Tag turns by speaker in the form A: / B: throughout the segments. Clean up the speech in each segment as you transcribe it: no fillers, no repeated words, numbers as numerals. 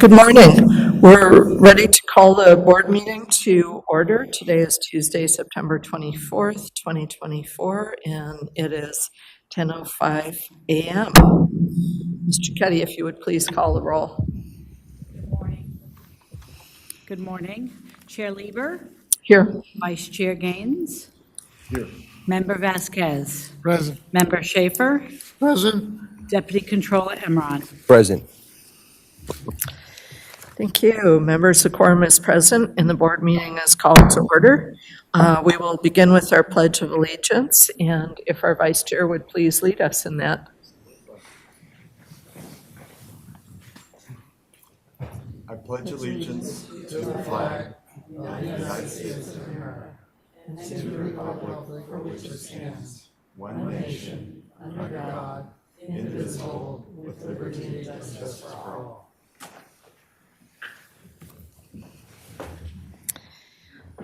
A: Good morning. We're ready to call the board meeting to order. Today is Tuesday, September 24th, 2024, and it is 10:05 a.m. Mr. Ketty, if you would please call the roll.
B: Good morning. Good morning. Chair Lieber,
A: Here.
B: Vice Chair Gaines,
C: Here.
B: Member Vasquez,
C: Present.
B: Member Schaefer,
C: Present.
B: Deputy Controller Emron.
D: Present.
A: Thank you. Members, the quorum is present and the board meeting is called to order. We will begin with our Pledge of Allegiance, and if our Vice Chair would please lead us in that.
C: I pledge allegiance to the flag of the United States of America and to the republic for which it stands, one nation, under God, indivisible, with liberty and justice for all.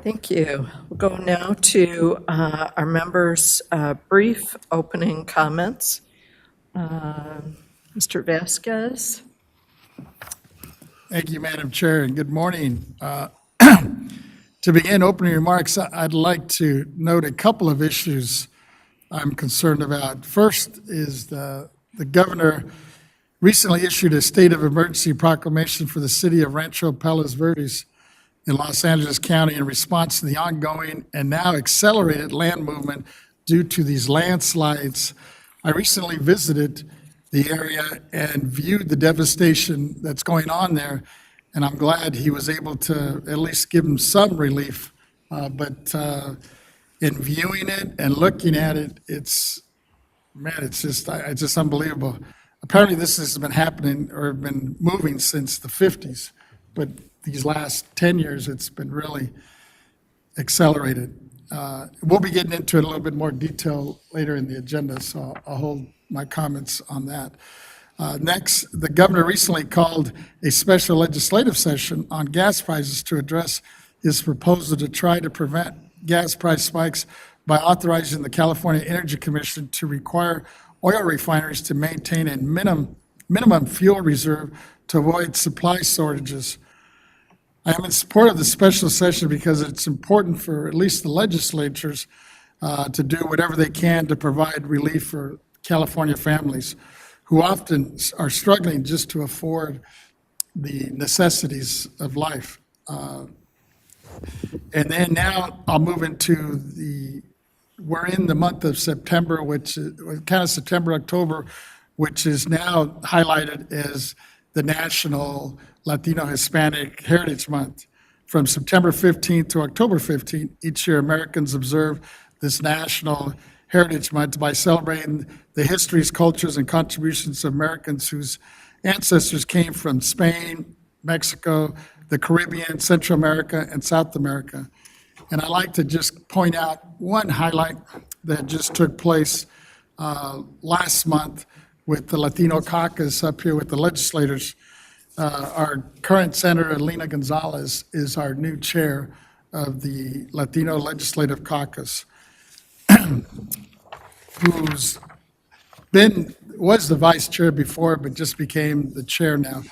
A: Thank you. We'll go now to our members' brief opening comments. Mr. Vasquez.
E: Thank you, Madam Chair, and good morning. To begin opening remarks, I'd like to note a couple of issues I'm concerned about. First is the governor recently issued a state of emergency proclamation for the city of Rancho Palos Verdes in Los Angeles County in response to the ongoing and now accelerated land movement due to these landslides. I recently visited the area and viewed the devastation that's going on there, and I'm glad he was able to at least give him some relief. But in viewing it and looking at it, it's just unbelievable. Apparently, this has been happening or been moving since the 50s, but these last 10 years, it's been really accelerated. We'll be getting into it a little bit more detail later in the agenda, so I'll hold my comments on that. Next, the governor recently called a special legislative session on gas prices to address his proposal to try to prevent gas price spikes by authorizing the California Energy Commission to require oil refineries to maintain a minimum fuel reserve to avoid supply shortages. I am in support of the special session because it's important for at least the legislatures to do whatever they can to provide relief for California families who often are struggling just to afford the necessities of life. And then now I'll move into we're in the month of September, which is kind of September, October, which is now highlighted as the National Latino Hispanic Heritage Month. From September 15th to October 15th, each year Americans observe this National Heritage Month by celebrating the histories, cultures, and contributions of Americans whose ancestors came from Spain, Mexico, the Caribbean, Central America, and South America. And I'd like to just point out one highlight that just took place last month with the Latino caucus up here with the legislators. Our current Senator Lena Gonzalez is our new chair of the Latino Legislative Caucus, was the vice chair before, but just became the chair now.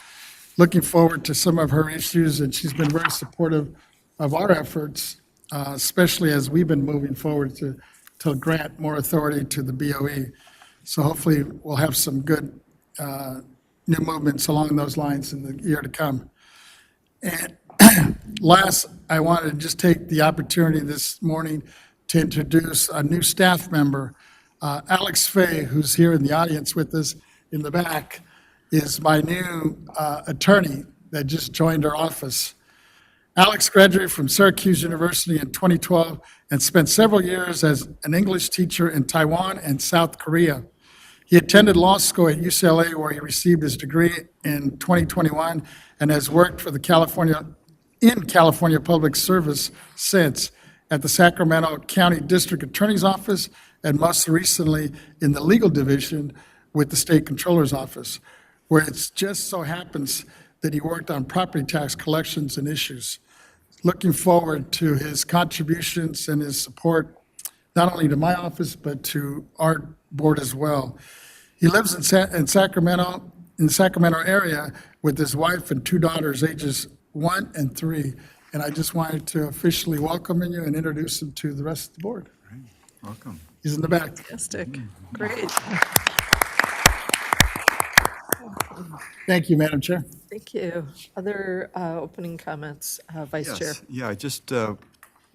E: Looking forward to some of her issues, and she's been very supportive of our efforts, especially as we've been moving forward to grant more authority to the BOE. So hopefully we'll have some good new movements along those lines in the year to come. And last, I wanted to just take the opportunity this morning to introduce a new staff member. Alex Fay, who's here in the audience with us in the back, is my new attorney that just joined our office. Alex graduated from Syracuse University in 2012 and spent several years as an English teacher in Taiwan and South Korea. He attended law school at UCLA, where he received his degree in 2021 and has worked for the California Public Service since at the Sacramento County District Attorney's Office and most recently in the legal division with the State Controller's Office, where it just so happens that he worked on property tax collections and issues. Looking forward to his contributions and his support, not only to my office, but to our board as well. He lives in Sacramento, in the Sacramento area, with his wife and 2 daughters, ages 1 and 3. And I just wanted to officially welcome you and introduce him to the rest of the board.
C: Welcome.
E: He's in the back.
A: Fantastic. Great.
E: Thank you, Madam Chair.
A: Thank you. Other opening comments, Vice Chair?
C: Yes, yeah, I just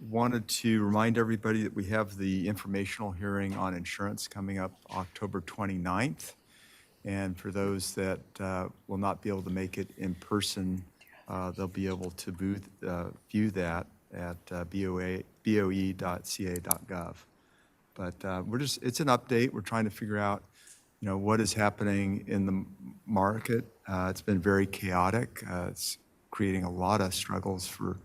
C: wanted to remind everybody that we have the informational hearing on insurance coming up October 29th. And for those that will not be able to make it in person, they'll be able to view that at boe.ca.gov. But it's an update. We're trying to figure out, what is happening in the market. It's been very chaotic. It's creating a lot of struggles for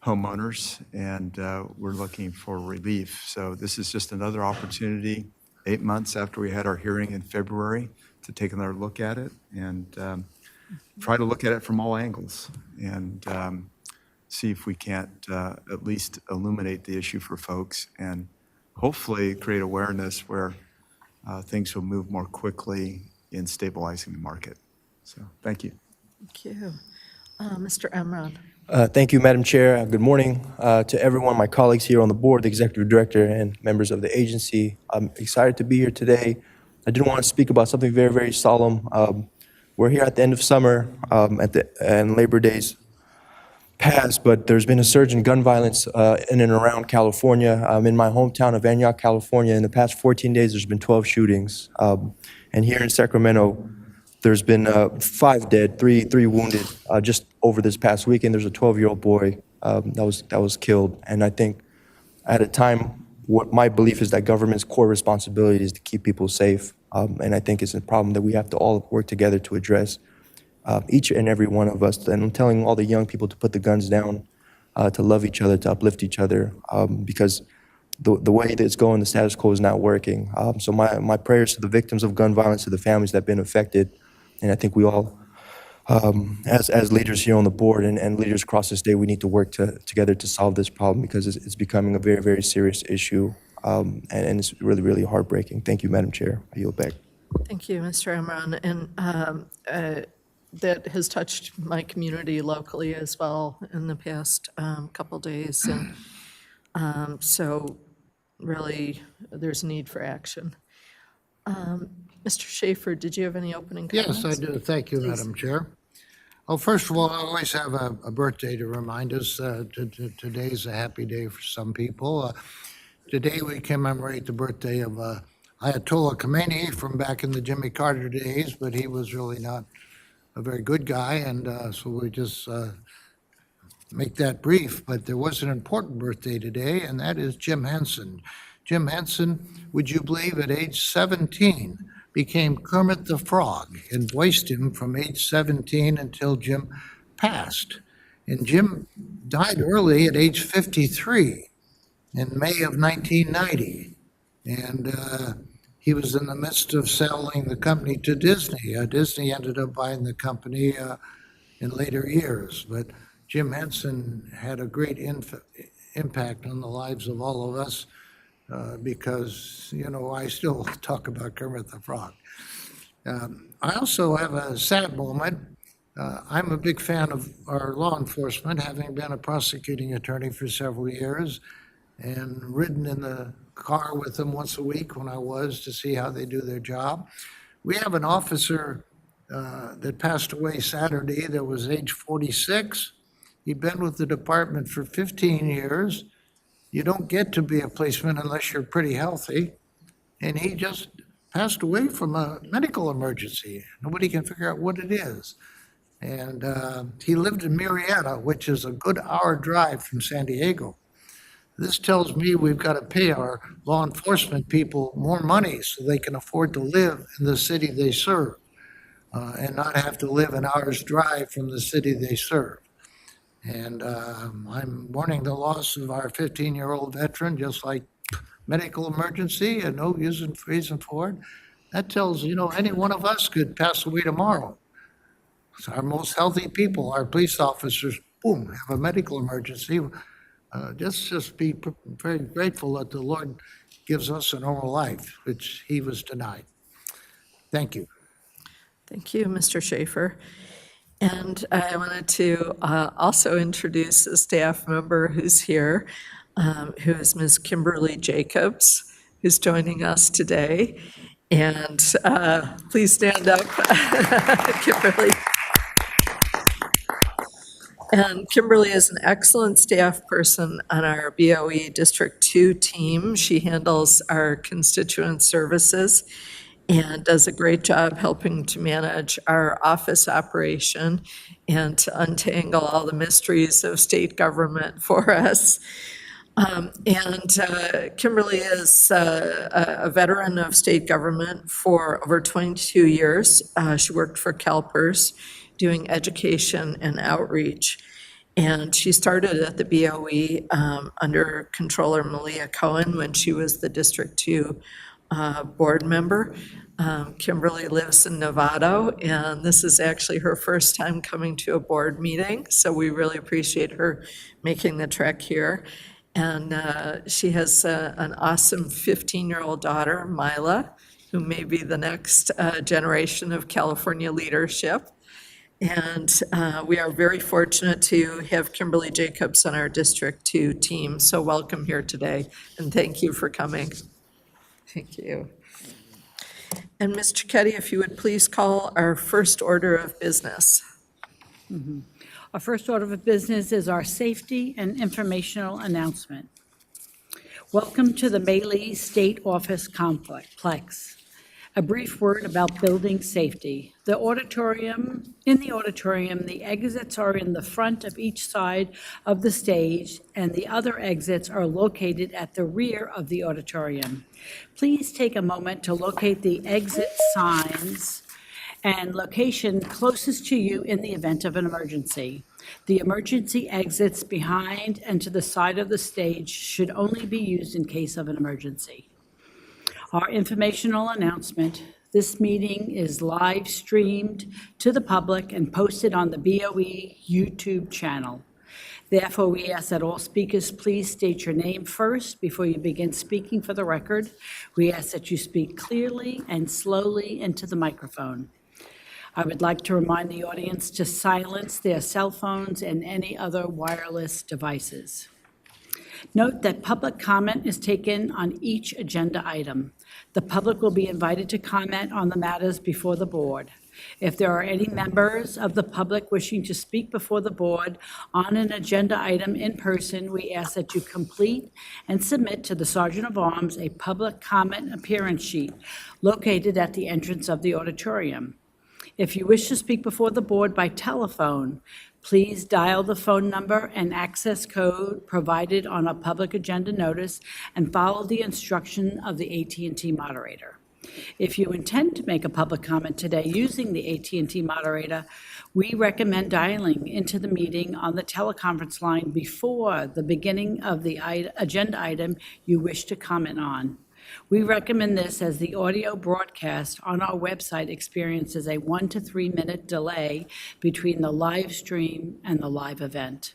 C: homeowners, and we're looking for relief. So this is just another opportunity, 8 months after we had our hearing in February, to take another look at it and try to look at it from all angles and see if we can't at least illuminate the issue for folks and hopefully create awareness where things will move more quickly in stabilizing the market. So thank you.
A: Thank you. Mr. Emron?
D: Thank you, Madam Chair. Good morning to everyone, my colleagues here on the board, the executive director, and members of the agency. I'm excited to be here today. I did want to speak about something very, very solemn. We're here at the end of summer and Labor Day's passed, but there's been a surge in gun violence in and around California. In my hometown of Antioch, California, in the past 14 days, there's been 12 shootings. And here in Sacramento, there's been 5 dead, three wounded. Just over this past weekend, there's a 12-year-old boy that was killed. And I think at a time, what my belief is that government's core responsibility is to keep people safe. And I think it's a problem that we have to all work together to address. Each and every one of us. And I'm telling all the young people to put the guns down, to love each other, to uplift each other, because the way that it's going, the status quo is not working. So my prayers to the victims of gun violence, to the families that have been affected. And I think we all, as leaders here on the board and leaders across the state, we need to work together to solve this problem because it's becoming a very, very serious issue. And it's really, really heartbreaking. Thank you, Madam Chair. I yield back.
A: Thank you, Mr. Emron. And that has touched my community locally as well in the past couple days. And so really, there's a need for action. Mr. Schaefer, did you have any opening comments?
F: Yes, I do. Thank you, Madam Chair. Well, first of all, I always have a birthday to remind us. Today's a happy day for some people. Today we commemorate the birthday of Ayatollah Khomeini from back in the Jimmy Carter days, but he was really not a very good guy, and so we just make that brief. But there was an important birthday today, and that is Jim Henson. Jim Henson, would you believe, at age 17, became Kermit the Frog and voiced him from age 17 until Jim passed. And Jim died early at age 53 in May of 1990. And he was in the midst of selling the company to Disney. Disney ended up buying the company in later years. But Jim Henson had a great impact on the lives of all of us because, I still talk about Kermit the Frog. I also have a sad moment. I'm a big fan of our law enforcement, having been a prosecuting attorney for several years and ridden in the car with them once a week when I was to see how they do their job. We have an officer that passed away Saturday that was age 46. He'd been with the department for 15 years. You don't get to be a policeman unless you're pretty healthy. And he just passed away from a medical emergency. Nobody can figure out what it is. And he lived in Murrieta, which is a good hour drive from San Diego. This tells me we've got to pay our law enforcement people more money so they can afford to live in the city they serve and not have to live an hour's drive from the city they serve. And I'm mourning the loss of our 15-year-old veteran, just like medical emergency and no reason for it. That tells, any one of us could pass away tomorrow. So our most healthy people, our police officers, boom, have a medical emergency. Just be very grateful that the Lord gives us a normal life, which he was denied. Thank you.
A: Thank you, Mr. Schaefer. And I wanted to also introduce a staff member who's here, who is Ms. Kimberly Jacobs, who's joining us today. And please stand up, Kimberly. And Kimberly is an excellent staff person on our BOE District 2 team. She handles our constituent services and does a great job helping to manage our office operation and to untangle all the mysteries of state government for us. Kimberly is a veteran of state government for over 22 years. She worked for CalPERS doing education and outreach. And she started at the BOE under Controller Malia Cohen when she was the District 2 board member. Kimberly lives in Novato, and this is actually her first time coming to a board meeting, so we really appreciate her making the trek here. And she has an awesome 15-year-old daughter, Mila, who may be the next generation of California leadership. And we are very fortunate to have Kimberly Jacobs on our District 2 team. So welcome here today, and thank you for coming. Thank you. And Ms. Cicchetti, if you would please call our first order of business.
B: Our first order of business is our safety and informational announcement. Welcome to the Bailey State Office Complex. A brief word about building safety. In the auditorium, the exits are in the front of each side of the stage, and the other exits are located at the rear of the auditorium. Please take a moment to locate the exit signs and location closest to you in the event of an emergency. The emergency exits behind and to the side of the stage should only be used in case of an emergency. Our informational announcement: this meeting is live streamed to the public and posted on the BOE YouTube channel. Therefore, we ask that all speakers please state your name first before you begin speaking for the record. We ask that you speak clearly and slowly into the microphone. I would like to remind the audience to silence their cell phones and any other wireless devices. Note that public comment is taken on each agenda item. The public will be invited to comment on the matters before the board. If there are any members of the public wishing to speak before the board on an agenda item in person, we ask that you complete and submit to the Sergeant of Arms a public comment appearance sheet located at the entrance of the auditorium. If you wish to speak before the board by telephone, please dial the phone number and access code provided on a public agenda notice and follow the instruction of the AT&T moderator. If you intend to make a public comment today using the AT&T moderator, we recommend dialing into the meeting on the teleconference line before the beginning of the agenda item you wish to comment on. We recommend this as the audio broadcast on our website experiences a 1 to 3 minute delay between the live stream and the live event.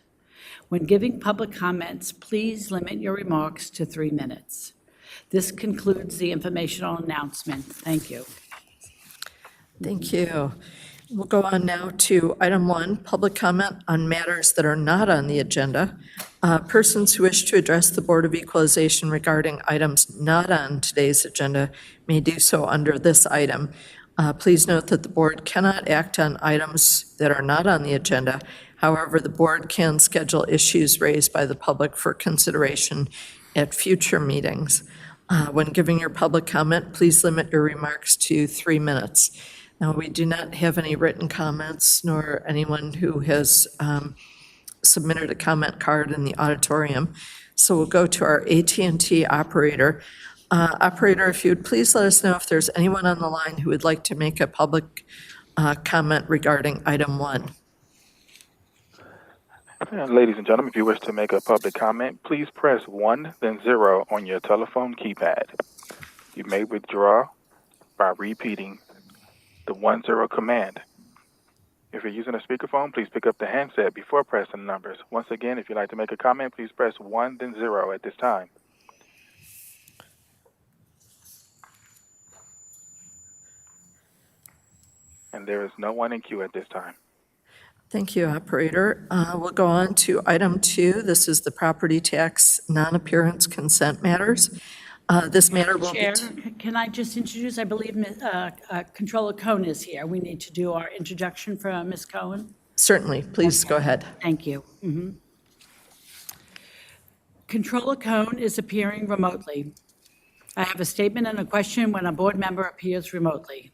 B: When giving public comments, please limit your remarks to 3 minutes. This concludes the informational announcement. Thank you.
A: Thank you. We'll go on now to item 1, public comment on matters that are not on the agenda. Persons who wish to address the Board of Equalization regarding items not on today's agenda may do so under this item. Please note that the board cannot act on items that are not on the agenda. However, the board can schedule issues raised by the public for consideration at future meetings. When giving your public comment, please limit your remarks to 3 minutes. Now, we do not have any written comments nor anyone who has submitted a comment card in the auditorium. So we'll go to our AT&T operator. Operator, if you would please let us know if there's anyone on the line who would like to make a public comment regarding item 1.
G: And ladies and gentlemen, if you wish to make a public comment, please press 1, then 0 on your telephone keypad. You may withdraw by repeating the 1-0 command. If you're using a speakerphone, please pick up the handset before pressing the numbers. Once again, if you'd like to make a comment, please press 1, then 0 at this time. And there is no one in queue at this time.
A: Thank you, operator. We'll go on to item 2. This is the property tax non-appearance consent matters. This matter will be...
B: Chair, can I just introduce, I believe Controller Cohen is here. We need to do our introduction for Ms. Cohen.
A: Certainly, please go ahead.
B: Thank you. Controller Cohen is appearing remotely. I have a statement and a question when a board member appears remotely.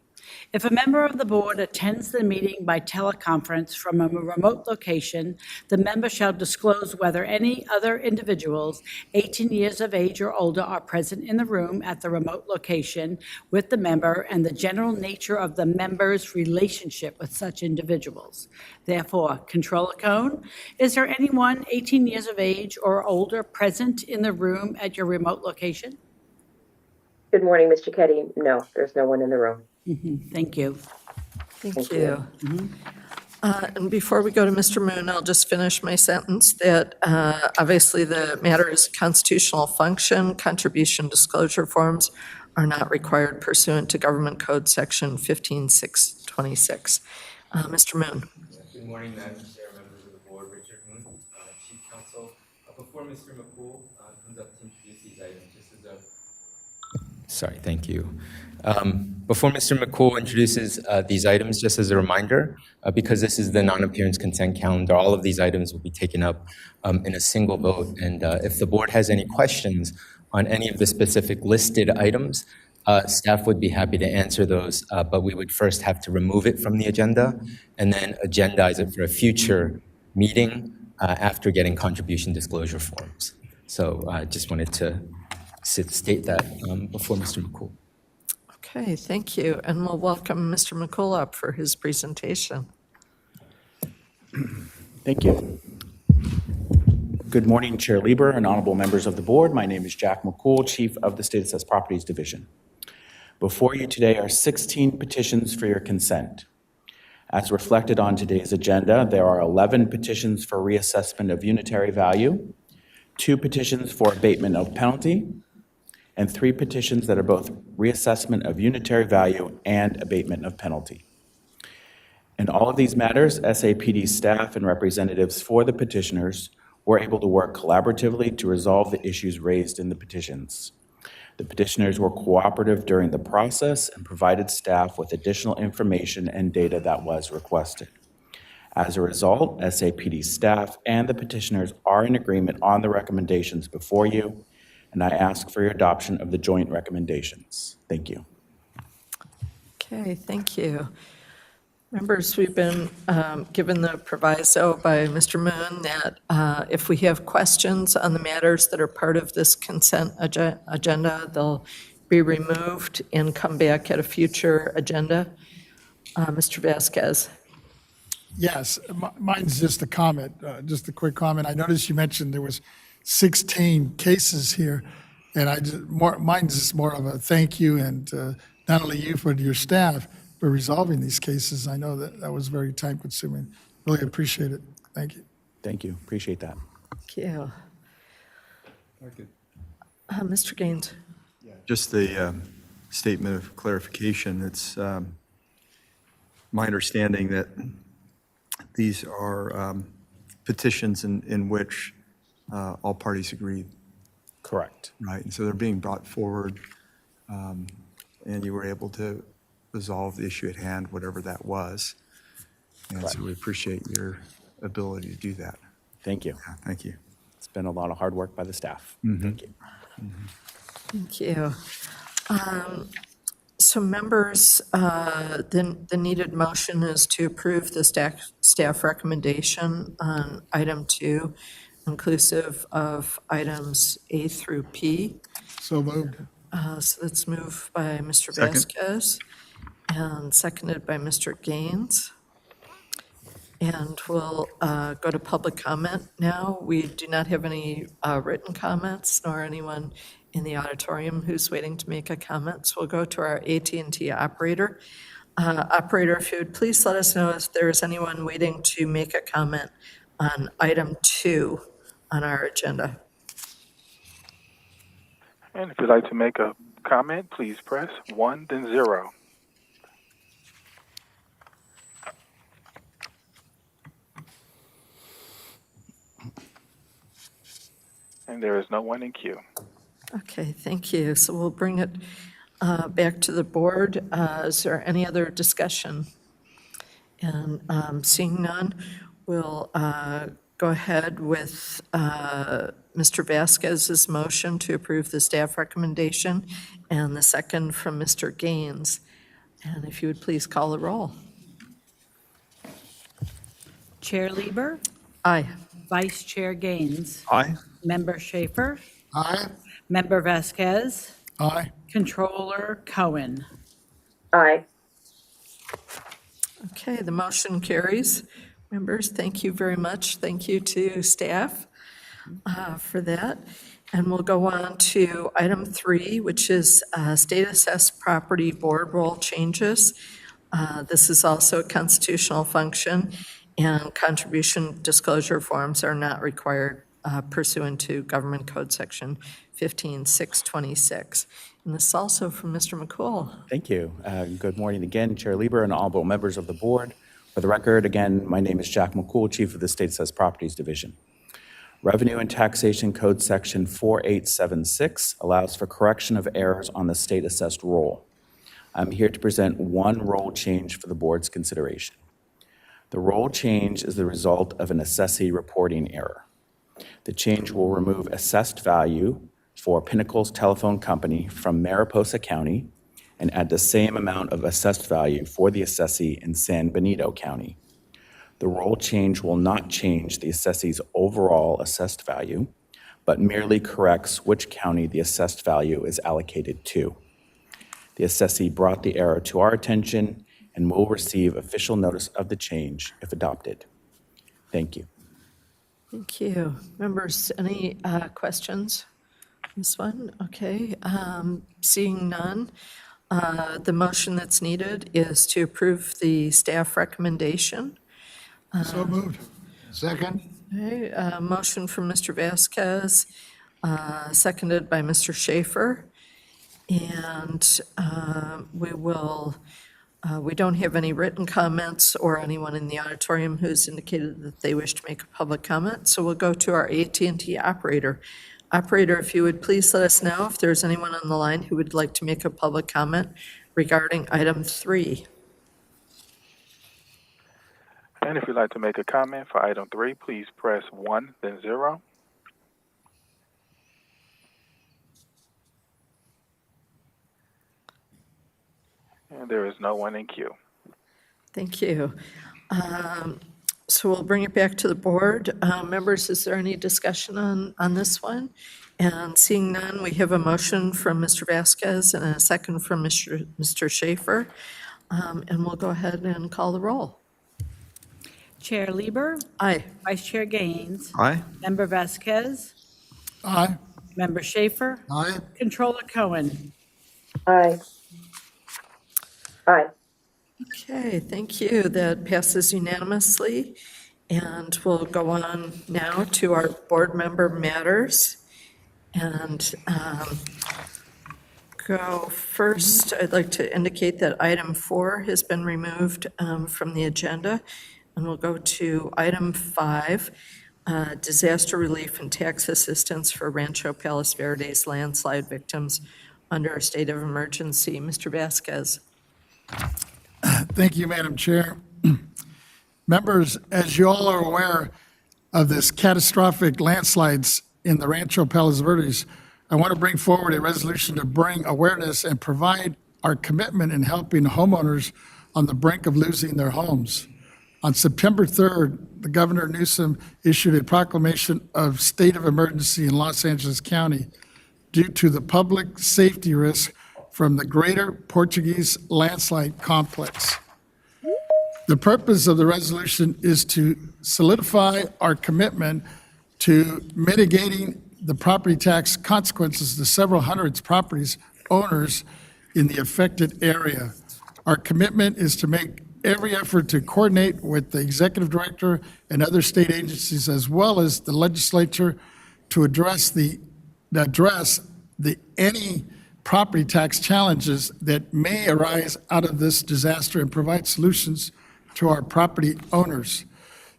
B: If a member of the board attends the meeting by teleconference from a remote location, the member shall disclose whether any other individuals 18 years of age or older are present in the room at the remote location with the member and the general nature of the member's relationship with such individuals. Therefore, Controller Cohen, is there anyone 18 years of age or older present in the room at your remote location?
H: Good morning, Ms. Cicchetti. No, there's no one in the room.
B: Thank you.
A: Thank you. And before we go to Mr. Moon, I'll just finish my sentence that obviously the matter is constitutional function. Contribution disclosure forms are not required pursuant to Government Code Section 15626. Mr. Moon.
I: Good morning, Madam Chair, members of the board. Richard Moon, Chief Counsel. Before Mr. McCool comes up to introduce these items, just as a... Sorry, thank you. Before Mr. McCool introduces these items, just as a reminder, because this is the non-appearance consent calendar, all of these items will be taken up in a single vote. And if the board has any questions on any of the specific listed items, staff would be happy to answer those, but we would first have to remove it from the agenda and then agendize it for a future meeting after getting contribution disclosure forms. So I just wanted to state that before Mr. McCool.
A: Okay, thank you. And we'll welcome Mr. McCool up for his presentation.
J: Thank you. Good morning, Chair Lieber and honorable members of the board. My name is Jack McCool, Chief of the State Assessed Properties Division. Before you today are 16 petitions for your consent. As reflected on today's agenda, there are 11 petitions for reassessment of unitary value, 2 petitions for abatement of penalty, and 3 petitions that are both reassessment of unitary value and abatement of penalty. In all of these matters, SAPD staff and representatives for the petitioners were able to work collaboratively to resolve the issues raised in the petitions. The petitioners were cooperative during the process and provided staff with additional information and data that was requested. As a result, SAPD staff and the petitioners are in agreement on the recommendations before you, and I ask for your adoption of the joint recommendations. Thank you.
A: Okay, thank you. Members, we've been given the proviso by Mr. Moon that if we have questions on the matters that are part of this consent agenda, they'll be removed and come back at a future agenda. Mr. Vasquez.
E: Yes, mine's just a comment, just a quick comment. I noticed you mentioned there was 16 cases here, and mine's just more of a thank you, and not only you, but your staff for resolving these cases. I know that was very time consuming. Really appreciate it. Thank you.
J: Thank you. Appreciate that.
A: Thank you. Mr. Gaines.
C: Just the statement of clarification. It's my understanding that these are petitions in which all parties agreed.
J: Correct.
C: Right, and so they're being brought forward, and you were able to resolve the issue at hand, whatever that was. And
J: Correct.
C: so we appreciate your ability to do that.
J: Thank you.
C: Yeah, thank you.
J: It's been a lot of hard work by the staff. Thank you.
A: Thank you. So members, the needed motion is to approve the staff recommendation on item 2, inclusive of items A through P.
E: So moved.
A: So that's moved by Mr.
C: Second.
A: Vasquez and seconded by Mr. Gaines. And we'll go to public comment now. We do not have any written comments nor anyone in the auditorium who's waiting to make a comment. So we'll go to our AT&T operator. Operator, if you would please let us know if there is anyone waiting to make a comment on item 2 on our agenda.
G: And if you'd like to make a comment, please press 1, then 0. And there is no one in queue.
A: Okay, thank you. So we'll bring it back to the board. Is there any other discussion? And seeing none, we'll go ahead with Mr. Vasquez's motion to approve the staff recommendation and the second from Mr. Gaines. And if you would please call the roll.
B: Chair Lieber,
A: Aye.
B: Vice Chair Gaines,
D: Aye.
B: Member Schaefer,
E: Aye.
B: Member Vasquez,
E: Aye.
B: Controller Cohen.
H: Aye.
A: Okay, the motion carries. Members, thank you very much. Thank you to staff for that. And we'll go on to item 3, which is state assessed property board role changes. This is also a constitutional function, and contribution disclosure forms are not required pursuant to Government Code Section 15626. And this is also from Mr. McCool.
J: Thank you. Good morning again, Chair Lieber and honorable members of the board. For the record, again, my name is Jack McCool, Chief of the State Assessed Properties Division. Revenue and Taxation Code Section 4876 allows for correction of errors on the state assessed roll. I'm here to present one roll change for the board's consideration. The roll change is the result of an assessee reporting error. The change will remove assessed value for Pinnacle's Telephone Company from Mariposa County and add the same amount of assessed value for the assessee in San Benito County. The roll change will not change the assessee's overall assessed value, but merely corrects which county the assessed value is allocated to. The assessee brought the error to our attention and will receive official notice of the change if adopted. Thank you.
A: Thank you. Members, any questions? This one, okay. Seeing none, the motion that's needed is to approve the staff recommendation.
E: So moved.
F: Second?
A: Okay, motion from Mr. Vasquez, seconded by Mr. Schaefer. And we don't have any written comments or anyone in the auditorium who's indicated that they wish to make a public comment. So we'll go to our AT&T operator. Operator, if you would please let us know if there's anyone on the line who would like to make a public comment regarding item 3.
G: And if you'd like to make a comment for item 3, please press 1, then 0. And there is no one in queue.
A: Thank you. So we'll bring it back to the board. Members, is there any discussion on this one? And seeing none, we have a motion from Mr. Vasquez and a second from Mr. Schaefer. And we'll go ahead and call the roll.
B: Chair Lieber,
A: Aye.
B: Vice Chair Gaines,
D: Aye.
B: Member Vasquez,
E: Aye.
B: Member Schaefer,
F: Aye.
B: Controller Cohen.
H: Aye. Aye.
A: Okay, thank you. That passes unanimously. And we'll go on now to our board member matters. And go first, I'd like to indicate that item 4 has been removed from the agenda. And we'll go to item 5, disaster relief and tax assistance for Rancho Palos Verdes landslide victims under a state of emergency. Mr. Vasquez.
E: Thank you, Madam Chair. Members, as you all are aware of this catastrophic landslides in the Rancho Palos Verdes, I want to bring forward a resolution to bring awareness and provide our commitment in helping homeowners on the brink of losing their homes. On September 3rd, the Governor Newsom issued a proclamation of state of emergency in Los Angeles County due to the public safety risk from the Greater Portuguese landslide complex. The purpose of the resolution is to solidify our commitment to mitigating the property tax consequences to several hundreds properties owners in the affected area. Our commitment is to make every effort to coordinate with the executive director and other state agencies as well as the legislature to address any property tax challenges that may arise out of this disaster and provide solutions to our property owners.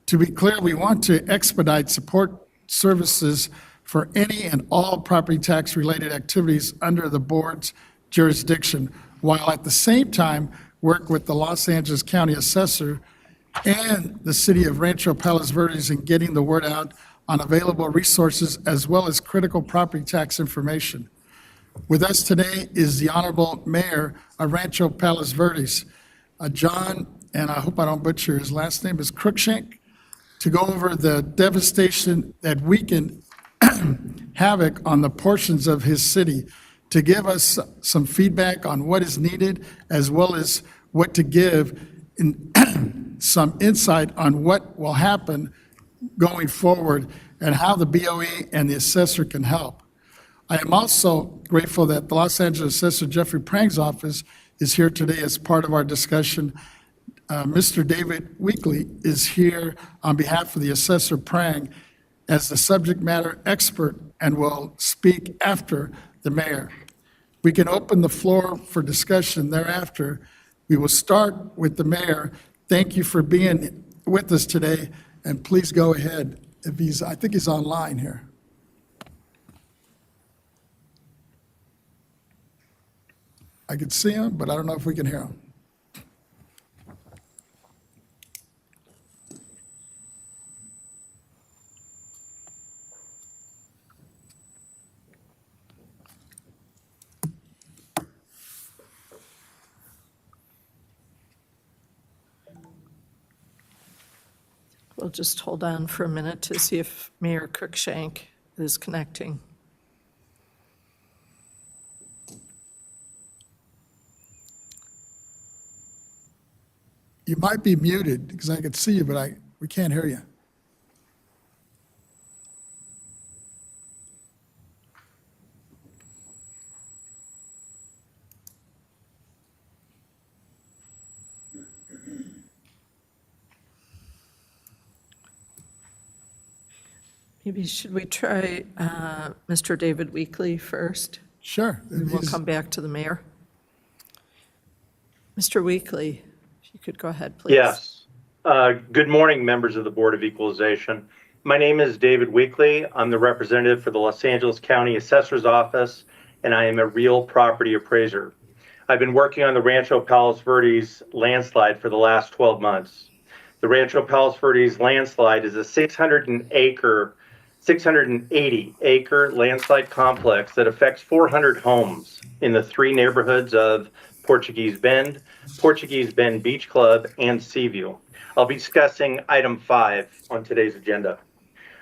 E: To be clear, we want to expedite support services for any and all property tax-related activities under the board's jurisdiction, while at the same time work with the Los Angeles County Assessor and the City of Rancho Palos Verdes in getting the word out on available resources as well as critical property tax information. With us today is the Honorable Mayor of Rancho Palos Verdes, John, and I hope I don't butcher his last name, is Cruikshank, to go over the devastation that weakened havoc on the portions of his city, to give us some feedback on what is needed as well as what to give in some insight on what will happen going forward and how the BOE and the assessor can help. I am also grateful that the Los Angeles Assessor Jeffrey Prang's office is here today as part of our discussion. Mr. David Weekly is here on behalf of the Assessor Prang as the subject matter expert and will speak after the mayor. We can open the floor for discussion thereafter. We will start with the mayor. Thank you for being with us today, and please go ahead. If I think he's online here. I can see him, but I don't know if we can hear him.
A: We'll just hold on for a minute to see if Mayor Cruikshank is connecting.
E: You might be muted because I can see you, but we can't hear you.
A: Maybe should we try Mr. David Weekly first?
E: Sure.
A: And we'll come back to the mayor. Mr. Weekly, if you could go ahead, please.
K: Yes. Good morning, members of the Board of Equalization. My name is David Weekly. I'm the representative for the Los Angeles County Assessor's Office, and I am a real property appraiser. I've been working on the Rancho Palos Verdes landslide for the last 12 months. The Rancho Palos Verdes landslide is a 680-acre landslide complex that affects 400 homes in the three neighborhoods of Portuguese Bend Beach Club, and Seaview. I'll be discussing item 5 on today's agenda.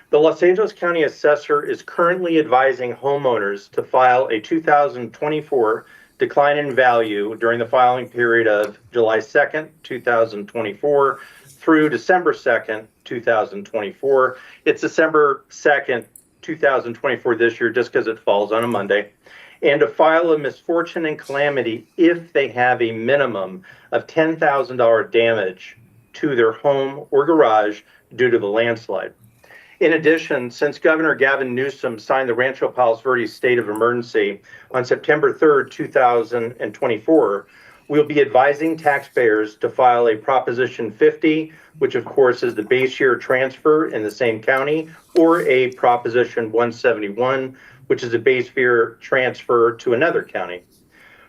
K: The Los Angeles County Assessor is currently advising homeowners to file a 2024 decline in value during the filing period of July 2nd, 2024 through December 2nd, 2024. It's December 2nd, 2024 this year just because it falls on a Monday. And to file a misfortune and calamity if they have a minimum of $10,000 damage to their home or garage due to the landslide. In addition, since Governor Gavin Newsom signed the Rancho Palos Verdes state of emergency on September 3rd, 2024, we'll be advising taxpayers to file a Proposition 50, which of course is the base year transfer in the same county, or a Proposition 171, which is a base year transfer to another county.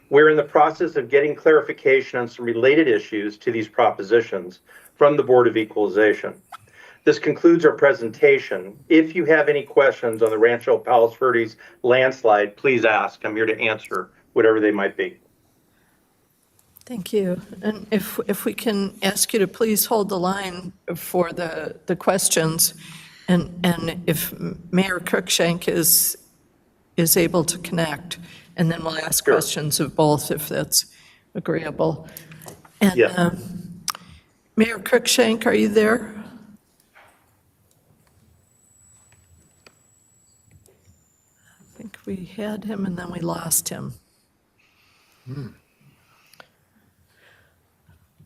K: We're in the process of getting clarification on some related issues to these propositions from the Board of Equalization. This concludes our presentation. If you have any questions on the Rancho Palos Verdes landslide, please ask. I'm here to answer whatever they might be.
A: Thank you. And if we can ask you to please hold the line for the questions, and if Mayor Cruikshank is able to connect, and then we'll ask
K: Sure.
A: questions of both if that's agreeable. And
K: Yeah.
A: Mayor Cruikshank, are you there? I think we had him and then we lost him.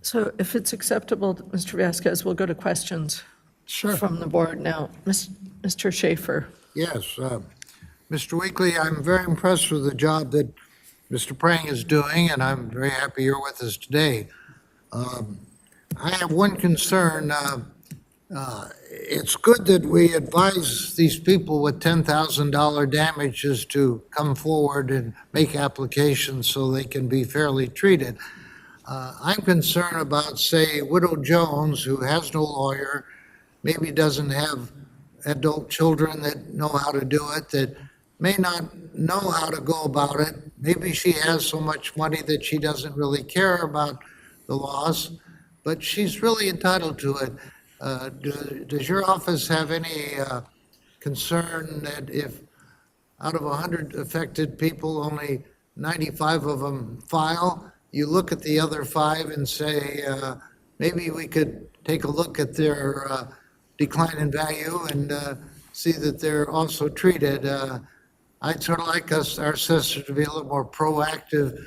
A: So if it's acceptable, Mr. Vasquez, we'll go to questions
E: Sure.
A: from the board now. Mr. Schaefer.
F: Yes, Mr. Weekly, I'm very impressed with the job that Mr. Prang is doing, and I'm very happy you're with us today. I have one concern. It's good that we advise these people with $10,000 damages to come forward and make applications so they can be fairly treated. I'm concerned about, say, Widow Jones, who has no lawyer, maybe doesn't have adult children that know how to do it, that may not know how to go about it. Maybe she has so much money that she doesn't really care about the laws, but she's really entitled to it. Does your office have any concern that if out of 100 affected people, only 95 of them file, you look at the other five and say, maybe we could take a look at their decline in value and see that they're also treated? I'd sort of like our assessor to be a little more proactive,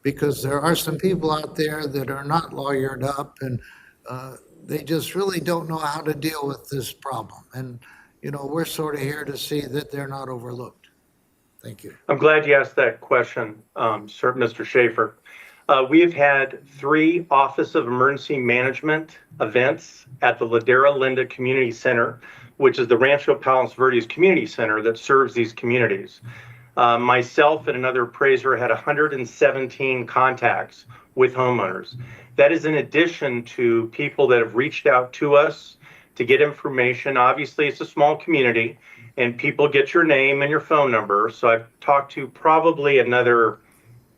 F: because there are some people out there that are not lawyered up, and they just really don't know how to deal with this problem. And, we're sort of here to see that they're not overlooked. Thank you.
K: I'm glad you asked that question, Sir, Mr. Schaefer. We have had 3 Office of Emergency Management events at the Ladera Linda Community Center, which is the Rancho Palos Verdes Community Center that serves these communities. Myself and another appraiser had 117 contacts with homeowners. That is in addition to people that have reached out to us to get information. Obviously, it's a small community, and people get your name and your phone number. So I've talked to probably another,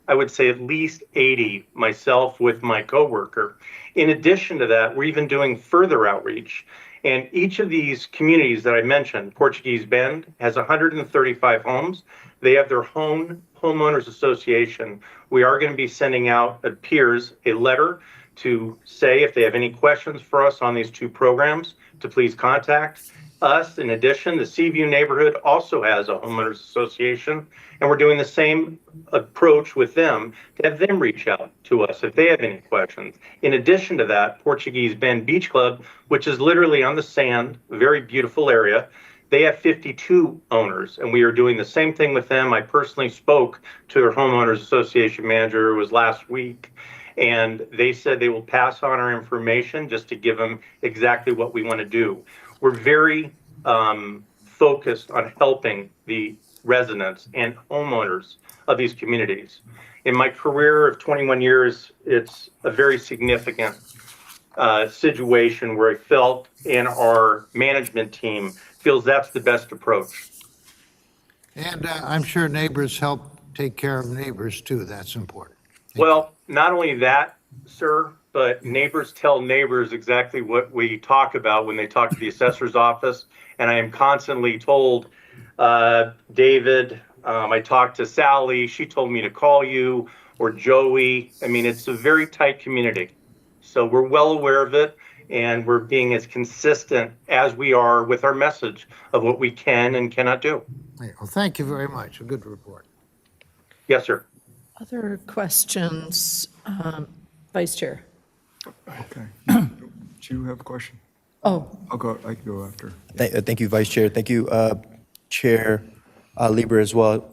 K: I would say at least 80 myself with my coworker. In addition to that, we're even doing further outreach. And each of these communities that I mentioned, Portuguese Bend has 135 homes. They have their own homeowners association. We are going to be sending out, it appears, a letter to say if they have any questions for us on these 2 programs, to please contact us. In addition, the Seaview neighborhood also has a homeowners association, and we're doing the same approach with them to have them reach out to us if they have any questions. In addition to that, Portuguese Bend Beach Club, which is literally on the sand, a very beautiful area, they have 52 owners, and we are doing the same thing with them. I personally spoke to their homeowners association manager, it was last week, and they said they will pass on our information just to give them exactly what we want to do. We're very focused on helping the residents and homeowners of these communities. In my career of 21 years, it's a very significant situation where I felt, and our management team feels, that's the best approach.
F: And I'm sure neighbors help take care of neighbors too. That's important.
K: Well, not only that, sir, but neighbors tell neighbors exactly what we talk about when they talk to the assessor's office. And I am constantly told, David, I talked to Sally, she told me to call you, or Joey. I mean, it's a very tight community. So we're well aware of it, and we're being as consistent as we are with our message of what we can and cannot do.
F: Well, thank you very much. A good report.
K: Yes, sir.
A: Other questions? Vice Chair?
C: Okay. Do you have a question?
A: Oh,
C: I can go after.
D: Thank you, Vice Chair. Thank you, Chair Lieber as well.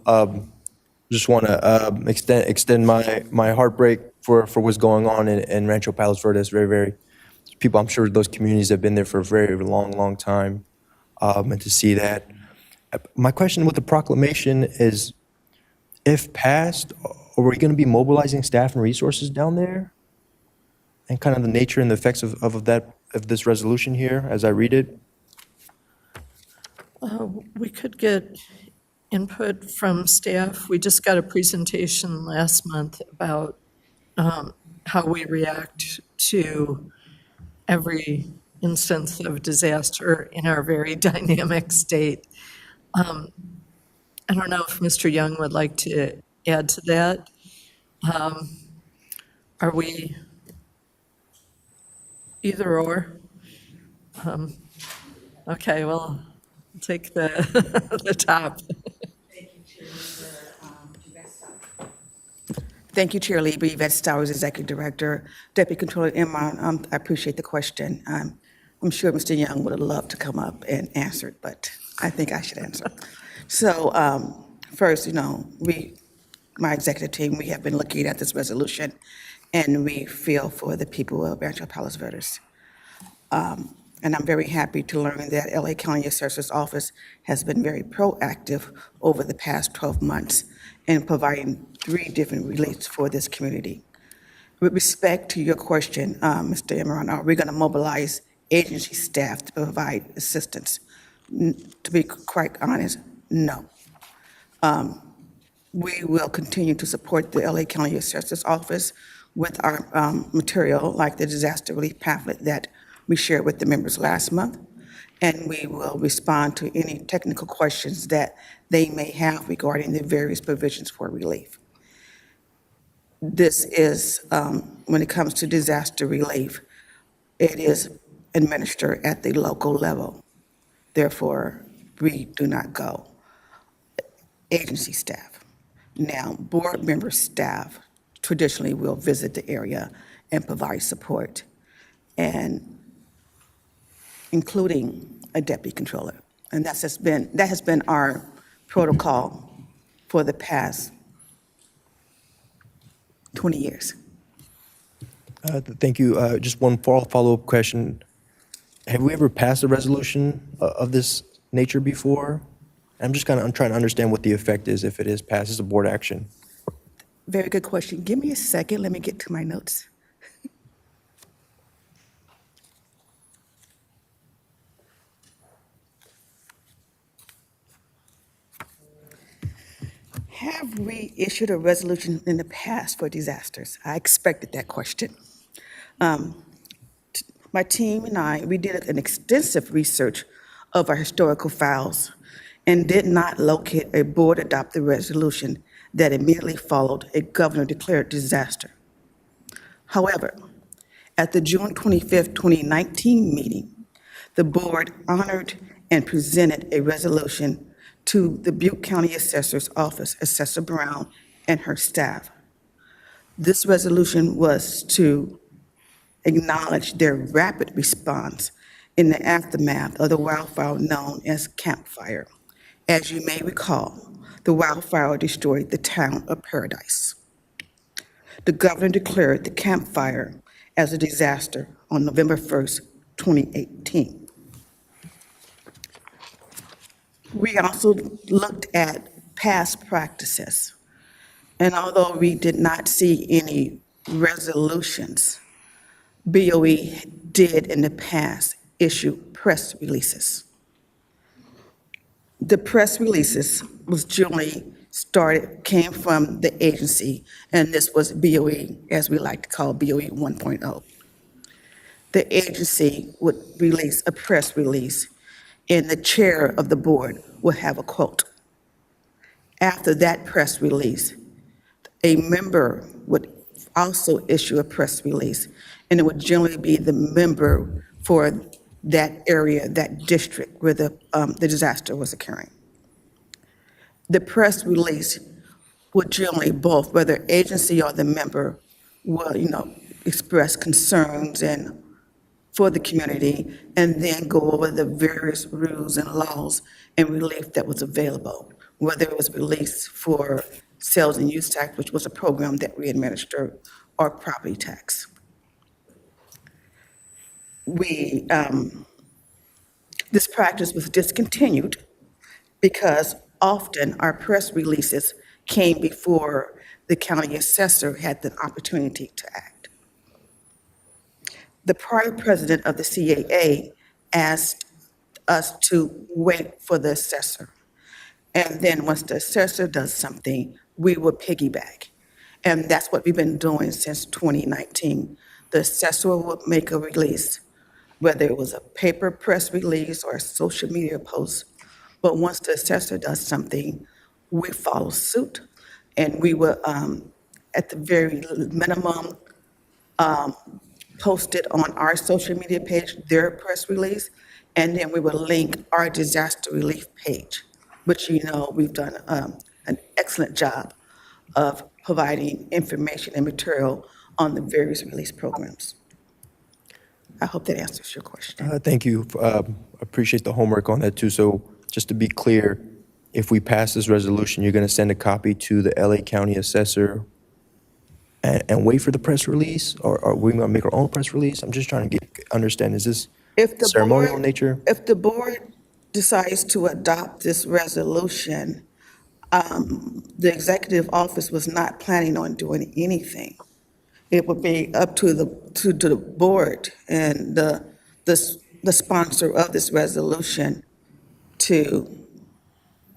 D: Just want to extend my heartbreak for what's going on in Rancho Palos Verdes. Very, very people. I'm sure those communities have been there for a very long time, and to see that. My question with the proclamation is, if passed, are we going to be mobilizing staff and resources down there? And kind of the nature and the effects of this resolution here as I read it?
A: we could get input from staff. We just got a presentation last month about how we react to every instance of disaster in our very dynamic state. I don't know if Mr. Young would like to add to that. Are we either or? Okay, well, take the the top.
L: Thank you, Chair Lieber. Yvette Stowers, Executive Director, Deputy Controller Emma. I appreciate the question. I'm sure Mr. Young would have loved to come up and answer it, but I think I should answer. So first, my executive team, we have been looking at this resolution, and we feel for the people of Rancho Palos Verdes. And I'm very happy to learn that LA County Assessor's Office has been very proactive over the past 12 months in providing 3 different reliefs for this community. With respect to your question, Mr. Imran, are we going to mobilize agency staff to provide assistance? To be quite honest, no. We will continue to support the LA County Assessor's Office with our material, like the disaster relief pamphlet that we shared with the members last month, and we will respond to any technical questions that they may have regarding the various provisions for relief. This is, when it comes to disaster relief, it is administered at the local level. Therefore, we do not go. Agency staff. Now, board member staff traditionally will visit the area and provide support, and including a deputy controller. And that has been our protocol for the past 20 years.
D: Thank you. Just one follow-up question. Have we ever passed a resolution of this nature before? I'm trying to understand what the effect is if it is passed as a board action.
L: Very good question. Give me a second. Let me get to my notes. Have we issued a resolution in the past for disasters? I expected that question. My team and I, we did an extensive research of our historical files and did not locate a board-adopted resolution that immediately followed a governor-declared disaster. However, at the June 25th, 2019 meeting, the board honored and presented a resolution to the Butte County Assessor's Office, Assessor Brown, and her staff. This resolution was to acknowledge their rapid response in the aftermath of the wildfire known as Camp Fire. As you may recall, the wildfire destroyed the town of Paradise. The governor declared the Camp Fire as a disaster on November 1st, 2018. We also looked at past practices, and although we did not see any resolutions, BOE did in the past issue press releases. The press releases was generally came from the agency, and this was BOE, as we like to call BOE 1.0. The agency would release a press release, and the chair of the board would have a quote. After that press release, a member would also issue a press release, and it would generally be the member for that area, that district where the disaster was occurring. The press release would generally both, whether agency or the member, will, express concerns and for the community, and then go over the various rules and laws and relief that was available, whether it was released for sales and use tax, which was a program that we administered, or property tax. This practice was discontinued because often our press releases came before the county assessor had the opportunity to act. The prior president of the CAA asked us to wait for the assessor. And then once the assessor does something, we will piggyback. And that's what we've been doing since 2019. The assessor will make a release, whether it was a paper press release or a social media post. But once the assessor does something, we follow suit. And we will, at the very minimum, post it on our social media page, their press release, and then we will link our disaster relief page, which we've done an excellent job of providing information and material on the various release programs. I hope that answers your question.
D: Thank you. Appreciate the homework on that too. So just to be clear, if we pass this resolution, you're going to send a copy to the LA County Assessor and wait for the press release, or are we going to make our own press release? I'm just trying to understand, is this
L: If the
D: ceremonial
L: board-
D: nature?
L: If the board decides to adopt this resolution, the executive office was not planning on doing anything. It would be up to the board and the sponsor of this resolution to,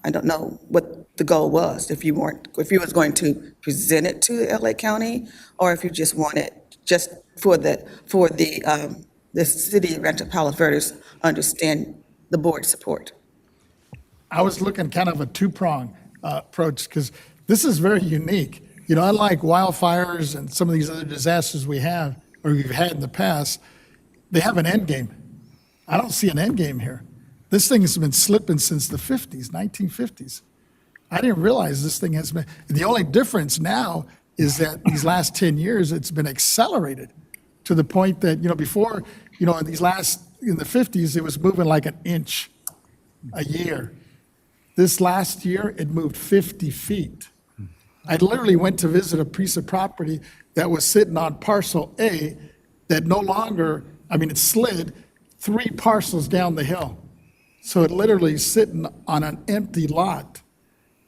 L: I don't know what the goal was, if you was going to present it to LA County, or if you just wanted, just for the city of Rancho Palos Verdes understand the board's support.
E: I was looking kind of a two-prong approach, because this is very unique. You know, unlike wildfires and some of these other disasters we have, or we've had in the past, they have an end game. I don't see an end game here. This thing has been slipping since the 50s, 1950s. I didn't realize this thing has been, the only difference now is that these last 10 years, it's been accelerated to the point that, you know, before, you know, in the 50s, it was moving like an inch a year. This last year, it moved 50 feet. I literally went to visit a piece of property that was sitting on parcel A that no longer, I mean, it slid 3 parcels down the hill. So it literally is sitting on an empty lot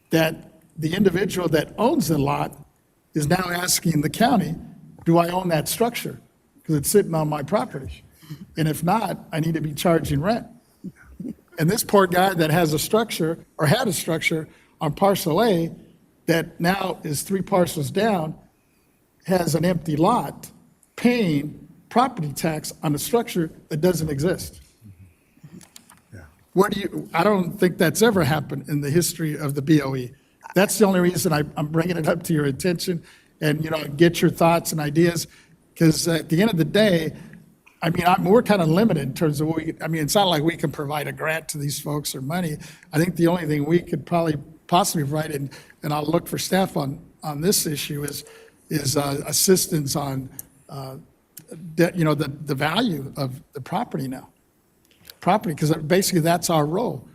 E: that the individual that owns the lot is now asking the county, do I own that structure? Because it's sitting on my property. And if not, I need to be charging rent. And this poor guy that has a structure, or had a structure on parcel A that now is 3 parcels down, has an empty lot, paying property tax on a structure that doesn't exist. I don't think that's ever happened in the history of the BOE. That's the only reason I'm bringing it up to your attention, and, you know, get your thoughts and ideas, because at the end of the day, I mean, we're kind of limited in terms of what it's not like we can provide a grant to these folks or money. I think the only thing we could possibly provide, and I'll look for staff on this issue, is assistance on, the value of the property now. Property, because basically that's our role.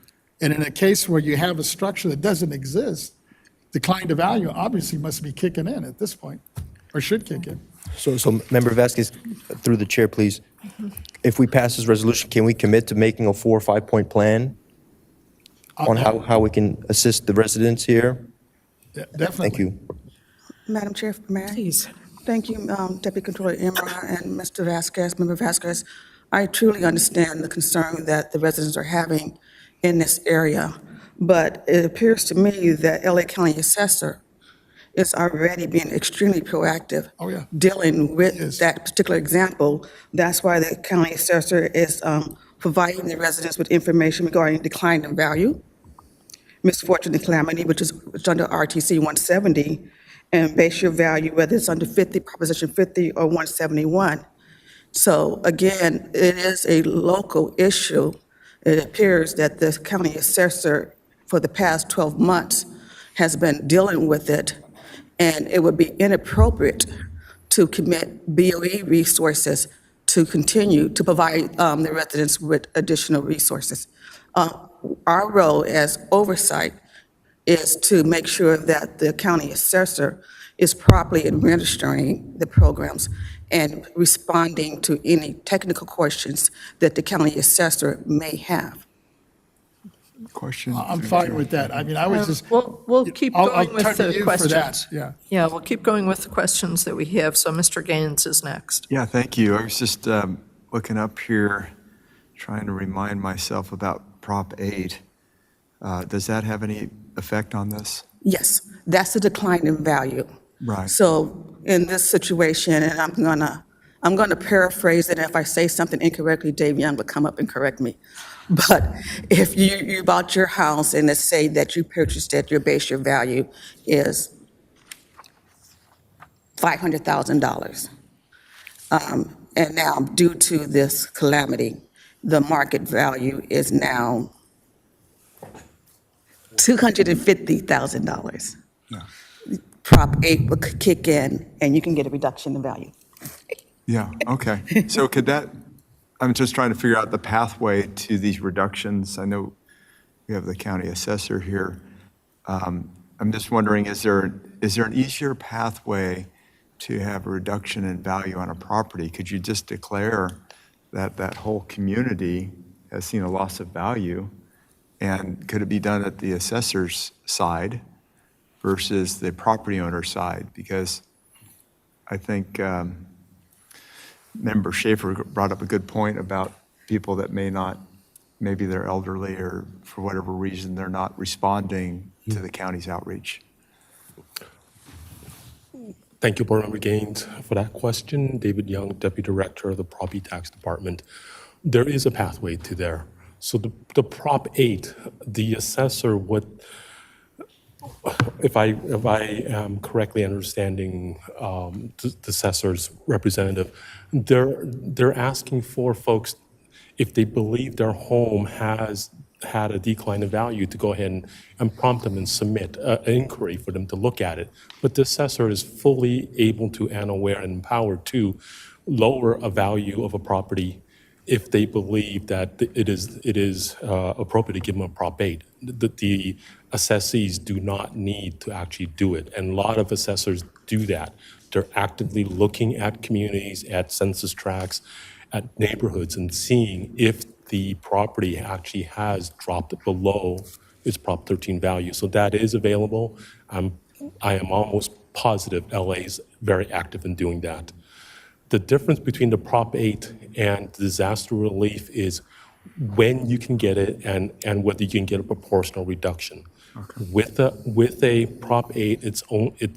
E: And in a case where you have a structure that doesn't exist, decline to value obviously must be kicking in at this point, or should kick in.
D: So Member Vasquez, through the chair, please. If we pass this resolution, can we commit to making a 4 or 5 point plan on how we can assist the residents here?
E: Yeah, definitely.
D: Thank you.
L: Madam Chair, may I?
A: Please.
L: Thank you, Deputy Controller Imra and Mr. Vasquez, Member Vasquez. I truly understand the concern that the residents are having in this area, but it appears to me that LA County Assessor is already being extremely proactive.
E: Oh, yeah.
L: Dealing with
E: Yes.
L: that particular example. That's why the county assessor is providing the residents with information regarding decline in value, misfortune and calamity, which is under RTC 170, and base your value, whether it's under 50, Proposition 50 or 171. So again, it is a local issue. It appears that the county assessor for the past 12 months has been dealing with it, and it would be inappropriate to commit BOE resources to continue to provide the residents with additional resources. Our role as oversight is to make sure that the county assessor is properly administering the programs and responding to any technical questions that the county assessor may have.
C: Question?
E: I'm fine with that. I mean, I was just.
A: We'll keep
E: I'll
A: going with
E: turn to
A: the
E: you for that.
A: questions.
E: Yeah.
A: Yeah, we'll keep going with the questions that we have. So Mr. Gaines is next.
C: Yeah, thank you. I was just looking up here, trying to remind myself about Prop 8. Does that have any effect on this?
L: Yes, that's a decline in value.
C: Right.
L: So in this situation, and I'm gonna paraphrase it, and if I say something incorrectly, Dave Young will come up and correct me. But if you bought your house and let's say that you purchased it, your value is $500,000. And now due to this calamity, the market value is now $250,000.
C: Yeah.
L: Prop 8 will kick in, and you can get a reduction in value.
C: Yeah, okay. So I'm just trying to figure out the pathway to these reductions. I know we have the county assessor here. I'm just wondering, is there an easier pathway to have a reduction in value on a property? Could you just declare that whole community has seen a loss of value. And could it be done at the assessor's side versus the property owner's side? Because I think Member Schaefer brought up a good point about people that maybe they're elderly or for whatever reason, they're not responding to the county's outreach.
M: Thank you, Board Member Gaines, for that question. David Young, Deputy Director of the Property Tax Department. There is a pathway to there. So the Prop 8, the assessor would, if I am correctly understanding the assessor's representative, they're asking for folks, if they believe their home has had a decline in value, to go ahead and prompt them and submit an inquiry for them to look at it. But the assessor is fully able to and aware and empowered to lower a value of a property if they believe that it is appropriate to give them a Prop 8. The assessees do not need to actually do it. And a lot of assessors do that. They're actively looking at communities, at census tracts, at neighborhoods, and seeing if the property actually has dropped below its Prop 13 value. So that is available. I am almost positive LA is very active in doing that. The difference between the Prop 8 and disaster relief is when you can get it and whether you can get a proportional reduction. Okay. With a Prop 8,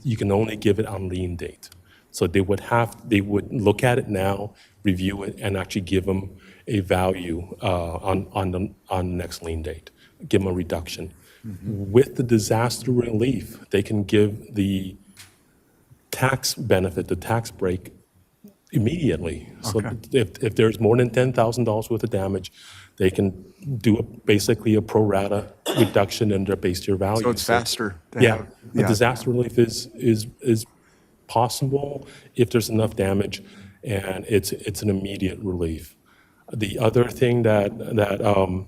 M: you can only give it on lien date. So they would look at it now, review it, and actually give them a value on the next lien date, give them a reduction. Mm-hmm. With the disaster relief, they can give the tax benefit, the tax break, immediately. So if there's more than $10,000 worth of damage, they can do basically a pro rata reduction in their base year value.
C: So it's faster.
M: Yeah, disaster relief is possible if there's enough damage, and it's an immediate relief. The other thing that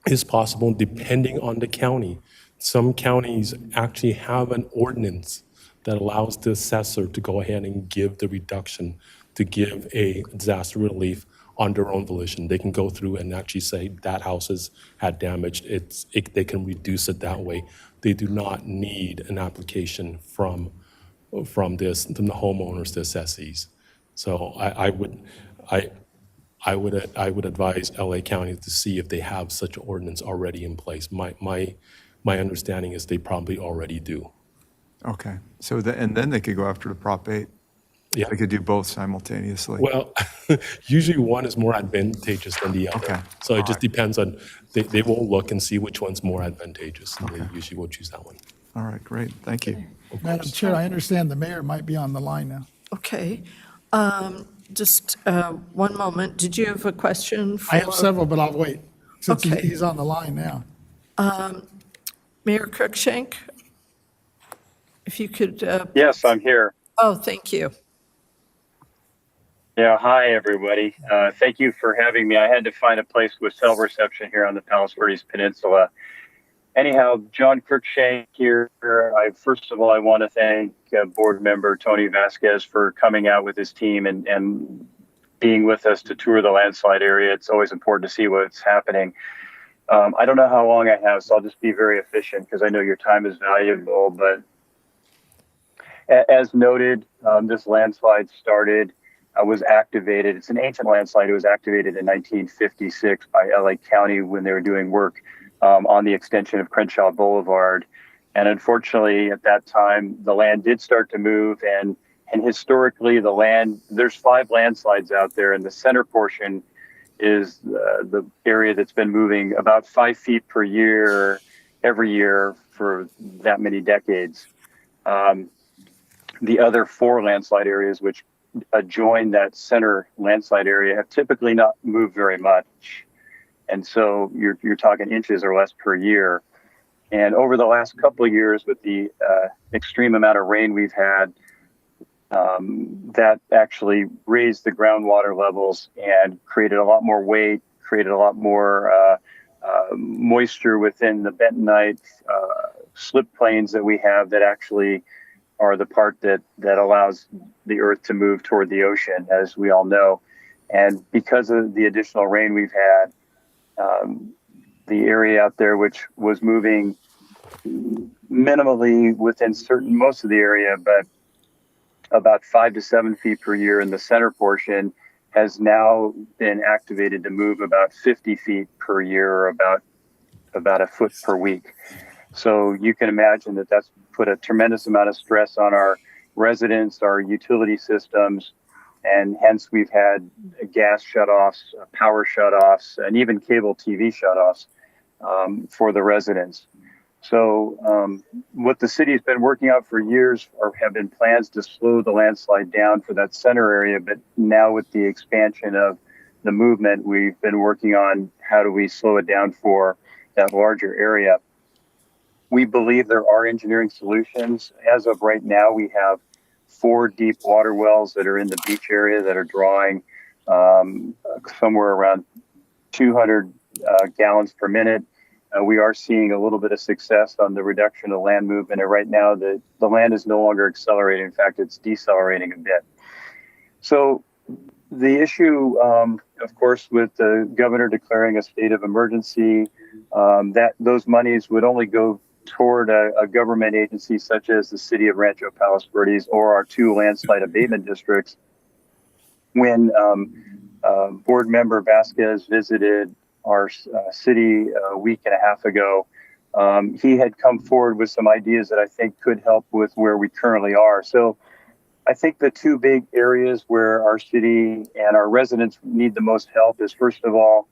M: is possible, depending on the county, some counties actually have an ordinance that allows the assessor to go ahead and give the reduction, to give a disaster relief on their own volition. They can go through and actually say that house has had damage. They can reduce it that way. They do not need an application from the homeowners, the assessees. So I would advise LA County to see if they have such an ordinance already in place. My understanding is they probably already do.
C: Okay. So and then they could go after the Prop 8. Yeah. They could do both simultaneously.
M: Well, usually one is more advantageous than the other. Okay. So it just depends on, they will look and see which one's more advantageous. And they usually will choose that one.
C: All right, great. Thank you.
E: Madam Chair, I understand the mayor might be on the line now.
A: Okay. Just one moment. Did you have a question?
E: I have several, but I'll wait since
A: Okay.
E: he's on the line now.
A: Mayor Cruikshank, if you could.
N: Yes, I'm here.
A: Oh, thank you.
N: Yeah, hi, everybody. Thank you for having me. I had to find a place with cell reception here on the Palos Verdes Peninsula. Anyhow, John Cruikshank here. First of all, I want to thank board member Tony Vasquez for coming out with his team and being with us to tour the landslide area. It's always important to see what's happening. I don't know how long I have, so I'll just be very efficient because I know your time is valuable. But as noted, this landslide was activated. It's an ancient landslide. It was activated in 1956 by LA County when they were doing work on the extension of Crenshaw Boulevard. And unfortunately, at that time, the land did start to move. And historically, there's 5 landslides out there. And the center portion is the area that's been moving about 5 feet per year, every year for that many decades. The other 4 landslide areas, which adjoin that center landslide area, have typically not moved very much. And so you're talking inches or less per year. And over the last couple of years, with the extreme amount of rain we've had, that actually raised the groundwater levels and created a lot more weight, created a lot more moisture within the bentonite slip plains that we have that actually are the part that allows the earth to move toward the ocean, as we all know. And because of the additional rain we've had, the area out there, which was moving minimally within most of the area, but about 5 to 7 feet per year in the center portion, has now been activated to move about 50 feet per year, or about a foot per week. So you can imagine that that's put a tremendous amount of stress on our residents, our utility systems, and hence we've had gas shutoffs, power shutoffs, and even cable TV shutoffs for the residents. So what the city has been working out for years have been plans to slow the landslide down for that center area. But now with the expansion of the movement, we've been working on how do we slow it down for that larger area. We believe there are engineering solutions. As of right now, we have 4 deep water wells that are in the beach area that are drawing somewhere around 200 gallons per minute. We are seeing a little bit of success on the reduction of land movement. And right now, the land is no longer accelerating. In fact, it's decelerating a bit. So the issue, of course, with the governor declaring a state of emergency, that those monies would only go toward a government agency such as the city of Rancho Palos Verdes or our 2 landslide abatement districts. When board member Vasquez visited our city a week and a half ago, he had come forward with some ideas that I think could help with where we currently are. So I think the 2 big areas where our city and our residents need the most help is, first of all,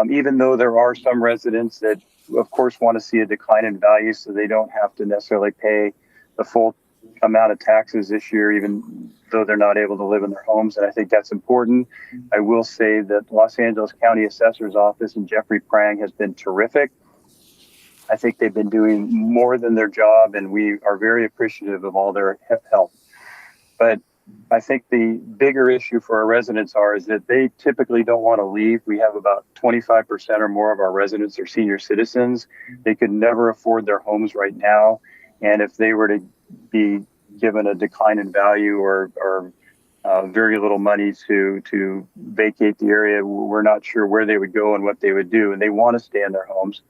N: even though there are some residents that, of course, want to see a decline in value so they don't have to necessarily pay the full amount of taxes this year, even though they're not able to live in their homes. And I think that's important. I will say that Los Angeles County Assessor's Office and Jeffrey Prang has been terrific. I think they've been doing more than their job, and we are very appreciative of all their help. But I think the bigger issue for our residents is that they typically don't want to leave. We have about 25% or more of our residents are senior citizens. They could never afford their homes right now. And if they were to be given a decline in value or very little money to vacate the area, we're not sure where they would go and what they would do. And they want to stay in their homes.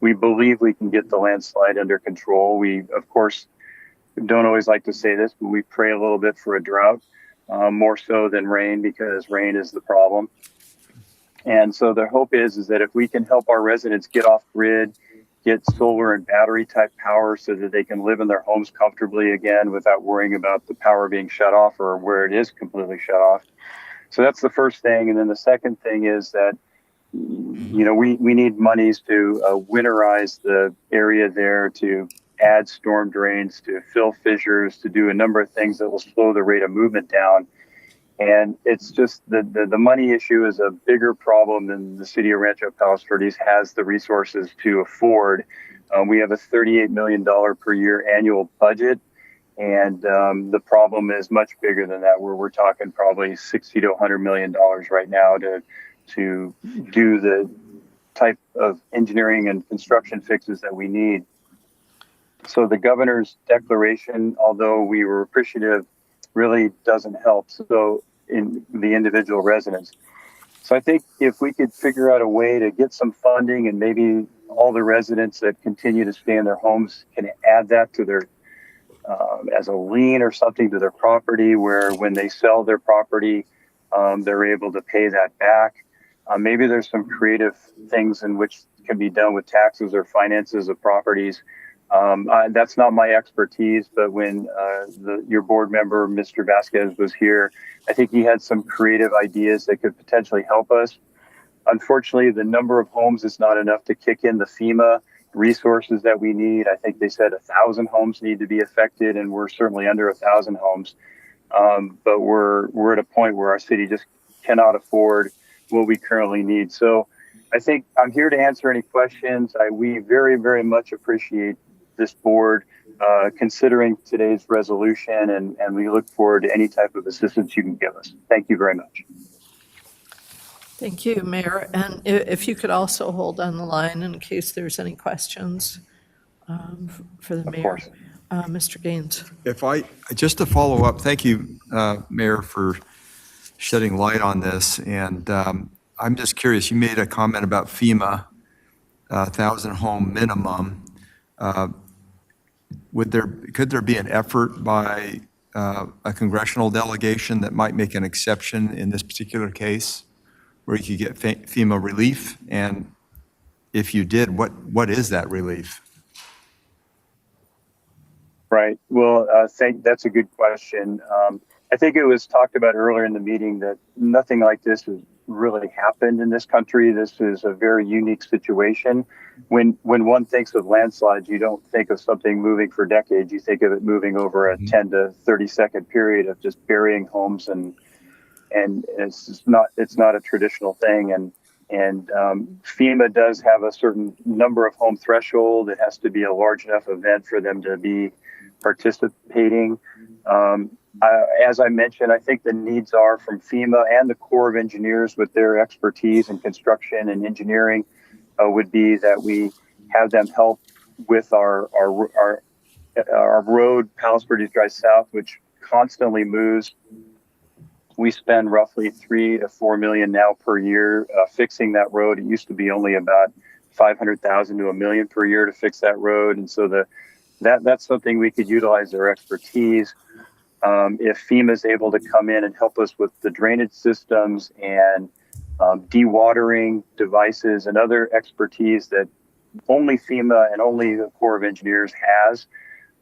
N: We believe we can get the landslide under control. We, of course, don't always like to say this, but we pray a little bit for a drought, more so than rain, because rain is the problem. And so the hope is that if we can help our residents get off grid, get solar and battery type power so that they can live in their homes comfortably again without worrying about the power being shut off or where it is completely shut off. So that's the first thing. And then the second thing is that, we need monies to winterize the area there, to add storm drains, to fill fissures, to do a number of things that will slow the rate of movement down. And it's just the money issue is a bigger problem than the city of Rancho Palos Verdes has the resources to afford. We have a $38 million per year annual budget. And the problem is much bigger than that, where we're talking probably $60 to $100 million right now to do the type of engineering and construction fixes that we need. So the governor's declaration, although we were appreciative, really doesn't help in the individual residents. So I think if we could figure out a way to get some funding, and maybe all the residents that continue to stay in their homes can add that to their as a lien or something to their property, where when they sell their property, they're able to pay that back. Maybe there's some creative things in which can be done with taxes or finances of properties. That's not my expertise, but when your board member, Mr. Vasquez, was here, I think he had some creative ideas that could potentially help us. Unfortunately, the number of homes is not enough to kick in the FEMA resources that we need. I think they said 1,000 homes need to be affected, and we're certainly under 1,000 homes. But we're at a point where our city just cannot afford what we currently need. So I think I'm here to answer any questions. We very, very much appreciate this board considering today's resolution, and we look forward to any type of assistance you can give us. Thank you very much.
A: Thank you, Mayor. And if you could also hold on the line in case there's any questions for the mayor.
N: Of course.
A: Mr. Gaines.
C: Just to follow up, thank you, Mayor, for shedding light on this. And I'm just curious, you made a comment about FEMA, 1,000 home minimum. Could there be an effort by a congressional delegation that might make an exception in this particular case, where you could get FEMA relief? And if you did, what is that relief?
N: Right. Well, that's a good question. I think it was talked about earlier in the meeting that nothing like this has really happened in this country. This is a very unique situation. When one thinks of landslides, you don't think of something moving for decades. You think of it moving over a 10 to 30 second period of just burying homes, and it's not a traditional thing. And FEMA does have a certain number of home threshold. It has to be a large enough event for them to be participating. As I mentioned, I think the needs are from FEMA and the Corps of Engineers with their expertise in construction and engineering would be that we have them help with our road, Palos Verdes Drive South, which constantly moves. We spend roughly $3 to $4 million now per year fixing that road. It used to be only about $500,000 to $1 million per year to fix that road, and so that's something we could utilize their expertise. If FEMA is able to come in and help us with the drainage systems and dewatering devices and other expertise that only FEMA and only the Corps of Engineers has,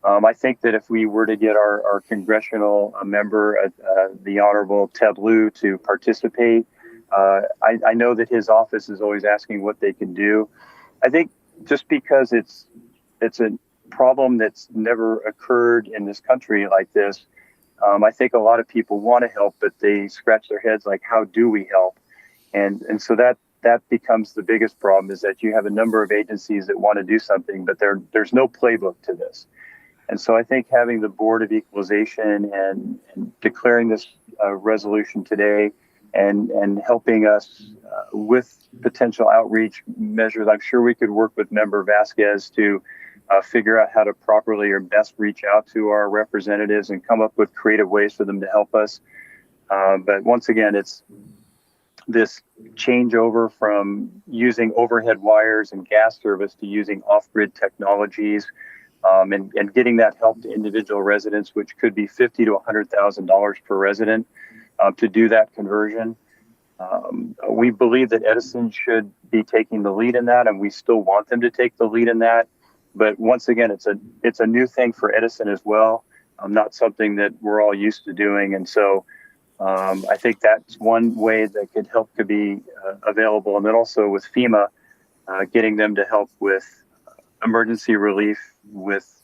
N: I think that if we were to get our congressional member, the Honorable Ted Lieu, to participate, I know that his office is always asking what they can do. I think just because it's a problem that's never occurred in this country like this, I think a lot of people want to help, but they scratch their heads like, how do we help? And so that becomes the biggest problem, is that you have a number of agencies that want to do something, but there's no playbook to this. And so I think having the Board of Equalization and declaring this resolution today and helping us with potential outreach measures, I'm sure we could work with Member Vasquez to figure out how to properly or best reach out to our representatives and come up with creative ways for them to help us. But once again, it's this changeover from using overhead wires and gas service to using off-grid technologies, and getting that help to individual residents, which could be $50,000 to $100,000 per resident, to do that conversion. We believe that Edison should be taking the lead in that, and we still want them to take the lead in that. But once again, it's a new thing for Edison as well, not something that we're all used to doing. And so I think that's one way that could be available. And then also with FEMA, getting them to help with emergency relief, with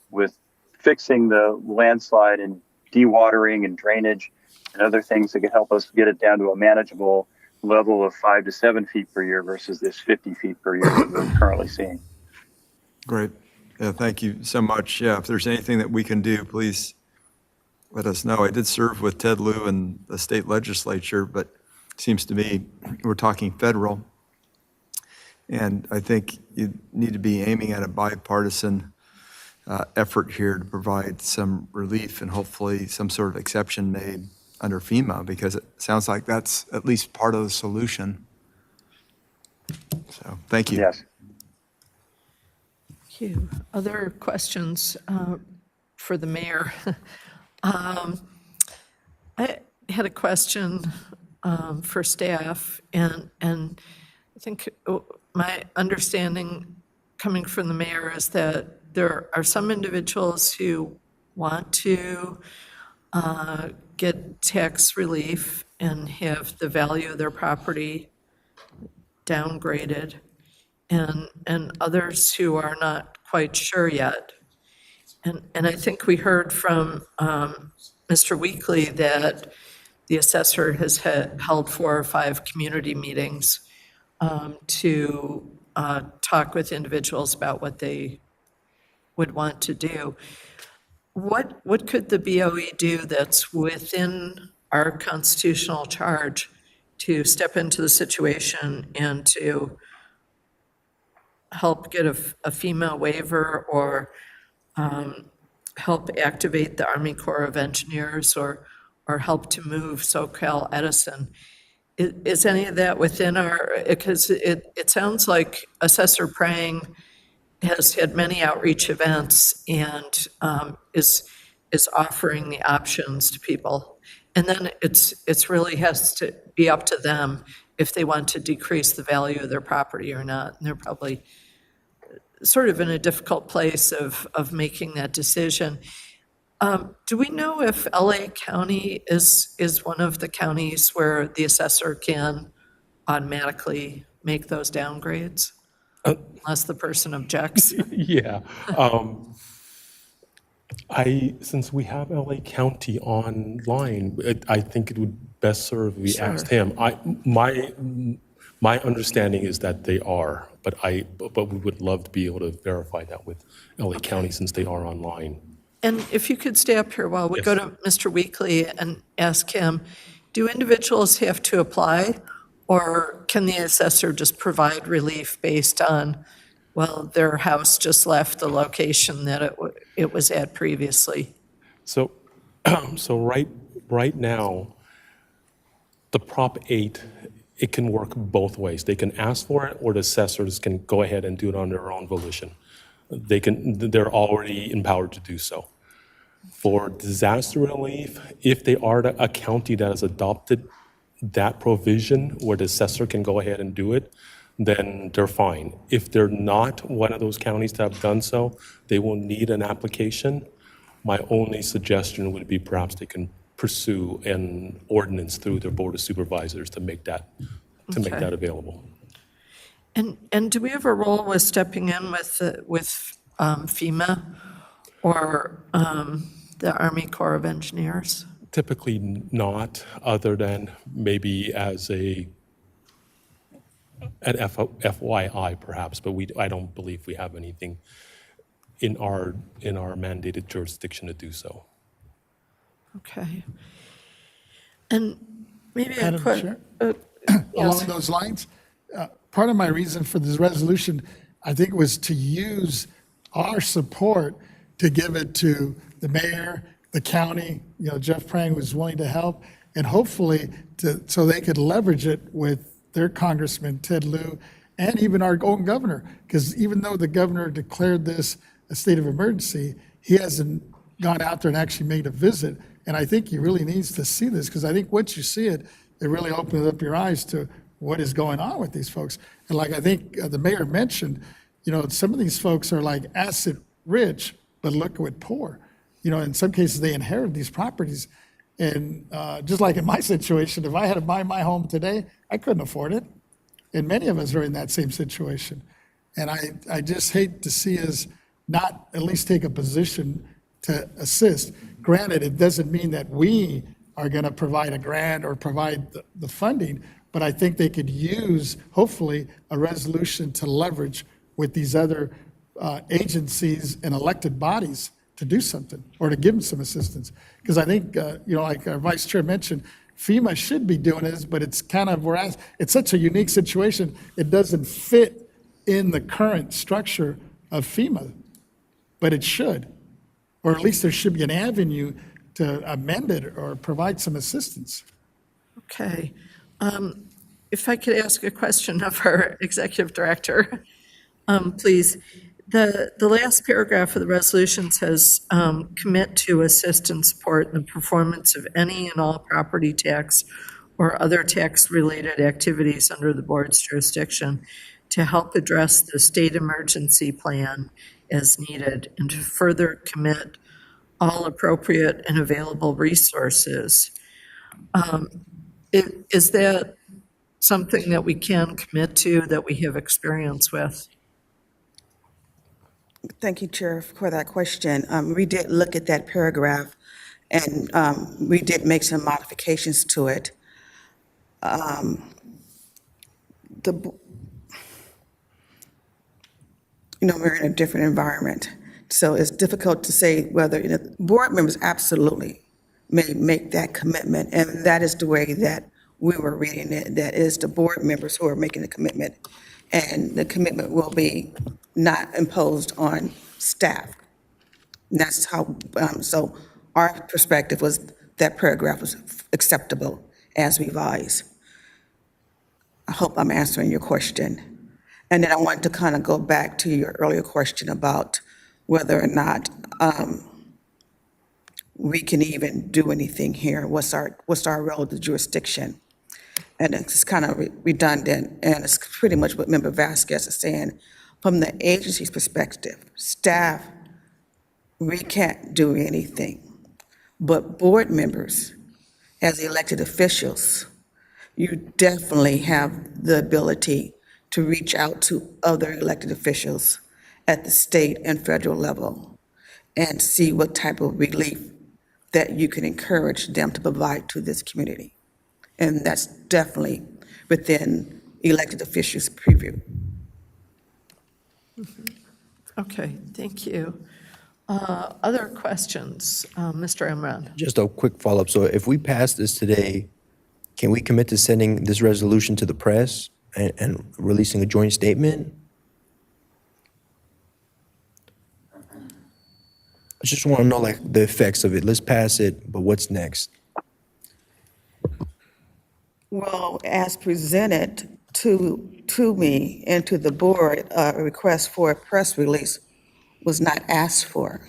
N: fixing the landslide and dewatering and drainage and other things that could help us get it down to a manageable level of 5 to 7 feet per year versus this 50 feet per year that we're currently seeing.
C: Great. Yeah, thank you so much. Yeah, if there's anything that we can do, please let us know. I did serve with Ted Lieu in the state legislature, but it seems to me we're talking federal. And I think you need to be aiming at a bipartisan effort here to provide some relief and hopefully some sort of exception made under FEMA, because it sounds like that's at least part of the solution. So, thank you.
N: Yes.
A: Thank you. Other questions for the mayor? I had a question for staff, and I think my understanding coming from the mayor is that there are some individuals who want to get tax relief and have the value of their property downgraded, and others who are not quite sure yet. And I think we heard from Mr. Weekly that the assessor has held 4 or 5 community meetings to talk with individuals about what they would want to do. What could the BOE do that's within our constitutional charge to step into the situation and to help get a FEMA waiver, or help activate the Army Corps of Engineers, or or help to move SoCal Edison. Is any of that within our, because it sounds like Assessor Prang has had many outreach events and is offering the options to people. And then it's really has to be up to them if they want to decrease the value of their property or not. And they're probably sort of in a difficult place of making that decision. Do we know if LA County is one of the counties where the assessor can automatically make those downgrades? Unless the person objects?
M: Yeah. Since we have LA County online, I think it would best serve if we asked him. My understanding is that they are, but we would love to be able to verify that with LA County since they are online.
A: And if you could stay up here while we
M: Yes.
A: go to Mr. Weekly and ask him, do individuals have to apply? Or can the assessor just provide relief based on, well, their house just left the location that it was at previously?
M: So, right now, the Prop 8, it can work both ways. They can ask for it, or the assessors can go ahead and do it on their own volition. They're already empowered to do so. For disaster relief, if they are a county that has adopted that provision where the assessor can go ahead and do it, then they're fine. If they're not one of those counties that have done so, they will need an application. My only suggestion would be perhaps they can pursue an ordinance through their Board of Supervisors to make that available.
A: And do we have a role with stepping in with FEMA or the Army Corps of Engineers?
M: Typically not, other than maybe as an FYI perhaps, but I don't believe we have anything in our mandated jurisdiction to do so.
A: Okay. And maybe
E: Madam Chair?
A: yes.
E: Along those lines, part of my reason for this resolution, I think, was to use our support to give it to the mayor, the county. Jeff Prang was willing to help, and hopefully so they could leverage it with their Congressman Ted Lieu and even our own governor. Because even though the governor declared this a state of emergency, he hasn't gone out there and actually made a visit. And I think he really needs to see this, because I think once you see it, it really opens up your eyes to what is going on with these folks. And like I think the mayor mentioned, some of these folks are like asset rich, but liquid poor. In some cases, they inherit these properties. And just like in my situation, if I had to buy my home today, I couldn't afford it. And many of us are in that same situation. And I just hate to see us not at least take a position to assist. Granted, it doesn't mean that we are going to provide a grant or provide the funding, but I think they could use, hopefully, a resolution to leverage with these other agencies and elected bodies to do something or to give them some assistance. Because I think, like our vice chair mentioned, FEMA should be doing this, but it's kind of, it's such a unique situation, it doesn't fit in the current structure of FEMA, but it should. Or at least there should be an avenue to amend it or provide some assistance.
A: Okay. If I could ask a question of our executive director, please. The last paragraph of the resolution says, commit to assist and support in the performance of any and all property tax or other tax-related activities under the board's jurisdiction to help address the state emergency plan as needed, and to further commit all appropriate and available resources. Is that something that we can commit to, that we have experience with?
L: Thank you, Chair, for that question. We did look at that paragraph, and we did make some modifications to it. We're in a different environment, so it's difficult to say whether, board members absolutely may make that commitment, and that is the way that we were reading it. That is the board members who are making the commitment, and the commitment will be not imposed on staff. And that's how, so our perspective was that paragraph was acceptable as revised. I hope I'm answering your question. And then I want to kind of go back to your earlier question about whether or not we can even do anything here. What's our relative jurisdiction? And it's kind of redundant, and it's pretty much what Member Vasquez is saying. From the agency's perspective, staff, we can't do anything. But board members, as elected officials, you definitely have the ability to reach out to other elected officials at the state and federal level and see what type of relief that you can encourage them to provide to this community. And that's definitely within elected officials' preview.
A: Okay, thank you. Other questions? Mr. Imran?
D: Just a quick follow-up. So if we pass this today, can we commit to sending this resolution to the press and releasing a joint statement? I just want to know, like, the effects of it. Let's pass it, but what's next?
L: Well, as presented to me and to the board, a request for a press release was not asked for.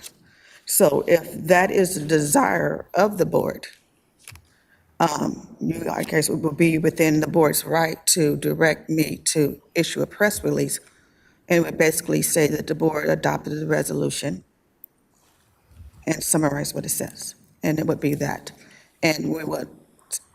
L: So if that is the desire of the board, I guess it will be within the board's right to direct me to issue a press release. And it would basically say that the board adopted the resolution and summarize what it says. And it would be that. And we would,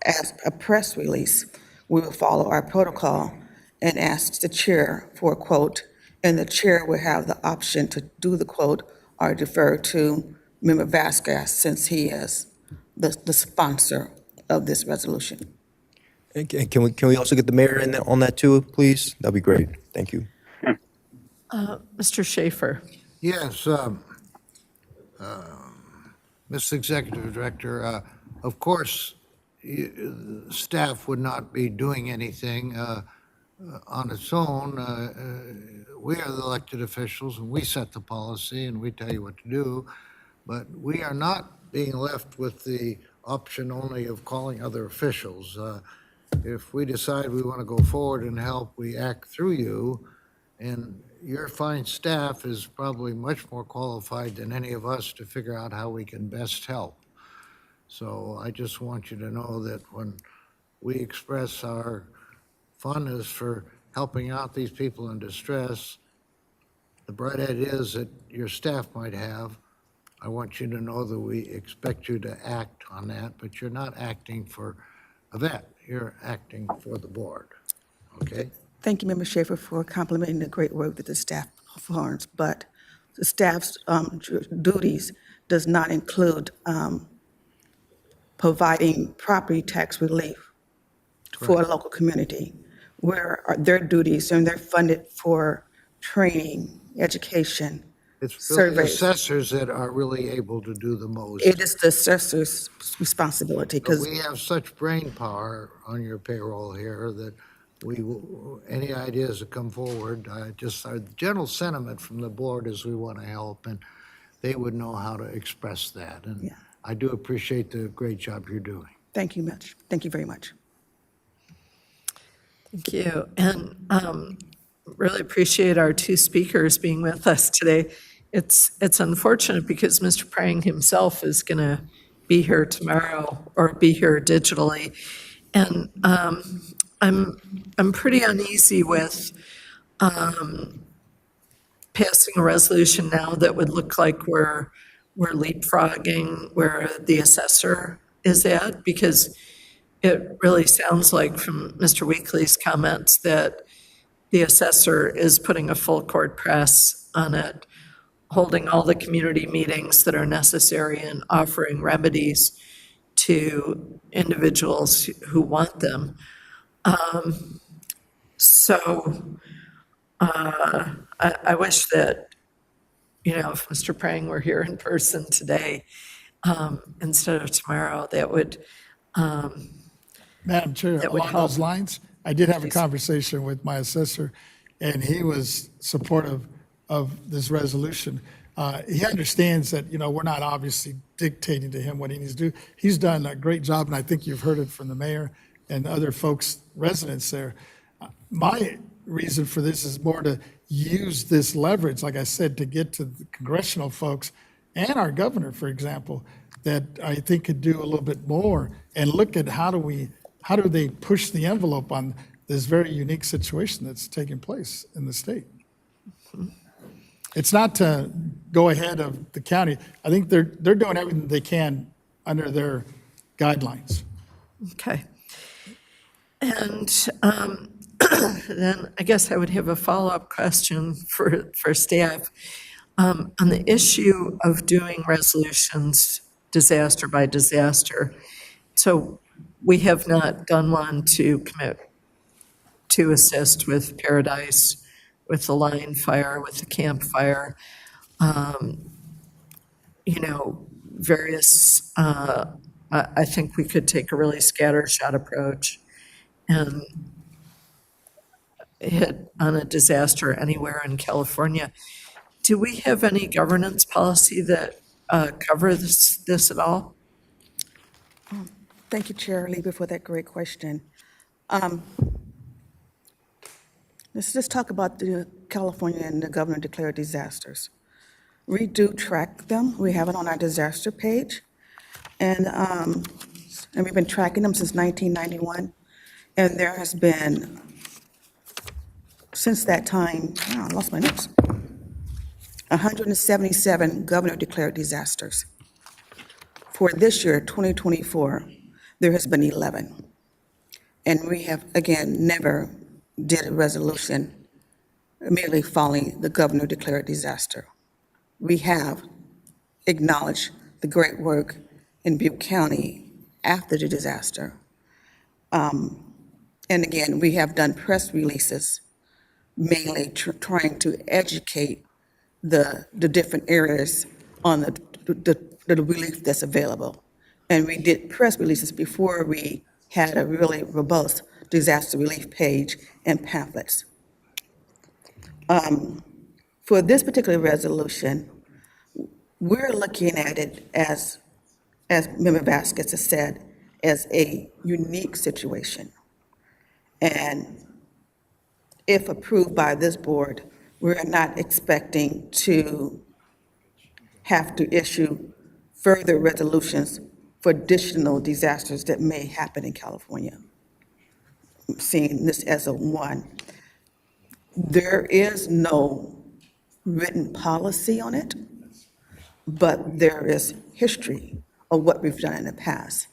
L: as a press release, we will follow our protocol and ask the chair for a quote, and the chair will have the option to do the quote or defer to Member Vasquez, since he is the sponsor of this resolution.
D: And can we also get the mayor in on that too, please? That'd be great. Thank you.
A: Mr. Schaefer?
F: Yes, Mr. Executive Director, of course, staff would not be doing anything on its own. We are the elected officials, and we set the policy, and we tell you what to do, but we are not being left with the option only of calling other officials. If we decide we want to go forward and help, we act through you, and your fine staff is probably much more qualified than any of us to figure out how we can best help. So I just want you to know that when we express our fondness for helping out these people in distress, the bright ideas that your staff might have, I want you to know that we expect you to act on that, but you're not acting for a vet, you're acting for the board, okay?
L: Thank you, Member Schaefer, for complimenting the great work that the staff performs, but the staff's duties does not include providing property tax relief for a local community, where their duties, and they're funded for training, education,
F: It's really the
L: surveys.
F: assessors that are really able to do the most.
L: It is the assessor's responsibility,
F: But
L: because
F: we have such brain power on your payroll here that any ideas that come forward, just our general sentiment from the board is we want to help, and they would know how to express that. And
L: Yeah.
F: I do appreciate the great job you're doing.
L: thank you much. Thank you very much.
A: Thank you. And really appreciate our two speakers being with us today. It's unfortunate because Mr. Prang himself is going to be here tomorrow, or be here digitally. And I'm pretty uneasy with passing a resolution now that would look like we're leapfrogging where the assessor is at, because it really sounds like from Mr. Weekly's comments that the assessor is putting a full court press on it, holding all the community meetings that are necessary and offering remedies to individuals who want them. I wish that, if Mr. Prang were here in person today, instead of tomorrow, that would
E: Madam Chair,
A: that would
E: along
A: help.
E: those lines, I did have a conversation with my assessor, and he was supportive of this resolution. He understands that, we're not obviously dictating to him what he needs to do. He's done a great job, and I think you've heard it from the mayor and other folks, residents there. My reason for this is more to use this leverage, like I said, to get to the congressional folks and our governor, for example, that I think could do a little bit more and look at how do they push the envelope on this very unique situation that's taking place in the state. It's not to go ahead of the county. I think they're doing everything they can under their guidelines.
A: Okay. And then I guess I would have a follow-up question for staff. On the issue of doing resolutions disaster by disaster, so we have not done one to commit to assist with Paradise, with the line fire, with the campfire, various, I think we could take a really scattershot approach and hit on a disaster anywhere in California. Do we have any governance policy that covers this at all?
L: Thank you, Chair Lieber, for that great question. Let's just talk about the California and the governor declared disasters. We do track them. We have it on our disaster page. And we've been tracking them since 1991. And there has been, since that time, I lost my notes, 177 governor declared disasters. For this year, 2024, there has been 11. And we have, again, never did a resolution immediately following the governor declared disaster. We have acknowledged the great work in Butte County after the disaster. And again, we have done press releases, mainly trying to educate the different areas on the relief that's available. And we did press releases before we had a really robust disaster relief page and pamphlets. For this particular resolution, we're looking at it as Member Vasquez has said, as a unique situation. And if approved by this board, we're not expecting to have to issue further resolutions for additional disasters that may happen in California. I'm seeing this as a one. There is no written policy on it, but there is history of what we've done in the past.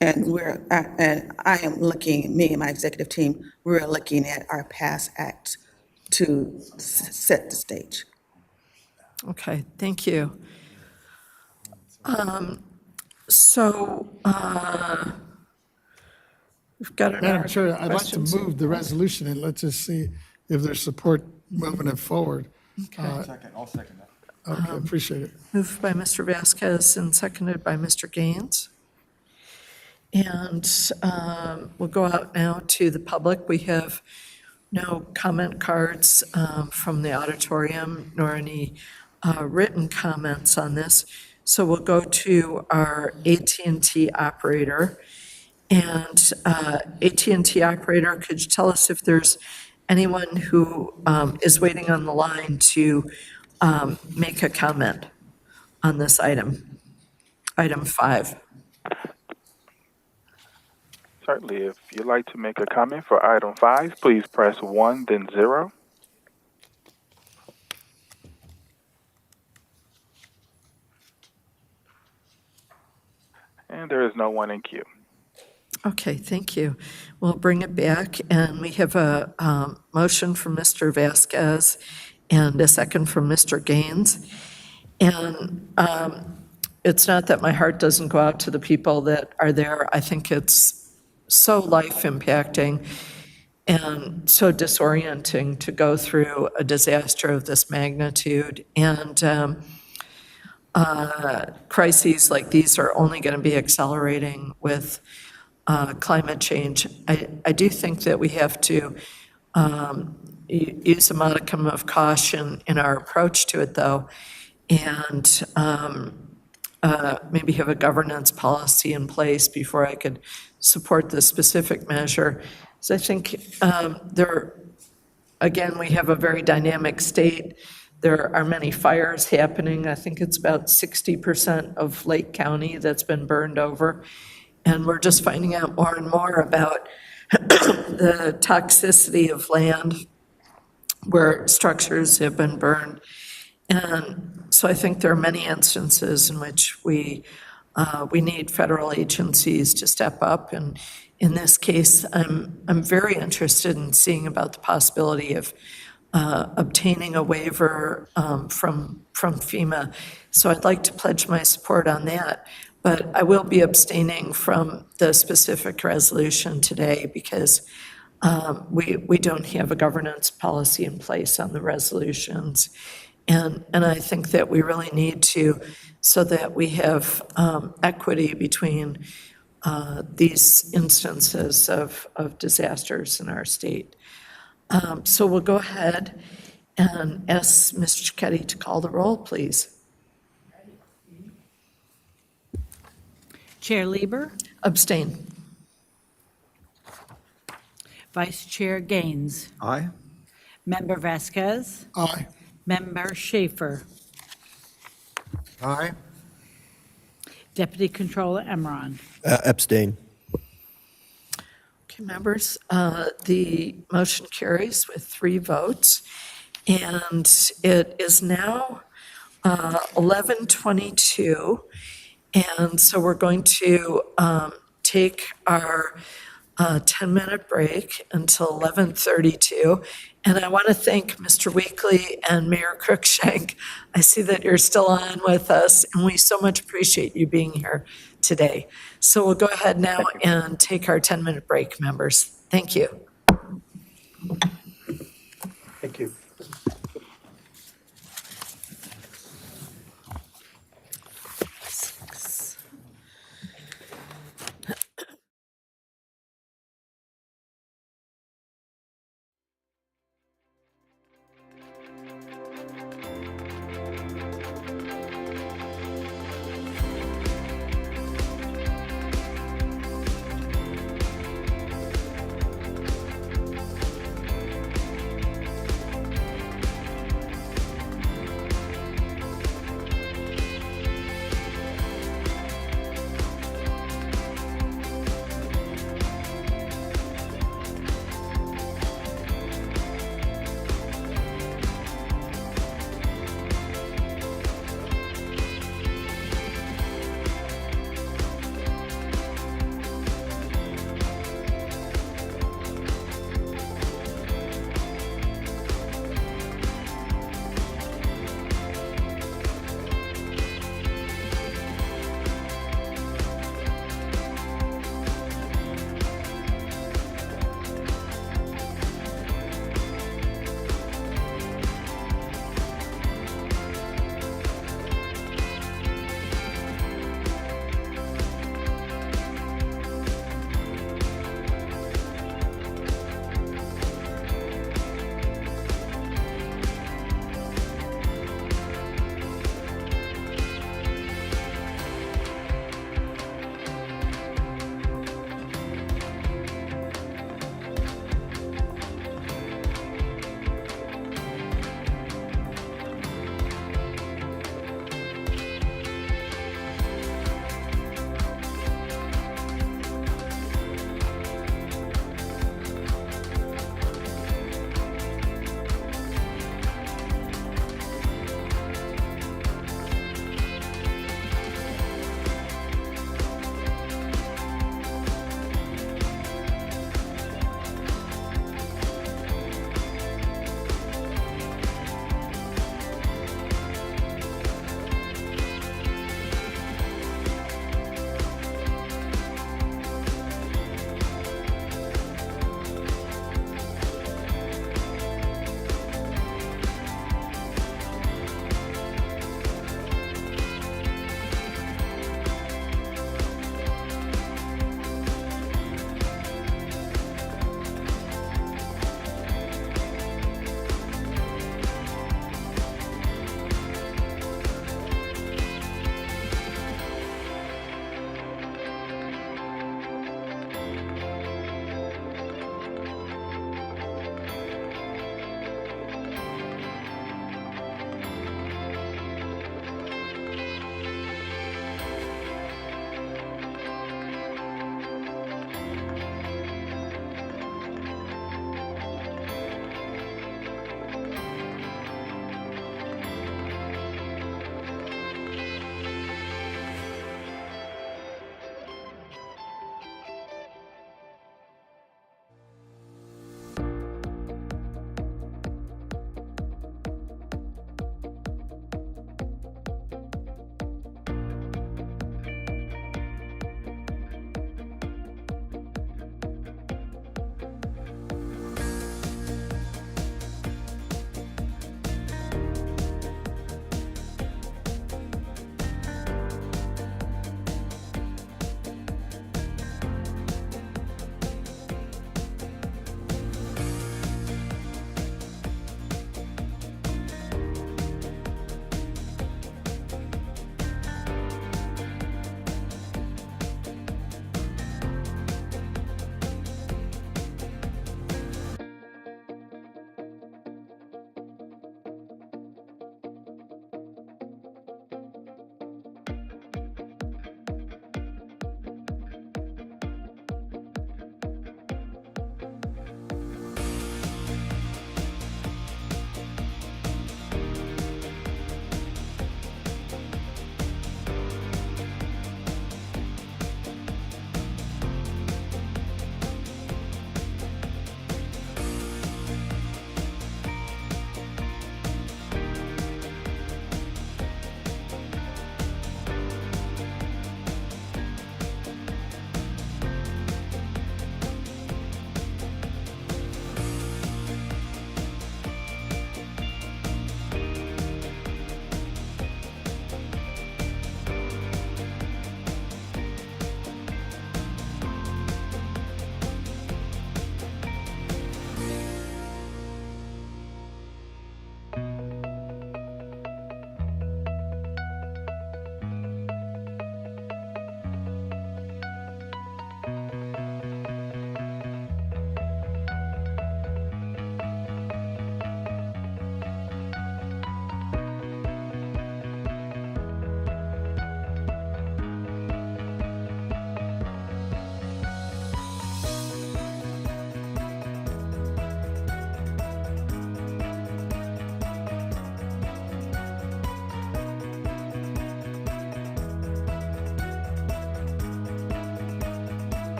L: And I am looking, me and my executive team, we're looking at our past acts to set the stage.
A: Okay, thank you. We've got
E: Madam Chair, I'd like to move the resolution and let's just see if there's support moving it forward.
A: Okay.
J: I'll second that.
E: Okay, appreciate it.
A: Moved by Mr. Vasquez and seconded by Mr. Gaines. And we'll go out now to the public. We have no comment cards from the auditorium, nor any written comments on this. So we'll go to our AT&T operator. And AT&T operator, could you tell us if there's anyone who is waiting on the line to make a comment on this item, item 5?
G: Certainly, if you'd like to make a comment for item 5, please press 1, then 0. And there is no one in queue.
A: Okay, thank you. We'll bring it back, and we have a motion from Mr. Vasquez and a second from Mr. Gaines. And it's not that my heart doesn't go out to the people that are there. I think it's so life-impacting and so disorienting to go through a disaster of this magnitude. And crises like these are only going to be accelerating with climate change. I do think that we have to use a modicum of caution in our approach to it, though. and maybe have a governance policy in place before I could support the specific measure. So I think again, we have a very dynamic state. There are many fires happening. I think it's about 60% of Lake County that's been burned over. And we're just finding out more and more about the toxicity of land where structures have been burned. And so I think there are many instances in which we need federal agencies to step up. And in this case, I'm very interested in seeing about the possibility of obtaining a waiver from FEMA. So I'd like to pledge my support on that. But I will be abstaining from the specific resolution today because we don't have a governance policy in place on the resolutions. And I think that we really need to, so that we have equity between these instances of disasters in our state. So we'll go ahead and ask Mr. Cicchetti to call the roll, please.
B: Chair Lieber,
A: Abstain.
B: Vice Chair Gaines,
C: Aye.
B: Member Vasquez,
E: Aye.
B: Member Schaefer,
F: Aye.
B: Deputy Controller Emron.
D: Abstain.
A: Okay, members, the motion carries with 3 votes, and it is now 11:22, and so we're going to take our 10-minute break until 11:32. And I want to thank Mr. Weekly and Mayor Cruikshank. I see that you're still on with us, and we so much appreciate you being here today. So we'll go ahead now and take our 10-minute break, members. Thank you.
K: Thank you.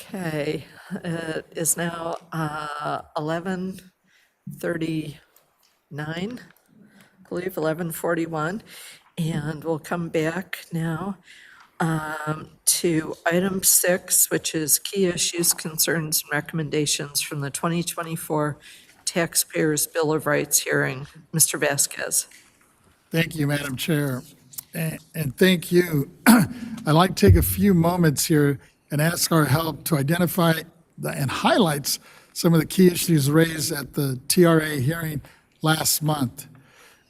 A: Okay, it is now 11:39, I believe 11:41, and we'll come back now to item 6, which is key issues, concerns, and recommendations from the 2024 Taxpayers' Bill of Rights hearing. Mr. Vasquez.
E: Thank you, Madam Chair. And thank you. I'd like to take a few moments here and ask our help to identify and highlights some of the key issues raised at the TRA hearing last month.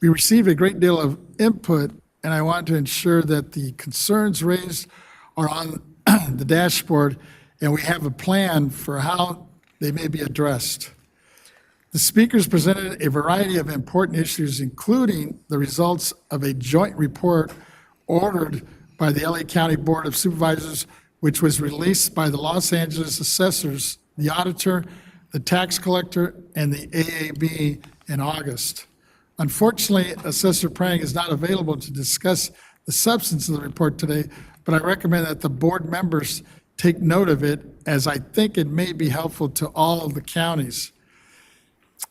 E: We received a great deal of input, and I want to ensure that the concerns raised are on the dashboard, and we have a plan for how they may be addressed. The speakers presented a variety of important issues, including the results of a joint report ordered by the LA County Board of Supervisors, which was released by the Los Angeles assessors, the auditor, the tax collector, and the AAB in August. Unfortunately, Assessor Prang is not available to discuss the substance of the report today, but I recommend that the board members take note of it, as I think it may be helpful to all of the counties.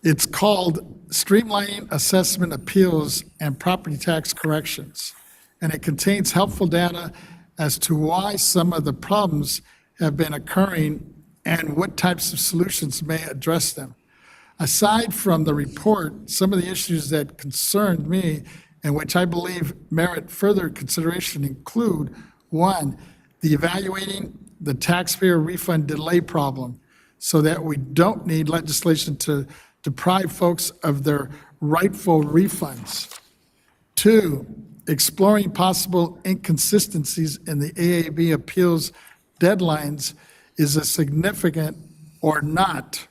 E: It's called Streamlining Assessment Appeals and Property Tax Corrections, and it contains helpful data as to why some of the problems have been occurring and what types of solutions may address them. Aside from the report, some of the issues that concerned me and which I believe merit further consideration include: one, the evaluating the taxpayer refund delay problem so that we don't need legislation to deprive folks of their rightful refunds. Two, exploring possible inconsistencies in the AAB appeals deadlines is a significant or not.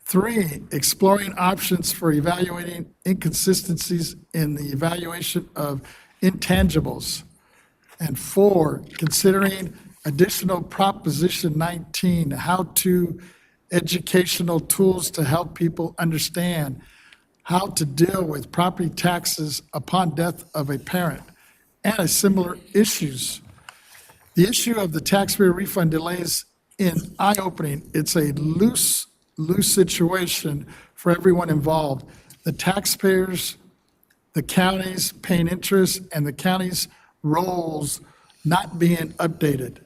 E: Three, exploring options for evaluating inconsistencies in the evaluation of intangibles. And four, considering additional Proposition 19, how-to educational tools to help people understand how to deal with property taxes upon death of a parent, and similar issues. The issue of the taxpayer refund delays in eye-opening. It's a loose situation for everyone involved. The taxpayers, the counties paying interest, and the county's roles not being updated.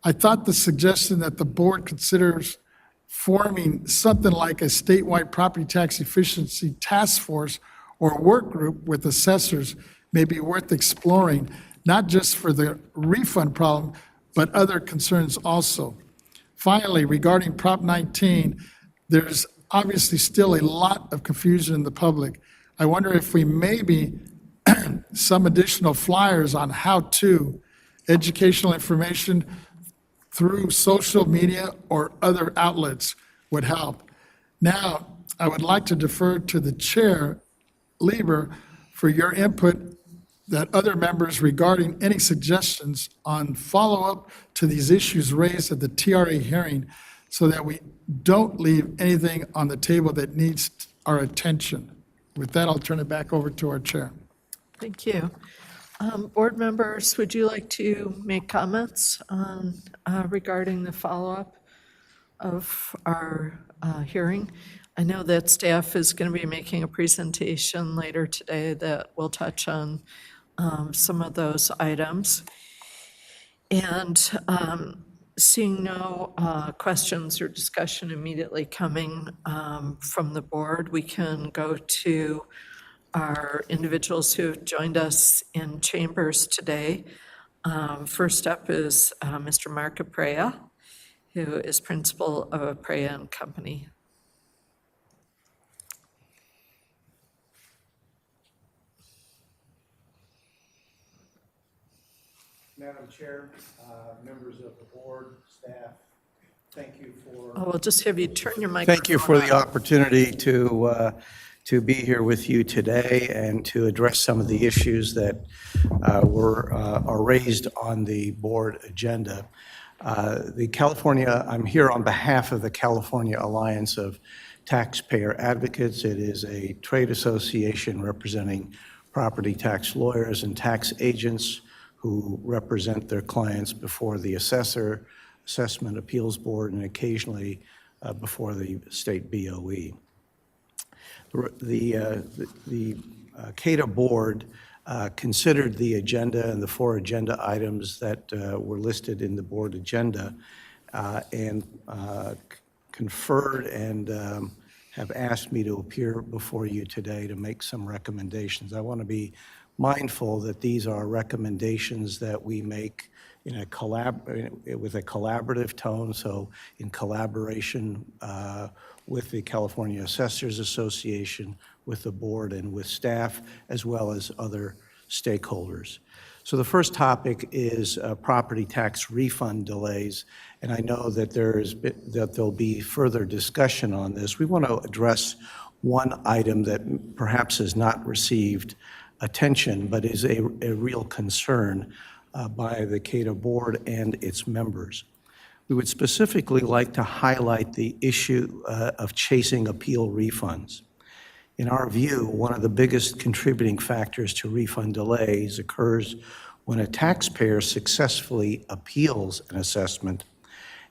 E: I thought the suggestion that the board considers forming something like a statewide property tax efficiency task force or work group with assessors may be worth exploring, not just for the refund problem, but other concerns also. Finally, regarding Prop 19, there's obviously still a lot of confusion in the public. I wonder if we maybe some additional flyers on how to educational information through social media or other outlets would help. Now, I would like to defer to the chair, Lieber, for your input that other members regarding any suggestions on follow-up to these issues raised at the TRA hearing so that we don't leave anything on the table that needs our attention. With that, I'll turn it back over to our chair.
A: Thank you. Board members, would you like to make comments on, regarding the follow-up of our hearing? I know that staff is going to be making a presentation later today that will touch on some of those items. And seeing no questions or discussion immediately coming from the board, we can go to our individuals who have joined us in chambers today. First up is Mr. Mark Aprea, who is principal of Aprea and Company.
O: Madam Chair, members of the board, staff, thank you for...
A: Oh, we'll just have you turn your microphone
O: Thank you for the
A: on.
O: opportunity to be here with you today and to address some of the issues that are raised on the board agenda. I'm here on behalf of the California Alliance of Taxpayer Advocates. It is a trade association representing property tax lawyers and tax agents who represent their clients before the assessor, Assessment Appeals Board and occasionally before the state BOE. The CADA board considered the agenda and the 4 agenda items that were listed in the board agenda and conferred and have asked me to appear before you today to make some recommendations. I want to be mindful that these are recommendations that we make in with a collaborative tone, so in collaboration with the California Assessors Association, with the board, and with staff, as well as other stakeholders. So the first topic is property tax refund delays, and I know that there'll be further discussion on this. We want to address one item that perhaps has not received attention, but is a real concern by the CADA board and its members. We would specifically like to highlight the issue of chasing appeal refunds. In our view, one of the biggest contributing factors to refund delays occurs when a taxpayer successfully appeals an assessment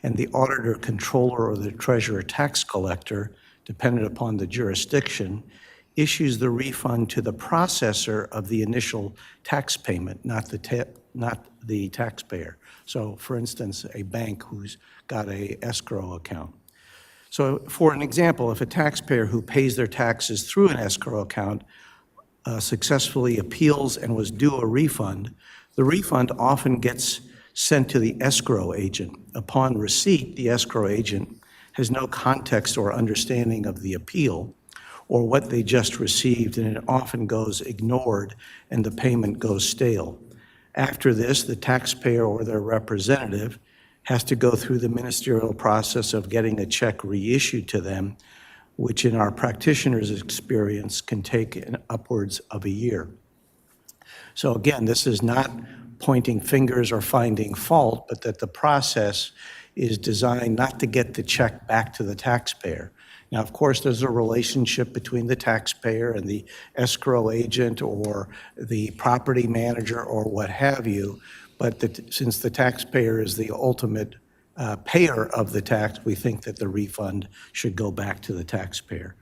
O: and the auditor, controller, or the treasurer tax collector, dependent upon the jurisdiction, issues the refund to the processor of the initial tax payment, not the taxpayer. So, for instance, a bank who's got a escrow account. So, for an example, if a taxpayer who pays their taxes through an escrow account successfully appeals and was due a refund, the refund often gets sent to the escrow agent. Upon receipt, the escrow agent has no context or understanding of the appeal or what they just received, and it often goes ignored and the payment goes stale. After this, the taxpayer or their representative has to go through the ministerial process of getting a check reissued to them, which in our practitioners' experience can take upwards of a year. So again, this is not pointing fingers or finding fault, but that the process is designed not to get the check back to the taxpayer. Now, of course, there's a relationship between the taxpayer and the escrow agent or the property manager or what have you, but since the taxpayer is the ultimate payer of the tax, we think that the refund should go back to the taxpayer.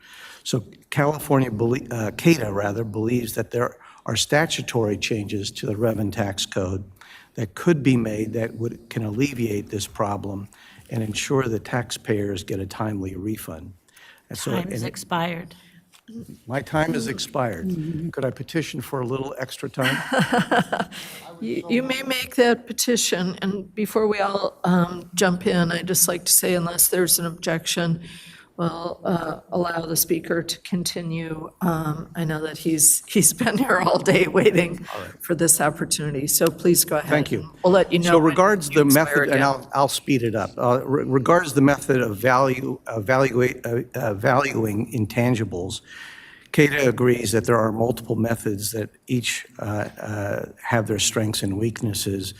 O: So California, CADA believes that there are statutory changes to the Revenue Tax Code that could be made that can alleviate this problem and ensure that taxpayers get a timely refund. And so,
B: Time has expired.
O: my time has expired. Could I petition for a little extra time?
A: You may make that petition, and before we all jump in, I'd just like to say, unless there's an objection, we'll allow the speaker to continue. I know that he's been here all day waiting for this opportunity, so please go ahead.
O: Thank you.
A: We'll let you know.
O: So
A: when
O: regards
A: you
O: the
A: expire
O: method, and
A: again.
O: I'll speed it up. Regards the method of valuing intangibles, CADA agrees that there are multiple methods that each have their strengths and weaknesses.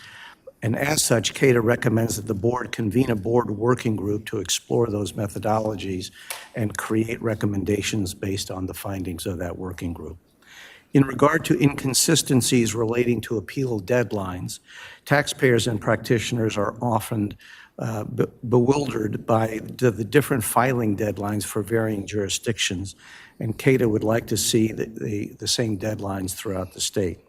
O: And as such, CADA recommends that the board convene a board working group to explore those methodologies and create recommendations based on the findings of that working group. In regard to inconsistencies relating to appeal deadlines, taxpayers and practitioners are often bewildered by the different filing deadlines for varying jurisdictions, and CADA would like to see the same deadlines throughout the state.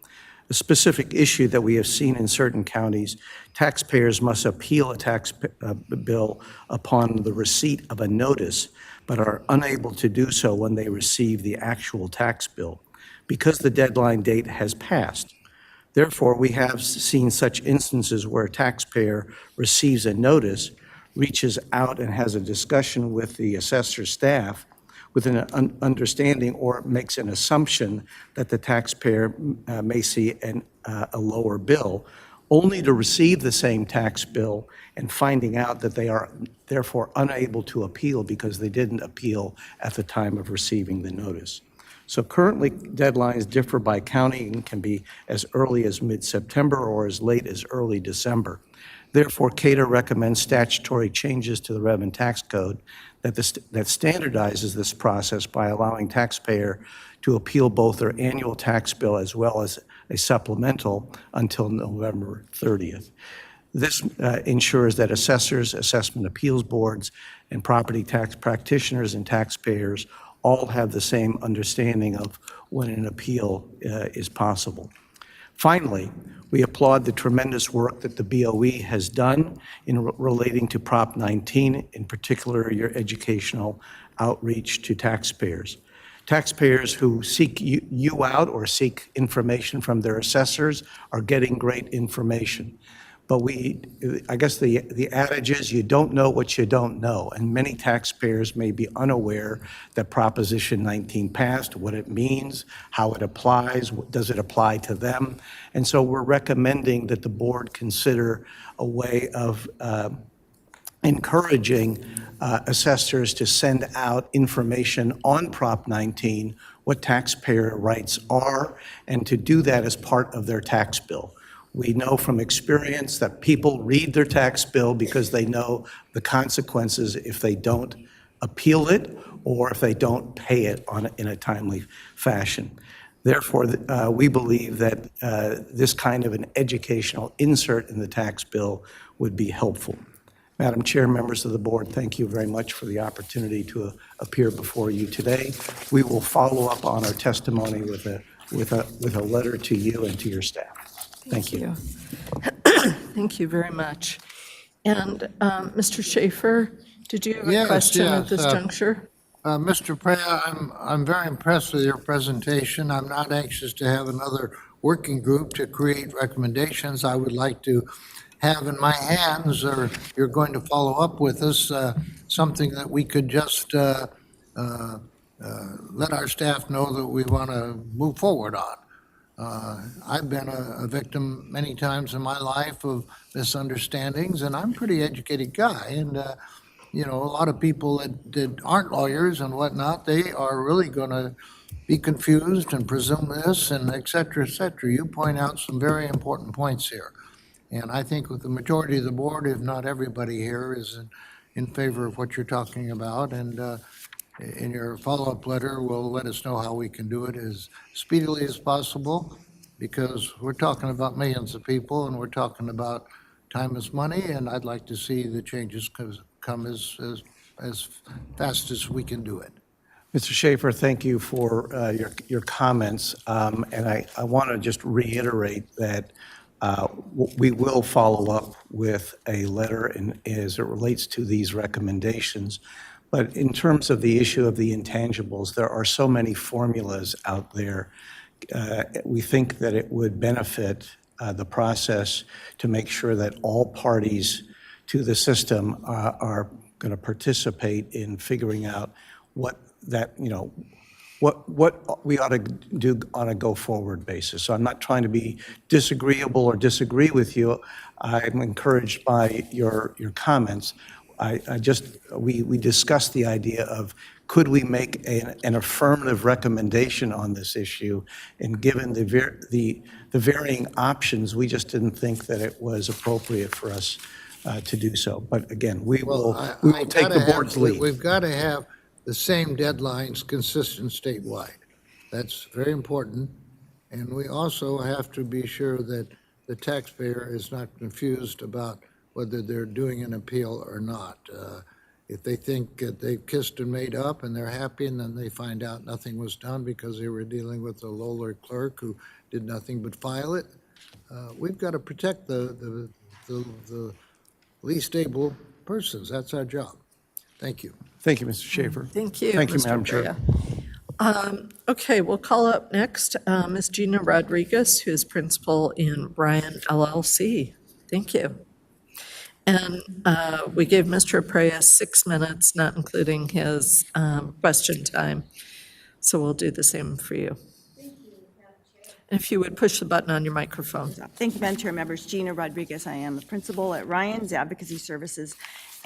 O: A specific issue that we have seen in certain counties, taxpayers must appeal a tax bill upon the receipt of a notice, but are unable to do so when they receive the actual tax bill because the deadline date has passed. Therefore, we have seen such instances where a taxpayer receives a notice, reaches out and has a discussion with the assessor staff with an understanding or makes an assumption that the taxpayer may see a lower bill, only to receive the same tax bill and finding out that they are therefore unable to appeal because they didn't appeal at the time of receiving the notice. So currently, deadlines differ by county and can be as early as mid-September or as late as early December. Therefore, CADA recommends statutory changes to the Revenue Tax Code that standardizes this process by allowing taxpayer to appeal both their annual tax bill as well as a supplemental until November 30th. This ensures that assessors, assessment appeals boards, and property tax practitioners and taxpayers all have the same understanding of when an appeal is possible. Finally, we applaud the tremendous work that the BOE has done in relating to Prop 19, in particular your educational outreach to taxpayers. Taxpayers who seek you out or seek information from their assessors are getting great information. But I guess the adage is you don't know what you don't know, and many taxpayers may be unaware that Proposition 19 passed, what it means, how it applies, does it apply to them? And so we're recommending that the board consider a way of encouraging assessors to send out information on Prop 19, what taxpayer rights are, and to do that as part of their tax bill. We know from experience that people read their tax bill because they know the consequences if they don't appeal it or if they don't pay it in a timely fashion. Therefore, we believe that this kind of an educational insert in the tax bill would be helpful. Madam Chair, members of the board, thank you very much for the opportunity to appear before you today. We will follow up on our testimony with a letter to you and to your staff. Thank you.
A: Thank you very much. And Mr. Schaefer, did you have a question at this juncture?
F: Mr. Prea, I'm very impressed with your presentation. I'm not anxious to have another working group to create recommendations. I would like to have in my hands, or you're going to follow up with us, something that we could just let our staff know that we want to move forward on. I've been a victim many times in my life of misunderstandings, and I'm a pretty educated guy. And, a lot of people that aren't lawyers and whatnot, they are really going to be confused and presume this and et cetera, et cetera. You point out some very important points here. And I think with the majority of the board, if not everybody here, is in favor of what you're talking about. And in your follow-up letter, will let us know how we can do it as speedily as possible, because we're talking about millions of people and we're talking about time is money, and I'd like to see the changes come as fast as we can do it.
O: Mr. Schaefer, thank you for your comments. And I want to just reiterate that we will follow up with a letter as it relates to these recommendations. But in terms of the issue of the intangibles, there are so many formulas out there. We think that it would benefit the process to make sure that all parties to the system are going to participate in figuring out what we ought to do on a go-forward basis. So I'm not trying to be disagreeable or disagree with you. I'm encouraged by your comments. We discussed the idea of could we make an affirmative recommendation on this issue, and given the varying options, we just didn't think that it was appropriate for us to do so. But again, we will take the board's lead.
F: We've got to have the same deadlines consistent statewide. That's very important. And we also have to be sure that the taxpayer is not confused about whether they're doing an appeal or not. If they think that they've kissed and made up and they're happy, and then they find out nothing was done because they were dealing with a lowler clerk who did nothing but file it, we've got to protect the least able persons. That's our job. Thank you.
O: Thank you, Mr. Schaefer.
A: Thank you,
O: Thank you,
A: Mr.
O: Madam Chair.
A: Brea. Okay, we'll call up next Ms. Gina Rodriguez, who is principal in Bryan LLC. Thank you. And we gave Mr. Prea 6 minutes, not including his question time. So we'll do the same for you. And if you would push the button on your microphone.
P: Thank you, Madam Chair, members. Gina Rodriguez. I am the principal at Ryan's Advocacy Services,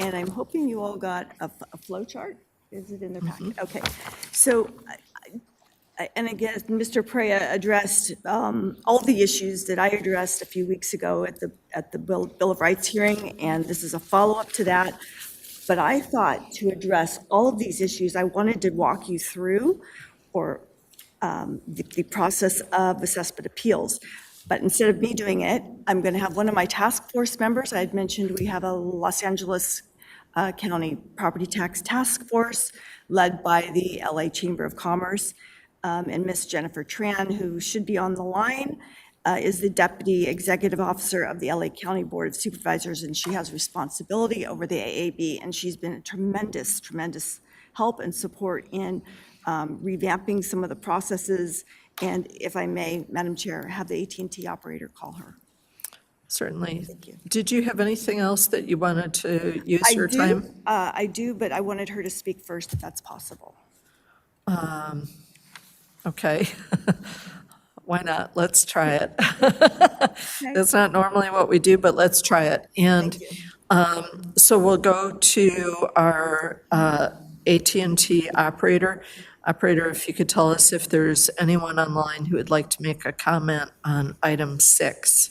P: and I'm hoping you all got a flow chart. Is it in their packet? Okay. So, and again, Mr. Prea addressed all the issues that I addressed a few weeks ago at the Bill of Rights hearing, and this is a follow-up to that. But I thought to address all of these issues, I wanted to walk you through the process of assessment appeals. But instead of me doing it, I'm going to have one of my task force members. I had mentioned we have a Los Angeles County Property Tax Task Force led by the LA Chamber of Commerce. And Miss Jennifer Tran, who should be on the line, is the Deputy Executive Officer of the LA County Board of Supervisors, and she has responsibility over the AAB, and she's been a tremendous, tremendous help and support in revamping some of the processes. And if I may, Madam Chair, have the AT&T operator call her.
A: Certainly.
P: Thank you.
A: Did you have anything else that you wanted to use your time?
P: I do, but I wanted her to speak first if that's possible.
A: Okay. Why not? Let's try it. It's not normally what we do, but let's try it. And so we'll go to our AT&T operator. Operator, if you could tell us if there's anyone online who would like to make a comment on item 6.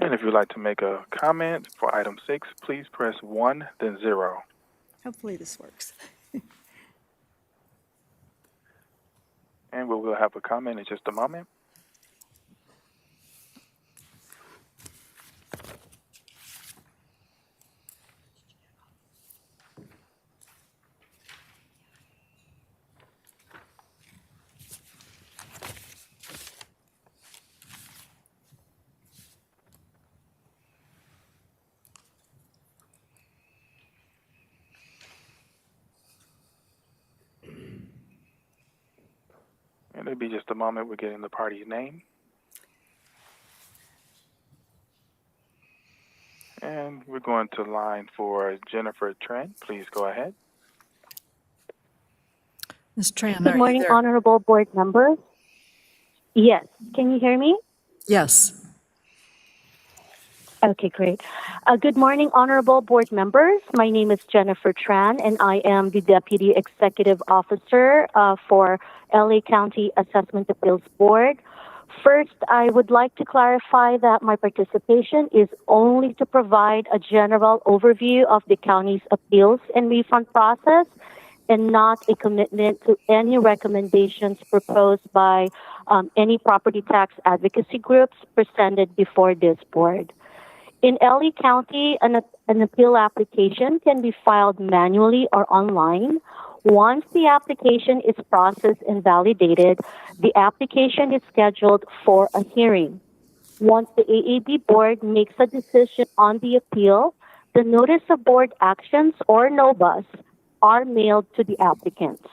G: And if you'd like to make a comment for item 6, please press 1, then 0.
P: Hopefully this works.
G: And we will have a comment in just a moment. And it'll be just a moment. We're getting the party's name. And we're going to line for Jennifer Tran. Please go ahead.
A: Ms. Tran,
Q: Good morning,
A: are you there?
Q: honorable board members. Yes, can you hear me?
A: Yes.
Q: Okay, great. Good morning, honorable board members. My name is Jennifer Tran, and I am the Deputy Executive Officer for LA County Assessment Appeals Board. First, I would like to clarify that my participation is only to provide a general overview of the county's appeals and refund process, and not a commitment to any recommendations proposed by any property tax advocacy groups presented before this board. In LA County, an appeal application can be filed manually or online. Once the application is processed and validated, the application is scheduled for a hearing. Once the AAB board makes a decision on the appeal, the notice of board actions, or NOBAs, are mailed to the applicants.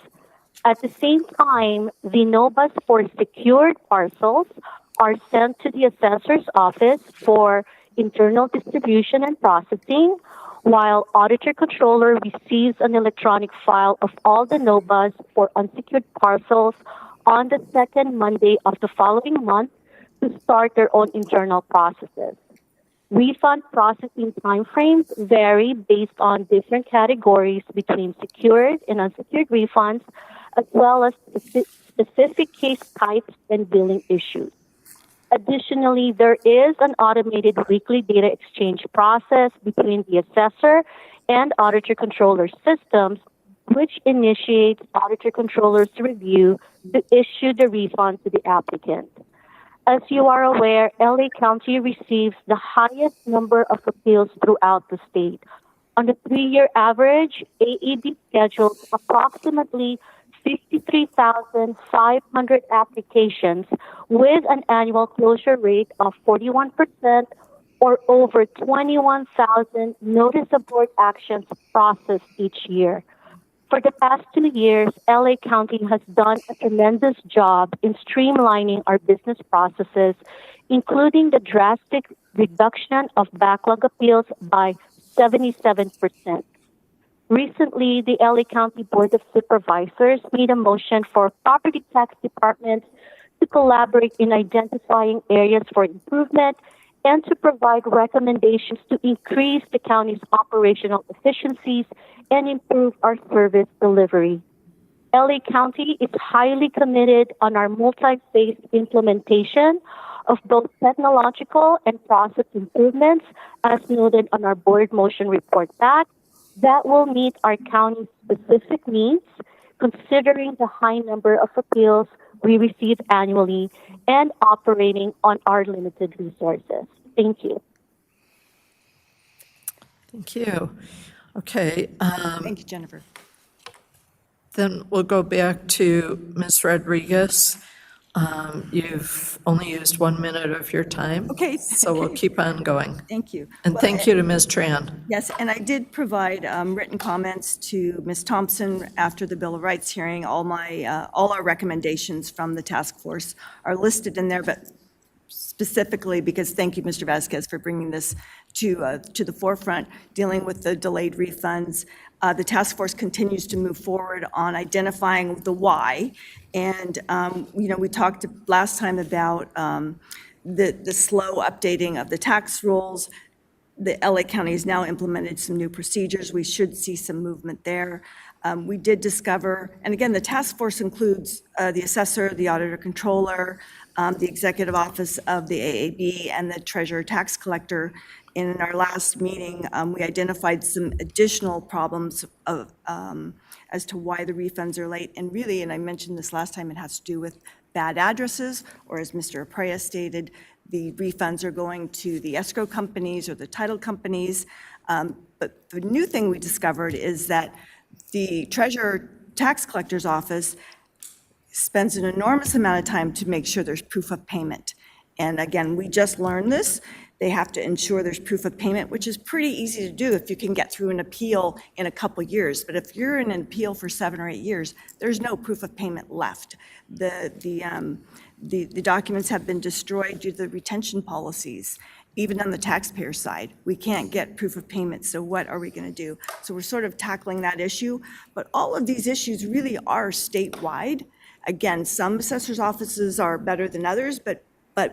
Q: At the same time, the NOBAs for secured parcels are sent to the assessor's office for internal distribution and processing, while auditor controller receives an electronic file of all the NOBAs for unsecured parcels on the second Monday of the following month to start their own internal processes. Refund processing timeframes vary based on different categories between secured and unsecured refunds, as well as specific case types and billing issues. Additionally, there is an automated weekly data exchange process between the assessor and auditor controller systems, which initiates auditor controller's review to issue the refund to the applicant. As you are aware, LA County receives the highest number of appeals throughout the state. On the 3-year average, AAB schedules approximately 53,500 applications with an annual closure rate of 41%, or over 21,000 notice of board actions processed each year. For the past 2 years, LA County has done a tremendous job in streamlining our business processes, including the drastic reduction of backlog appeals by 77%. Recently, the LA County Board of Supervisors made a motion for property tax departments to collaborate in identifying areas for improvement and to provide recommendations to increase the county's operational efficiencies and improve our service delivery. LA County is highly committed on our multi-phase implementation of both technological and process improvements, as noted on our board motion report back, that will meet our county's specific needs, considering the high number of appeals we receive annually and operating on our limited resources. Thank you.
A: Thank you. Okay,
P: Thank you, Jennifer.
A: then we'll go back to Ms. Rodriguez. You've only used 1 minute of your time.
P: Okay.
A: So we'll keep on going.
P: Thank you.
A: And
P: Well,
A: thank you to Ms. Tran.
P: Yes, and I did provide written comments to Ms. Thompson after the Bill of Rights hearing. All our recommendations from the task force are listed in there, but specifically because, thank you, Mr. Vasquez, for bringing this to the forefront, dealing with the delayed refunds. The task force continues to move forward on identifying the why. And, we talked last time about the slow updating of the tax rules. The LA County has now implemented some new procedures. We should see some movement there. We did discover, and again, the task force includes the assessor, the auditor controller, the executive office of the AAB, and the treasurer tax collector. In our last meeting, we identified some additional problems as to why the refunds are late. And really, and I mentioned this last time, it has to do with bad addresses, or as Mr. Aprea stated, the refunds are going to the escrow companies or the title companies. But the new thing we discovered is that the treasurer tax collector's office spends an enormous amount of time to make sure there's proof of payment. And again, we just learned this. They have to ensure there's proof of payment, which is pretty easy to do if you can get through an appeal in a couple years. But if you're in an appeal for 7 or 8 years, there's no proof of payment left. The documents have been destroyed due to the retention policies. Even on the taxpayer side, we can't get proof of payment, so what are we going to do? So we're sort of tackling that issue, but all of these issues really are statewide. Again, some assessors' offices are better than others, but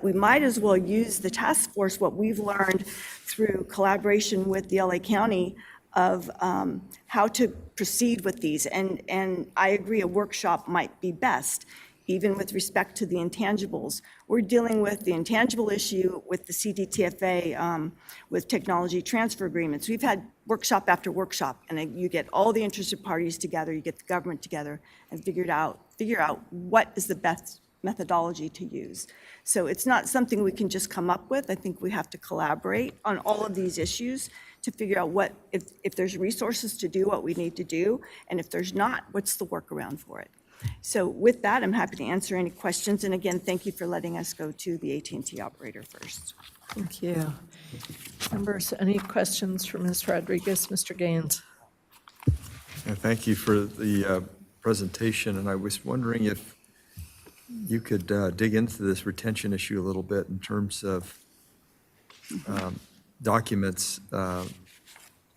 P: we might as well use the task force, what we've learned through collaboration with the LA County of how to proceed with these. And I agree, a workshop might be best, even with respect to the intangibles. We're dealing with the intangible issue with the CDTFA, with technology transfer agreements. We've had workshop after workshop, and you get all the interested parties together, you get the government together, and figure out what is the best methodology to use. So it's not something we can just come up with. I think we have to collaborate on all of these issues to figure out if there's resources to do what we need to do, and if there's not, what's the workaround for it. So with that, I'm happy to answer any questions. And again, thank you for letting us go to the AT&T operator first.
A: Thank you. Members, any questions for Ms. Rodriguez? Mr. Gaines?
C: Yeah, thank you for the presentation, and I was wondering if you could dig into this retention issue a little bit in terms of documents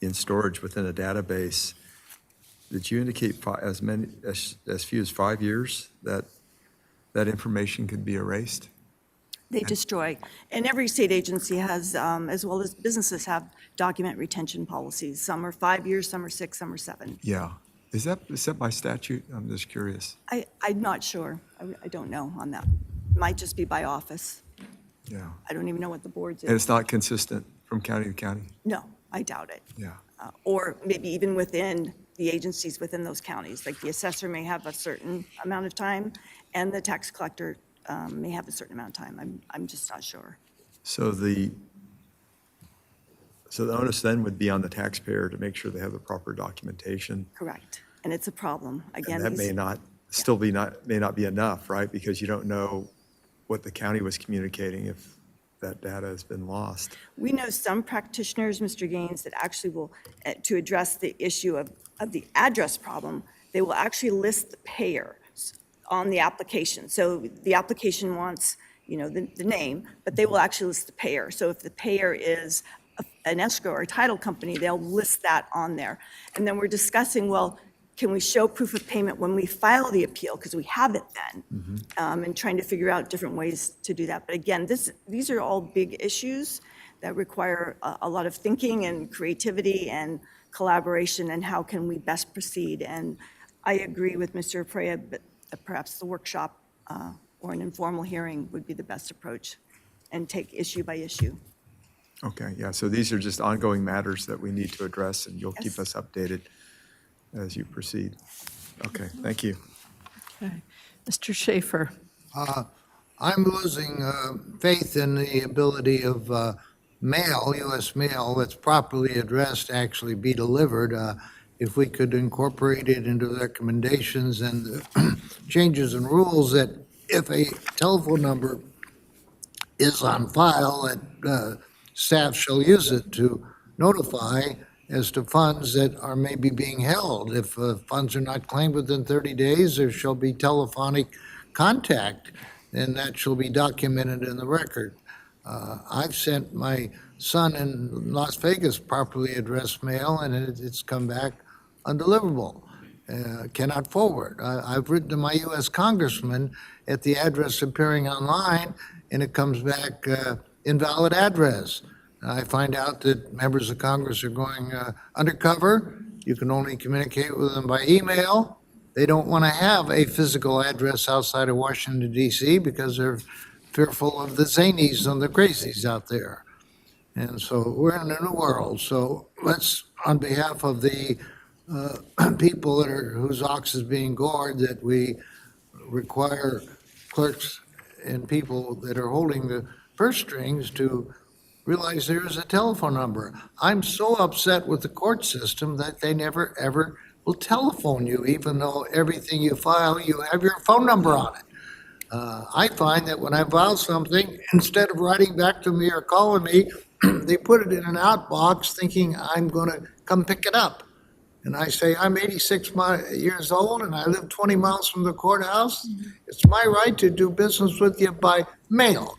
C: in storage within a database. Did you indicate as few as 5 years that information could be erased?
P: They destroy. And every state agency has, as well as businesses have document retention policies. Some are 5 years, some are 6, some are 7.
C: Yeah. Is that by statute? I'm just curious.
P: I'm not sure. I don't know on that. Might just be by office.
C: Yeah.
P: I don't even know what the board's
C: And
P: is.
C: it's not consistent from county to county?
P: No, I doubt it.
C: Yeah.
P: Or maybe even within the agencies within those counties. Like the assessor may have a certain amount of time, and the tax collector may have a certain amount of time. I'm just not sure.
C: So the onus then would be on the taxpayer to make sure they have the proper documentation.
P: Correct. And it's a problem. Again,
C: And that may not be enough, right? Because you don't know what the county was communicating if that data has been lost.
P: we know some practitioners, Mr. Gaines, that actually will, to address the issue of the address problem, they will actually list the payer on the application. So the application wants, the name, but they will actually list the payer. So if the payer is an escrow or a title company, they'll list that on there. And then we're discussing, well, can we show proof of payment when we file the appeal? Because we have it then. And trying to figure out different ways to do that. But again, these are all big issues that require a lot of thinking and creativity and collaboration, and how can we best proceed. And I agree with Mr. Aprea, but perhaps the workshop or an informal hearing would be the best approach, and take issue by issue.
C: Okay, yeah, so these are just ongoing matters that we need to address, and you'll keep
P: Yes.
C: us updated as you proceed. Okay, thank you.
A: Okay. Mr. Schaefer.
F: I'm losing faith in the ability of mail, U.S. mail, that's properly addressed to actually be delivered. If we could incorporate it into the recommendations and changes in rules that if a telephone number is on file, that staff shall use it to notify as to funds that are maybe being held. If funds are not claimed within 30 days, there shall be telephonic contact, and that shall be documented in the record. I've sent my son in Las Vegas properly addressed mail, and it's come back undeliverable, cannot forward. I've written to my U.S. congressman at the address appearing online, and it comes back invalid address. I find out that members of Congress are going undercover. You can only communicate with them by email. They don't want to have a physical address outside of Washington, D.C. because they're fearful of the zanies and the crazies out there. And so we're in a new world. So let's, on behalf of the people that are, whose ox is being gored, that we require clerks and people that are holding the purse strings to realize there is a telephone number. I'm so upset with the court system that they never, ever will telephone you, even though everything you file, you have your phone number on it. I find that when I file something, instead of writing back to me or calling me, they put it in an outbox thinking I'm going to come pick it up. And I say, I'm 86 years old and I live 20 miles from the courthouse. It's my right to do business with you by mail.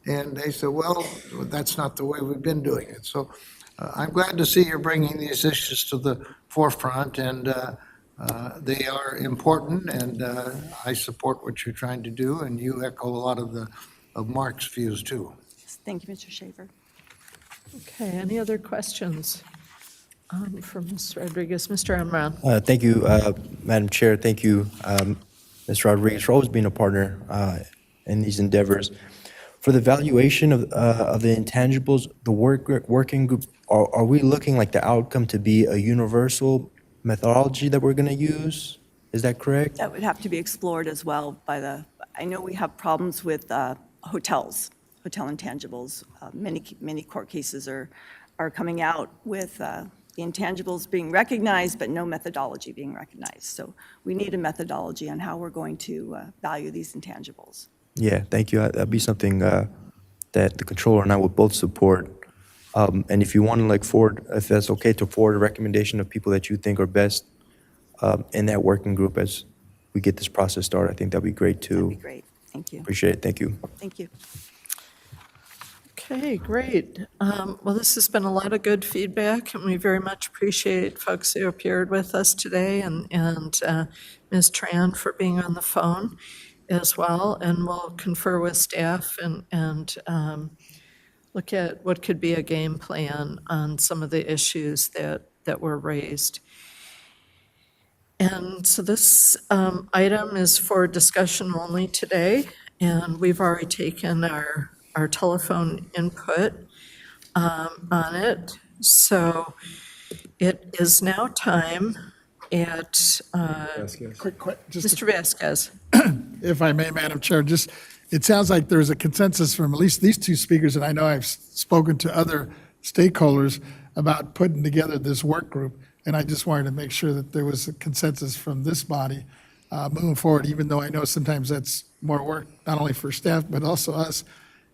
F: And they said, well, that's not the way we've been doing it. So I'm glad to see you're bringing these issues to the forefront, and they are important, and I support what you're trying to do, and you echo a lot of Mark's views too.
P: Thank you, Mr. Schaefer.
A: Okay, any other questions for Ms. Rodriguez? Mr. Amran.
D: Thank you, Madam Chair. Thank you, Ms. Rodriguez, for always being a partner in these endeavors. For the valuation of the intangibles, the working group, are we looking like the outcome to be a universal methodology that we're going to use? Is that correct?
P: That would have to be explored as well I know we have problems with hotels, hotel intangibles. Many court cases are coming out with the intangibles being recognized, but no methodology being recognized. So we need a methodology on how we're going to value these intangibles.
D: Yeah, thank you. That'd be something that the controller and I would both support. And if you want to forward, if that's okay, to forward a recommendation of people that you think are best in that working group as we get this process started, I think that'd be great too.
P: That'd be great. Thank you.
D: Appreciate it. Thank you.
P: Thank you.
A: Okay, great. Well, this has been a lot of good feedback, and we very much appreciate folks who appeared with us today, and Ms. Tran for being on the phone as well. And we'll confer with staff and look at what could be a game plan on some of the issues that were raised. And so this item is for discussion only today, and we've already taken our telephone input on it. So it is now time at Mr. Vasquez.
E: If I may, Madam Chair, it sounds like there's a consensus from at least these two speakers, and I know I've spoken to other stakeholders about putting together this work group, and I just wanted to make sure that there was a consensus from this body moving forward, even though I know sometimes that's more work, not only for staff, but also us.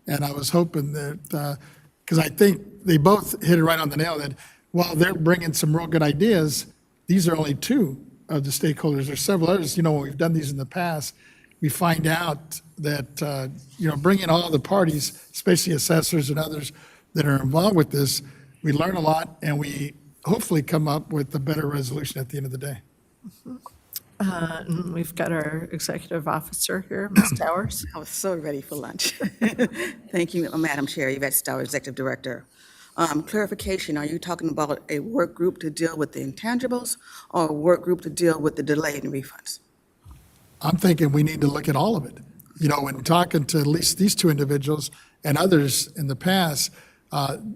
E: And I was hoping that, because I think they both hit it right on the nail, that while they're bringing some real good ideas, these are only two of the stakeholders. There's several others. When we've done these in the past, we find out that, bringing all the parties, especially assessors and others that are involved with this, we learn a lot, and we hopefully come up with a better resolution at the end of the day.
A: And we've got our executive officer here, Ms. Towers.
L: I was so ready for lunch. Thank you, Madam Chair, Yvette Stower, Executive Director. Clarification, are you talking about a work group to deal with the intangibles or a work group to deal with the delay in refunds?
E: I'm thinking we need to look at all of it. When talking to at least these two individuals and others in the past,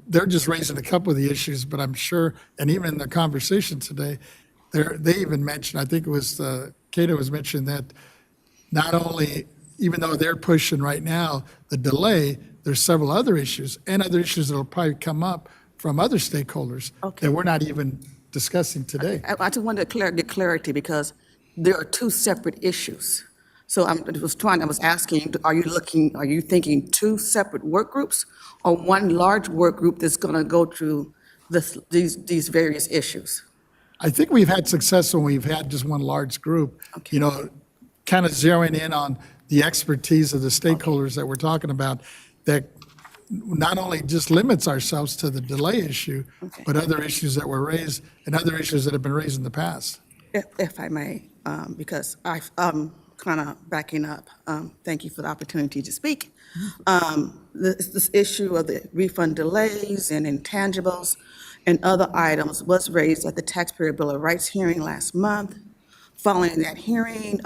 E: they're just raising a couple of the issues, but I'm sure, and even in the conversation today, they even mentioned, I think it was, Cato was mentioning that not only, even though they're pushing right now the delay, there's several other issues and other issues that'll probably come up from other stakeholders that we're not even discussing today.
L: I just wanted to get clarity because there are two separate issues. So I was asking, are you thinking two separate work groups or one large work group that's going to go through these various issues?
E: I think we've had success when we've had just one large group, kind of zeroing in on the expertise of the stakeholders that we're talking about, that not only just limits ourselves to the delay issue, but other issues that were raised and other issues that have been raised in the past.
L: If I may, because I'm kind of backing up. Thank you for the opportunity to speak. This issue of the refund delays and intangibles and other items was raised at the Taxpayer Bill of Rights hearing last month. Following that hearing,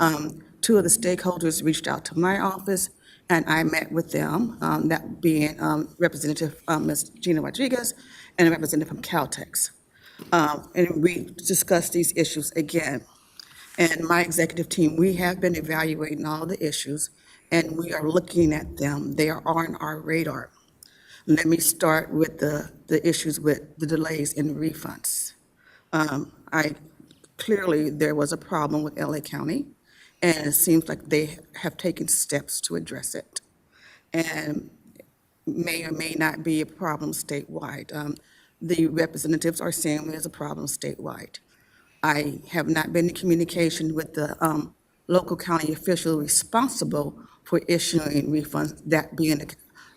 L: two of the stakeholders reached out to my office, and I met with them, that being Representative Ms. Gina Rodriguez and a representative from Caltex. And we discussed these issues again. And my executive team, we have been evaluating all the issues, and we are looking at them. They are on our radar. Let me start with the issues with the delays in refunds. Clearly, there was a problem with LA County, and it seems like they have taken steps to address it. And may or may not be a problem statewide. The representatives are saying there's a problem statewide. I have not been in communication with the local county official responsible for issuing refunds, that being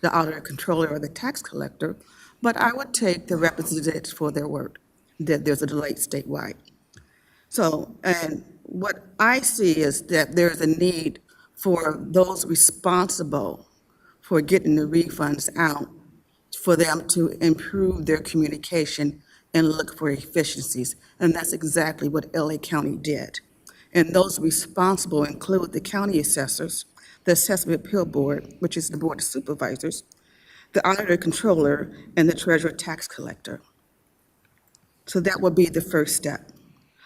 L: the auditor controller or the tax collector, but I would take the representatives for their word that there's a delay statewide. So, and what I see is that there's a need for those responsible for getting the refunds out, for them to improve their communication and look for efficiencies. And that's exactly what LA County did. And those responsible include the county assessors, the Assessment Appeal Board, which is the Board of Supervisors, the Auditor Controller, and the Treasurer Tax Collector. So that would be the first step.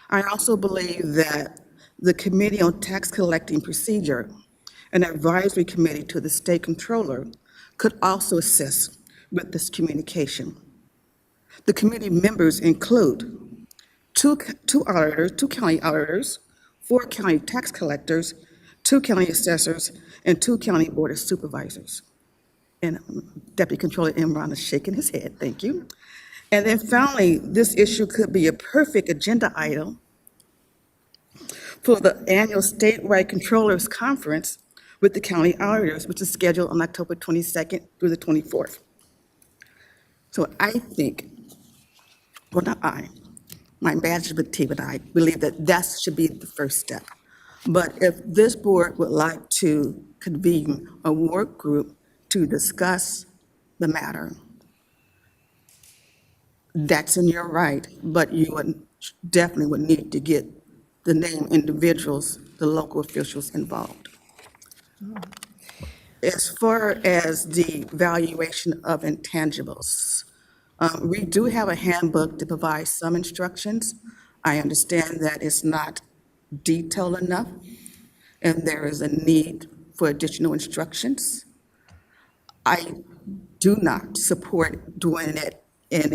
L: I also believe that the Committee on Tax Collecting Procedure, an advisory committee to the State Controller, could also assist with this communication. The committee members include two county auditors, 4 county tax collectors, 2 county assessors, and 2 county board of supervisors. And Deputy Controller Imran is shaking his head, thank you. And then finally, this issue could be a perfect agenda item for the annual statewide controllers conference with the county auditors, which is scheduled on October 22nd through the 24th. So I think, well, not I, my management team and I believe that that should be the first step. But if this board would like to convene a work group to discuss the matter, that's in your right, but you would definitely would need to get the named individuals, the local officials involved. As far as the valuation of intangibles, we do have a handbook to provide some instructions. I understand that it's not detailed enough, and there is a need for additional instructions. I do not support doing it in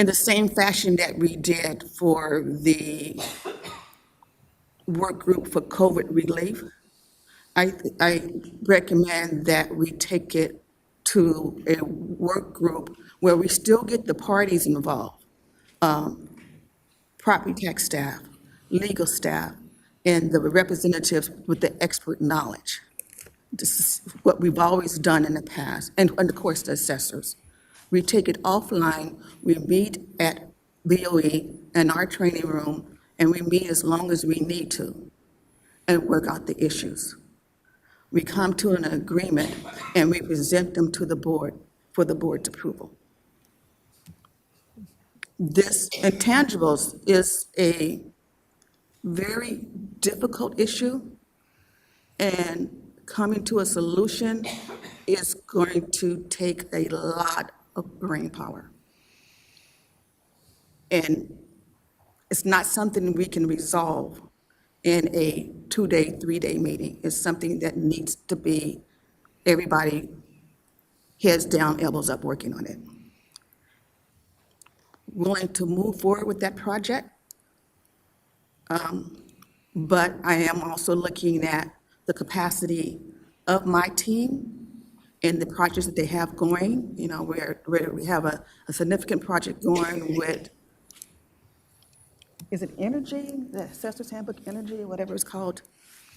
L: the same fashion that we did for the work group for COVID relief. I recommend that we take it to a work group where we still get the parties involved, property tax staff, legal staff, and the representatives with the expert knowledge. This is what we've always done in the past, and of course the assessors. We take it offline, we meet at BOE in our training room, and we meet as long as we need to and work out the issues. We come to an agreement and we present them to the board for the board's approval. This intangibles is a very difficult issue, and coming to a solution is going to take a lot of brain power. And it's not something we can resolve in a 2-day, 3-day meeting. It's something that needs to be everybody heads down, elbows up, working on it. Willing to move forward with that project, but I am also looking at the capacity of my team and the projects that they have going. You know, we have a significant project going with, is it energy, the Assessor's Handbook Energy, or whatever it's called?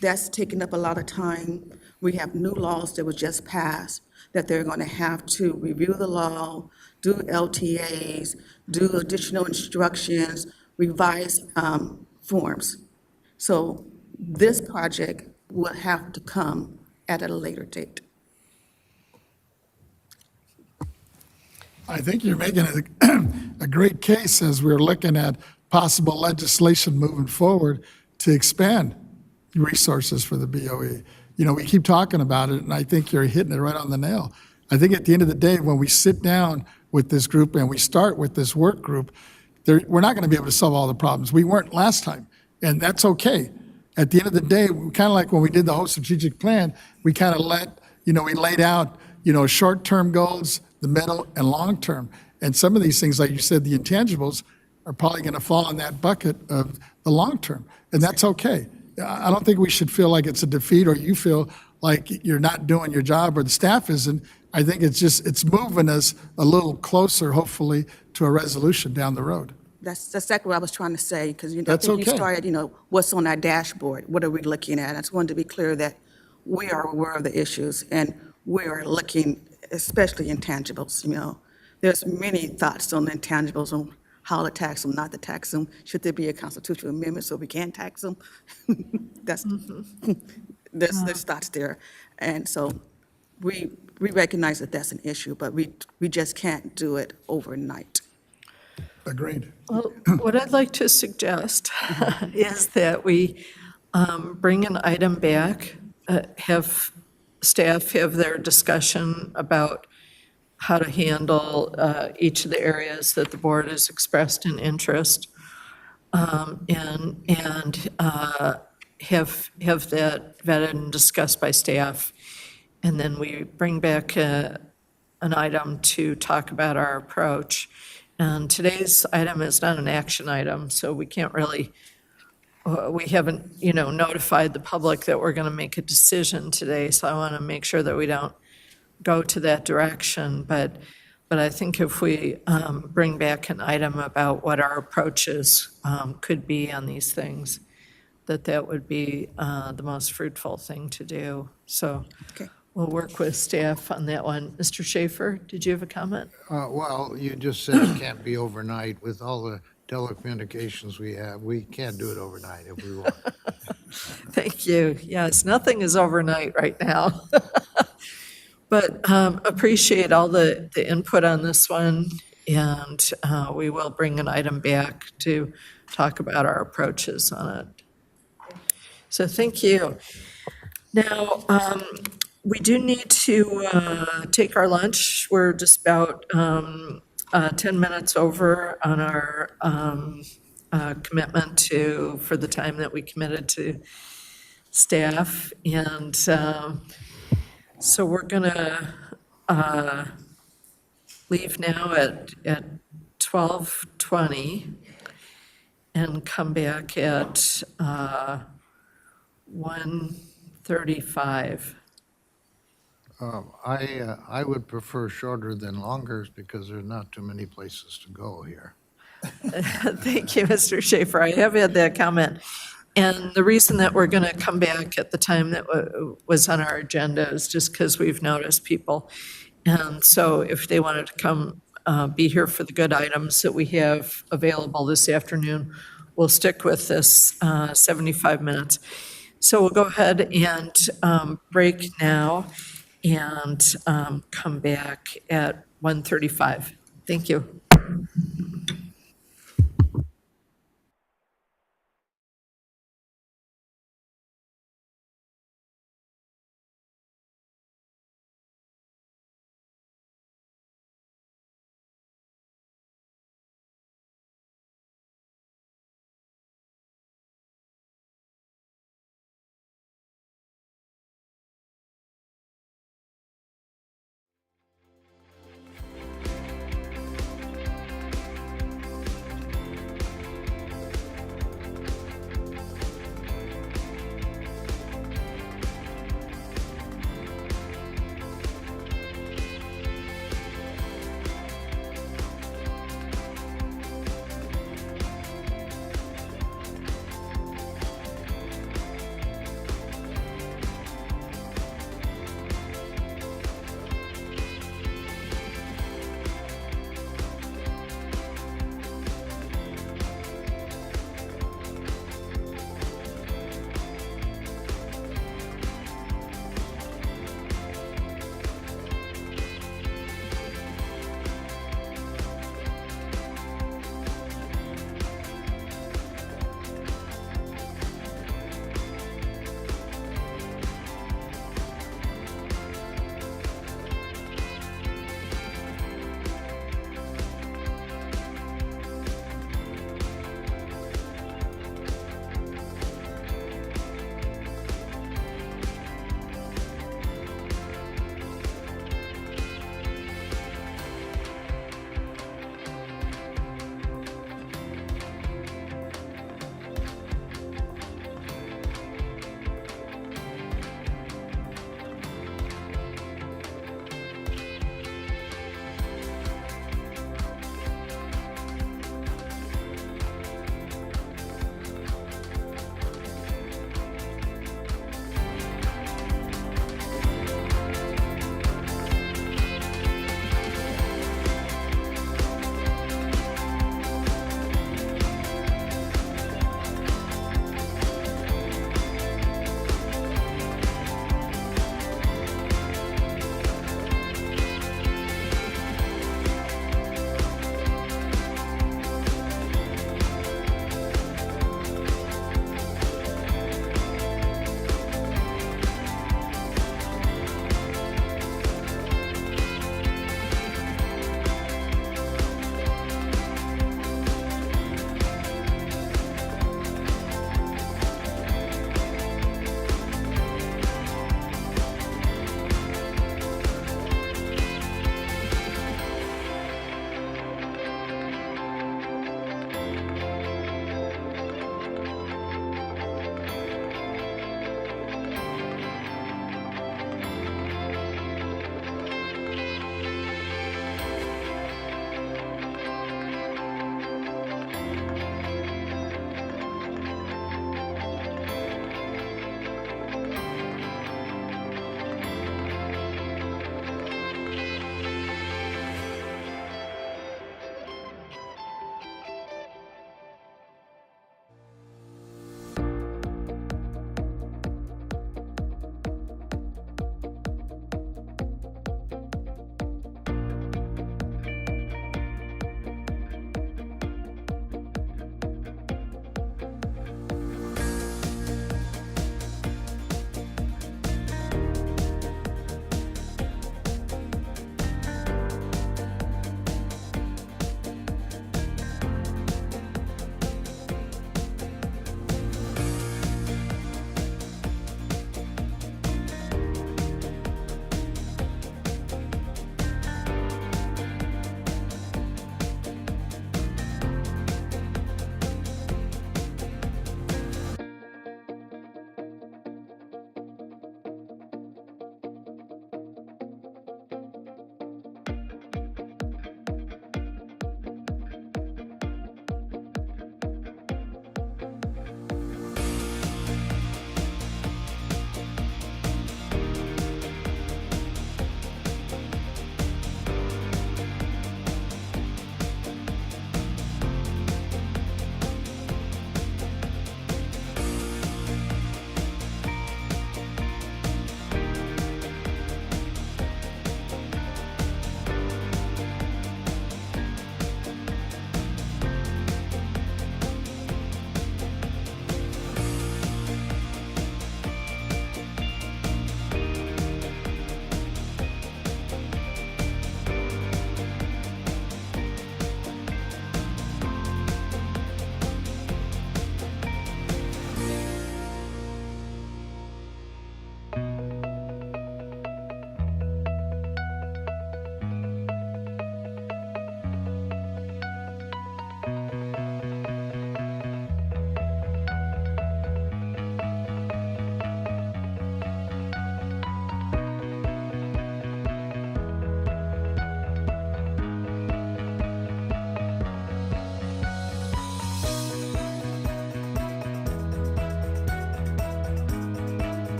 L: That's taking up a lot of time. We have new laws that were just passed that they're going to have to review the law, do LTAs, do additional instructions, revise forms. So this project will have to come at a later date.
E: I think you're making a great case as we're looking at possible legislation moving forward to expand resources for the BOE. You know, we keep talking about it, and I think you're hitting it right on the nail. I think at the end of the day, when we sit down with this group and we start with this work group, we're not going to be able to solve all the problems. We weren't last time, and that's okay. At the end of the day, kind of like when we did the whole strategic plan, we kind of we laid out, short-term goals, the middle and long-term. And some of these things, like you said, the intangibles are probably going to fall in that bucket of the long-term, and that's okay. I don't think we should feel like it's a defeat or you feel like you're not doing your job or the staff isn't. I think it's moving us a little closer, hopefully, to a resolution down the road.
L: That's exactly what I was trying to say, because I
E: That's
L: think you
E: okay.
L: started, what's on our dashboard? What are we looking at? I just wanted to be clear that we are aware of the issues, and we are looking, especially intangibles, There's many thoughts on intangibles, on how to tax them, not to tax them. Should there be a constitutional amendment so we can tax them? There's thoughts there. And so we recognize that that's an issue, but we just can't do it overnight.
E: Agreed.
A: Well, what I'd like to suggest is that we bring an item back, have staff have their discussion about how to handle each of the areas that the board has expressed an interest, and have that vetted and discussed by staff. And then we bring back an item to talk about our approach. And today's item is not an action item, so we can't really, we haven't, notified the public that we're going to make a decision today. So I want to make sure that we don't go to that direction. But I think if we bring back an item about what our approaches could be on these things, that would be the most fruitful thing to do. So
L: Okay.
A: we'll work with staff on that one. Mr. Schaefer, did you have a comment?
F: Well, you just said it can't be overnight. With all the telecommunications we have, we can't do it overnight if we want.
A: Thank you. Yes, nothing is overnight right now. But appreciate all the input on this one, and we will bring an item back to talk about our approaches on it. So thank you. Now, we do need to take our lunch. We're just about 10 minutes over on our commitment for the time that we committed to staff. And so we're going to leave now at 12:20 and come back at 1:35.
F: I would prefer shorter than longer because there's not too many places to go here.
A: Thank you, Mr. Schaefer. I have had that comment. And the reason that we're going to come back at the time that was on our agenda is just because we've noticed people. And so if they wanted to come be here for the good items that we have available this afternoon, we'll stick with this 75 minutes. So we'll go ahead and break now and come back at 1:35. Thank you.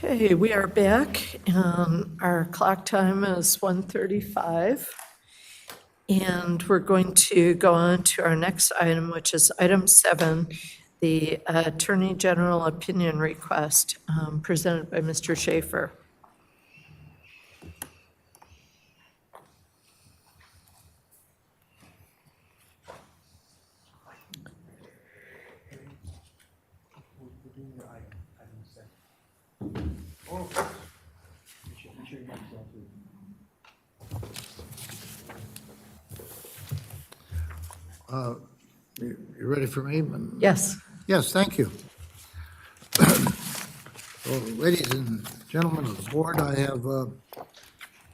A: Okay, we are back, and our clock time is 1:35. And we're going to go on to our next item, which is item 7, the Attorney General opinion request presented by Mr. Schaefer.
F: You ready for me?
A: Yes.
F: Yes, thank you. Well, ladies and gentlemen of the board, I have a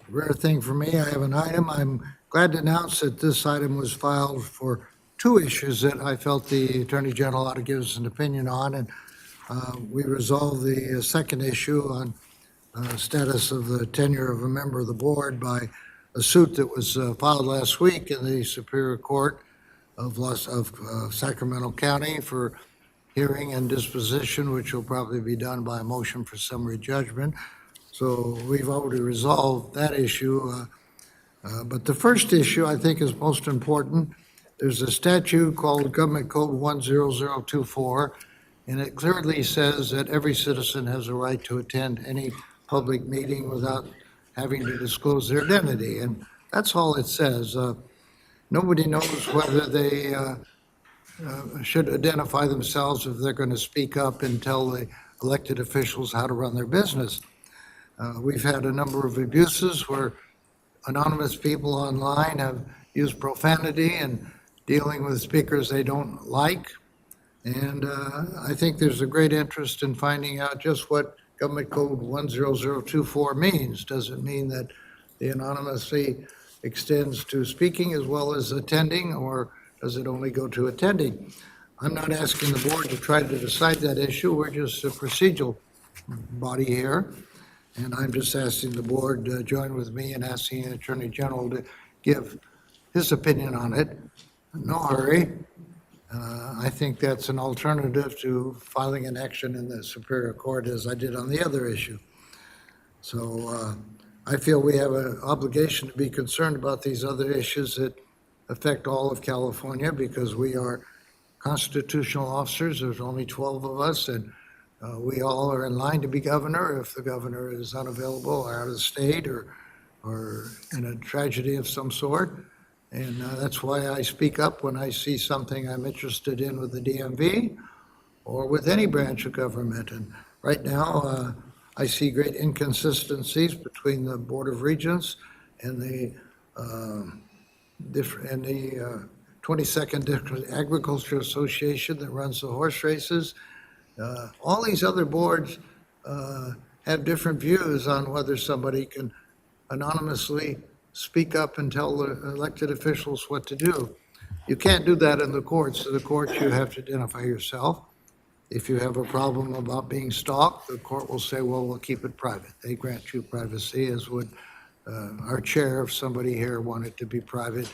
F: rare thing for me. I have an item. I'm glad to announce that this item was filed for 2 issues that I felt the Attorney General ought to give us an opinion on, and we resolved the second issue on status of the tenure of a member of the board by a suit that was filed last week in the Superior Court of Sacramento County for hearing and disposition, which will probably be done by a motion for summary judgment. So we've already resolved that issue. But the first issue I think is most important. There's a statute called Government Code 10024, and it clearly says that every citizen has a right to attend any public meeting without having to disclose their identity. And that's all it says. Nobody knows whether they should identify themselves if they're going to speak up and tell the elected officials how to run their business. We've had a number of abuses where anonymous people online have used profanity and dealing with speakers they don't like. And I think there's a great interest in finding out just what Government Code 10024 means. Does it mean that the anonymity extends to speaking as well as attending, or does it only go to attending? I'm not asking the board to try to decide that issue. We're just a procedural body here. And I'm just asking the board to join with me in asking the Attorney General to give his opinion on it. No hurry. I think that's an alternative to filing an action in the Superior Court as I did on the other issue. So I feel we have an obligation to be concerned about these other issues that affect all of California because we are constitutional officers. There's only 12 of us, and we all are in line to be governor if the governor is unavailable or out of the state or in a tragedy of some sort. And that's why I speak up when I see something I'm interested in with the DMV or with any branch of government. And right now, I see great inconsistencies between the Board of Regents and the 22nd District Agriculture Association that runs the horse races. All these other boards have different views on whether somebody can anonymously speak up and tell the elected officials what to do. You can't do that in the courts. In the courts, you have to identify yourself. If you have a problem about being stalked, the court will say, well, we'll keep it private. They grant you privacy, as would our chair. If somebody here wanted to be private,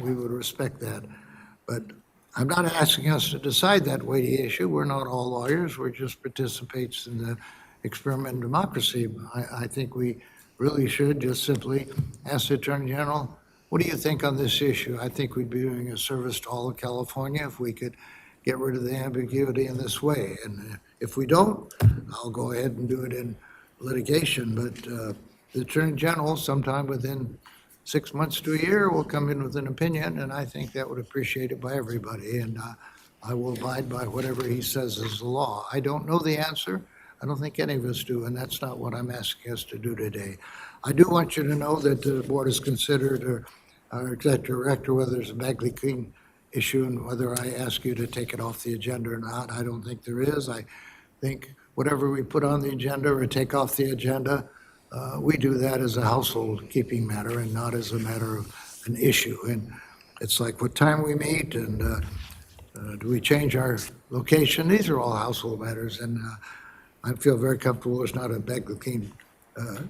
F: we would respect that. But I'm not asking us to decide that weighty issue. We're not all lawyers. We're just participants in the experiment in democracy. I think we really should just simply ask the Attorney General, what do you think on this issue? I think we'd be doing a service to all of California if we could get rid of the ambiguity in this way. And if we don't, I'll go ahead and do it in litigation. But the Attorney General, sometime within 6 months to a year, will come in with an opinion, and I think that would appreciate it by everybody. And I will abide by whatever he says is the law. I don't know the answer. I don't think any of us do, and that's not what I'm asking us to do today. I do want you to know that the board has considered our executive director, whether there's a Bagley King issue and whether I ask you to take it off the agenda or not. I don't think there is. I think whatever we put on the agenda or take off the agenda, we do that as a household keeping matter and not as a matter of an issue. And it's like what time we meet and do we change our location? These are all household matters, and I feel very comfortable. It's not a Bagley King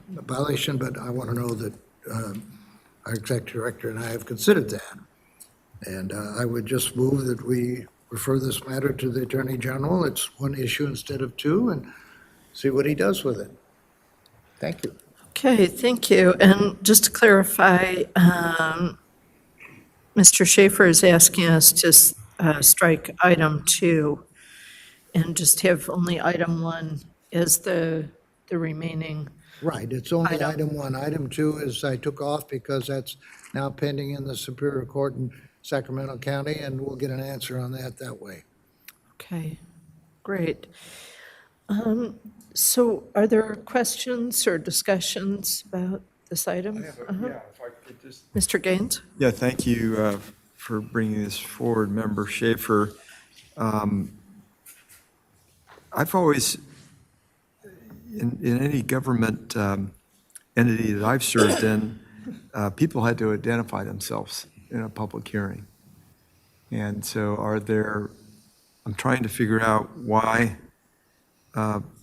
F: violation, but I want to know that our executive director and I have considered that. And I would just move that we refer this matter to the Attorney General. It's one issue instead of two, and see what he does with it. Thank you.
A: Okay, thank you. And just to clarify, Mr. Schaefer is asking us to strike item 2 and just have only item 1 as the remaining.
F: Right, it's only
A: Item.
F: item 1. Item 2 is I took off because that's now pending in the Superior Court in Sacramento County, and we'll get an answer on that way.
A: Okay, great. So are there questions or discussions about this item? Mr. Gaines?
C: Yeah, thank you for bringing this forward, Member Schaefer. I've always, in any government entity that I've served in, people had to identify themselves in a public hearing. And so I'm trying to figure out why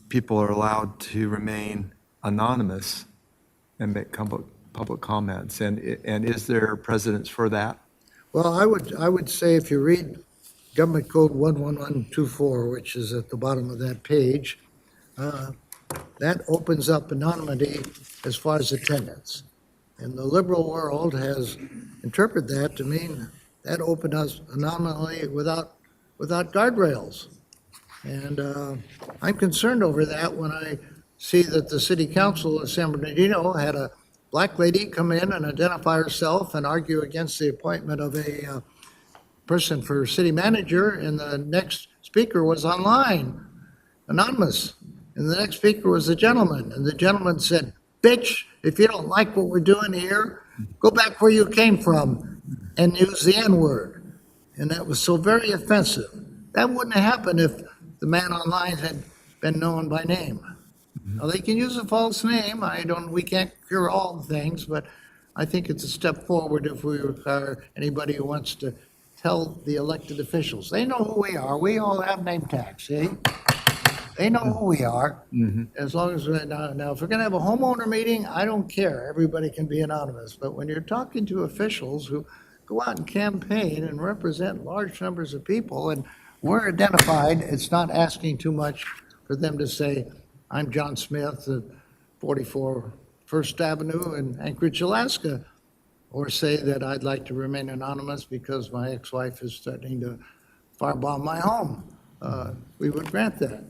C: people are allowed to remain anonymous and make public comments. And is there precedence for that?
F: Well, I would say if you read Government Code 11124, which is at the bottom of that page, that opens up anonymity as far as attendance. And the liberal world has interpreted that to mean that opened us anonymously without guardrails. And I'm concerned over that when I see that the city council of San Bernardino had a black lady come in and identify herself and argue against the appointment of a person for city manager, and the next speaker was online, anonymous. And the next speaker was a gentleman, and the gentleman said, "Bitch, if you don't like what we're doing here, go back where you came from," and use the N-word. And that was so very offensive. That wouldn't have happened if the man online had been known by name. Now, they can use a false name. We can't cure all things, but I think it's a step forward if we require anybody who wants to tell the elected officials. They know who we are. We all have name tags, see? They know who we are. As long as we're now, if we're going to have a homeowner meeting, I don't care. Everybody can be anonymous. But when you're talking to officials who go out and campaign and represent large numbers of people, and we're identified, it's not asking too much for them to say, "I'm John Smith at 44 First Avenue in Anchorage, Alaska," or say that I'd like to remain anonymous because my ex-wife is threatening to firebomb my home. We would grant that,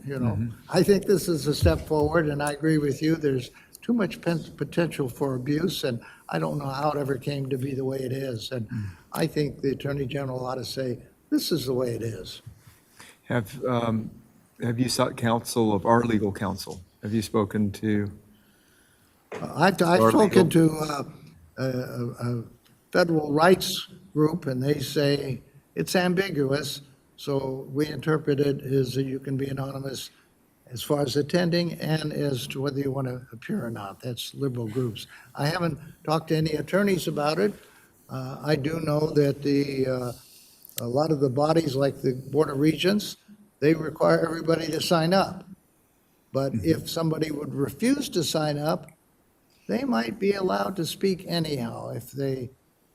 F: I think this is a step forward, and I agree with you. There's too much potential for abuse, and I don't know how it ever came to be the way it is. And I think the Attorney General ought to say, this is the way it is.
C: Have you sought counsel of our legal counsel? Have you spoken to?
F: I've spoken to a federal rights group, and they say it's ambiguous. So we interpret it as that you can be anonymous as far as attending and as to whether you want to appear or not. That's liberal groups. I haven't talked to any attorneys about it. I do know that a lot of the bodies, like the Board of Regents, they require everybody to sign up. But if somebody would refuse to sign up, they might be allowed to speak anyhow if they,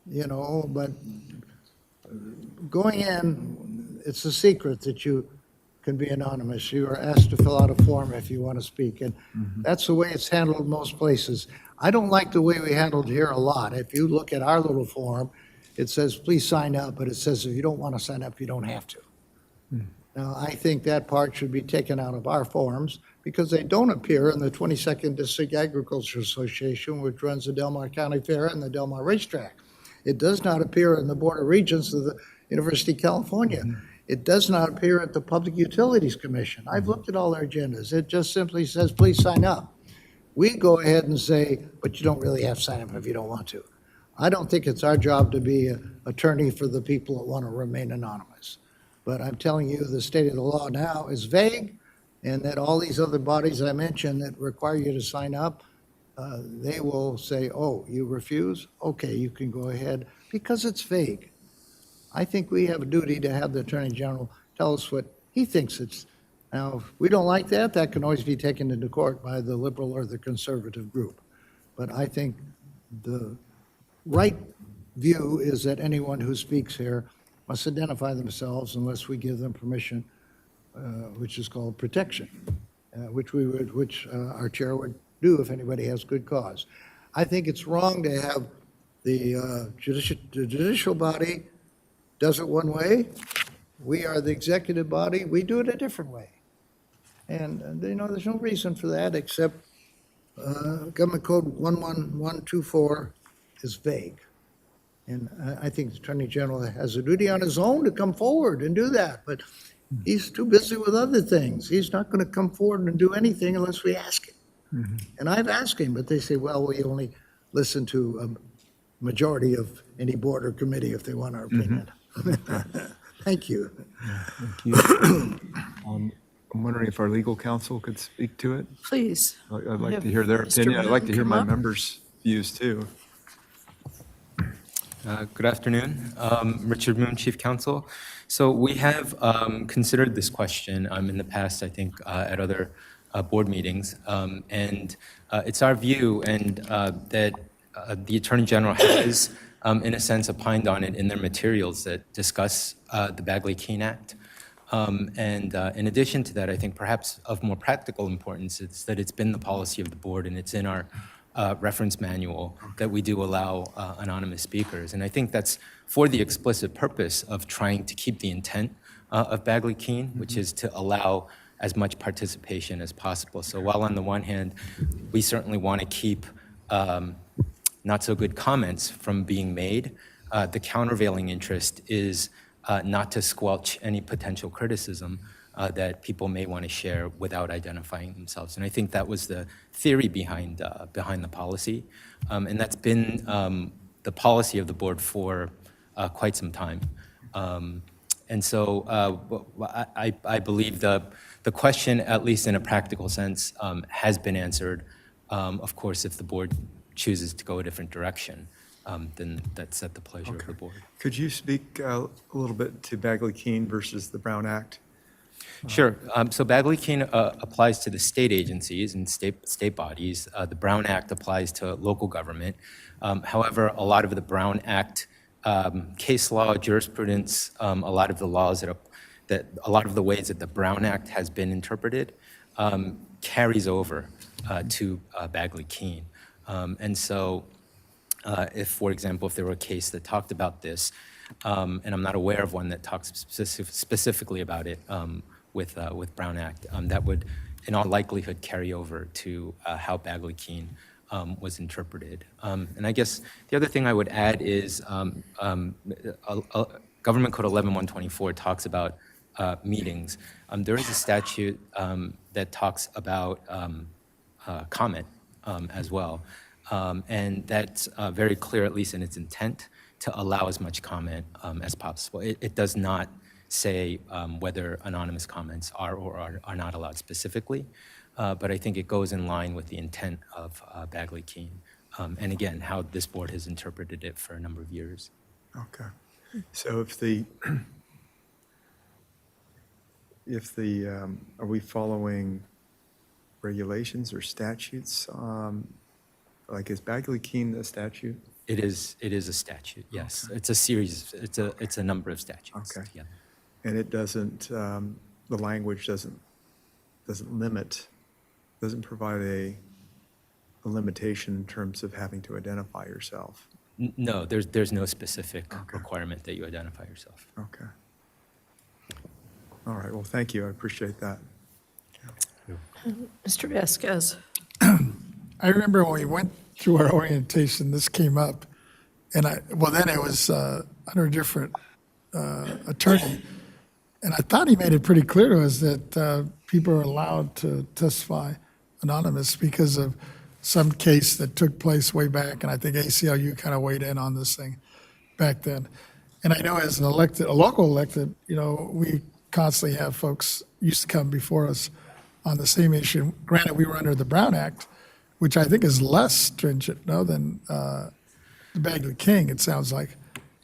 F: but going in, it's a secret that you can be anonymous. You are asked to fill out a form if you want to speak, and that's the way it's handled most places. I don't like the way we handled here a lot. If you look at our little form, it says, please sign up, but it says if you don't want to sign up, you don't have to. Now, I think that part should be taken out of our forms because they don't appear in the 22nd District Agriculture Association, which runs the Del Mar County Fair and the Del Mar Racetrack. It does not appear in the Board of Regents of the University of California. It does not appear at the Public Utilities Commission. I've looked at all their agendas. It just simply says, please sign up. We go ahead and say, but you don't really have to sign up if you don't want to. I don't think it's our job to be an attorney for the people that want to remain anonymous. But I'm telling you, the state of the law now is vague, and that all these other bodies I mentioned that require you to sign up, they will say, oh, you refuse? Okay, you can go ahead, because it's vague. I think we have a duty to have the Attorney General tell us what he thinks it's. Now, if we don't like that, that can always be taken into court by the liberal or the conservative group. But I think the right view is that anyone who speaks here must identify themselves unless we give them permission, which is called protection. which our chair would do if anybody has good cause. I think it's wrong to have the judicial body does it one way. We are the executive body. We do it a different way. And, there's no reason for that except Government Code 11124 is vague. And I think the Attorney General has a duty on his own to come forward and do that. But he's too busy with other things. He's not going to come forward and do anything unless we ask him. And I've asked him, but they say, well, we only listen to a majority of any board or committee if they want our opinion. Thank you.
C: Thank you. I'm wondering if our legal counsel could speak to it.
A: Please.
C: I'd like to hear their
A: Mr.
C: opinion. I'd like to hear
A: Moon
C: my
A: come up.
C: members' views too.
I: Good afternoon. Richard Moon, Chief Counsel. So we have considered this question in the past, I think, at other board meetings. And it's our view that the Attorney General has, in a sense, opined on it in their materials that discuss the Bagley-Keene Act. And in addition to that, I think perhaps of more practical importance is that it's been the policy of the board and it's in our reference manual that we do allow anonymous speakers. And I think that's for the explicit purpose of trying to keep the intent of Bagley-Keene, which is to allow as much participation as possible. So while on the one hand, we certainly want to keep not so good comments from being made, the countervailing interest is not to squelch any potential criticism that people may want to share without identifying themselves. And I think that was the theory behind the policy. And that's been the policy of the board for quite some time. And so I believe the question, at least in a practical sense, has been answered. Of course, if the board chooses to go a different direction, then that's at the pleasure of the board.
C: Could you speak a little bit to Bagley-Keene versus the Brown Act?
I: Sure. So Bagley-Keene applies to the state agencies and state bodies. The Brown Act applies to local government. However, a lot of the Brown Act case law, jurisprudence, a lot of the laws a lot of the ways that the Brown Act has been interpreted carries over to Bagley-Keene. And so if, for example, if there were a case that talked about this, and I'm not aware of one that talks specifically about it with Brown Act, that would, in all likelihood, carry over to how Bagley-Keene was interpreted. And I guess the other thing I would add is Government Code 11124 talks about meetings. There is a statute that talks about comment as well. And that's very clear, at least in its intent, to allow as much comment as possible. It does not say whether anonymous comments are or are not allowed specifically, but I think it goes in line with the intent of Bagley-Keene. And again, how this board has interpreted it for a number of years.
C: Okay. So are we following regulations or statutes? Like, is Bagley-Keene a statute?
I: It is a statute, yes. Okay. It's a series, it's a number of statutes.
C: Okay.
I: Yeah.
C: And it doesn't, the language doesn't provide a limitation in terms of having to identify yourself.
I: No, there's no specific requirement that you identify yourself.
C: Okay. All right, well, thank you, I appreciate that.
A: Mr. Vasquez.
E: I remember when we went through our orientation, this came up, and then it was under a different attorney, and I thought he made it pretty clear to us that people are allowed to testify anonymous because of some case that took place way back, and I think ACLU kind of weighed in on this thing back then. And I know as a local elected, we constantly have folks used to come before us on the same issue. Granted, we were under the Brown Act, which I think is less stringent, than the Bagley-Keene, it sounds like,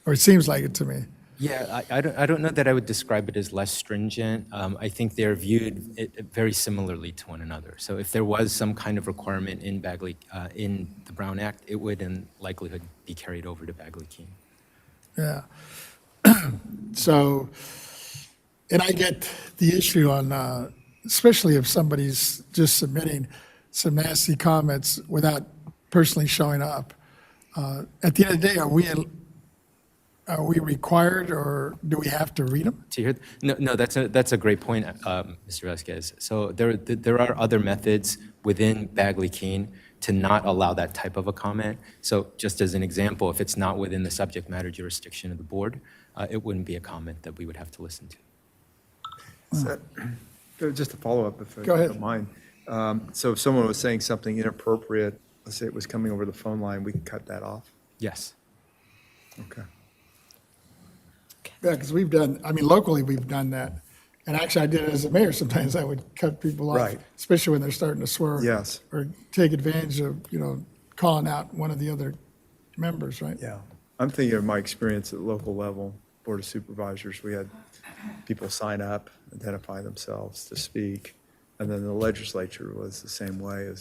E: or it seems like it to me.
I: Yeah, I don't know that I would describe it as less stringent. I think they're viewed very similarly to one another. So if there was some kind of requirement in in the Brown Act, it would in likelihood be carried over to Bagley-Keene.
E: Yeah. So, and I get the issue on especially if somebody's just submitting some nasty comments without personally showing up. At the end of the day, are we required, or do we have to read them?
I: To hear, no, that's a great point, Mr. Vasquez. So there are other methods within Bagley-Keene to not allow that type of a comment. So just as an example, if it's not within the subject matter jurisdiction of the board, it wouldn't be a comment that we would have to listen to.
C: Just a follow-up, if
E: Go
C: I
E: ahead.
C: don't mind. So if someone was saying something inappropriate, let's say it was coming over the phone line, we can cut that off?
I: Yes.
C: Okay.
E: Yeah, because locally, we've done that. And actually, I did it as a mayor. Sometimes I would cut people off,
C: Right.
E: especially when they're starting to swear.
C: Yes.
E: Or take advantage of, calling out one of the other members, right?
C: Yeah. I'm thinking of my experience at local level, Board of Supervisors. We had people sign up, identify themselves to speak, and then the legislature was the same way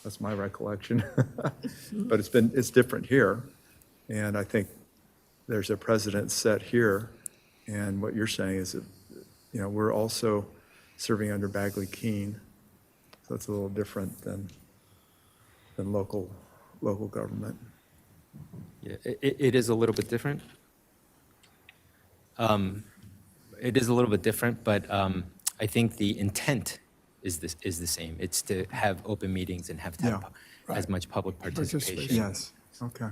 C: that's my recollection. But it's different here, and I think there's a precedent set here, and what you're saying is that, we're also serving under Bagley-Keene, so it's a little different than local government.
I: Yeah, it is a little bit different. It is a little bit different, but I think the intent is the same. It's to have open meetings and have as much public participation.
C: Yes, okay.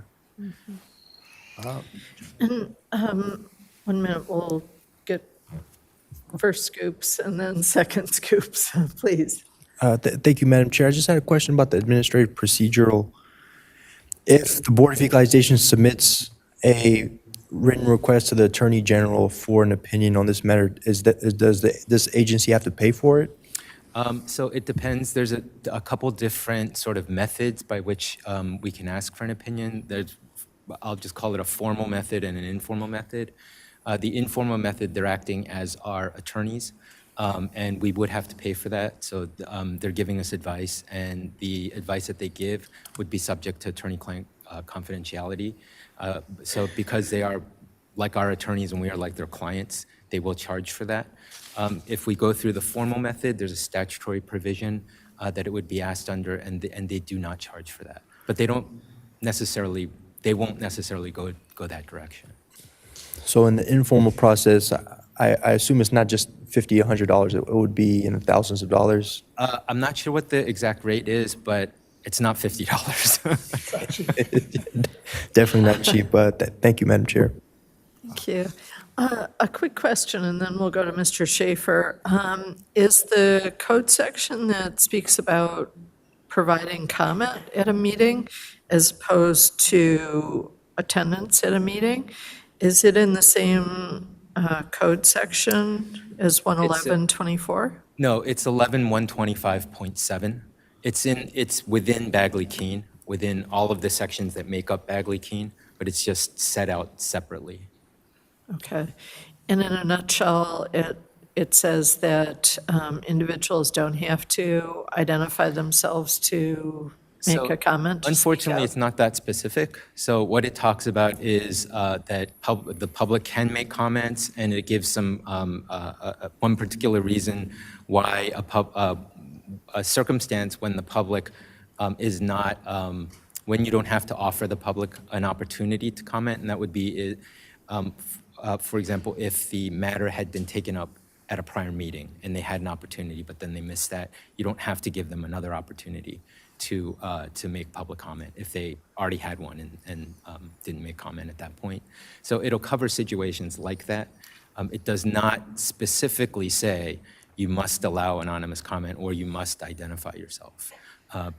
A: And 1 minute, we'll get first scoops and then second scoops, please.
D: Thank you, Madam Chair. I just had a question about the administrative procedural. If the Board of Equalization submits a written request to the Attorney General for an opinion on this matter, does this agency have to pay for it?
I: So it depends. There's a couple different sort of methods by which we can ask for an opinion. I'll just call it a formal method and an informal method. The informal method, they're acting as our attorneys, and we would have to pay for that. So they're giving us advice, and the advice that they give would be subject to attorney-client confidentiality. So because they are like our attorneys and we are like their clients, they will charge for that. If we go through the formal method, there's a statutory provision that it would be asked under, and they do not charge for that. But they won't necessarily go that direction.
D: So in the informal process, I assume it's not just $50, $100, it would be in the thousands of dollars?
I: I'm not sure what the exact rate is, but it's not $50.
D: Definitely not cheap, but thank you, Madam Chair.
A: Thank you. A quick question, and then we'll go to Mr. Schaefer. Is the code section that speaks about providing comment at a meeting as opposed to attendance at a meeting, is it in the same code section as 11124?
I: No, it's 11125.7. It's within Bagley-Keene, within all of the sections that make up Bagley-Keene, but it's just set out separately.
A: Okay. And in a nutshell, it says that individuals don't have to identify themselves to make a comment?
I: Unfortunately, it's not that specific. So what it talks about is that the public can make comments, and it gives some one particular reason why a circumstance when the public is not, when you don't have to offer the public an opportunity to comment, and that would be, for example, if the matter had been taken up at a prior meeting and they had an opportunity, but then they missed that, you don't have to give them another opportunity to make public comment if they already had one and didn't make comment at that point. So it'll cover situations like that. It does not specifically say you must allow anonymous comment or you must identify yourself.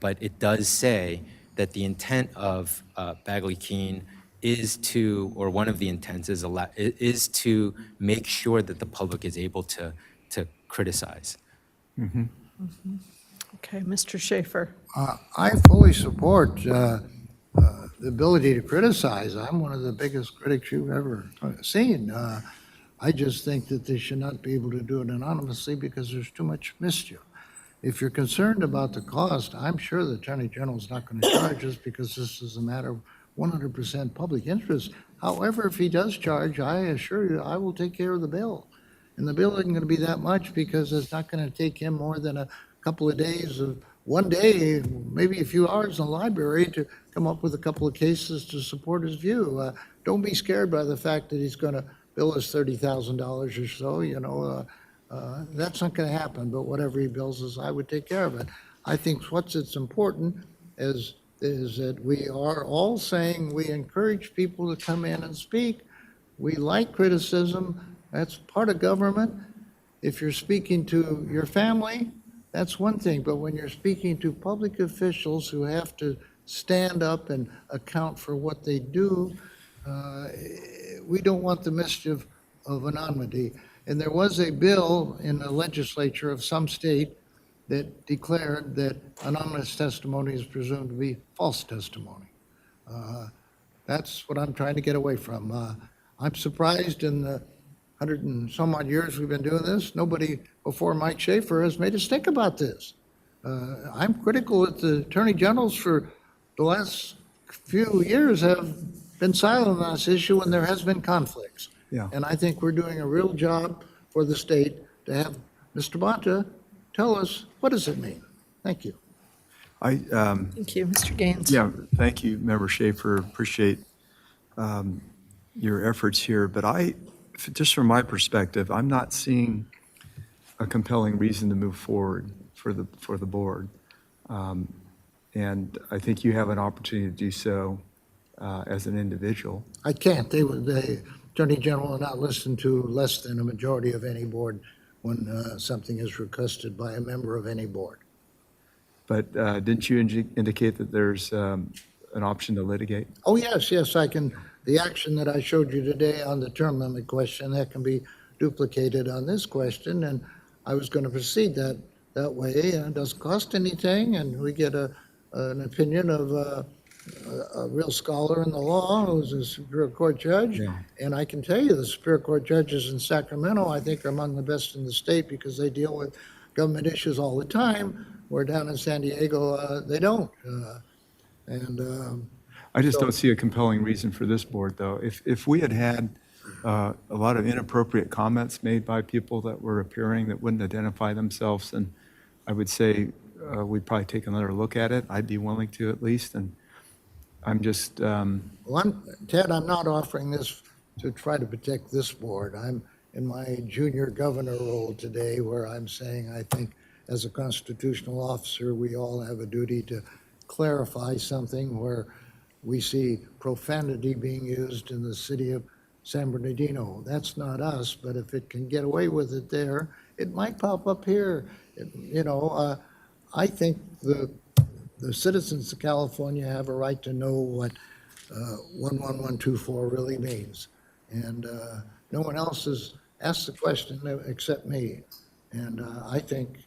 I: But it does say that the intent of Bagley-Keene is to, or one of the intents is to make sure that the public is able to criticize.
A: Mm-hmm. Mm-hmm. Okay, Mr. Schaefer.
F: I fully support the ability to criticize. I'm one of the biggest critics you've ever seen. I just think that they should not be able to do it anonymously because there's too much mischief. If you're concerned about the cost, I'm sure the Attorney General is not going to charge us because this is a matter of 100% public interest. However, if he does charge, I assure you, I will take care of the bill. And the bill isn't going to be that much because it's not going to take him more than a couple of days of one day, maybe a few hours in the library to come up with a couple of cases to support his view. Don't be scared by the fact that he's going to bill us $30,000 or so, that's not going to happen, but whatever he bills us, I would take care of it. I think what's important is that we are all saying we encourage people to come in and speak. We like criticism. That's part of government. If you're speaking to your family, that's one thing, but when you're speaking to public officials who have to stand up and account for what they do, we don't want the mischief of anonymity. And there was a bill in the legislature of some state that declared that anonymous testimony is presumed to be false testimony. That's what I'm trying to get away from. I'm surprised in the 100 and some odd years we've been doing this, nobody before Mike Schaefer has made us think about this. I'm critical that the attorney generals for the last few years have been silent on this issue when there has been conflicts.
O: Yeah.
F: And I think we're doing a real job for the state to have Mr. Bonta tell us, what does it mean? Thank you.
A: Thank you, Mr. Gaines.
R: Yeah, thank you, Member Schaefer. Appreciate your efforts here. But just from my perspective, I'm not seeing a compelling reason to move forward for the board. And I think you have an opportunity to do so as an individual.
F: I can't. The Attorney General will not listen to less than a majority of any board when something is requested by a member of any board.
R: But didn't you indicate that there's an option to litigate?
F: Oh, yes, I can. The action that I showed you today on the term limit question, that can be duplicated on this question, and I was going to proceed that way. It doesn't cost anything, and we get an opinion of a real scholar in the law who's a Superior Court judge.
R: Yeah.
F: And I can tell you the Superior Court judges in Sacramento, I think, are among the best in the state because they deal with government issues all the time, where down in San Diego, they don't.
R: I just don't see a compelling reason for this board, though. If we had a lot of inappropriate comments made by people that were appearing that wouldn't identify themselves, and I would say we'd probably take another look at it. I'd be willing to at least, and I'm just...
F: Ted, I'm not offering this to try to protect this board. I'm in my junior governor role today where I'm saying I think as a constitutional officer, we all have a duty to clarify something where we see profanity being used in the city of San Bernardino. That's not us, but if it can get away with it there, it might pop up here. I think the citizens of California have a right to know what 11124 really means. And no one else has asked the question except me. And I think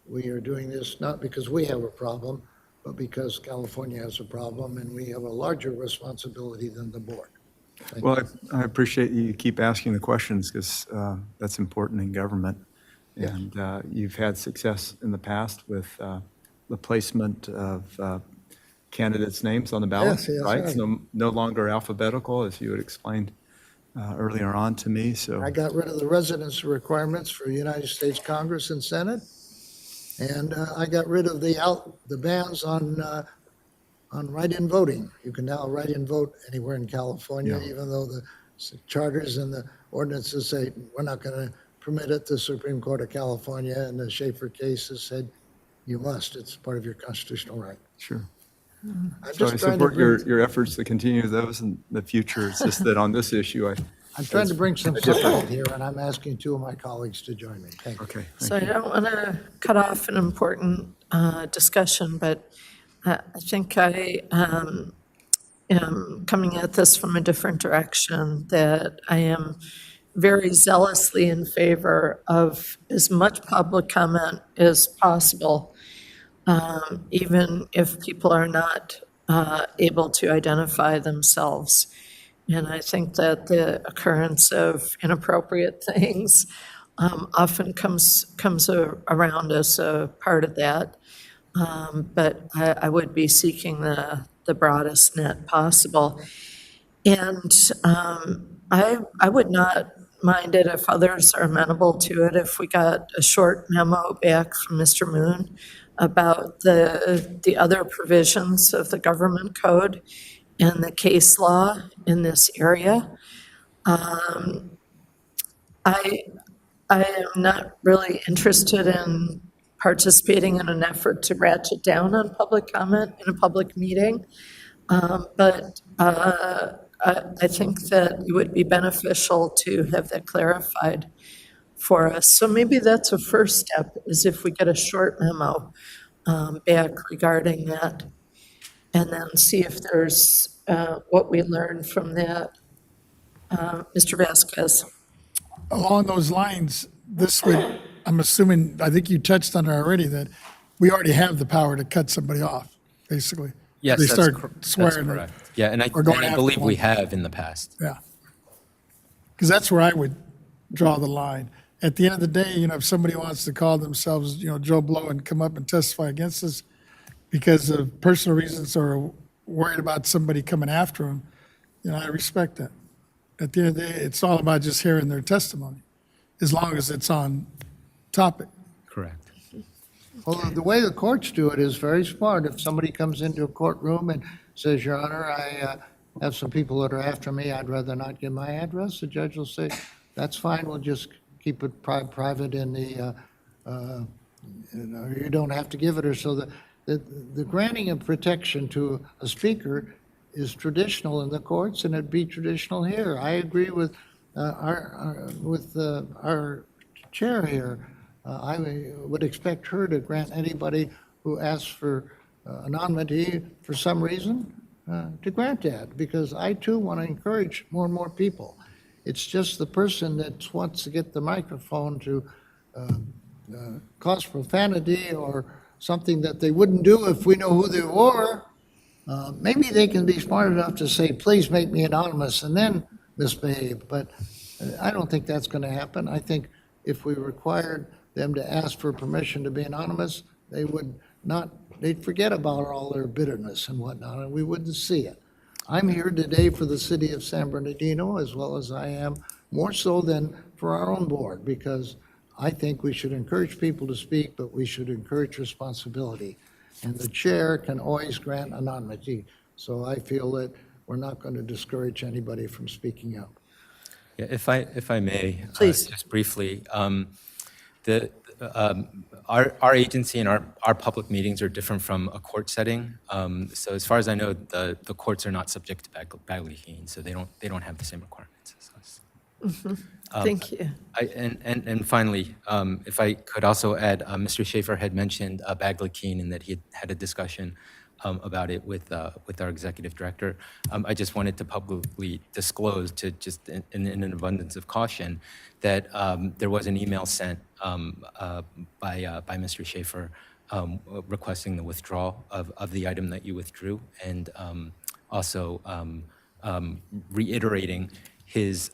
F: we are doing this not because we have a problem, but because California has a problem and we have a larger responsibility than the board.
R: Well, I appreciate you keep asking the questions because that's important in government. And you've had success in the past with the placement of candidates' names on the ballot,
F: Yes,
R: right?
F: right.
R: So no longer alphabetical, as you had explained earlier on to me. So
F: I got rid of the residency requirements for United States Congress and Senate. And I got rid of the bans on write-in voting. You can now write-in vote anywhere in California, even though the charters and the ordinances say we're not going to permit it. The Supreme Court of California in the Schaefer case has said you must. It's part of your constitutional right.
R: Sure.
F: I'm
R: So I
F: just trying to
R: support
F: bring,
R: your efforts to continue those in the future. It's just that on this issue,
F: I'm trying to bring some support here, and I'm asking two of my colleagues to join me. Thank you.
R: Okay.
A: So I don't want to cut off an important discussion, but I think I am coming at this from a different direction, that I am very zealously in favor of as much public comment as possible, even if people are not able to identify themselves. And I think that the occurrence of inappropriate things often comes around as a part of that. But I would be seeking the broadest net possible. And I would not mind it if others are amenable to it, if we got a short memo back from Mr. Moon about the other provisions of the government code and the case law in this area. I am not really interested in participating in an effort to ratchet down on public comment in a public meeting, but I think that it would be beneficial to have that clarified for us. So maybe that's a first step, is if we get a short memo back regarding that, and then see if there's what we learned from that. Mr. Vasquez.
E: Along those lines, this would, I'm assuming, I think you touched on it already, that we already have the power to cut somebody off, basically.
I: Yes,
E: They
I: that's
E: start
I: that's
E: swearing or-
I: correct. Yeah, and I
E: or going after
I: believe we
E: one.
I: have in the past.
E: Yeah. Because that's where I would draw the line. At the end of the day, if somebody wants to call themselves, Joe Blow and come up and testify against us because of personal reasons or worried about somebody coming after them, I respect that. At the end of the day, it's all about just hearing their testimony, as long as it's on topic.
I: Correct.
F: Well, the way the courts do it is very smart. If somebody comes into a courtroom and says, Your Honor, I have some people that are after me, I'd rather not give my address, the judge will say, that's fine, we'll just keep it private in the, you don't have to give it, or so the granting of protection to a speaker is traditional in the courts, and it'd be traditional here. I agree with our chair here. I would expect her to grant anybody who asks for anonymity for some reason to grant that, because I too want to encourage more and more people. It's just the person that wants to get the microphone to cause profanity or something that they wouldn't do if we know who they were. Maybe they can be smart enough to say, please make me anonymous, and then misbehave. But I don't think that's going to happen. I think if we required them to ask for permission to be anonymous, they would not, they'd forget about all their bitterness and whatnot, and we wouldn't see it. I'm here today for the city of San Bernardino, as well as I am, more so than for our own board, because I think we should encourage people to speak, but we should encourage responsibility. And the chair can always grant anonymity. So I feel that we're not going to discourage anybody from speaking up.
I: Yeah, if I may,
A: Please.
I: just briefly, our agency and our public meetings are different from a court setting. So as far as I know, the courts are not subject to Bagley-Keene, so they don't have the same requirements as us.
A: Thank you.
I: And finally, if I could also add, Mr. Schaefer had mentioned Bagley-Keene and that he had a discussion about it with our executive director. I just wanted to publicly disclose, to just in an abundance of caution, that there was an email sent by Mr. Schaefer requesting the withdrawal of the item that you withdrew, and also reiterating his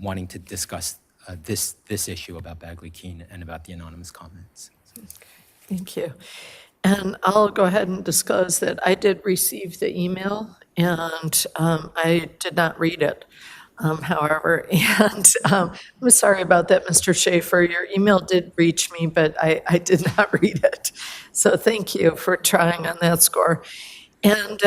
I: wanting to discuss this issue about Bagley-Keene and about the anonymous comments.
A: Thank you. And I'll go ahead and disclose that I did receive the email, and I did not read it, however. And I'm sorry about that, Mr. Schaefer. Your email did reach me, but I did not read it. So thank you for trying on that score. And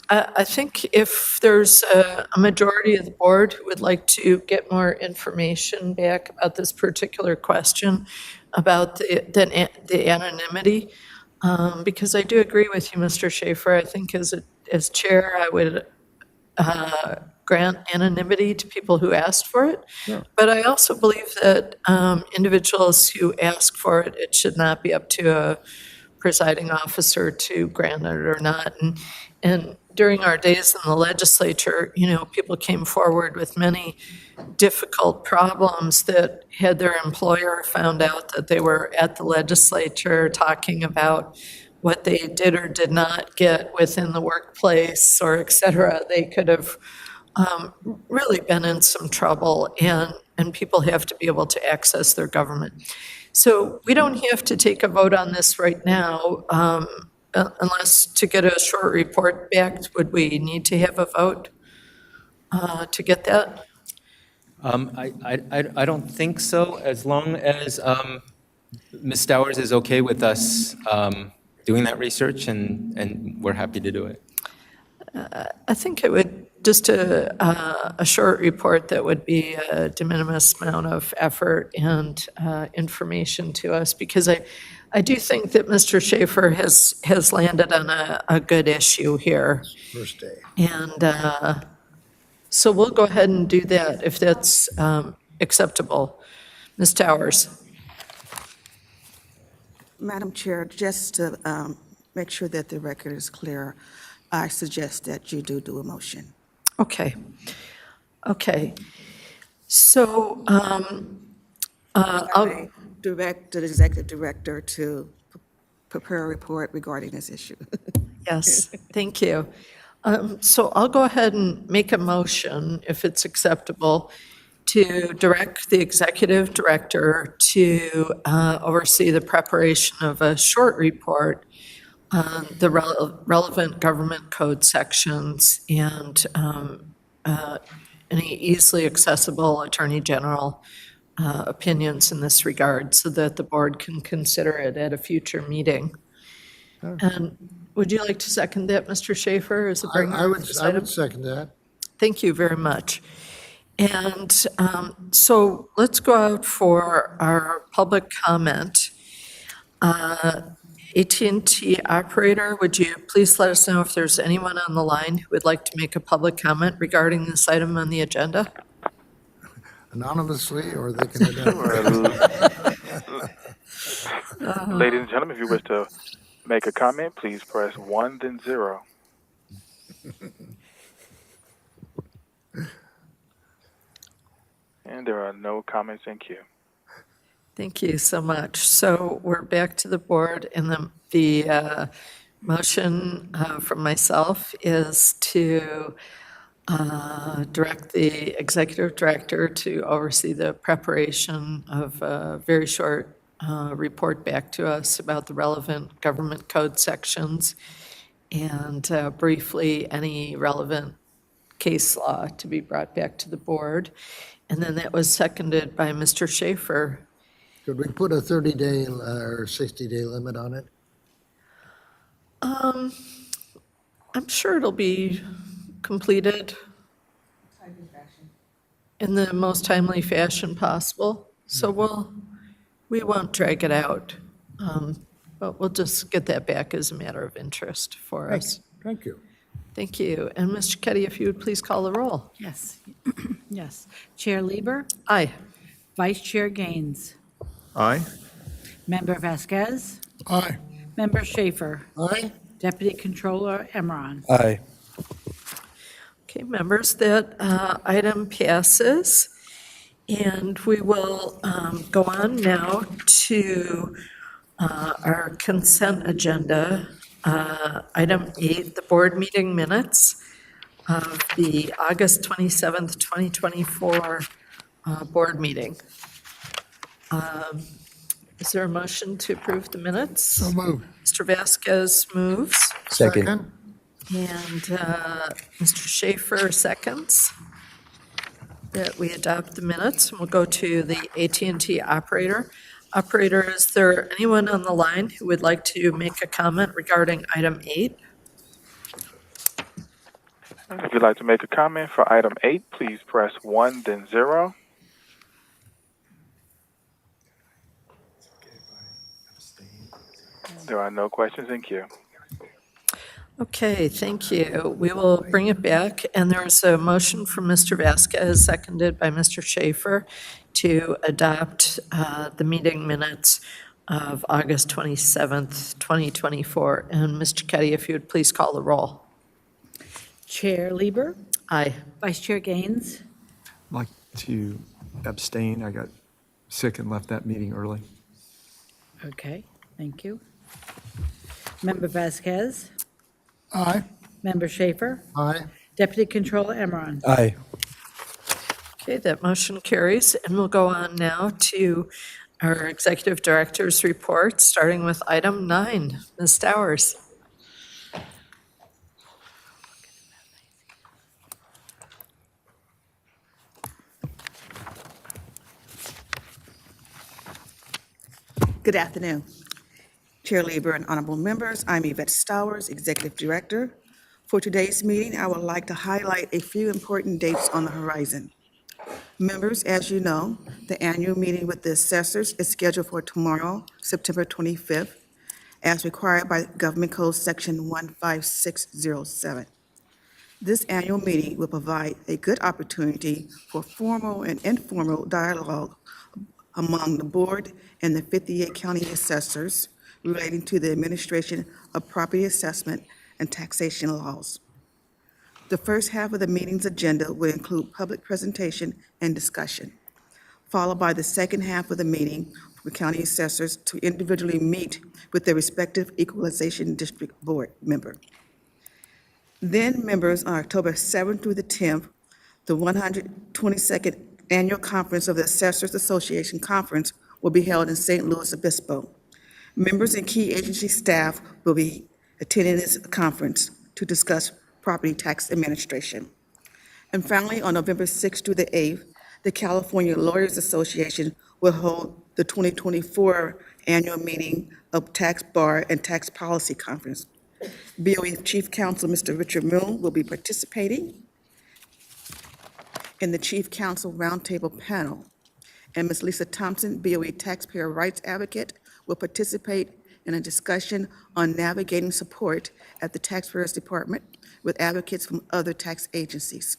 A: I think if there's a majority of the board who would like to get more information back about this particular question about the anonymity, because I do agree with you, Mr. Schaefer. I think as chair, I would grant anonymity to people who asked for it.
F: Sure.
A: But I also believe that individuals who ask for it, it should not be up to a presiding officer to grant it or not. And during our days in the legislature, people came forward with many difficult problems that had their employer found out that they were at the legislature talking about what they did or did not get within the workplace, or et cetera. They could have really been in some trouble, and people have to be able to access their government. So we don't have to take a vote on this right now, unless to get a short report back. Would we need to have a vote to get that?
I: I don't think so, as long as Ms. Stowers is okay with us doing that research, and we're happy to do it.
A: I think it would, just a short report that would be a de minimis amount of effort and information to us, because I do think that Mr. Schaefer has landed on a good issue here.
F: First day.
A: And so we'll go ahead and do that if that's acceptable. Ms. Towers?
L: Madam Chair, just to make sure that the record is clear, I suggest that you do a motion.
A: Okay. Okay. So I'll
L: direct the executive director to prepare a report regarding this issue.
A: Yes, thank you. So I'll go ahead and make a motion, if it's acceptable, to direct the executive director to oversee the preparation of a short report on the relevant government code sections and any easily accessible Attorney General opinions in this regard, so that the board can consider it at a future meeting. And would you like to second that, Mr. Schaefer, as a bringer?
F: I would second that.
A: Thank you very much. And so let's go out for our public comment. AT&T operator, would you please let us know if there's anyone on the line who would like to make a public comment regarding this item on the agenda?
F: Anonymously, or they can identify.
G: Ladies and gentlemen, if you wish to make a comment, please press 1, then 0. And there are no comments in queue.
A: Thank you so much. So we're back to the board, and the motion from myself is to direct the executive director to oversee the preparation of a very short report back to us about the relevant government code sections, and briefly any relevant case law to be brought back to the board. And then that was seconded by Mr. Schaefer.
F: Could we put a 30-day or 60-day limit on it?
A: I'm sure it'll be completed in the most timely fashion possible. So we won't drag it out, but we'll just get that back as a matter of interest for us.
F: Thank you.
A: Thank you. And Mr. Keddy, if you would please call the roll.
B: Yes. Yes. Chair Lieber?
A: Aye.
B: Vice Chair Gaines?
R: Aye.
B: Member Vasquez?
E: Aye.
B: Member Schaefer?
F: Aye.
B: Deputy Controller Emron?
D: Aye.
A: Okay, members, that item passes. And we will go on now to our consent agenda. Item 8, the board meeting minutes of the August 27th, 2024 board meeting. Is there a motion to approve the minutes?
E: So moved.
A: Mr. Vasquez moves.
D: Second.
A: And Mr. Schaefer seconds that we adopt the minutes. We'll go to the AT&T operator. Operator, is there anyone on the line who would like to make a comment regarding item 8?
G: If you'd like to make a comment for item 8, please press 1, then 0. There are no questions in queue.
A: Okay, thank you. We will bring it back, and there's a motion from Mr. Vasquez, seconded by Mr. Schaefer, to adopt the meeting minutes of August 27th, 2024. And Mr. Keddy, if you would please call the roll.
B: Chair Lieber?
A: Aye.
B: Vice Chair Gaines?
R: I'd like to abstain. I got sick and left that meeting early.
B: Okay, thank you. Member Vasquez?
E: Aye.
B: Member Schaefer?
F: Aye.
B: Deputy Controller Emron?
D: Aye.
A: Okay, that motion carries, and we'll go on now to our executive director's report, starting with item 9. Ms. Towers.
L: Good afternoon. Chair Lieber and honorable members, I'm Yvette Stowers, Executive Director. For today's meeting, I would like to highlight a few important dates on the horizon. Members, as you know, the annual meeting with the assessors is scheduled for tomorrow, September 25th, as required by Government Code Section 15607. This annual meeting will provide a good opportunity for formal and informal dialogue among the board and the 58 county assessors relating to the administration of property assessment and taxation laws. The first half of the meeting's agenda will include public presentation and discussion, followed by the second half of the meeting for county assessors to individually meet with their respective equalization district board member. Then members on October 7th through the 10th, the 122nd Annual Conference of the Assessors Association Conference will be held in St. Louis Obispo. Members and key agency staff will be attending this conference to discuss property tax administration. And finally, on November 6th through the 8th, the California Lawyers Association will hold the 2024 annual meeting of Tax Bar and Tax Policy Conference. BOE Chief Counsel, Mr. Richard Moon, will be participating in the Chief Counsel Roundtable panel. And Ms. Lisa Thompson, BOE Taxpayer Rights Advocate, will participate in a discussion on navigating support at the Taxpayers Department with advocates from other tax agencies.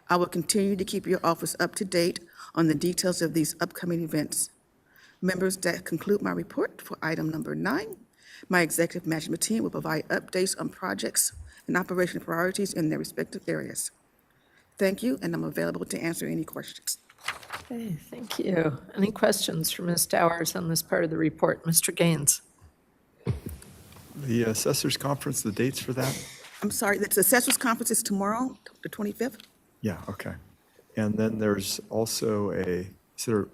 L: I will continue to keep your office up to date on the details of these upcoming events. Members, that conclude my report for item number 9. My executive management team will provide updates on projects and operational priorities in their respective areas. Thank you, and I'm available to answer any questions.
A: Okay, thank you. Any questions for Ms. Stowers on this part of the report? Mr. Gaines?
R: The assessors conference, the dates for that?
L: I'm sorry, the assessors conference is tomorrow, the 25th?
R: Yeah, okay. And then there's also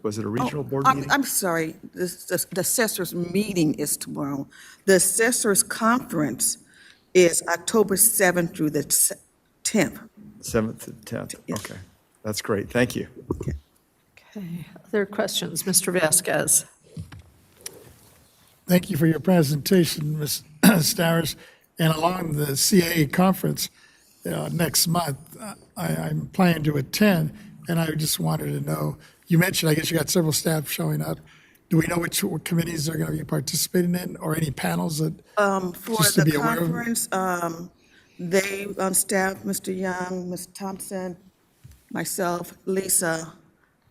R: was it a regional board meeting?
L: I'm sorry, the assessors meeting is tomorrow. The assessors conference is October 7th through the 10th.
R: 7th and 10th, okay. That's great, thank you.
A: Okay, other questions? Mr. Vasquez?
E: Thank you for your presentation, Ms. Stowers. And along the CAA conference next month, I'm planning to attend, and I just wanted to know, you mentioned, I guess you got several staff showing up. Do we know which committees are going to be participating in, or any panels that,
L: For
E: just to
L: the
E: be aware of?
L: conference, they on staff, Mr. Young, Ms. Thompson, myself, Lisa,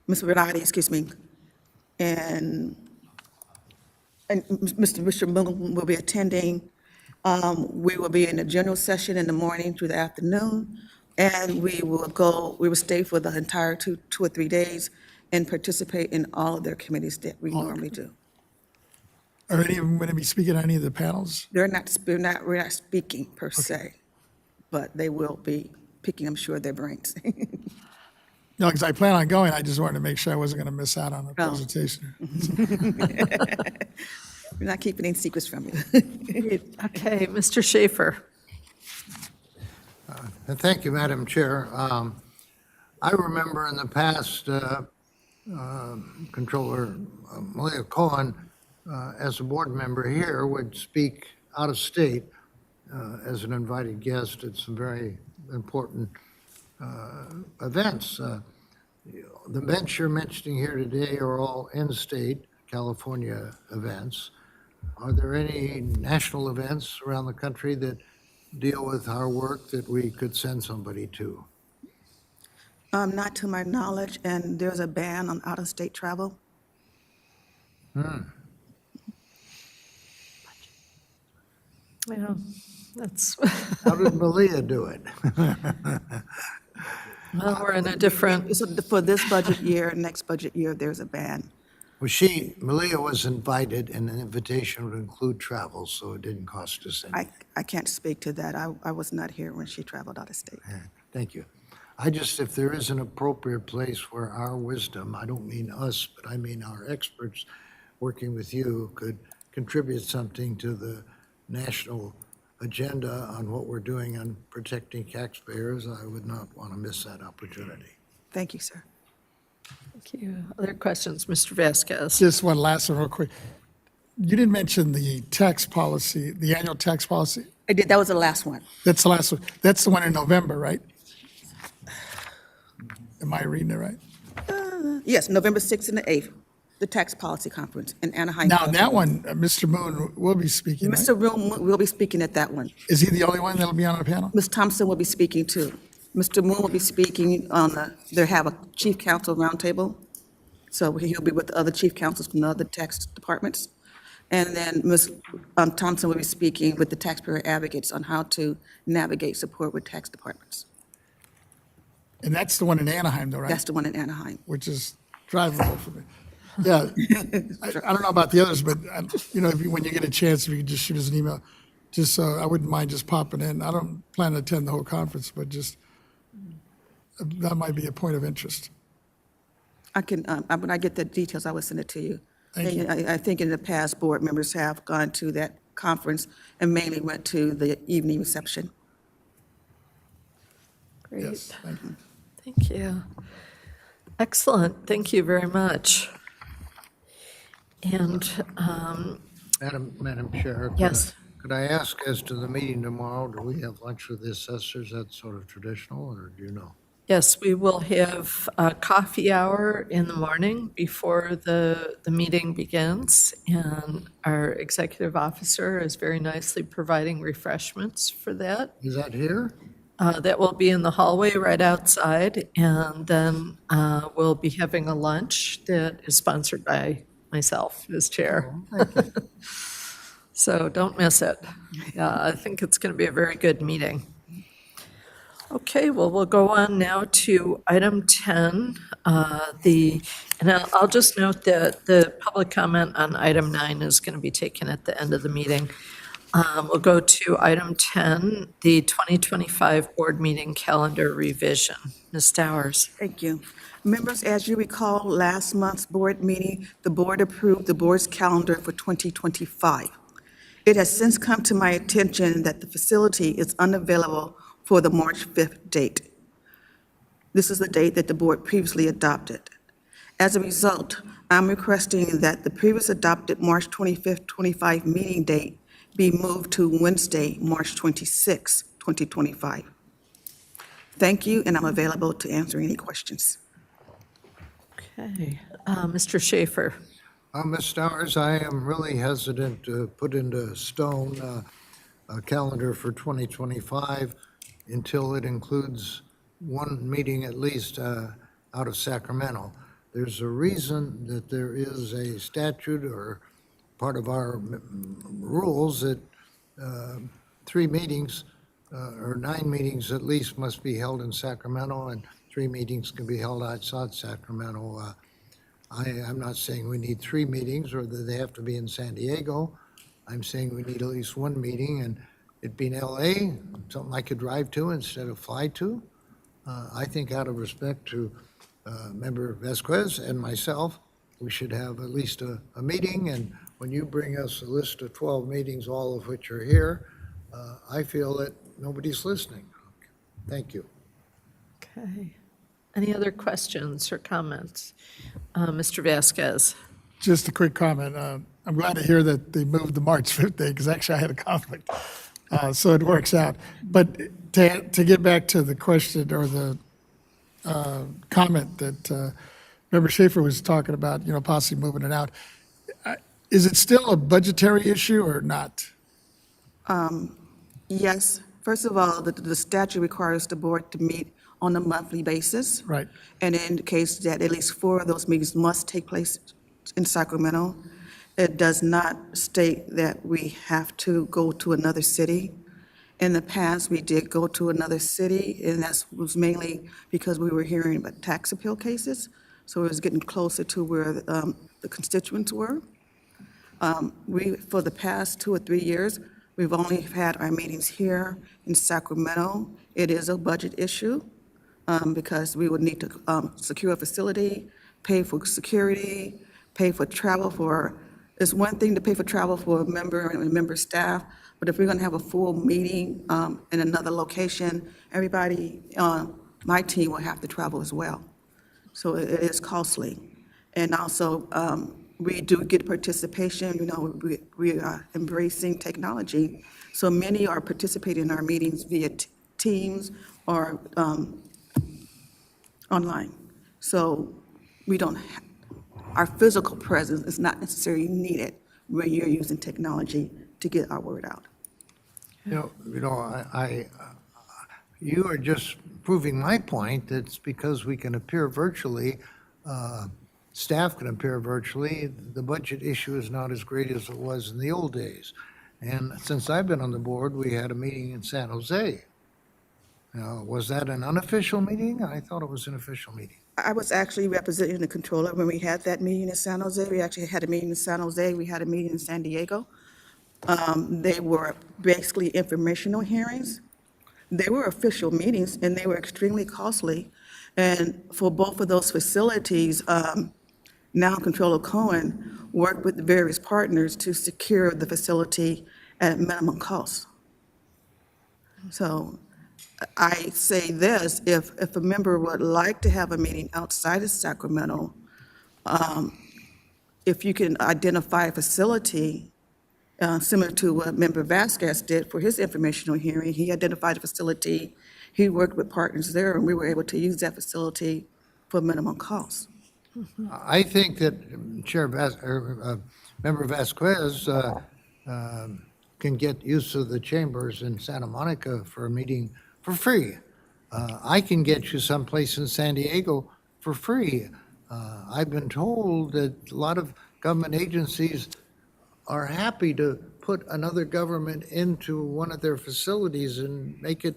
L: Ms. Renati, excuse me, and Mr. Richard Moon will be attending. We will be in a general session in the morning through the afternoon, and we will stay for the entire two or 3 days and participate in all of their committees that we normally do.
E: Are any of them going to be speaking on any of the panels?
L: We're not speaking per se, but they will be picking, I'm sure, their brains.
E: No, because I plan on going, I just wanted to make sure I wasn't going to miss out on the presentation.
L: We're not keeping any secrets from you.
A: Okay, Mr. Schaefer?
F: Thank you, Madam Chair. I remember in the past, Controller Malia Cohen, as a board member here, would speak out of state as an invited guest at some very important events. The events you're mentioning here today are all in-state California events. Are there any national events around the country that deal with our work that we could send somebody to?
L: Not to my knowledge, and there's a ban on out-of-state travel.
A: Yeah, that's.
F: How did Malia do it?
A: Well, we're in a different.
L: So for this budget year, next budget year, there's a ban.
F: Well, Malia was invited, and an invitation would include travel, so it didn't cost us anything.
L: I can't speak to that. I was not here when she traveled out of state.
F: Thank you. If there is an appropriate place where our wisdom, I don't mean us, but I mean our experts working with you, could contribute something to the national agenda on what we're doing on protecting taxpayers, I would not want to miss that opportunity.
L: Thank you, sir.
A: Thank you. Other questions, Mr. Vasquez?
E: Just one last one real quick. You didn't mention the tax policy, the annual tax policy.
L: I did, that was the last one.
E: That's the last one. That's the one in November, right? Am I reading it right?
L: Yes, November 6th and the 8th, the tax policy conference in Anaheim.
E: Now, that one, Mr. Moon will be speaking, right?
L: Mr. Moon will be speaking at that one.
E: Is he the only one that'll be on the panel?
L: Ms. Thompson will be speaking too. Mr. Moon will be speaking on they have a chief counsel roundtable. So he'll be with the other chief counsels from the other tax departments. And then Ms. Thompson will be speaking with the taxpayer advocates on how to navigate support with tax departments.
E: And that's the one in Anaheim, though, right?
L: That's the one in Anaheim.
E: Which is drivable for me. Yeah, I don't know about the others, but, when you get a chance, if you could just shoot us an email, just so I wouldn't mind just popping in. I don't plan to attend the whole conference, but just, that might be a point of interest.
L: I can, when I get the details, I will send it to you.
E: Thank you.
L: I think in the past, board members have gone to that conference and mainly went to the evening reception.
A: Great.
E: Yes, thank you.
A: Thank you. Excellent. Thank you very much. And,
F: Madam Chair?
A: Yes.
F: Could I ask as to the meeting tomorrow, do we have lunch with the assessors? That's sort of traditional, or do you know?
A: yes, we will have a coffee hour in the morning before the meeting begins. And our executive officer is very nicely providing refreshments for that.
F: Is that here?
A: That will be in the hallway right outside, and then we'll be having a lunch that is sponsored by myself as chair. So don't miss it. I think it's going to be a very good meeting. Okay, well, we'll go on now to item 10. And I'll just note that the public comment on item 9 is going to be taken at the end of the meeting. We'll go to item 10, the 2025 board meeting calendar revision. Ms. Towers.
L: Thank you. Members, as you recall, last month's board meeting, the board approved the board's calendar for 2025. It has since come to my attention that the facility is unavailable for the March 5th date. This is the date that the board previously adopted. As a result, I'm requesting that the previous adopted March 25th, 25 meeting date be moved to Wednesday, March 26, 2025. Thank you, and I'm available to answer any questions.
A: Okay, Mr. Schaefer.
F: Ms. Stowers, I am really hesitant to put into stone a calendar for 2025 until it includes one meeting at least out of Sacramento. There's a reason that there is a statute or part of our rules that 3 meetings or 9 meetings at least must be held in Sacramento, and 3 meetings can be held outside Sacramento. I'm not saying we need 3 meetings or that they have to be in San Diego. I'm saying we need at least 1 meeting, and it being LA, something I could drive to instead of fly to. I think out of respect to Member Vasquez and myself, we should have at least a meeting, and when you bring us a list of 12 meetings, all of which are here, I feel that nobody's listening. Thank you.
A: Okay. Any other questions or comments? Mr. Vasquez.
E: Just a quick comment. I'm glad to hear that they moved the March 5th date, because actually I had a conflict. So it works out. But to get back to the question or the comment that Member Schaefer was talking about, possibly moving it out, is it still a budgetary issue or not?
L: Yes. First of all, the statute requires the board to meet on a monthly basis.
E: Right.
L: And it indicates that at least 4 of those meetings must take place in Sacramento. It does not state that we have to go to another city. In the past, we did go to another city, and that was mainly because we were hearing about tax appeal cases. So it was getting closer to where the constituents were. For the past 2 or 3 years, we've only had our meetings here in Sacramento. It is a budget issue because we would need to secure a facility, pay for security, pay for travel for, it's one thing to pay for travel for a member and a member staff, but if we're going to have a full meeting in another location, everybody on my team will have to travel as well. So it is costly. And also, we do get participation, we are embracing technology. So many are participating in our meetings via Teams or online. So we don't, our physical presence is not necessarily needed when you're using technology to get our word out.
F: You are just proving my point. It's because we can appear virtually, staff can appear virtually. The budget issue is not as great as it was in the old days. And since I've been on the board, we had a meeting in San Jose. Was that an unofficial meeting? I thought it was an official meeting.
L: I was actually representing the controller when we had that meeting in San Jose. We actually had a meeting in San Jose. We had a meeting in San Diego. They were basically informational hearings. They were official meetings, and they were extremely costly. And for both of those facilities, now Controller Cohen worked with the various partners to secure the facility at minimum cost. So I say this, if a member would like to have a meeting outside of Sacramento, if you can identify a facility similar to what Member Vasquez did for his informational hearing. He identified a facility, he worked with partners there, and we were able to use that facility for minimum cost.
F: I think that Member Vasquez can get use of the chambers in Santa Monica for a meeting for free. I can get you someplace in San Diego for free. I've been told that a lot of government agencies are happy to put another government into one of their facilities and make it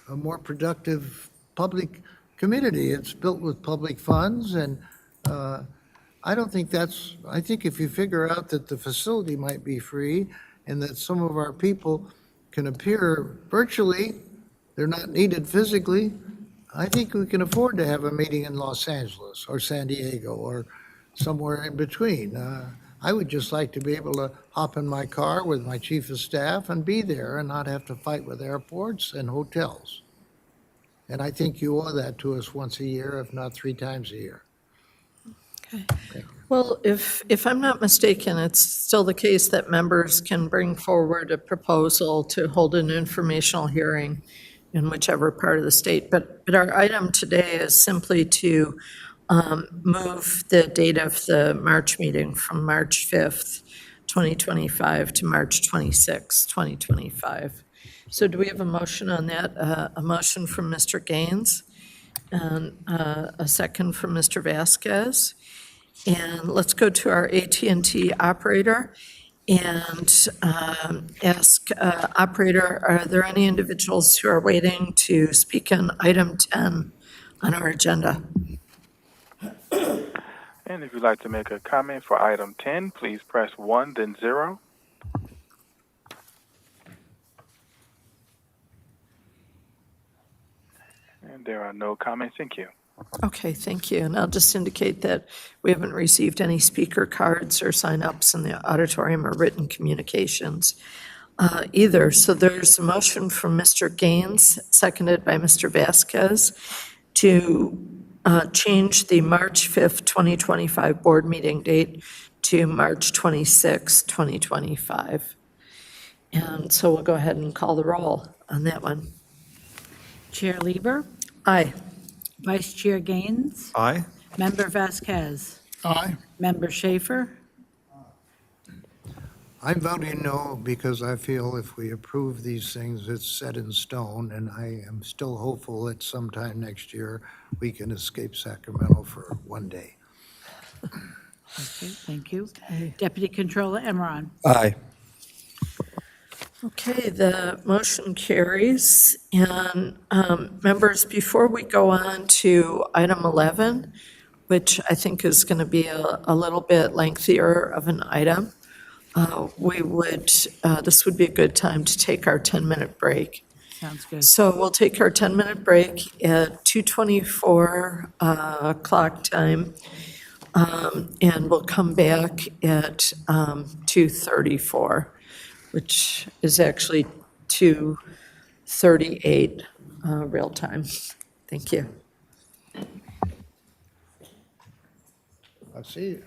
F: a more productive public community. It's built with public funds, and I don't think that's, I think if you figure out that the facility might be free and that some of our people can appear virtually, they're not needed physically, I think we can afford to have a meeting in Los Angeles or San Diego or somewhere in between. I would just like to be able to hop in my car with my chief of staff and be there and not have to fight with airports and hotels. And I think you owe that to us once a year, if not 3 times a year.
A: Okay. Well, if I'm not mistaken, it's still the case that members can bring forward a proposal to hold an informational hearing in whichever part of the state. But our item today is simply to move the date of the March meeting from March 5th, 2025 to March 26th, 2025. So do we have a motion on that? A motion from Mr. Gaines and a second from Mr. Vasquez. And let's go to our AT&T operator and ask, operator, are there any individuals who are waiting to speak on item 10 on our agenda?
G: And if you'd like to make a comment for item 10, please press 1, then 0. And there are no comments in queue.
A: Okay, thank you. And I'll just indicate that we haven't received any speaker cards or sign-ups in the auditorium or written communications either. So there's a motion from Mr. Gaines, seconded by Mr. Vasquez, to change the March 5th, 2025 board meeting date to March 26th, 2025. And so we'll go ahead and call the roll on that one.
B: Chair Lieber,
A: Aye.
B: Vice Chair Gaines,
R: Aye.
B: Member Vasquez,
E: Aye.
B: Member Schaefer,
F: I'm voting no because I feel if we approve these things, it's set in stone, and I am still hopeful that sometime next year we can escape Sacramento for one day.
B: Okay, thank you. Deputy Controller Emron.
D: Aye.
A: Okay, the motion carries. And members, before we go on to item 11, which I think is going to be a little bit lengthier of an item, this would be a good time to take our 10-minute break.
B: Sounds good.
A: So we'll take our 10-minute break at 2:24 clock time, and we'll come back at 2:34, which is actually 2:38 real time. Thank you.
F: I'll see you.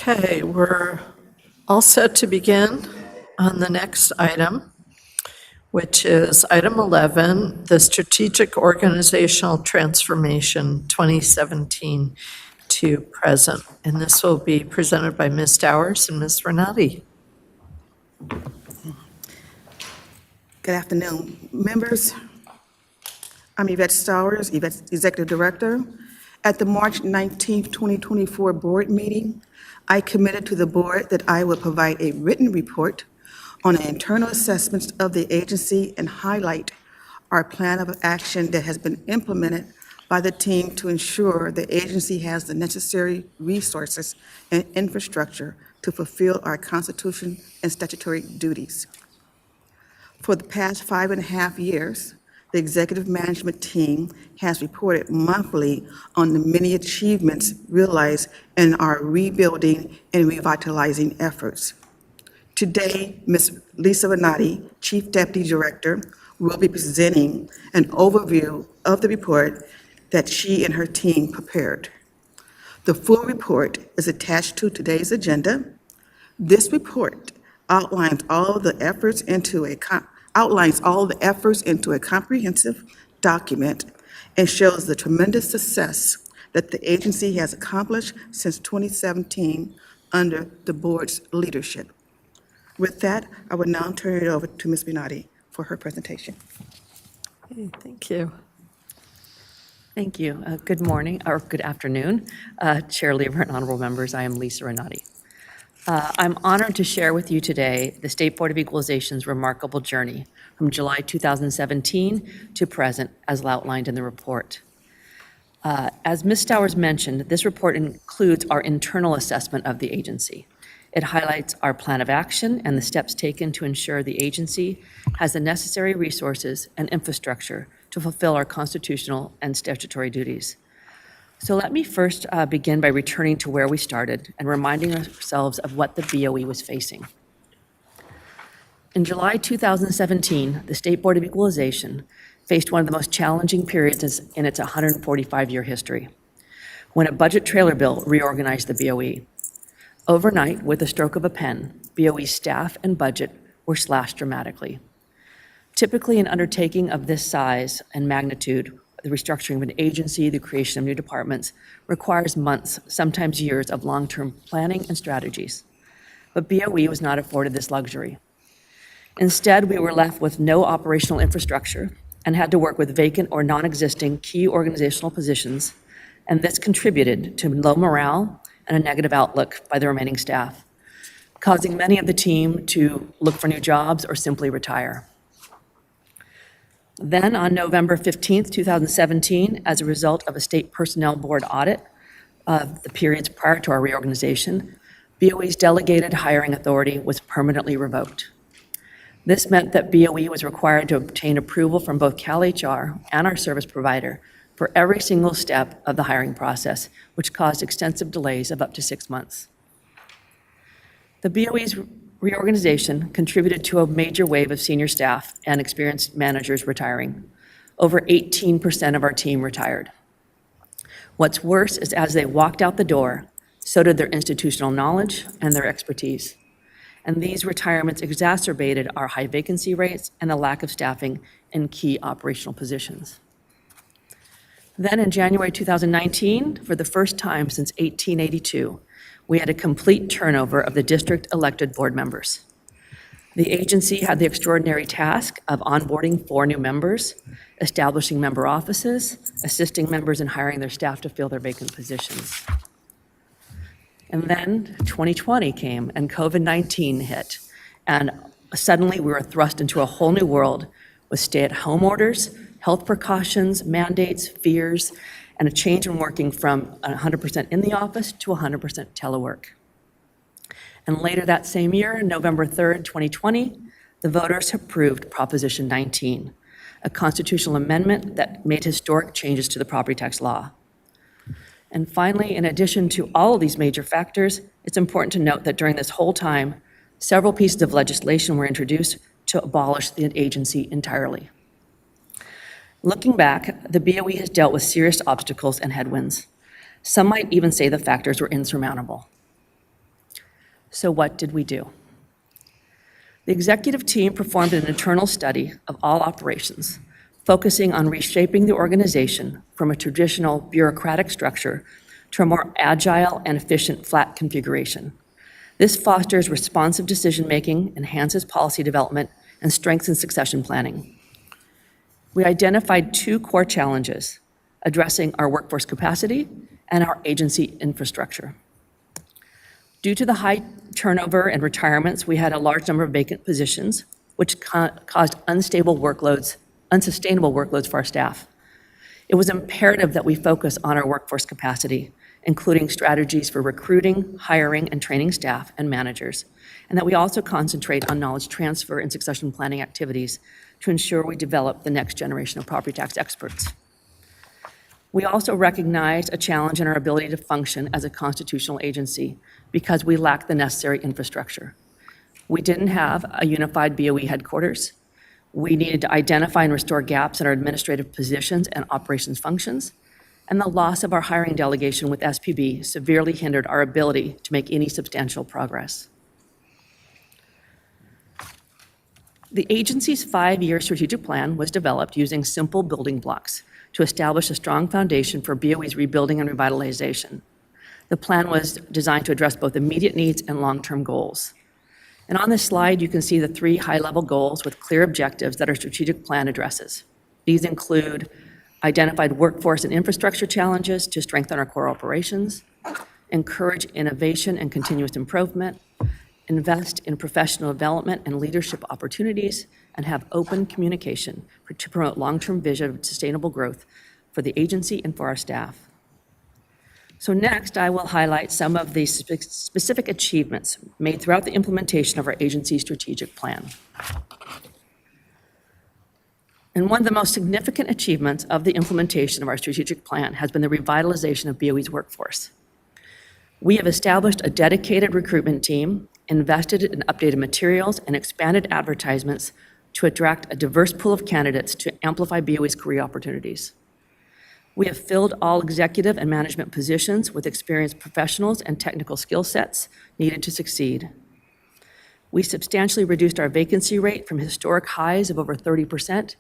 A: Okay, we're all set to begin on the next item, which is item 11, the Strategic Organizational Transformation 2017 to present. And this will be presented by Ms. Dowers and Ms. Renati.
L: Good afternoon, members. I'm Yvette Stowers, Executive Director. At the March 19, 2024 board meeting, I committed to the board that I would provide a written report on the internal assessments of the agency and highlight our plan of action that has been implemented by the team to ensure the agency has the necessary resources and infrastructure to fulfill our Constitution and statutory duties. For the past 5.5 years, the executive management team has reported monthly on the many achievements realized in our rebuilding and revitalizing efforts. Today, Ms. Lisa Renati, Chief Deputy Director, will be presenting an overview of the report that she and her team prepared. The full report is attached to today's agenda. This report outlines all the efforts into a comprehensive document and shows the tremendous success that the agency has accomplished since 2017 under the board's leadership. With that, I will now turn it over to Ms. Renati for her presentation.
A: Okay, thank you.
S: Thank you. Good morning, or good afternoon, Chair Lieber and honorable members. I am Lisa Renati. I'm honored to share with you today the State Board of Equalization's remarkable journey from July 2017 to present, as outlined in the report. As Ms. Stowers mentioned, this report includes our internal assessment of the agency. It highlights our plan of action and the steps taken to ensure the agency has the necessary resources and infrastructure to fulfill our constitutional and statutory duties. So let me first begin by returning to where we started and reminding ourselves of what the BOE was facing. In July 2017, the State Board of Equalization faced one of the most challenging periods in its 145-year history, when a budget trailer bill reorganized the BOE. Overnight, with the stroke of a pen, BOE's staff and budget were slashed dramatically. Typically, an undertaking of this size and magnitude, the restructuring of an agency, the creation of new departments, requires months, sometimes years, of long-term planning and strategies. But BOE was not afforded this luxury. Instead, we were left with no operational infrastructure and had to work with vacant or non-existing key organizational positions, and this contributed to low morale and a negative outlook by the remaining staff, causing many of the team to look for new jobs or simply retire. Then, on November 15th, 2017, as a result of a state personnel board audit of the periods prior to our reorganization, BOE's delegated hiring authority was permanently revoked. This meant that BOE was required to obtain approval from both CalHR and our service provider for every single step of the hiring process, which caused extensive delays of up to 6 months. The BOE's reorganization contributed to a major wave of senior staff and experienced managers retiring. Over 18% of our team retired. What's worse is as they walked out the door, so did their institutional knowledge and their expertise. And these retirements exacerbated our high vacancy rates and the lack of staffing in key operational positions. Then in January 2019, for the first time since 1882, we had a complete turnover of the district-elected board members. The agency had the extraordinary task of onboarding 4 new members, establishing member offices, assisting members in hiring their staff to fill their vacant positions. And then 2020 came and COVID-19 hit, and suddenly we were thrust into a whole new world with stay-at-home orders, health precautions, mandates, fears, and a change in working from 100% in the office to 100% telework. And later that same year, November 3rd, 2020, the voters approved Proposition 19, a constitutional amendment that made historic changes to the property tax law. And finally, in addition to all of these major factors, it's important to note that during this whole time, several pieces of legislation were introduced to abolish the agency entirely. Looking back, the BOE has dealt with serious obstacles and headwinds. Some might even say the factors were insurmountable. So what did we do? The executive team performed an internal study of all operations, focusing on reshaping the organization from a traditional bureaucratic structure to a more agile and efficient flat configuration. This fosters responsive decision-making, enhances policy development, and strengthens succession planning. We identified two core challenges: addressing our workforce capacity and our agency infrastructure. Due to the high turnover and retirements, we had a large number of vacant positions, which caused unsustainable workloads for our staff. It was imperative that we focus on our workforce capacity, including strategies for recruiting, hiring, and training staff and managers, and that we also concentrate on knowledge transfer and succession planning activities to ensure we develop the next generation of property tax experts. We also recognized a challenge in our ability to function as a constitutional agency because we lacked the necessary infrastructure. We didn't have a unified BOE headquarters. We needed to identify and restore gaps in our administrative positions and operations functions, and the loss of our hiring delegation with SPB severely hindered our ability to make any substantial progress. The agency's 5-year strategic plan was developed using simple building blocks to establish a strong foundation for BOE's rebuilding and revitalization. The plan was designed to address both immediate needs and long-term goals. And on this slide, you can see the 3 high-level goals with clear objectives that our strategic plan addresses. These include identified workforce and infrastructure challenges to strengthen our core operations, encourage innovation and continuous improvement, invest in professional development and leadership opportunities, and have open communication to promote long-term vision of sustainable growth for the agency and for our staff. So next, I will highlight some of the specific achievements made throughout the implementation of our agency's strategic plan. And one of the most significant achievements of the implementation of our strategic plan has been the revitalization of BOE's workforce. We have established a dedicated recruitment team, invested in updated materials, and expanded advertisements to attract a diverse pool of candidates to amplify BOE's career opportunities. We have filled all executive and management positions with experienced professionals and technical skill sets needed to succeed. We substantially reduced our vacancy rate from historic highs of over 30%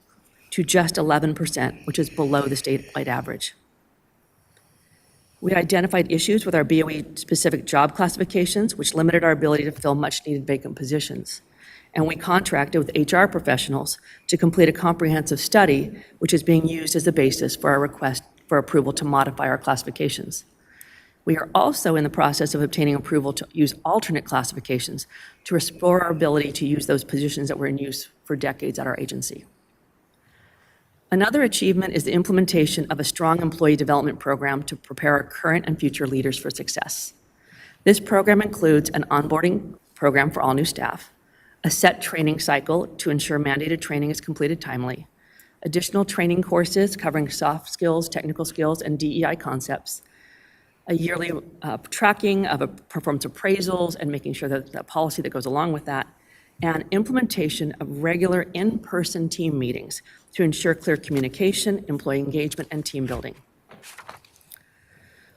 S: to just 11%, which is below the statewide average. We identified issues with our BOE-specific job classifications, which limited our ability to fill much-needed vacant positions. And we contracted with HR professionals to complete a comprehensive study, which is being used as the basis for our request for approval to modify our classifications. We are also in the process of obtaining approval to use alternate classifications to restore our ability to use those positions that were in use for decades at our agency. Another achievement is the implementation of a strong employee development program to prepare our current and future leaders for success. This program includes an onboarding program for all new staff, a set training cycle to ensure mandated training is completed timely, additional training courses covering soft skills, technical skills, and DEI concepts, a yearly tracking of performance appraisals and making sure that the policy that goes along with that, and implementation of regular in-person team meetings to ensure clear communication, employee engagement, and team building.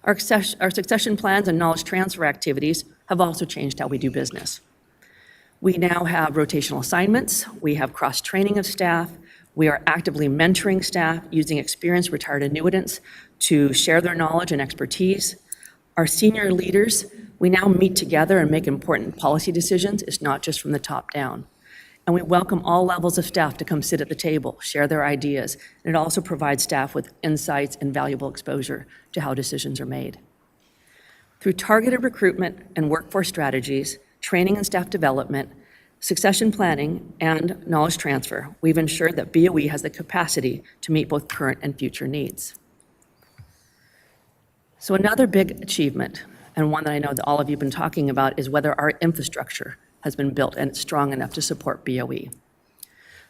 S: Our succession plans and knowledge transfer activities have also changed how we do business. We now have rotational assignments, we have cross-training of staff, we are actively mentoring staff using experienced retired annuitants to share their knowledge and expertise. Our senior leaders, we now meet together and make important policy decisions. It's not just from the top down. And we welcome all levels of staff to come sit at the table, share their ideas, and it also provides staff with insights and valuable exposure to how decisions are made. Through targeted recruitment and workforce strategies, training and staff development, succession planning, and knowledge transfer, we've ensured that BOE has the capacity to meet both current and future needs. So another big achievement, and one that I know that all of you have been talking about, is whether our infrastructure has been built and it's strong enough to support BOE.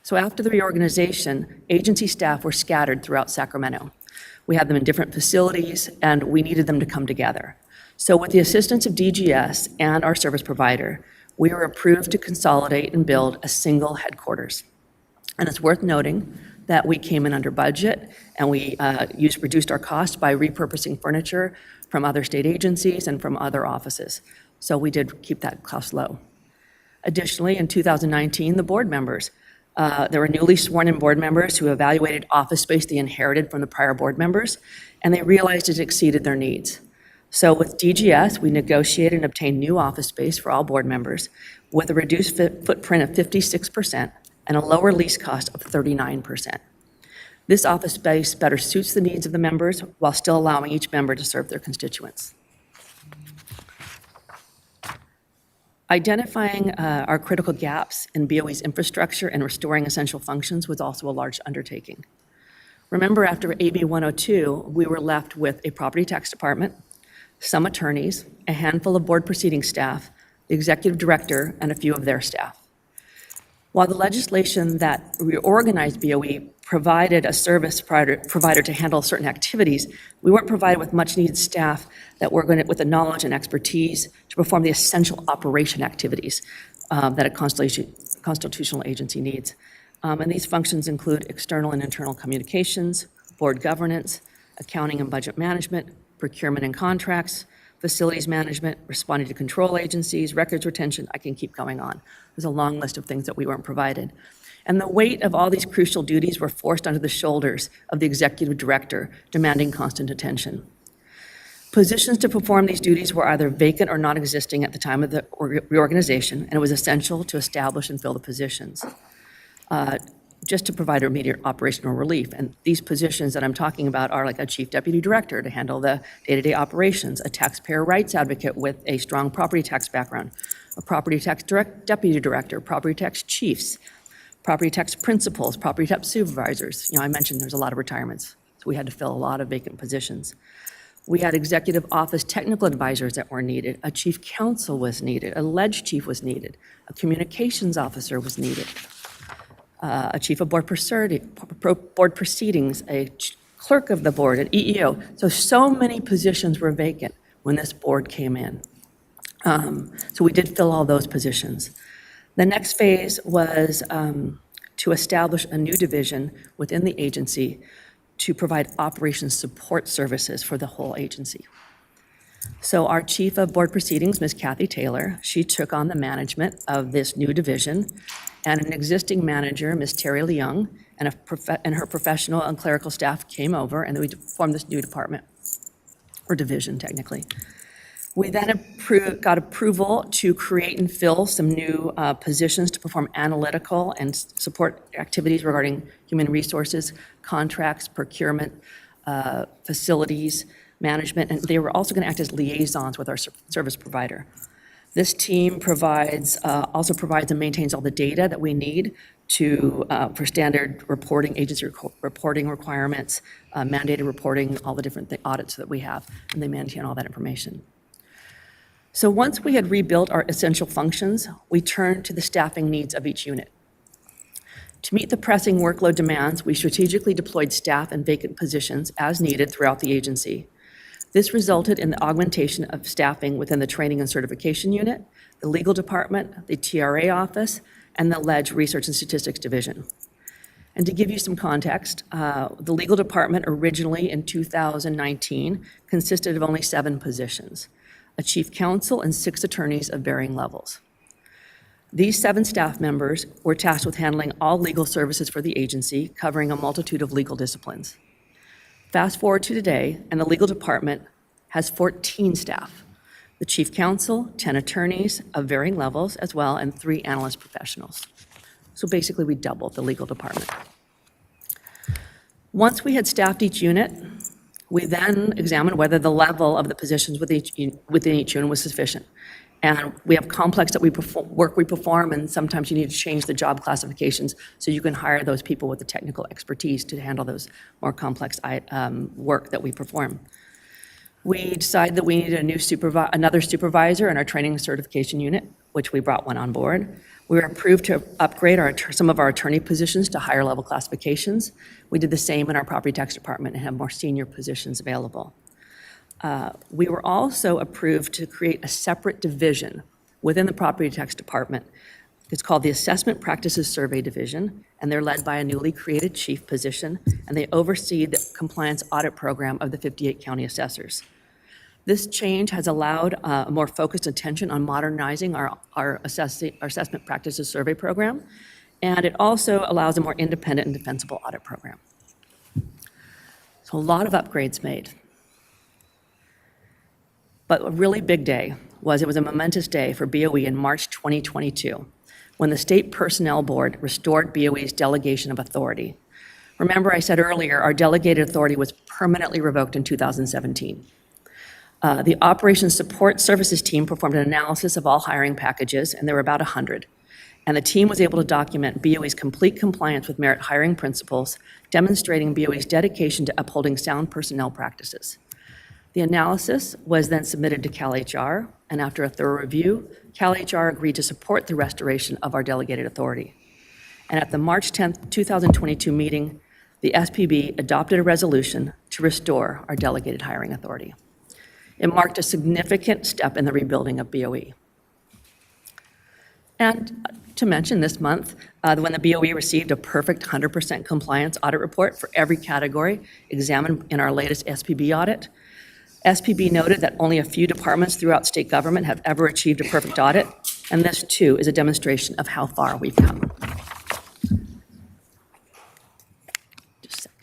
S: So after the reorganization, agency staff were scattered throughout Sacramento. We had them in different facilities, and we needed them to come together. So with the assistance of DGS and our service provider, we were approved to consolidate and build a single headquarters. And it's worth noting that we came in under budget, and we reduced our costs by repurposing furniture from other state agencies and from other offices. So we did keep that cost low. Additionally, in 2019, the board members, there were newly sworn-in board members who evaluated office space they inherited from the prior board members, and they realized it exceeded their needs. So with DGS, we negotiated and obtained new office space for all board members with a reduced footprint of 56% and a lower lease cost of 39%. This office space better suits the needs of the members while still allowing each member to serve their constituents. Identifying our critical gaps in BOE's infrastructure and restoring essential functions was also a large undertaking. Remember, after AB 102, we were left with a property tax department, some attorneys, a handful of board proceeding staff, the executive director, and a few of their staff. While the legislation that reorganized BOE provided a service provider to handle certain activities, we weren't provided with much needed staff that were with the knowledge and expertise to perform the essential operation activities that a constitutional agency needs. And these functions include external and internal communications, board governance, accounting and budget management, procurement and contracts, facilities management, responding to control agencies, records retention. I can keep going on. There's a long list of things that we weren't provided. And the weight of all these crucial duties were forced onto the shoulders of the executive director, demanding constant attention. Positions to perform these duties were either vacant or non-existing at the time of the reorganization, and it was essential to establish and fill the positions. Just to provide immediate operational relief. And these positions that I'm talking about are like a chief deputy director to handle the day-to-day operations, a taxpayer rights advocate with a strong property tax background, a property tax deputy director, property tax chiefs, property tax principals, property tax supervisors. I mentioned there's a lot of retirements, so we had to fill a lot of vacant positions. We had executive office technical advisors that were needed, a chief counsel was needed, a ledge chief was needed, a communications officer was needed. A chief of board proceedings, a clerk of the board, an EEO. So many positions were vacant when this board came in. So we did fill all those positions. The next phase was to establish a new division within the agency to provide operations support services for the whole agency. So our chief of board proceedings, Ms. Kathy Taylor, she took on the management of this new division, and an existing manager, Ms. Terry Leung, and her professional and clerical staff came over, and we formed this new department, or division technically. We then got approval to create and fill some new positions to perform analytical and support activities regarding human resources, contracts, procurement, facilities, management, and they were also going to act as liaisons with our service provider. This team also provides and maintains all the data that we need for standard reporting, agency reporting requirements, mandated reporting, all the different audits that we have, and they maintain all that information. So once we had rebuilt our essential functions, we turned to the staffing needs of each unit. To meet the pressing workload demands, we strategically deployed staff and vacant positions as needed throughout the agency. This resulted in the augmentation of staffing within the Training and Certification Unit, the Legal Department, the TRA Office, and the LEDGE Research and Statistics Division. And to give you some context, the Legal Department originally in 2019 consisted of only 7 positions, a chief counsel and 6 attorneys of varying levels. These 7 staff members were tasked with handling all legal services for the agency, covering a multitude of legal disciplines. Fast forward to today, and the legal department has 14 staff, the chief counsel, 10 attorneys of varying levels as well, and 3 analyst professionals. So basically, we doubled the legal department. Once we had staffed each unit, we then examined whether the level of the positions within each unit was sufficient. And we have complex work we perform, and sometimes you need to change the job classifications so you can hire those people with the technical expertise to handle those more complex work that we perform. We decided that we needed another supervisor in our training and certification unit, which we brought one on board. We were approved to upgrade some of our attorney positions to higher level classifications. We did the same in our property tax department and have more senior positions available. We were also approved to create a separate division within the property tax department. It's called the Assessment Practices Survey Division, and they're led by a newly created chief position, and they oversee the compliance audit program of the 58 county assessors. This change has allowed a more focused attention on modernizing our assessment practices survey program, and it also allows a more independent and defensible audit program. So a lot of upgrades made. But a really big day it was a momentous day for BOE in March 2022, when the State Personnel Board restored BOE's delegation of authority. Remember, I said earlier, our delegated authority was permanently revoked in 2017. The Operations Support Services team performed an analysis of all hiring packages, and there were about 100. And the team was able to document BOE's complete compliance with merit hiring principles, demonstrating BOE's dedication to upholding sound personnel practices. The analysis was then submitted to CalHR, and after a thorough review, CalHR agreed to support the restoration of our delegated authority. And at the March 10th, 2022 meeting, the SPB adopted a resolution to restore our delegated hiring authority. It marked a significant step in the rebuilding of BOE. And to mention this month, when the BOE received a perfect 100% compliance audit report for every category examined in our latest SPB audit, SPB noted that only a few departments throughout state government have ever achieved a perfect audit, and this too is a demonstration of how far we've come. Just a second.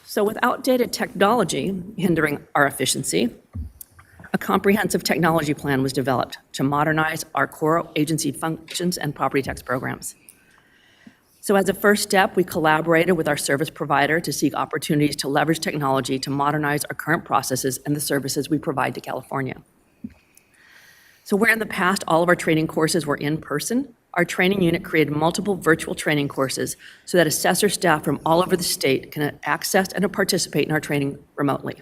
S: So with outdated technology hindering our efficiency, a comprehensive technology plan was developed to modernize our core agency functions and property tax programs. So as a first step, we collaborated with our service provider to seek opportunities to leverage technology to modernize our current processes and the services we provide to California. So where in the past all of our training courses were in person, our training unit created multiple virtual training courses so that assessor staff from all over the state can access and participate in our training remotely.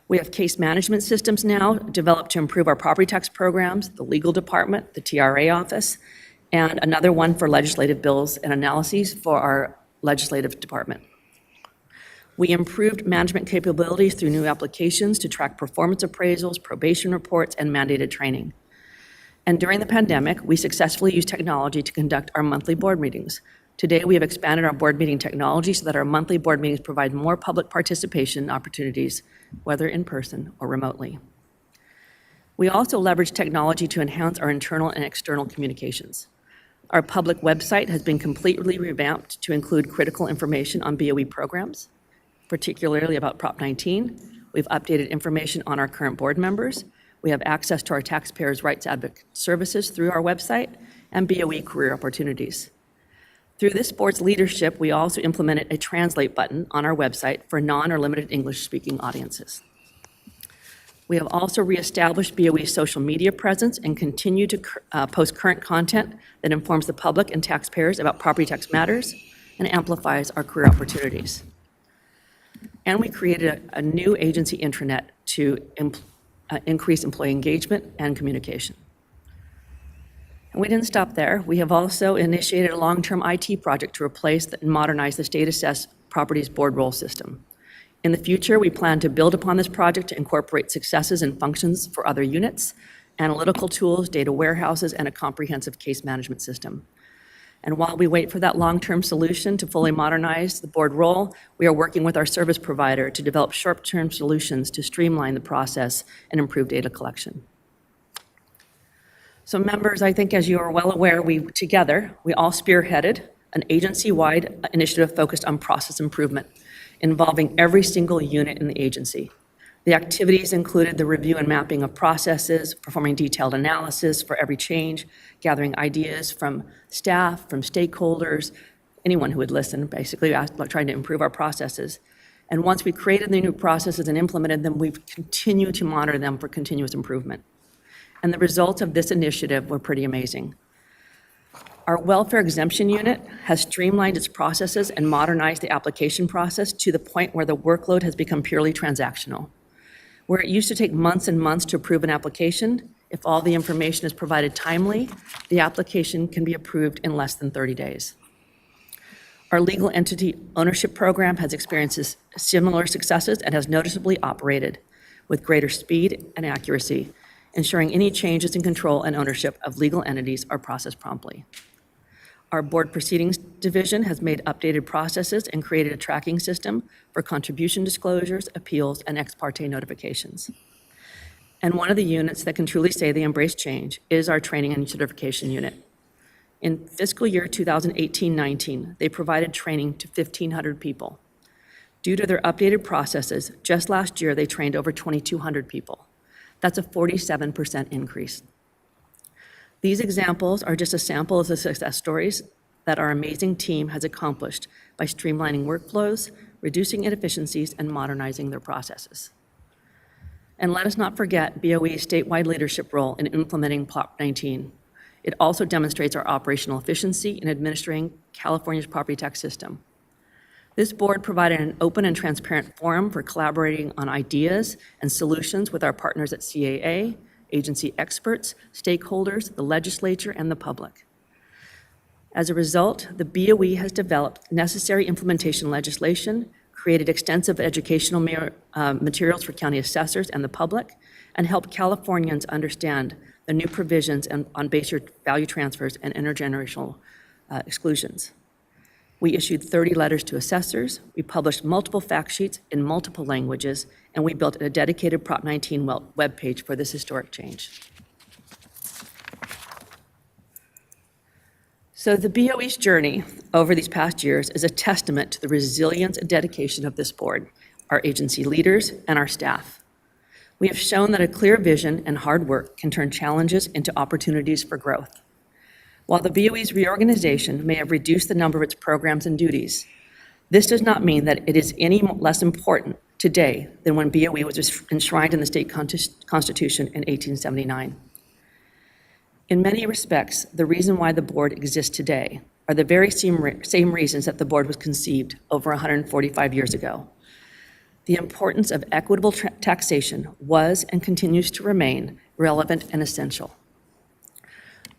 S: We have case management systems now developed to improve our property tax programs, the legal department, the TRA office, and another one for legislative bills and analyses for our legislative department. We improved management capabilities through new applications to track performance appraisals, probation reports, and mandated training. And during the pandemic, we successfully used technology to conduct our monthly board meetings. Today, we have expanded our board meeting technology so that our monthly board meetings provide more public participation opportunities, whether in person or remotely. We also leverage technology to enhance our internal and external communications. Our public website has been completely revamped to include critical information on BOE programs, particularly about Prop 19. We've updated information on our current board members. We have access to our taxpayers' rights advocate services through our website and BOE career opportunities. Through this board's leadership, we also implemented a translate button on our website for non- or limited English-speaking audiences. We have also reestablished BOE's social media presence and continue to post current content that informs the public and taxpayers about property tax matters and amplifies our career opportunities. And we created a new agency intranet to increase employee engagement and communication. And we didn't stop there. We have also initiated a long-term IT project to replace and modernize the state assessed properties board roll system. In the future, we plan to build upon this project to incorporate successes and functions for other units, analytical tools, data warehouses, and a comprehensive case management system. And while we wait for that long-term solution to fully modernize the board roll, we are working with our service provider to develop short-term solutions to streamline the process and improve data collection. So members, I think as you are well aware, we all spearheaded an agency-wide initiative focused on process improvement, involving every single unit in the agency. The activities included the review and mapping of processes, performing detailed analysis for every change, gathering ideas from staff, from stakeholders, anyone who would listen, basically trying to improve our processes. And once we created the new processes and implemented them, we've continued to monitor them for continuous improvement. And the results of this initiative were pretty amazing. Our welfare exemption unit has streamlined its processes and modernized the application process to the point where the workload has become purely transactional. Where it used to take months and months to approve an application, if all the information is provided timely, the application can be approved in less than 30 days. Our legal entity ownership program has experienced similar successes and has noticeably operated with greater speed and accuracy, ensuring any changes in control and ownership of legal entities are processed promptly. Our board proceedings division has made updated processes and created a tracking system for contribution disclosures, appeals, and ex parte notifications. And one of the units that can truly say they embrace change is our training and certification unit. In fiscal year 2018-19, they provided training to 1,500 people. Due to their updated processes, just last year they trained over 2,200 people. That's a 47% increase. These examples are just a sample of the success stories that our amazing team has accomplished by streamlining workflows, reducing inefficiencies, and modernizing their processes. And let us not forget BOE's statewide leadership role in implementing Prop 19. It also demonstrates our operational efficiency in administering California's property tax system. This board provided an open and transparent forum for collaborating on ideas and solutions with our partners at CAA, agency experts, stakeholders, the legislature, and the public. As a result, the BOE has developed necessary implementation legislation, created extensive educational materials for county assessors and the public, and helped Californians understand the new provisions on base year value transfers and intergenerational exclusions. We issued 30 letters to assessors, we published multiple fact sheets in multiple languages, and we built a dedicated Prop 19 webpage for this historic change. So the BOE's journey over these past years is a testament to the resilience and dedication of this board, our agency leaders, and our staff. We have shown that a clear vision and hard work can turn challenges into opportunities for growth. While the BOE's reorganization may have reduced the number of its programs and duties, this does not mean that it is any less important today than when BOE was enshrined in the state constitution in 1879. In many respects, the reason why the board exists today are the very same reasons that the board was conceived over 145 years ago. The importance of equitable taxation was and continues to remain relevant and essential.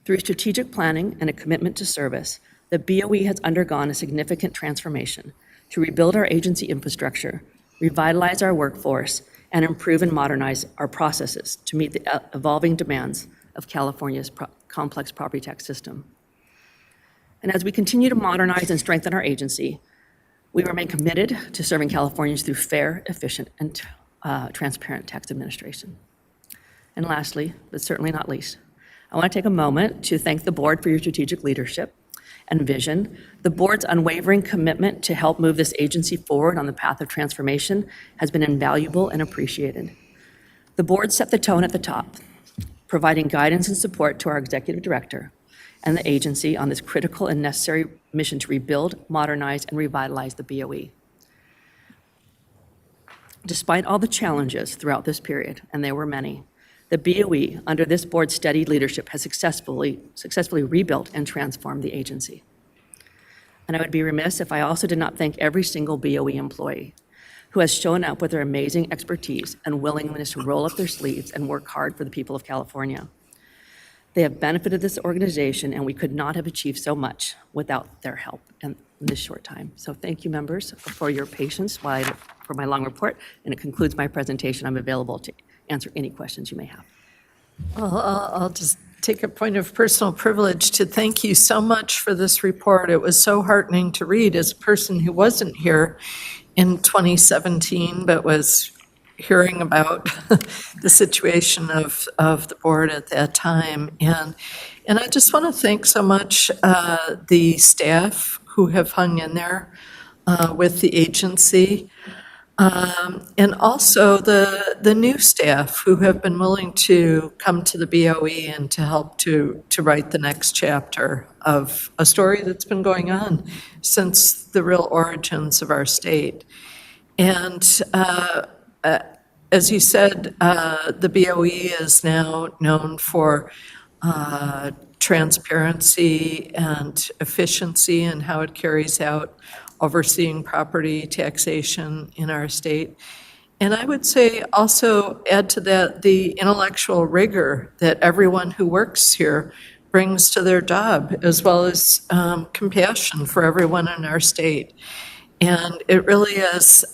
S: Through strategic planning and a commitment to service, the BOE has undergone a significant transformation to rebuild our agency infrastructure, revitalize our workforce, and improve and modernize our processes to meet the evolving demands of California's complex property tax system. And as we continue to modernize and strengthen our agency, we remain committed to serving Californians through fair, efficient, and transparent tax administration. And lastly, but certainly not least, I want to take a moment to thank the board for your strategic leadership and vision. The board's unwavering commitment to help move this agency forward on the path of transformation has been invaluable and appreciated. The board set the tone at the top, providing guidance and support to our executive director and the agency on this critical and necessary mission to rebuild, modernize, and revitalize the BOE. Despite all the challenges throughout this period, and there were many, the BOE, under this board's steady leadership, has successfully rebuilt and transformed the agency. And I would be remiss if I also did not thank every single BOE employee who has shown up with their amazing expertise and willingness to roll up their sleeves and work hard for the people of California. They have benefited this organization, and we could not have achieved so much without their help in this short time. So thank you, members, for your patience for my long report, and it concludes my presentation. I'm available to answer any questions you may have.
A: Well, I'll just take a point of personal privilege to thank you so much for this report. It was so heartening to read as a person who wasn't here in 2017, but was hearing about the situation of the board at that time. And I just want to thank so much the staff who have hung in there with the agency. And also the new staff who have been willing to come to the BOE and to help to write the next chapter of a story that's been going on since the real origins of our state. And as you said, the BOE is now known for transparency and efficiency and how it carries out overseeing property taxation in our state. And I would say also add to that the intellectual rigor that everyone who works here brings to their job, as well as compassion for everyone in our state. And it really is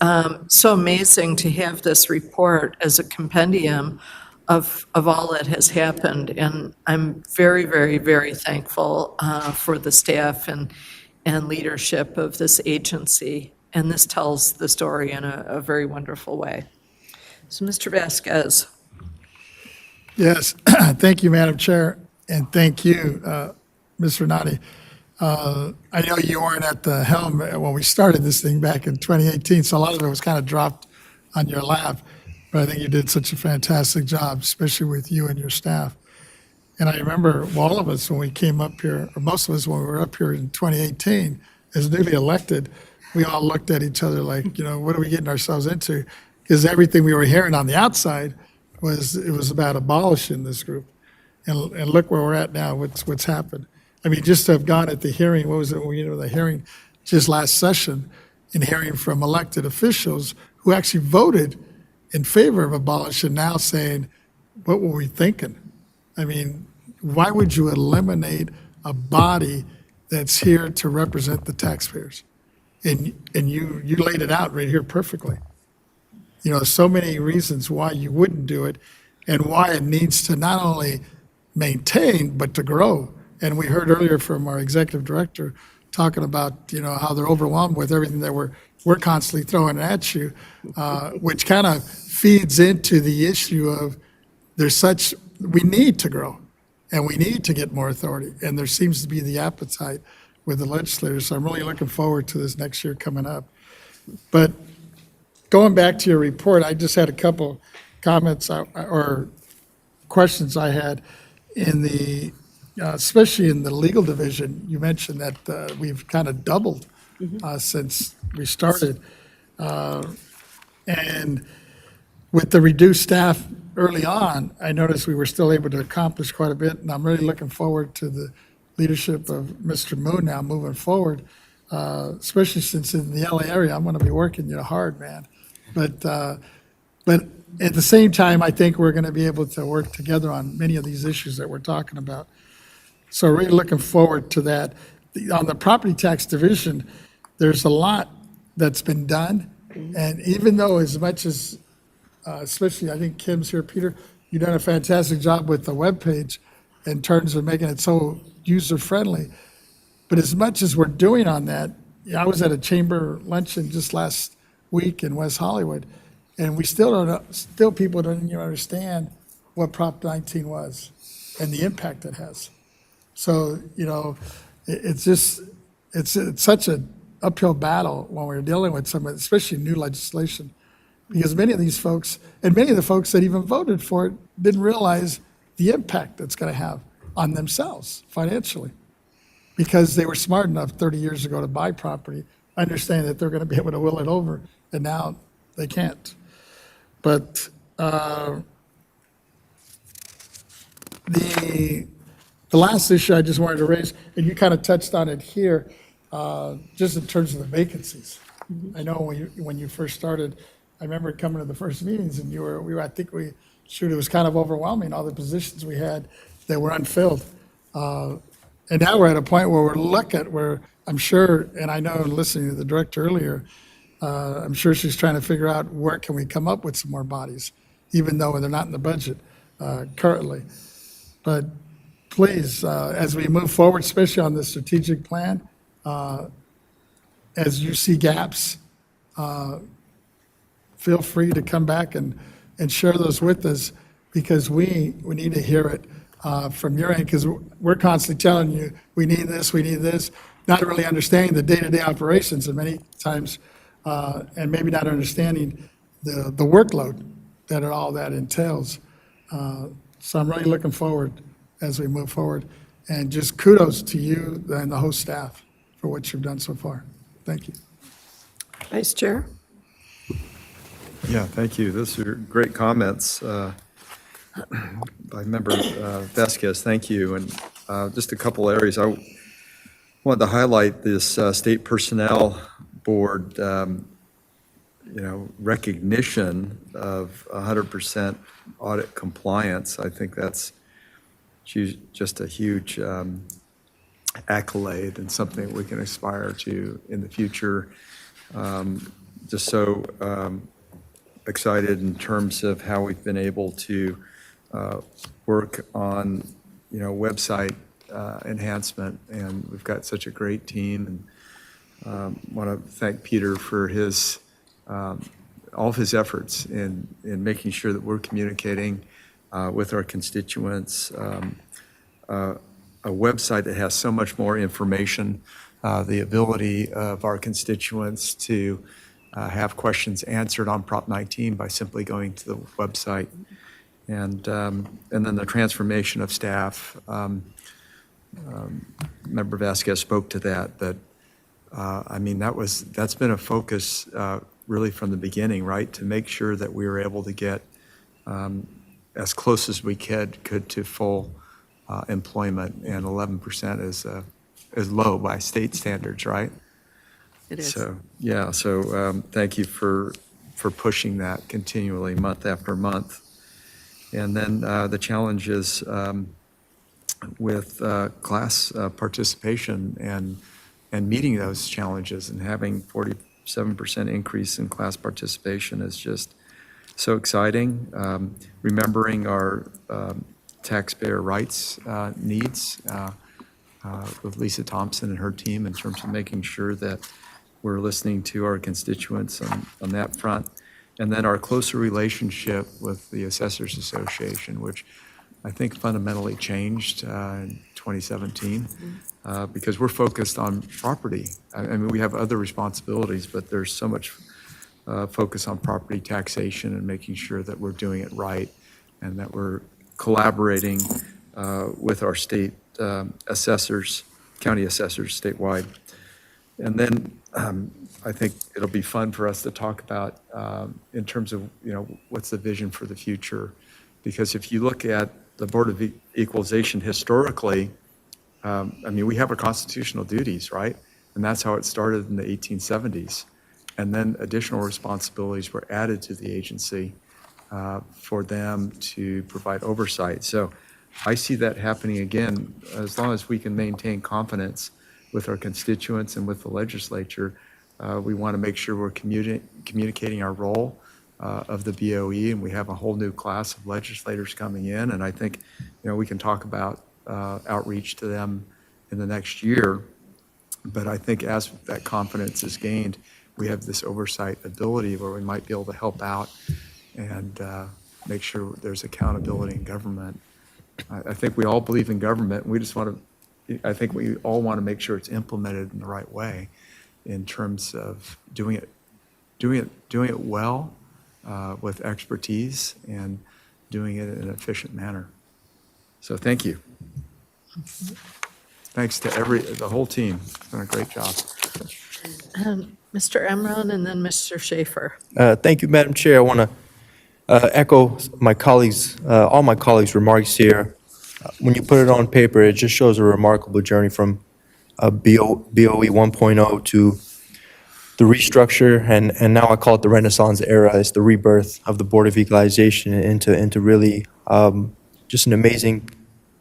A: so amazing to have this report as a compendium of all that has happened. And I'm very, very, very thankful for the staff and leadership of this agency. And this tells the story in a very wonderful way. So, Mr. Vasquez.
E: Yes, thank you, Madam Chair, and thank you, Ms. Renati. I know you weren't at the helm when we started this thing back in 2018, so a lot of it was kind of dropped on your lap, but I think you did such a fantastic job, especially with you and your staff. And I remember all of us when we came up here, or most of us when we were up here in 2018, as newly elected, we all looked at each other like, what are we getting ourselves into? Because everything we were hearing on the outside was about abolishing this group. And look where we're at now, what's happened. I mean, just to have gone at the hearing, the hearing just last session, and hearing from elected officials who actually voted in favor of abolition, now saying, what were we thinking? I mean, why would you eliminate a body that's here to represent the taxpayers? And you laid it out right here perfectly. So many reasons why you wouldn't do it, and why it needs to not only maintain, but to grow. And we heard earlier from our executive director talking about, how they're overwhelmed with everything that we're constantly throwing at you, which kind of feeds into the issue of we need to grow, and we need to get more authority. And there seems to be the appetite with the legislators. So I'm really looking forward to this next year coming up. But going back to your report, I just had a couple comments or questions I had in the, especially in the legal division. You mentioned that we've kind of doubled since we started. And with the reduced staff early on, I noticed we were still able to accomplish quite a bit. And I'm really looking forward to the leadership of Mr. Moon now moving forward, especially since in the LA area, I'm going to be working hard, man. But at the same time, I think we're going to be able to work together on many of these issues that we're talking about. So really looking forward to that. On the property tax division, there's a lot that's been done. And even though as much as, especially I think Kim's here, Peter, you've done a fantastic job with the webpage in terms of making it so user-friendly. But as much as we're doing on that, I was at a chamber luncheon just last week in West Hollywood, and we still people don't even understand what Prop 19 was and the impact it has. So, it's such an uphill battle when we're dealing with some, especially new legislation, because many of these folks, and many of the folks that even voted for it, didn't realize the impact it's going to have on themselves financially, because they were smart enough 30 years ago to buy property, understanding that they're going to be able to will it over, and now they can't. But the last issue I just wanted to raise, and you kind of touched on it here, just in terms of the vacancies. I know when you first started, I remember coming to the first meetings, and I think it was kind of overwhelming, all the positions we had that were unfilled. And now we're at a point where I'm sure, and I know listening to the director earlier, I'm sure she's trying to figure out where can we come up with some more bodies, even though they're not in the budget currently. But please, as we move forward, especially on the strategic plan, as you see gaps, feel free to come back and share those with us, because we need to hear it from your end, because we're constantly telling you, we need this, not really understanding the day-to-day operations, and many times, and maybe not understanding the workload that all that entails. So I'm really looking forward as we move forward, and just kudos to you and the whole staff for what you've done so far. Thank you.
A: Vice Chair?
R: Yeah, thank you. Those are great comments by Member Vasquez. Thank you. And just a couple areas. I wanted to highlight this State Personnel Board, recognition of 100% audit compliance. I think that's just a huge accolade, and something that we can aspire to in the future. Just so excited in terms of how we've been able to work on, website enhancement, and we've got such a great team. And want to thank Peter for his all of his efforts in making sure that we're communicating with our constituents. A website that has so much more information, the ability of our constituents to have questions answered on Prop 19 by simply going to the website. And then the transformation of staff. Member Vasquez spoke to that, but I mean, that's been a focus really from the beginning, right? To make sure that we were able to get as close as we could to full employment, and 11% is low by state standards, right?
S: It is.
R: So, yeah, thank you for pushing that continually, month after month. And then the challenges with class participation and meeting those challenges, and having 47% increase in class participation is just so exciting. Remembering our taxpayer rights needs with Lisa Thompson and her team in terms of making sure that we're listening to our constituents on that front. And then our closer relationship with the Assessors Association, which I think fundamentally changed in 2017, because we're focused on property. I mean, we have other responsibilities, but there's so much focus on property taxation and making sure that we're doing it right, and that we're collaborating with our state assessors, county assessors statewide. And then I think it'll be fun for us to talk about in terms of, what's the vision for the future? Because if you look at the Board of Equalization historically, I mean, we have our constitutional duties, right? And that's how it started in the 1870s. And then additional responsibilities were added to the agency for them to provide oversight. So I see that happening again, as long as we can maintain confidence with our constituents and with the legislature. We want to make sure we're communicating our role of the BOE, and we have a whole new class of legislators coming in, and I think, we can talk about outreach to them in the next year. But I think as that confidence is gained, we have this oversight ability where we might be able to help out and make sure there's accountability in government. I think we all believe in government, and we just want to, I think we all want to make sure it's implemented in the right way in terms of doing it well with expertise and doing it in an efficient manner. So thank you. Thanks to the whole team. It's done a great job.
A: Mr. Emron and then Mr. Schaefer.
D: Thank you, Madam Chair. I want to echo my colleagues, all my colleagues' remarks here. When you put it on paper, it just shows a remarkable journey from BOE 1.0 to the restructure, and now I call it the Renaissance era. It's the rebirth of the Board of Equalization into really just an amazing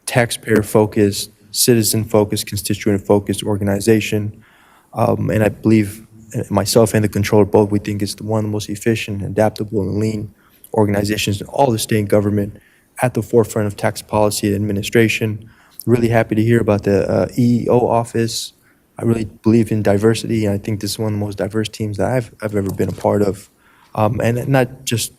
D: taxpayer-focused, citizen-focused, constituent-focused organization. And I believe myself and the controller both, we think it's one of the most efficient, adaptable, and lean organizations in all the state government at the forefront of tax policy and administration. Really happy to hear about the EEO office. I really believe in diversity, and I think this is one of the most diverse teams that I've ever been a part of. And not just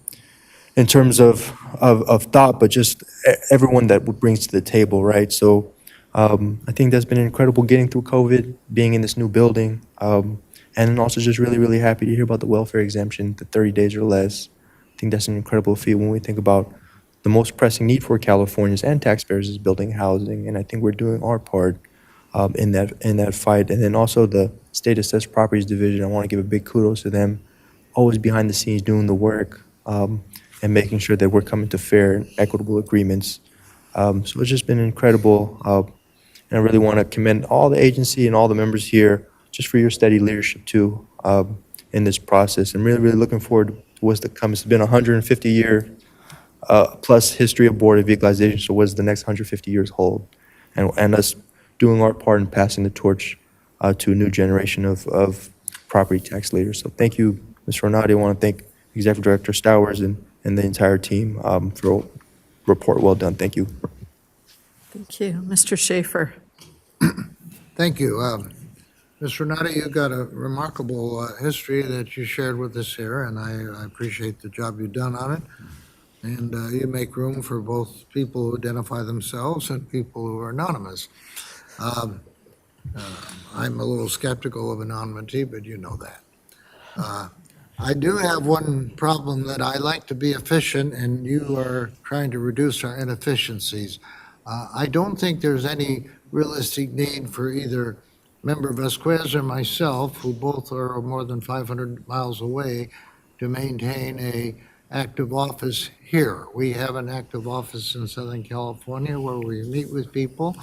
D: in terms of thought, but just everyone that brings to the table, right? So I think that's been incredible getting through COVID, being in this new building, and then also just really, really happy to hear about the welfare exemption, the 30 days or less. I think that's an incredible feat when we think about the most pressing need for Californians and taxpayers is building housing, and I think we're doing our part in that fight. And then also the State Assessed Properties Division, I want to give a big kudos to them, always behind the scenes doing the work and making sure that we're coming to fair and equitable agreements. So it's just been incredible, and I really want to commend all the agency and all the members here just for your steady leadership too in this process. I'm really, really looking forward to what's to come. It's been a 150-year plus history of Board of Equalization, so what does the next 150 years hold? And us doing our part in passing the torch to a new generation of property tax leaders. So thank you, Ms. Renati. I want to thank Executive Director Stowers and the entire team for report well done. Thank you.
A: Thank you. Mr. Schaefer.
F: Thank you. Ms. Renata, you've got a remarkable history that you shared with us here, and I appreciate the job you've done on it. And you make room for both people who identify themselves and people who are anonymous. I'm a little skeptical of anonymity, but you know that. I do have one problem that I like to be efficient, and you are trying to reduce our inefficiencies. I don't think there's any realistic need for either Member Vasquez or myself, who both are more than 500 miles away, to maintain a active office here. We have an active office in Southern California where we meet with people.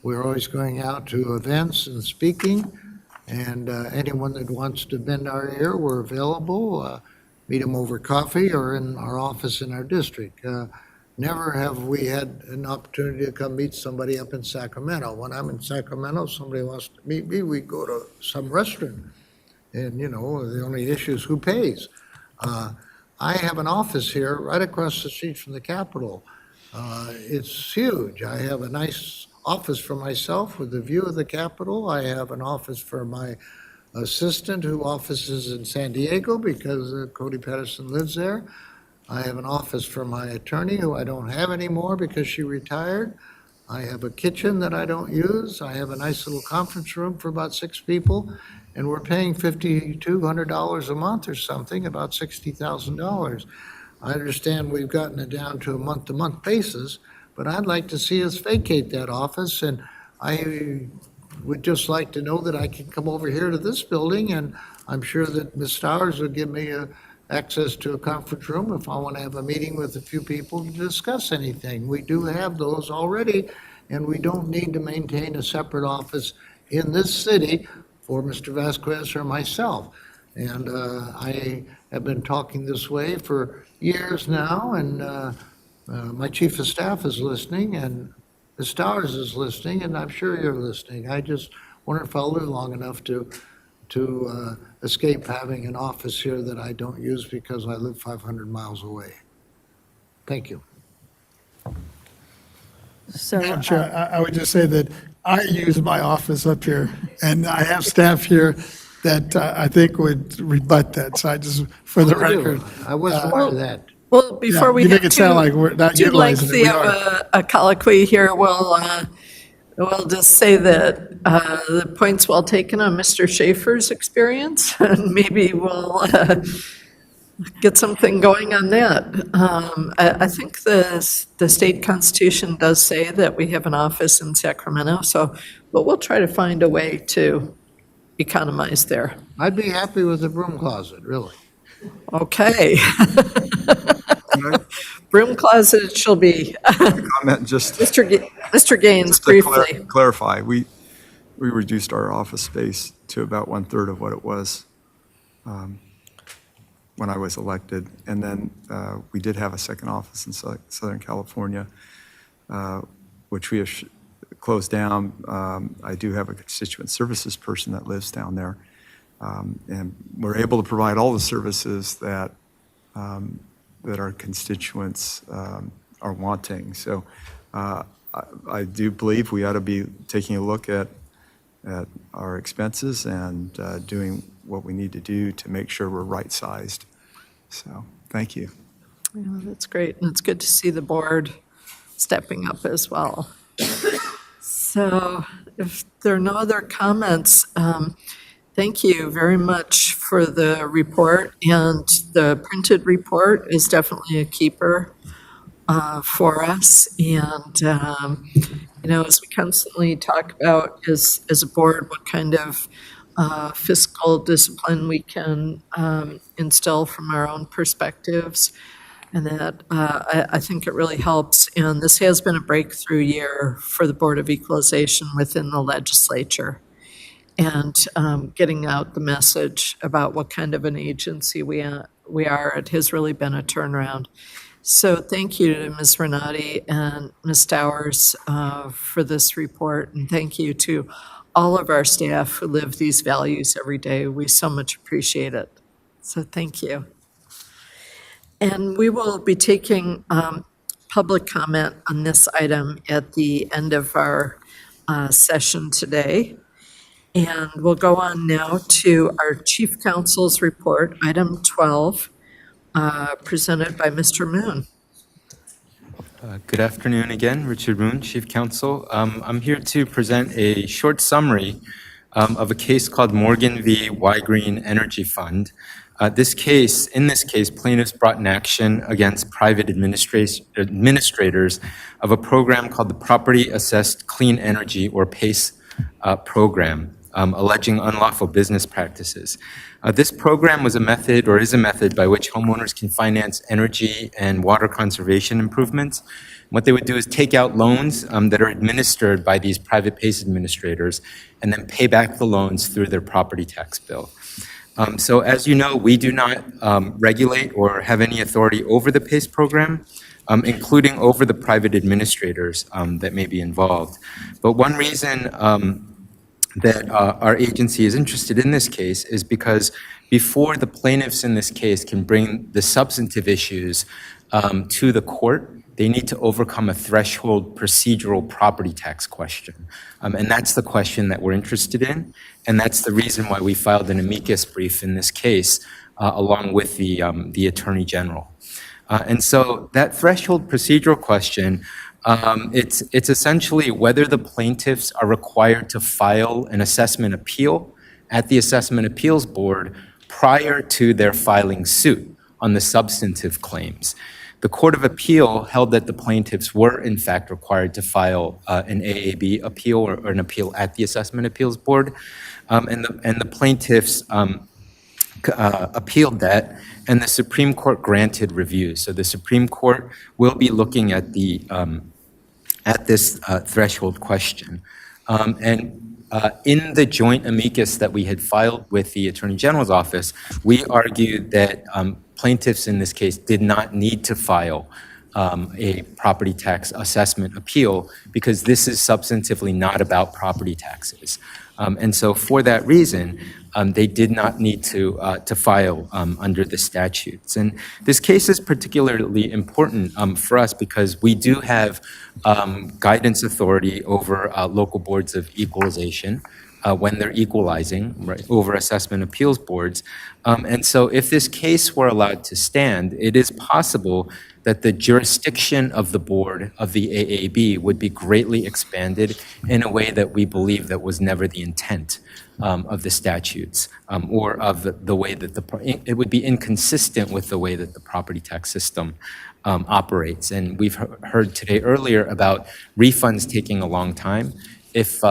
F: We're always going out to events and speaking, and anyone that wants to bend our ear, we're available. Meet them over coffee or in our office in our district. Never have we had an opportunity to come meet somebody up in Sacramento. When I'm in Sacramento, somebody wants to meet me, we go to some restaurant. And, you know, the only issue is who pays. I have an office here right across the street from the Capitol. It's huge. I have a nice office for myself with a view of the Capitol. I have an office for my assistant who offices in San Diego because Cody Patterson lives there. I have an office for my attorney who I don't have anymore because she retired. I have a kitchen that I don't use. I have a nice little conference room for about 6 people, and we're paying $5,200 a month or something, about $60,000. I understand we've gotten it down to a month-to-month basis, but I'd like to see us vacate that office, and I would just like to know that I can come over here to this building, and I'm sure that Ms. Stowers would give me access to a conference room if I want to have a meeting with a few people to discuss anything. We do have those already, and we don't need to maintain a separate office in this city for Mr. Vasquez or myself. And I have been talking this way for years now, and my chief of staff is listening, and the Stars is listening, and I'm sure you're listening. I just wonder if I'll live long enough to escape having an office here that I don't use because I live 500 miles away. Thank you.
B: So,
E: Madam Chair, I would just say that I use my office up here, and I have staff here that I think would rebut that. So I just, for the record.
F: I wasn't aware of that.
A: Well, before we
E: you make
A: get
E: it sound like we're not
A: too
E: utilizing it.
A: lengthy
E: We
A: of
E: are.
A: a colloquy here, we'll just say that the point's well taken on Mr. Schaefer's experience, and maybe we'll get something going on that. I think the state constitution does say that we have an office in Sacramento, but we'll try to find a way to economize there.
F: I'd be happy with a broom closet, really.
A: Okay. Broom closet it shall be.
R: Comment just.
A: Mr. Gaines,
R: just to
A: briefly.
R: clarify, we reduced our office space to about 1/3 of what it was when I was elected. And then we did have a second office in Southern California, which we have closed down. I do have a constituent services person that lives down there. And we're able to provide all the services that our constituents are wanting. So I do believe we ought to be taking a look at our expenses and doing what we need to do to make sure we're right-sized. So, thank you.
A: Yeah, that's great, and it's good to see the board stepping up as well. So if there are no other comments, thank you very much for the report, and the printed report is definitely a keeper for us. And, as we constantly talk about as a board, what kind of fiscal discipline we can instill from our own perspectives, and that I think it really helps. And this has been a breakthrough year for the Board of Equalization within the legislature, and getting out the message about what kind of an agency we are. It has really been a turnaround. So thank you to Ms. Renati and Ms. Stowers for this report, and thank you to all of our staff who live these values every day. We so much appreciate it. So thank you. And we will be taking public comment on this item at the end of our session today. And we'll go on now to our Chief Counsel's report, item 12, presented by Mr. Moon.
I: Good afternoon again, Richard Moon, Chief Counsel. I'm here to present a short summary of a case called Morgan v. Y Green Energy Fund. In this case, plaintiffs brought an action against private administrators of a program called the Property Assessed Clean Energy, or PACE program, alleging unlawful business practices. This program was a method, or is a method, by which homeowners can finance energy and water conservation improvements. What they would do is take out loans that are administered by these private PACE administrators and then pay back the loans through their property tax bill. So as you know, we do not regulate or have any authority over the PACE program, including over the private administrators that may be involved. But one reason that our agency is interested in this case is because before the plaintiffs in this case can bring the substantive issues to the court, they need to overcome a threshold procedural property tax question. And that's the question that we're interested in. And that's the reason why we filed an amicus brief in this case, along with the Attorney General. And so that threshold procedural question, it's essentially whether the plaintiffs are required to file an assessment appeal at the Assessment Appeals Board prior to their filing suit on the substantive claims. The Court of Appeal held that the plaintiffs were in fact required to file an AAB appeal or an appeal at the Assessment Appeals Board, and the plaintiffs appealed that, and the Supreme Court granted review. So the Supreme Court will be looking at this threshold question. In the joint amicus that we had filed with the Attorney General's office, we argued that plaintiffs in this case did not need to file a property tax assessment appeal because this is substantively not about property taxes. And so for that reason, they did not need to file under the statutes. And this case is particularly important for us because we do have guidance authority over local boards of equalization when they're equalizing, right, over assessment appeals boards. And so if this case were allowed to stand, it is possible that the jurisdiction of the board of the AAB would be greatly expanded in a way that we believe that was never the intent of the statutes, or of the way that it would be inconsistent with the way that the property tax system operates. And we've heard today earlier about refunds taking a long time. If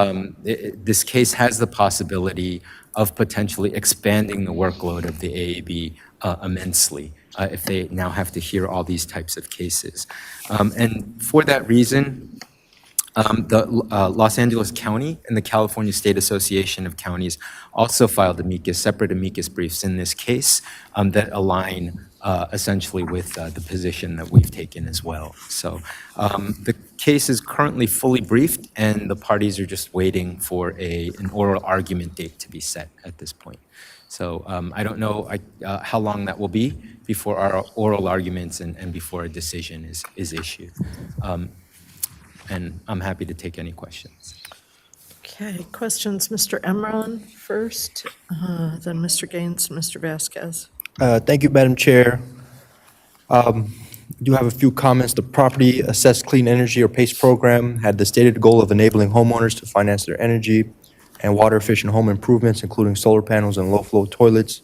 I: this case has the possibility of potentially expanding the workload of the AAB immensely, if they now have to hear all these types of cases. And for that reason, the Los Angeles County and the California State Association of Counties also filed separate amicus briefs in this case that align essentially with the position that we've taken as well. So the case is currently fully briefed, and the parties are just waiting for an oral argument date to be set at this point. So I don't know how long that will be before our oral arguments and before a decision is issued. And I'm happy to take any questions.
A: Okay, questions, Mr. Emron first, then Mr. Gaines, and Mr. Vasquez.
D: Thank you, Madam Chair. I do have a few comments. The Property Assessed Clean Energy, or PACE program, had the stated goal of enabling homeowners to finance their energy and water-efficient home improvements, including solar panels and low-flow toilets,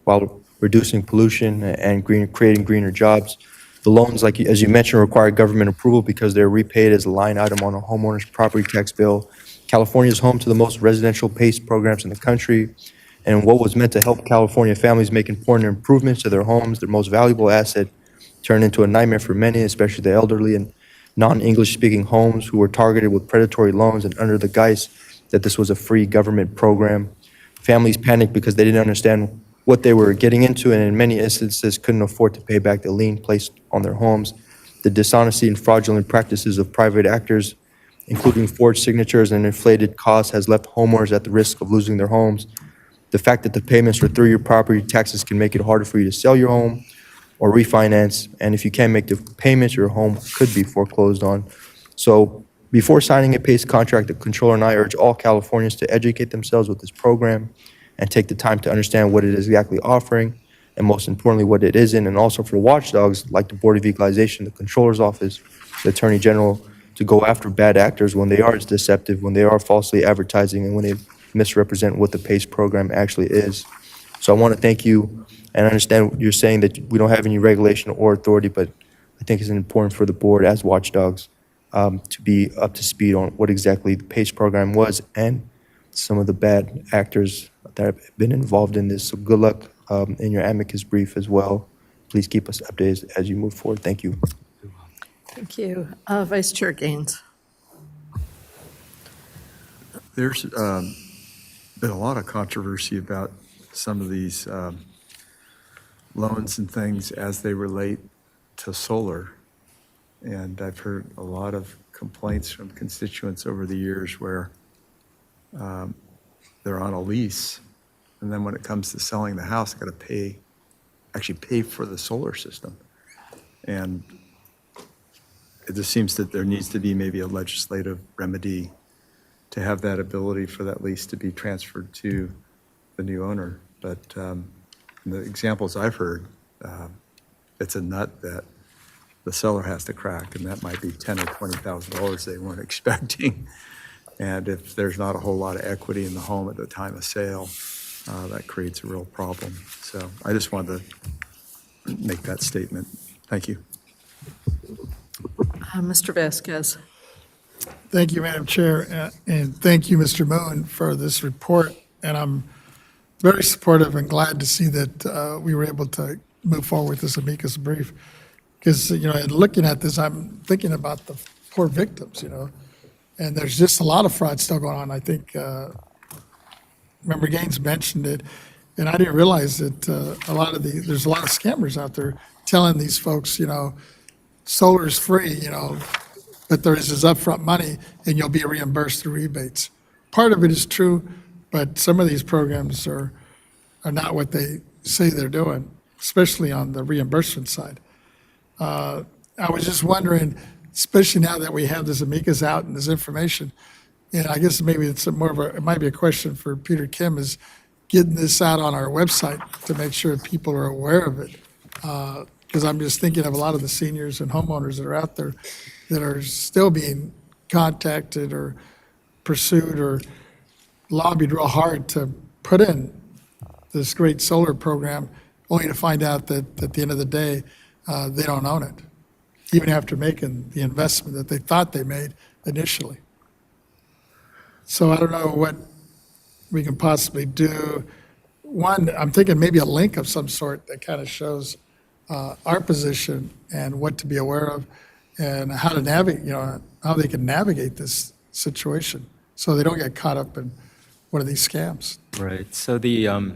D: while reducing pollution and creating greener jobs. The loans, as you mentioned, require government approval because they're repaid as a line item on a homeowner's property tax bill. California is home to the most residential PACE programs in the country, and what was meant to help California families make important improvements to their homes, their most valuable asset, turned into a nightmare for many, especially the elderly and non-English speaking homes who were targeted with predatory loans and under the guise that this was a free government program. Families panicked because they didn't understand what they were getting into, and in many instances couldn't afford to pay back the lien placed on their homes. The dishonesty and fraudulent practices of private actors, including forged signatures and inflated costs, has left homeowners at the risk of losing their homes. The fact that the payments are through your property taxes can make it harder for you to sell your home or refinance. And if you can't make the payments, your home could be foreclosed on. So before signing a PACE contract, the controller and I urge all Californians to educate themselves with this program and take the time to understand what it is exactly offering, and most importantly, what it isn't. And also for watchdogs like the Board of Equalization, the Controller's Office, the Attorney General, to go after bad actors when they are deceptive, when they are falsely advertising, and when they misrepresent what the PACE program actually is. So I want to thank you, and I understand you're saying that we don't have any regulation or authority, but I think it's important for the board as watchdogs to be up to speed on what exactly the PACE program was and some of the bad actors that have been involved in this. So good luck in your amicus brief as well. Please keep us updated as you move forward. Thank you.
A: Thank you. Vice Chair Gaines.
R: There's been a lot of controversy about some of these loans and things as they relate to solar. And I've heard a lot of complaints from constituents over the years where they're on a lease, and then when it comes to selling the house, got to actually pay for the solar system. And it just seems that there needs to be maybe a legislative remedy to have that ability for that lease to be transferred to the new owner. But in the examples I've heard, it's a nut that the seller has to crack, and that might be $10,000 or $20,000 they weren't expecting. And if there's not a whole lot of equity in the home at the time of sale, that creates a real problem. So I just wanted to make that statement. Thank you.
A: Mr. Vasquez.
E: Thank you, Madam Chair, and thank you, Mr. Moon, for this report. And I'm very supportive and glad to see that we were able to move forward with this amicus brief. Because, in looking at this, I'm thinking about the poor victims, and there's just a lot of fraud still going on. I think Member Gaines mentioned it, and I didn't realize that there's a lot of scammers out there telling these folks, solar is free, but there is this upfront money and you'll be reimbursed through rebates. Part of it is true, but some of these programs are not what they say they're doing, especially on the reimbursement side. I was just wondering, especially now that we have this amicus out and this information, and I guess maybe it's it might be a question for Peter Kim, is getting this out on our website to make sure people are aware of it. Because I'm just thinking of a lot of the seniors and homeowners that are out there that are still being contacted or pursued or lobbied real hard to put in this great solar program, only to find out that at the end of the day, they don't own it, even after making the investment that they thought they made initially. So I don't know what we can possibly do. One, I'm thinking maybe a link of some sort that kind of shows our position and what to be aware of and how to navigate, how they can navigate this situation so they don't get caught up in one of these scams.
I: Right. So the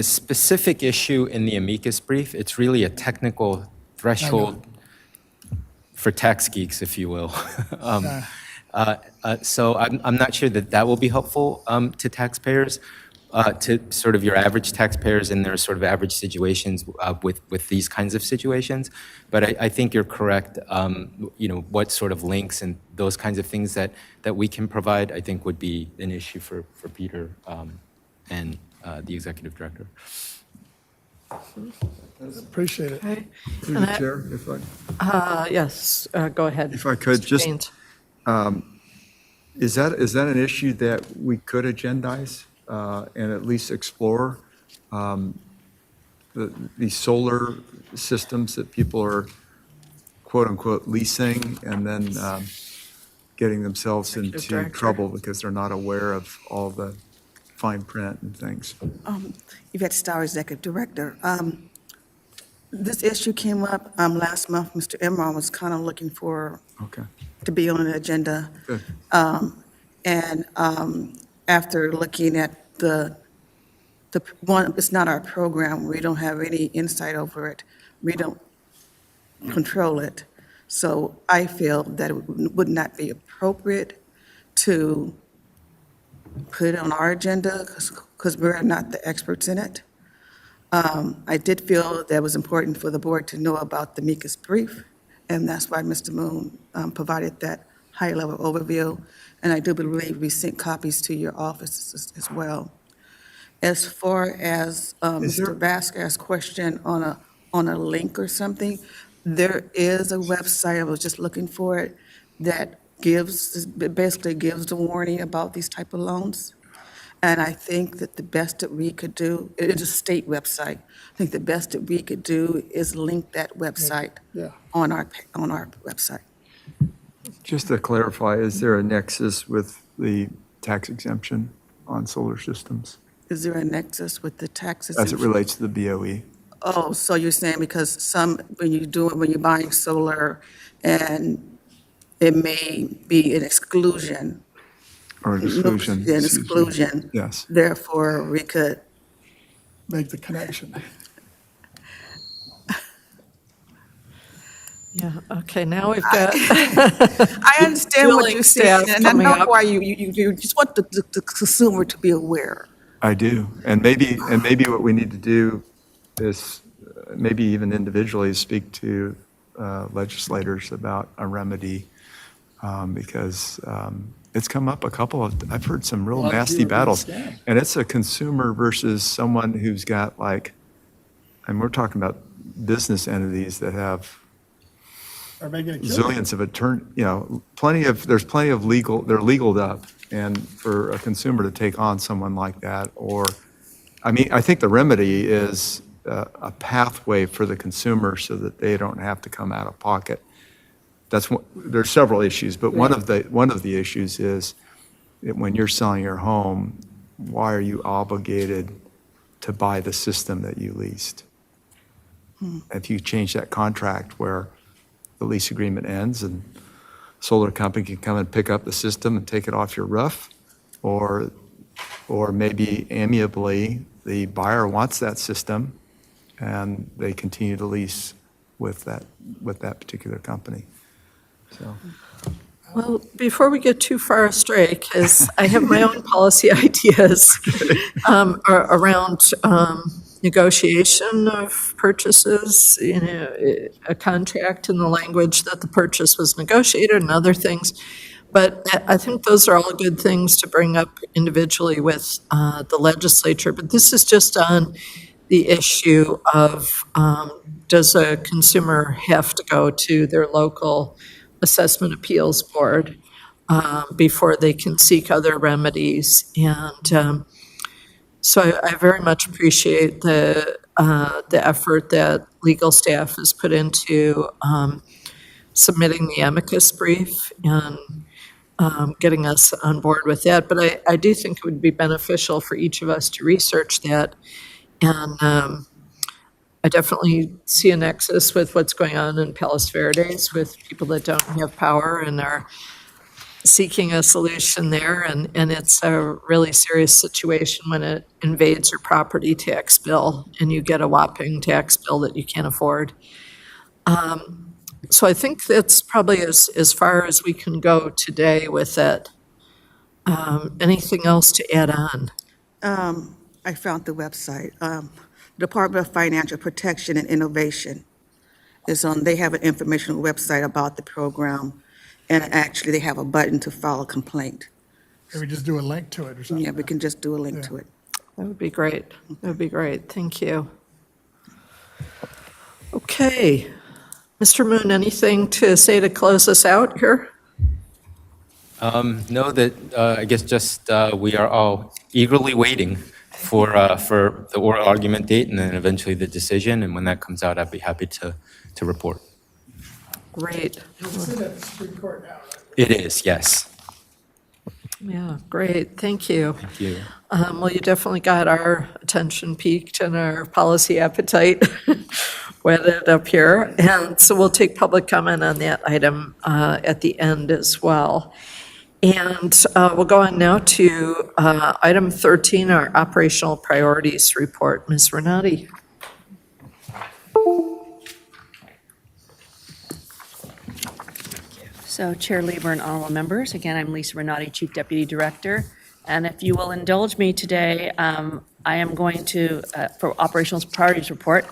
I: specific issue in the amicus brief, it's really a technical threshold for tax geeks, if you will. So I'm not sure that will be helpful to taxpayers, to sort of your average taxpayers in their sort of average situations with these kinds of situations. But I think you're correct. What sort of links and those kinds of things that we can provide, I think would be an issue for Peter and the executive director.
E: Appreciate it.
A: Okay.
R: Through the chair, if I.
A: Yes, go ahead.
R: If I could,
A: Mr.
R: just,
A: Gaines.
R: is that an issue that we could agendize and at least explore the solar systems that people are quote unquote leasing and then getting themselves into trouble because they're not aware of all the fine print and things?
L: Yvette Starr, Executive Director. This issue came up last month. Mr. Emron was kind of looking for to be on an agenda.
R: Good.
L: And after looking at the one, it's not our program. We don't have any insight over it. We don't control it. So I feel that it would not be appropriate to put it on our agenda because we're not the experts in it. I did feel that it was important for the board to know about the amicus brief, and that's why Mr. Moon provided that high-level overview. And I do believe we sent copies to your offices as well. As far as Mr. Vasquez's question on a link or something, there is a website, I was just looking for it, that basically gives the warning about these type of loans. And I think that the best that we could do, it is a state website. I think the best that we could do is link that website on our website.
R: Just to clarify, is there a nexus with the tax exemption on solar systems
L: Is there a nexus with the taxes?
R: as it relates to the BOE?
L: Oh, so you're saying because when you're buying solar, and it may be an exclusion.
R: Or an exclusion?
L: An
R: excuse me.
L: exclusion.
R: Yes.
L: Therefore, we could.
E: Make the connection.
A: Yeah, okay, now we've got.
L: I understand what
A: Billing
L: you're
A: staff
L: saying, and I
A: coming
L: know
A: up.
L: why you just want the consumer to be aware.
R: I do. And maybe what we need to do is, maybe even individually, speak to legislators about a remedy, because it's come up I've heard some real
E: A lot of
R: nasty
E: people are being
R: battles.
E: scammed.
R: And it's a consumer versus someone who's got and we're talking about business entities that have
E: Are making a killing.
R: zillions of there's plenty of they're legaled up. And for a consumer to take on someone like that, I think the remedy is a pathway for the consumer so that they don't have to come out of pocket. There's several issues, but one of the issues is that when you're selling your home, why are you obligated to buy the system that you leased? If you change that contract where the lease agreement ends and solar company can come and pick up the system and take it off your roof, or maybe amiably, the buyer wants that system and they continue to lease with that particular company. So,
A: Well, before we get too far astray, because I have my own policy ideas around negotiation of purchases, a contract in the language that the purchase was negotiated and other things. But I think those are all good things to bring up individually with the legislature. But this is just on the issue of does a consumer have to go to their local assessment appeals board before they can seek other remedies? And so I very much appreciate the effort that legal staff has put into submitting the amicus brief and getting us on board with that. But I do think it would be beneficial for each of us to research that. And I definitely see a nexus with what's going on in Palos Verdes with people that don't have power and are seeking a solution there. And it's a really serious situation when it invades your property tax bill and you get a whopping tax bill that you can't afford. So I think that's probably as far as we can go today with it. Anything else to add on?
L: I found the website. Department of Financial Protection and Innovation is on, they have an informational website about the program, and actually they have a button to file a complaint.
E: Can we just do a link to it or something?
L: Yeah, we can just do a link to it.
A: That would be great. That would be great. Thank you. Okay. Mr. Moon, anything to say to close us out here?
I: No, I guess just we are all eagerly waiting for the oral argument date and then eventually the decision. And when that comes out, I'd be happy to report.
A: Great.
E: It's in the Supreme Court now, right?
I: It is, yes.
A: Yeah, great. Thank you.
I: Thank you.
A: Well, you definitely got our attention peaked and our policy appetite whetted up here. And so we'll take public comment on that item at the end as well. And we'll go on now to item 13, our operational priorities report. Ms. Renati.
S: So Chair Lieber and honorable members, again, I'm Lisa Renati, Chief Deputy Director. And if you will indulge me today, I am going to, for Operational Priorities Report,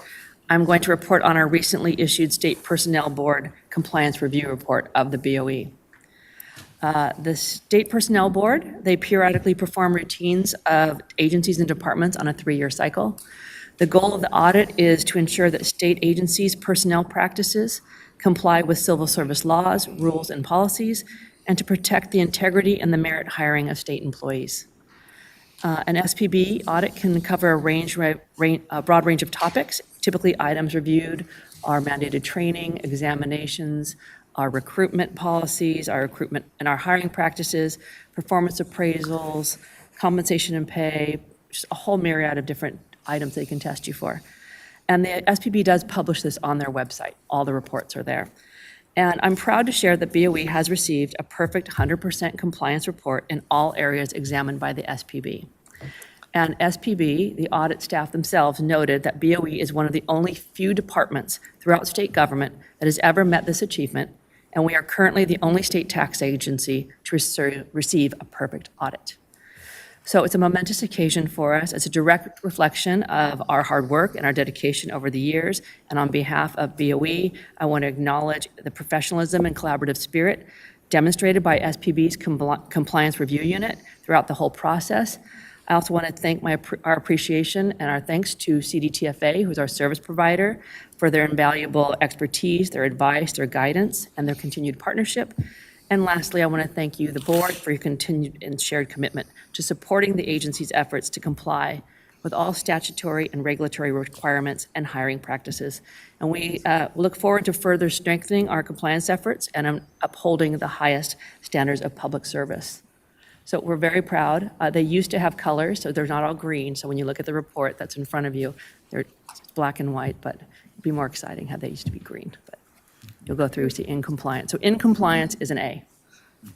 S: I'm going to report on our recently issued State Personnel Board Compliance Review Report of the BOE. The State Personnel Board, they periodically perform routines of agencies and departments on a 3-year cycle. The goal of the audit is to ensure that state agencies' personnel practices comply with civil service laws, rules, and policies, and to protect the integrity and the merit hiring of state employees. An SPB audit can cover a broad range of topics. Typically, items reviewed are mandated training, examinations, our recruitment policies, our recruitment and our hiring practices, performance appraisals, compensation and pay, just a whole myriad of different items they can test you for. And the SPB does publish this on their website. All the reports are there. And I'm proud to share that BOE has received a perfect 100% compliance report in all areas examined by the SPB. And SPB, the audit staff themselves, noted that BOE is one of the only few departments throughout state government that has ever met this achievement, and we are currently the only state tax agency to receive a perfect audit. So it's a momentous occasion for us. It's a direct reflection of our hard work and our dedication over the years. And on behalf of BOE, I want to acknowledge the professionalism and collaborative spirit demonstrated by SPB's Compliance Review Unit throughout the whole process. I also want to thank our appreciation and our thanks to CDTFA, who's our service provider, for their invaluable expertise, their advice, their guidance, and their continued partnership. And lastly, I want to thank you, the board, for your continued and shared commitment to supporting the agency's efforts to comply with all statutory and regulatory requirements and hiring practices. And we look forward to further strengthening our compliance efforts and upholding the highest standards of public service. So we're very proud. They used to have colors, so they're not all green. So when you look at the report that's in front of you, they're black and white, but it'd be more exciting had they used to be green. But you'll go through, see in compliance. So in compliance is an A.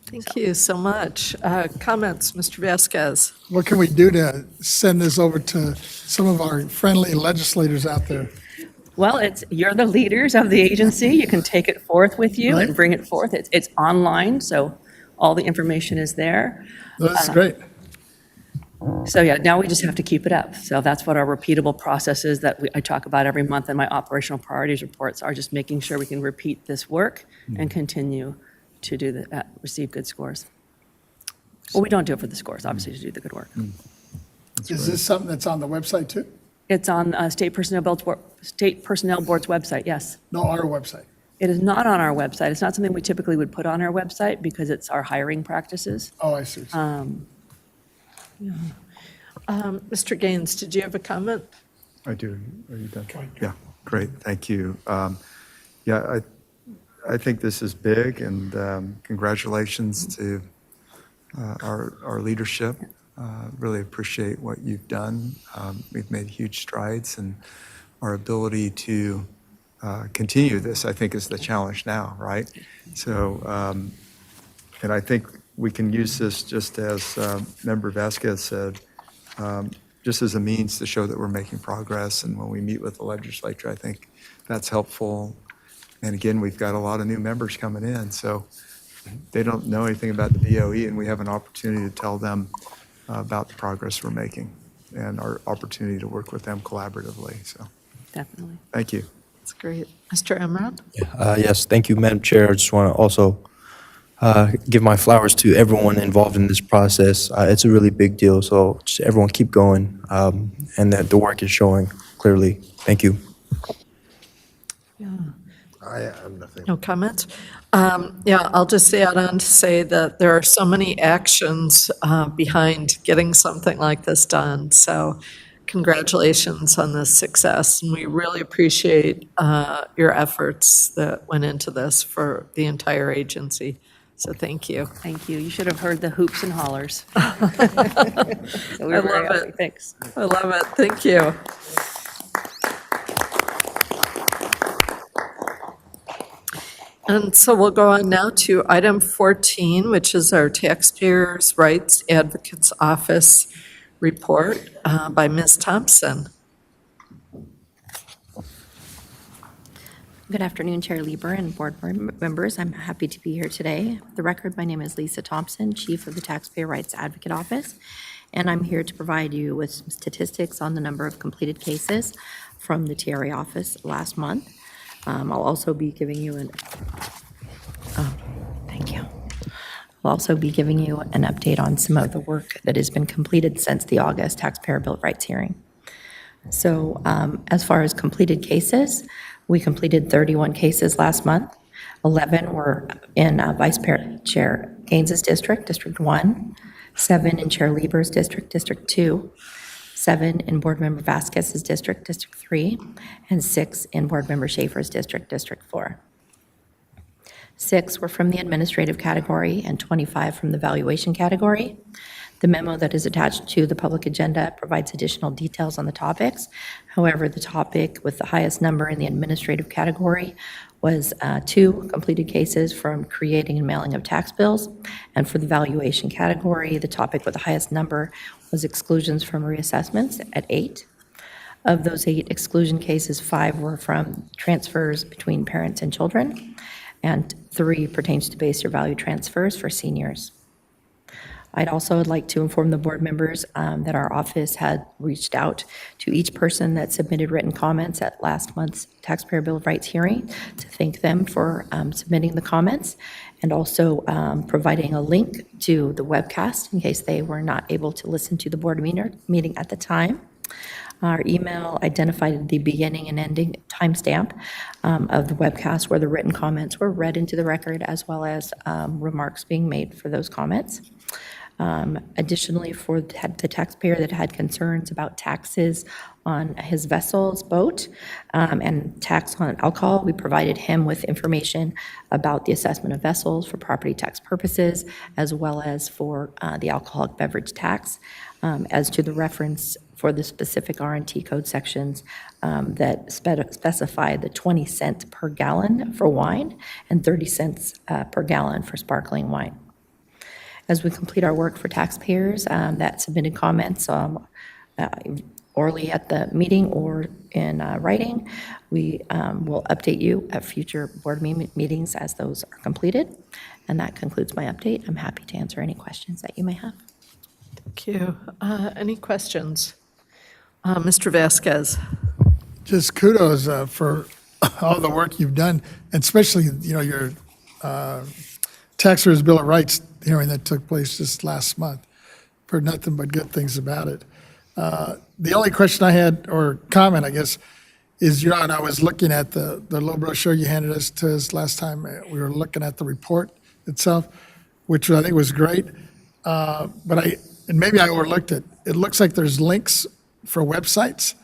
A: Thank you so much. Comments, Mr. Vasquez?
E: What can we do to send this over to some of our friendly legislators out there?
S: Well, you're the leaders of the agency. You can take it forth with you and bring it forth. It's online, so all the information is there.
E: That's great.
S: So yeah, now we just have to keep it up. So that's what our repeatable process is that I talk about every month in my operational priorities reports, are just making sure we can repeat this work and continue to receive good scores. Well, we don't do it for the scores, obviously, to do the good work.
E: Is this something that's on the website too?
S: It's on State Personnel Board's website, yes.
E: No, our website.
S: It is not on our website. It's not something we typically would put on our website because it's our hiring practices.
E: Oh, I see.
A: Mr. Gaines, did you have a comment?
R: I do. Are you done? Yeah, great. Thank you. Yeah, I think this is big, and congratulations to our leadership. Really appreciate what you've done. We've made huge strides, and our ability to continue this, I think, is the challenge now, right? So, and I think we can use this just as Member Vasquez said, just as a means to show that we're making progress. And when we meet with the legislature, I think that's helpful. And again, we've got a lot of new members coming in, so they don't know anything about the BOE, and we have an opportunity to tell them about the progress we're making and our opportunity to work with them collaboratively. So,
S: definitely.
R: Thank you.
A: That's great. Mr. Emrod?
D: Yes, thank you, Madam Chair. I just want to also give my flowers to everyone involved in this process. It's a really big deal, so just everyone keep going, and that the work is showing clearly. Thank you.
A: Yeah.
F: I have nothing.
A: No comments? Yeah, I'll just add on to say that there are so many actions behind getting something like this done. So congratulations on this success. And we really appreciate your efforts that went into this for the entire agency. So thank you.
S: Thank you. You should have heard the hoops and hollers. So
A: I love it.
S: Thanks.
A: I love it. Thank you. And so we'll go on now to item 14, which is our Taxpayers' Rights Advocates Office report by Ms. Thompson.
T: Good afternoon, Chair Lieber and board members. I'm happy to be here today. For the record, my name is Lisa Thompson, Chief of the Taxpayer Rights Advocate Office, and I'm here to provide you with some statistics on the number of completed cases from the TRA office last month. I'll also be giving you thank you. I'll also be giving you an update on some of the work that has been completed since the August Taxpayer Bill of Rights hearing. So as far as completed cases, we completed 31 cases last month. 11 were in Vice Chair Gaines's district, District 1, 7 in Chair Lieber's district, District 2, 7 in Board Member Vasquez's district, District 3, and 6 in Board Member Schaefer's district, District 4. 6 were from the administrative category and 25 from the valuation category. The memo that is attached to the public agenda provides additional details on the topics. However, the topic with the highest number in the administrative category was 2 completed cases from creating and mailing of tax bills. And for the valuation category, the topic with the highest number was exclusions from reassessments at 8. Of those 8 exclusion cases, 5 were from transfers between parents and children, and 3 pertains to base year value transfers for seniors. I'd also like to inform the board members that our office had reached out to each person that submitted written comments at last month's Taxpayer Bill of Rights hearing to thank them for submitting the comments, and also providing a link to the webcast in case they were not able to listen to the board meeting at the time. Our email identified the beginning and ending timestamp of the webcast where the written comments were read into the record, as well as remarks being made for those comments. Additionally, for the taxpayer that had concerns about taxes on his vessel's boat and tax on alcohol, we provided him with information about the assessment of vessels for property tax purposes, as well as for the alcoholic beverage tax. As to the reference for the specific R&T code sections that specify the 20 cents per gallon for wine and 30 cents per gallon for sparkling wine. As we complete our work for taxpayers that submitted comments orally at the meeting or in writing, we will update you at future board meetings as those are completed. And that concludes my update. I'm happy to answer any questions that you may have.
A: Thank you. Any questions? Mr. Vasquez.
E: Just kudos for all the work you've done, and especially, your Taxpayers Bill of Rights hearing that took place just last month. Heard nothing but good things about it. The only question I had, or comment, I guess, is, and I was looking at the little brochure you handed to us last time. We were looking at the report itself, which I think was great. And maybe I overlooked it. It looks like there's links for websites,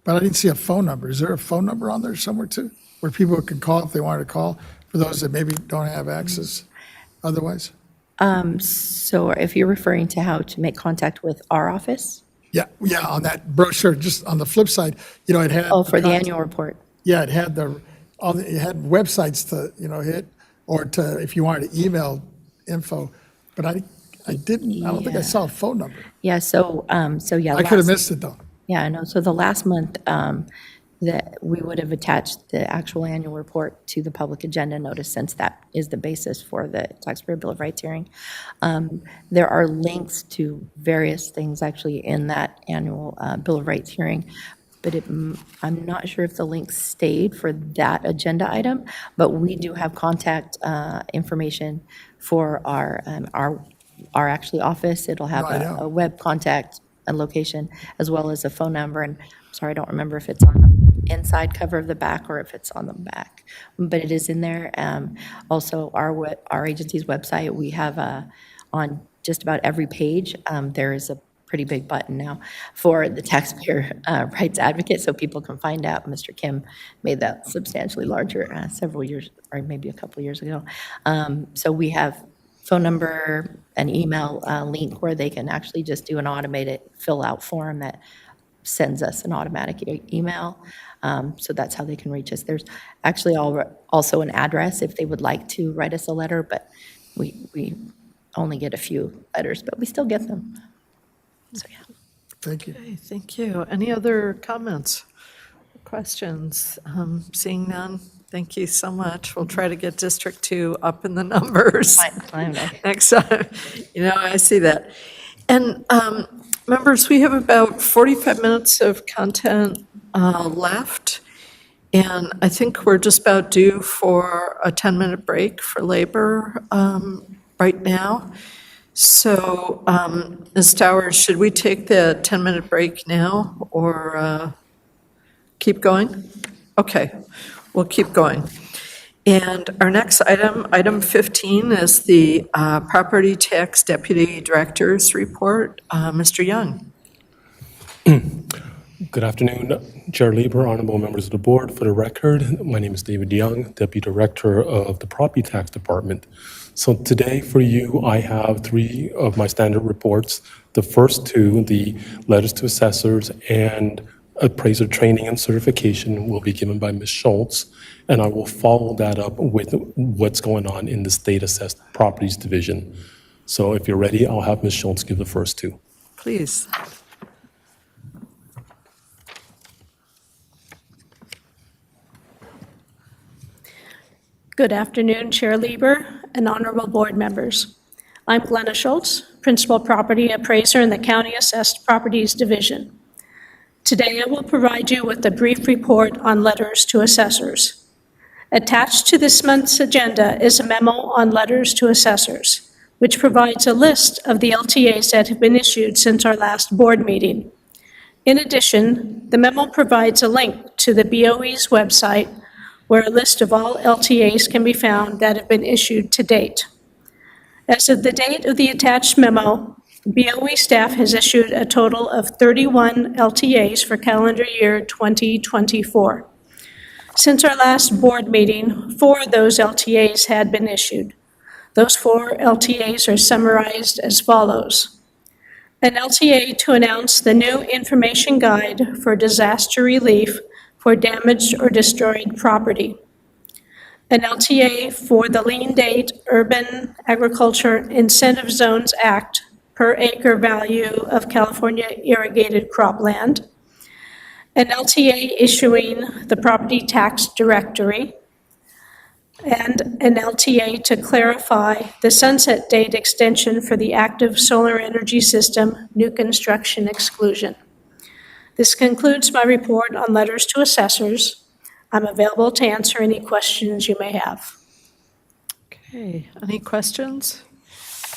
E: but I didn't see a phone number. Is there a phone number on there somewhere too, where people can call if they wanted to call, for those that maybe don't have access otherwise?
T: So if you're referring to how to make contact with our office?
E: Yeah, on that brochure, just on the flip side, it had.
T: Oh, for the annual report.
E: Yeah, it had it had websites to, hit, or to, if you wanted to email info, but I don't think I saw a phone number.
T: Yeah, so yeah.
E: I could have missed it though.
T: Yeah, I know. So the last month that we would have attached the actual annual report to the public agenda notice, since that is the basis for the Taxpayer Bill of Rights hearing. There are links to various things actually in that annual Bill of Rights hearing, but I'm not sure if the link stayed for that agenda item, but we do have contact information for our actually office. It'll have a web contact and location, as well as a phone number. And I'm sorry, I don't remember if it's on the inside cover of the back or if it's on the back, but it is in there. Also, our agency's website, we have on just about every page, there is a pretty big button now for the taxpayer rights advocate, so people can find out. Mr. Kim made that substantially larger several years, or maybe a couple of years ago. So we have phone number, an email link where they can actually just do an automated fill-out form that sends us an automatic email. So that's how they can reach us. There's actually also an address if they would like to write us a letter, but we only get a few letters, but we still get them. So, yeah.
E: Thank you.
A: Okay, thank you. Any other comments, questions? Seeing none, thank you so much. We'll try to get District 2 up in the numbers next time. I see that. And members, we have about 45 minutes of content left, and I think we're just about due for a 10-minute break for labor right now. So, Ms. Towers, should we take the 10-minute break now or keep going? Okay, we'll keep going. And our next item, item 15, is the Property Tax Deputy Director's Report. Mr. Young.
M: Good afternoon, Chair Lieber, honorable members of the board. For the record, my name is David Young, Deputy Director of the Property Tax Department. So today for you, I have 3 of my standard reports. The first 2, the letters to assessors and appraiser training and certification, will be given by Ms. Schultz, and I will follow that up with what's going on in the State Assessed Properties Division. So if you're ready, I'll have Ms. Schultz give the first 2.
A: Please.
U: Good afternoon, Chair Lieber and honorable board members. I'm Glenna Schultz, Principal Property Appraiser in the County Assessed Properties Division. Today, I will provide you with a brief report on letters to assessors. Attached to this month's agenda is a memo on letters to assessors, which provides a list of the LTAs that have been issued since our last board meeting. In addition, the memo provides a link to the BOE's website where a list of all LTAs can be found that have been issued to date. As of the date of the attached memo, BOE staff has issued a total of 31 LTAs for calendar year 2024. Since our last board meeting, 4 of those LTAs had been issued. Those 4 LTAs are summarized as follows. An LTA to announce the new information guide for disaster relief for damaged or destroyed property. An LTA for the lien date Urban Agriculture Incentive Zones Act per acre value of California irrigated cropland. An LTA issuing the property tax directory. And an LTA to clarify the sunset date extension for the active solar energy system new construction exclusion. This concludes my report on letters to assessors. I'm available to answer any questions you may have.
A: Okay, any questions?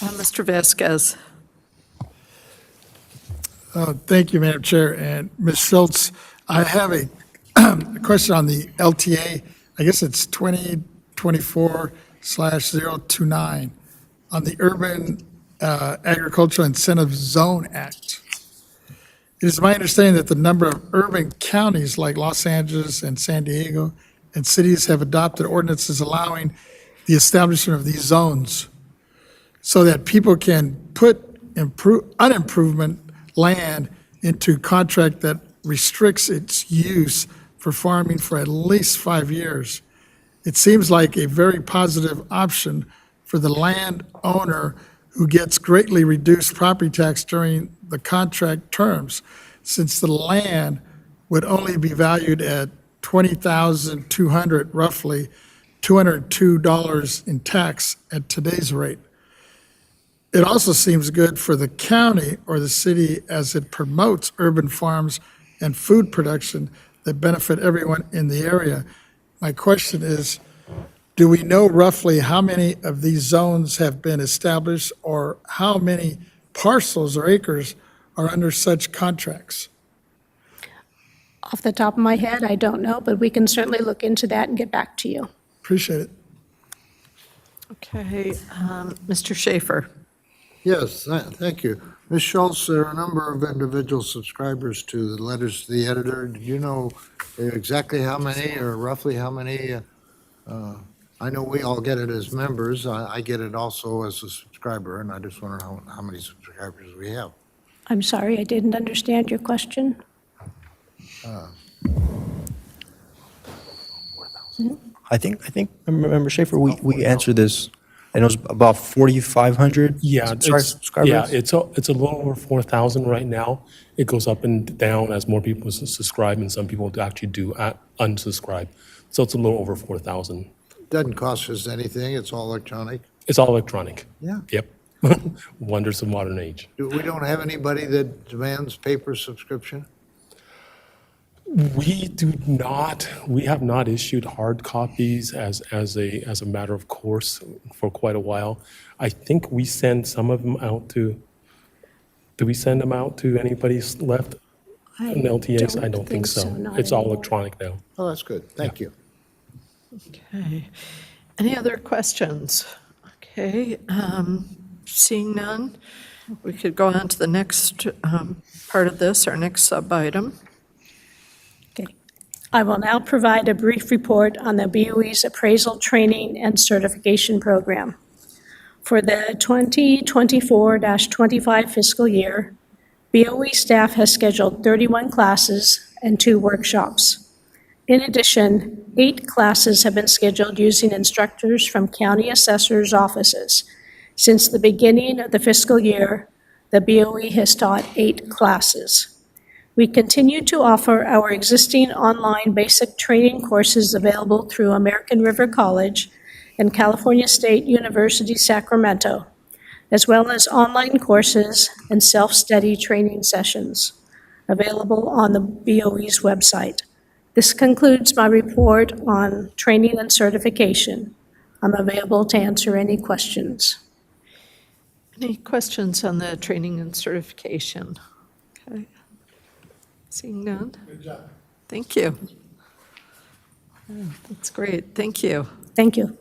A: Mr. Vasquez.
E: Thank you, Madam Chair. And Ms. Schultz, I have a question on the LTA. I guess it's 2024/029 on the Urban Agricultural Incentive Zone Act. It is my understanding that the number of urban counties like Los Angeles and San Diego and cities have adopted ordinances allowing the establishment of these zones so that people can put unimprovement land into contract that restricts its use for farming for at least 5 years. It seems like a very positive option for the landowner who gets greatly reduced property tax during the contract terms, since the land would only be valued at $20,200, roughly $202 in tax at today's rate. It also seems good for the county or the city as it promotes urban farms and food production that benefit everyone in the area. My question is, do we know roughly how many of these zones have been established or how many parcels or acres are under such contracts?
U: Off the top of my head, I don't know, but we can certainly look into that and get back to you.
E: Appreciate it.
A: Okay, Mr. Schaefer.
F: Yes, thank you. Ms. Schultz, there are a number of individual subscribers to the letters to the editor. Do you know exactly how many or roughly how many? I know we all get it as members. I get it also as a subscriber, and I just wonder how many subscribers we have.
U: I'm sorry, I didn't understand your question.
D: I think, Member Schaefer, we answered this, and it was about 4,500 subscribers?
M: Yeah, it's a little over 4,000 right now. It goes up and down as more people subscribe, and some people actually do unsubscribe. So it's a little over 4,000.
F: Doesn't cost us anything. It's all electronic.
M: It's all electronic.
F: Yeah.
M: Yep. wonders of modern age.
F: We don't have anybody that demands paper subscription?
M: We have not issued hard copies as a matter of course for quite a while. I think we send some of them out to, do we send them out to anybody left in LTAs? I don't think so.
U: not
M: It's all
U: anymore.
M: electronic now.
F: Oh, that's good. Thank you.
A: Okay. Any other questions? Okay, seeing none, we could go on to the next part of this, our next sub-item.
U: Okay. I will now provide a brief report on the BOE's appraisal, training, and certification program. For the 2024-25 fiscal year, BOE staff has scheduled 31 classes and 2 workshops. In addition, 8 classes have been scheduled using instructors from county assessors' offices. Since the beginning of the fiscal year, the BOE has taught 8 classes. We continue to offer our existing online basic training courses available through American River College and California State University, Sacramento, as well as online courses and self-study training sessions available on the BOE's website. This concludes my report on training and certification. I'm available to answer any questions.
A: Any questions on the training and certification? Okay. Seeing none?
E: Good job.
A: Thank you. Yeah, that's great. Thank you.
U: Thank you.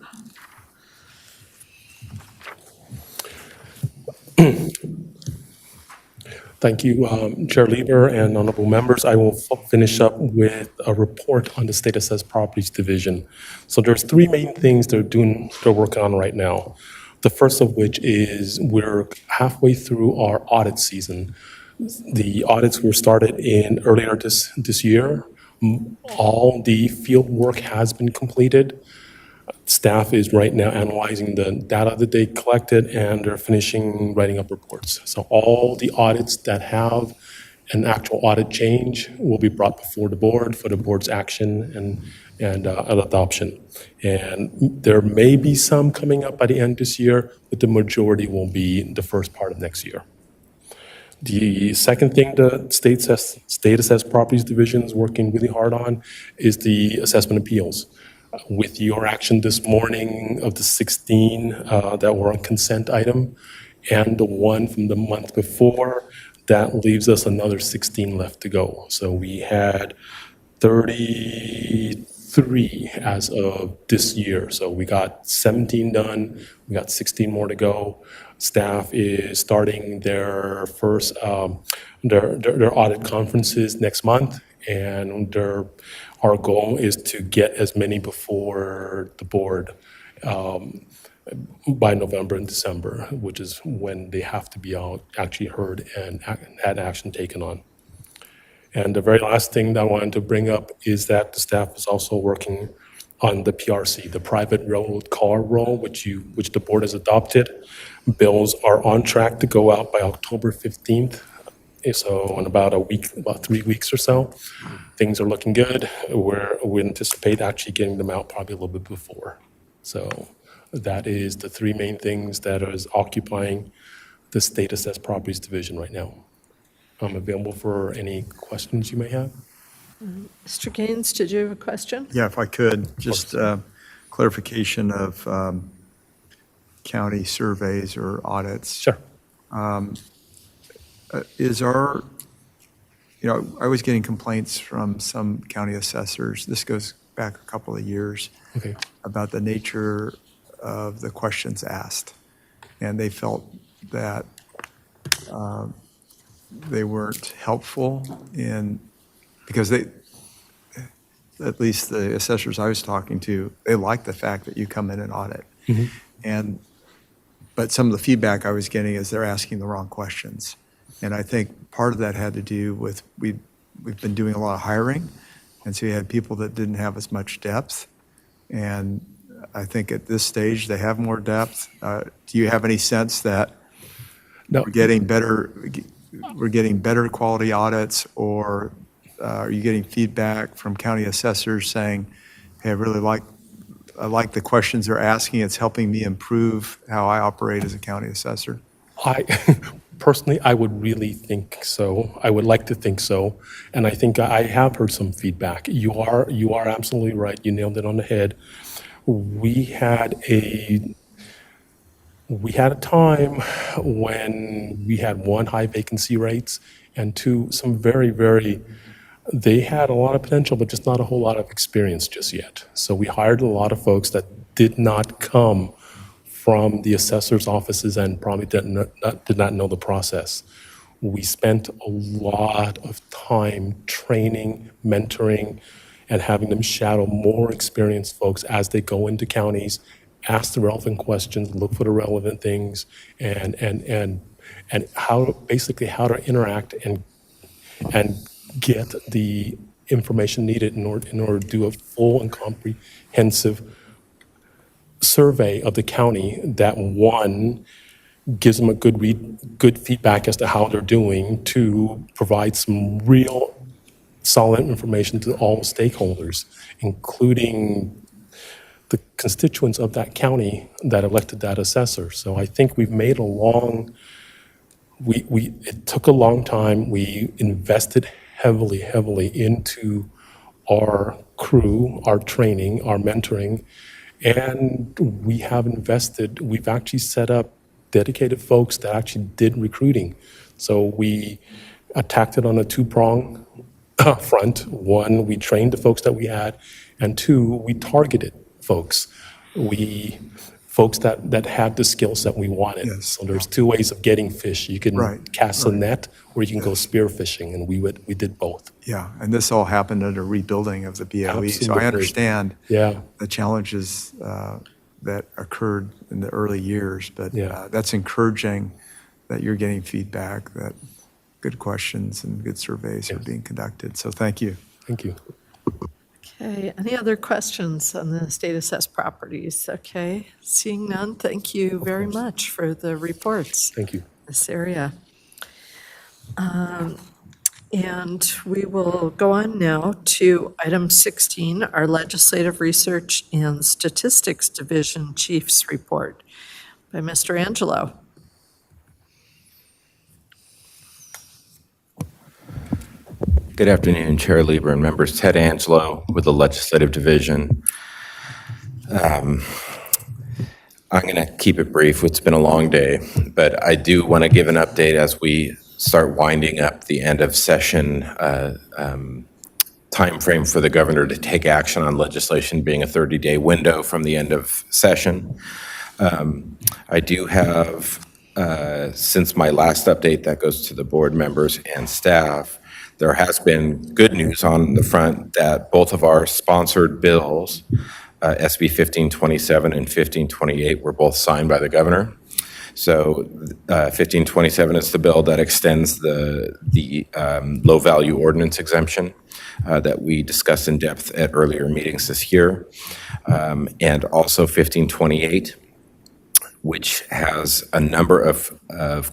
M: Thank you, Chair Lieber and honorable members. I will finish up with a report on the State Assessed Properties Division. So there's 3 main things they're working on right now. The first of which is we're halfway through our audit season. The audits were started earlier this year. All the field work has been completed. Staff is right now analyzing the data that they collected, and they're finishing writing up reports. So all the audits that have an actual audit change will be brought before the board for the board's action and adoption. And there may be some coming up by the end of this year, but the majority will be the first part of next year. The second thing the State Assessed Properties Division is working really hard on is the assessment appeals. With your action this morning of the 16 that were on consent item and the one from the month before, that leaves us another 16 left to go. So we had 33 as of this year. So we got 17 done, we got 16 more to go. Staff is starting their first, their audit conferences next month, and our goal is to get as many before the board by November and December, which is when they have to be actually heard and had action taken on. And the very last thing that I wanted to bring up is that the staff is also working on the PRC, the private road car rule, which the board has adopted. Bills are on track to go out by October 15th. So in about 3 weeks or so, things are looking good. We anticipate actually getting them out probably a little bit before. So that is the 3 main things that is occupying the State Assessed Properties Division right now. I'm available for any questions you may have.
A: Mr. Gaines, did you have a question?
R: Yeah, if I could, just clarification of county surveys or audits.
M: Sure.
R: I was getting complaints from some county assessors, this goes back a couple of years,
M: okay,
R: about the nature of the questions asked. And they felt that they weren't helpful because at least the assessors I was talking to, they liked the fact that you come in and audit.
M: Mm-hmm.
R: But some of the feedback I was getting is they're asking the wrong questions. And I think part of that had to do with we've been doing a lot of hiring, and so you had people that didn't have as much depth. And I think at this stage they have more depth. Do you have any sense that we're getting better quality audits, or are you getting feedback from county assessors saying, "Hey, I like the questions they're asking. It's helping me improve how I operate as a county assessor"?
M: I personally, I would really think so. I would like to think so, and I think I have heard some feedback. You are absolutely right. You nailed it on the head. We had a time when we had one, high vacancy rates, and two, some they had a lot of potential, but just not a whole lot of experience just yet. So we hired a lot of folks that did not come from the assessor's offices and probably did not know the process. We spent a lot of time training, mentoring, and having them shadow more experienced folks as they go into counties, ask the relevant questions, look for the relevant things, and how to interact and get the information needed in order to do a full and comprehensive survey of the county that, one, gives them a good feedback as to how they're doing, two, provide some real solid information to all stakeholders, including the constituents of that county that elected that assessor. So I think we've made it took a long time. We invested heavily into our crew, our training, our mentoring, and we've actually set up dedicated folks that actually did recruiting. So we attacked it on a two-prong front. One, we trained the folks that we had, and two, we targeted folks. Folks that had the skills that we wanted.
R: Yes.
M: So there's two ways of getting fish. You can cast a net, or you can go spear fishing, and we did both.
R: Yeah, and this all happened under rebuilding of the BOE. So
M: Absolutely.
R: I understand
M: Yeah.
R: the challenges that occurred in the early years, but
M: Yeah.
R: that's encouraging that you're getting feedback, that good questions and good surveys are being conducted. So thank you.
M: Thank you.
A: Okay, any other questions on the state assessed properties? Okay, seeing none, thank you very much for the reports.
M: Thank you.
A: This area. And we will go on now to item 16, our Legislative Research and Statistics Division Chief's Report by Mr. Angelo.
H: Good afternoon, Chair Lieber and members. Ted Angelo with the Legislative Division. I'm going to keep it brief. It's been a long day, but I do want to give an update as we start winding up the end of session timeframe for the governor to take action on legislation, being a 30-day window from the end of session. I do have, since my last update that goes to the board members and staff, there has been good news on the front that both of our sponsored bills, SB 1527 and 1528, were both signed by the governor. So 1527 is the bill that extends the low-value ordinance exemption that we discussed in depth at earlier meetings this year. And also 1528, which has a number of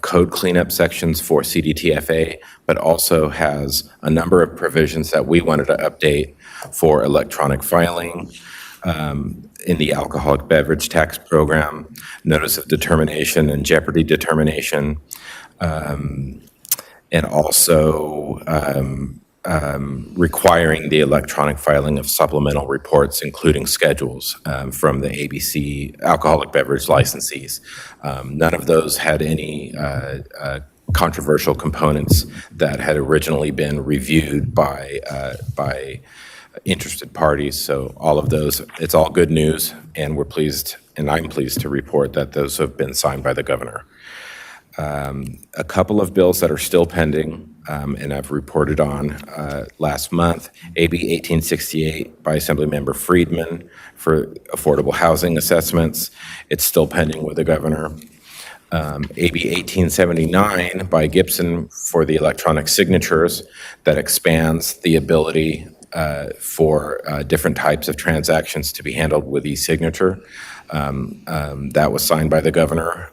H: code cleanup sections for CDTFA, but also has a number of provisions that we wanted to update for electronic filing, in the alcoholic beverage tax program, notice of determination and jeopardy determination, and also requiring the electronic filing of supplemental reports, including schedules from the ABC alcoholic beverage licensees. None of those had any controversial components that had originally been reviewed by interested parties. So all of those, it's all good news, and we're pleased, and I'm pleased to report that those have been signed by the governor. A couple of bills that are still pending, and I've reported on last month, AB 1868 by Assemblymember Friedman for affordable housing assessments. It's still pending with the governor. AB 1879 by Gibson for the electronic signatures that expands the ability for different types of transactions to be handled with e-signature. That was signed by the governor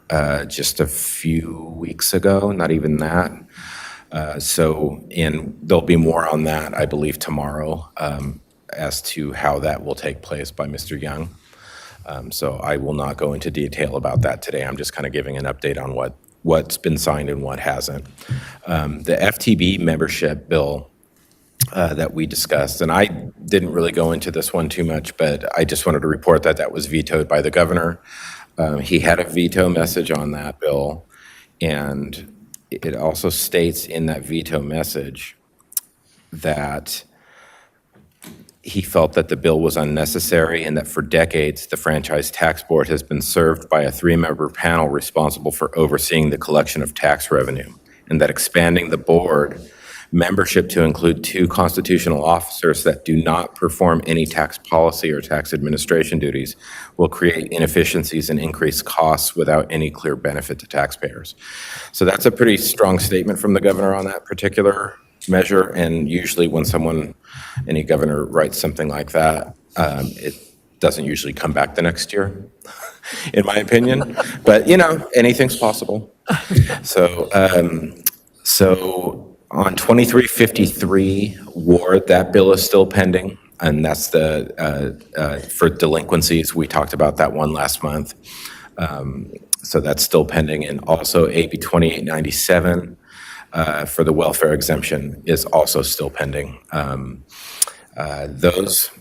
H: just a few weeks ago, not even that. There'll be more on that, I believe, tomorrow as to how that will take place by Mr. Young. So I will not go into detail about that today. I'm just kind of giving an update on what's been signed and what hasn't. The FTB membership bill that we discussed, and I didn't really go into this one too much, but I just wanted to report that that was vetoed by the governor. He had a veto message on that bill, and it also states in that veto message that he felt that the bill was unnecessary and that for decades, the Franchise Tax Board has been served by a 3-member panel responsible for overseeing the collection of tax revenue, and that expanding the board membership to include 2 constitutional officers that do not perform any tax policy or tax administration duties will create inefficiencies and increase costs without any clear benefit to taxpayers. So that's a pretty strong statement from the governor on that particular measure, and usually when any governor writes something like that, it doesn't usually come back the next year, in my opinion. But, anything's possible. So on 2353 Ward, that bill is still pending, and that's for delinquencies. We talked about that one last month. So that's still pending. And also AB 2897 for the welfare exemption is also still pending. Those,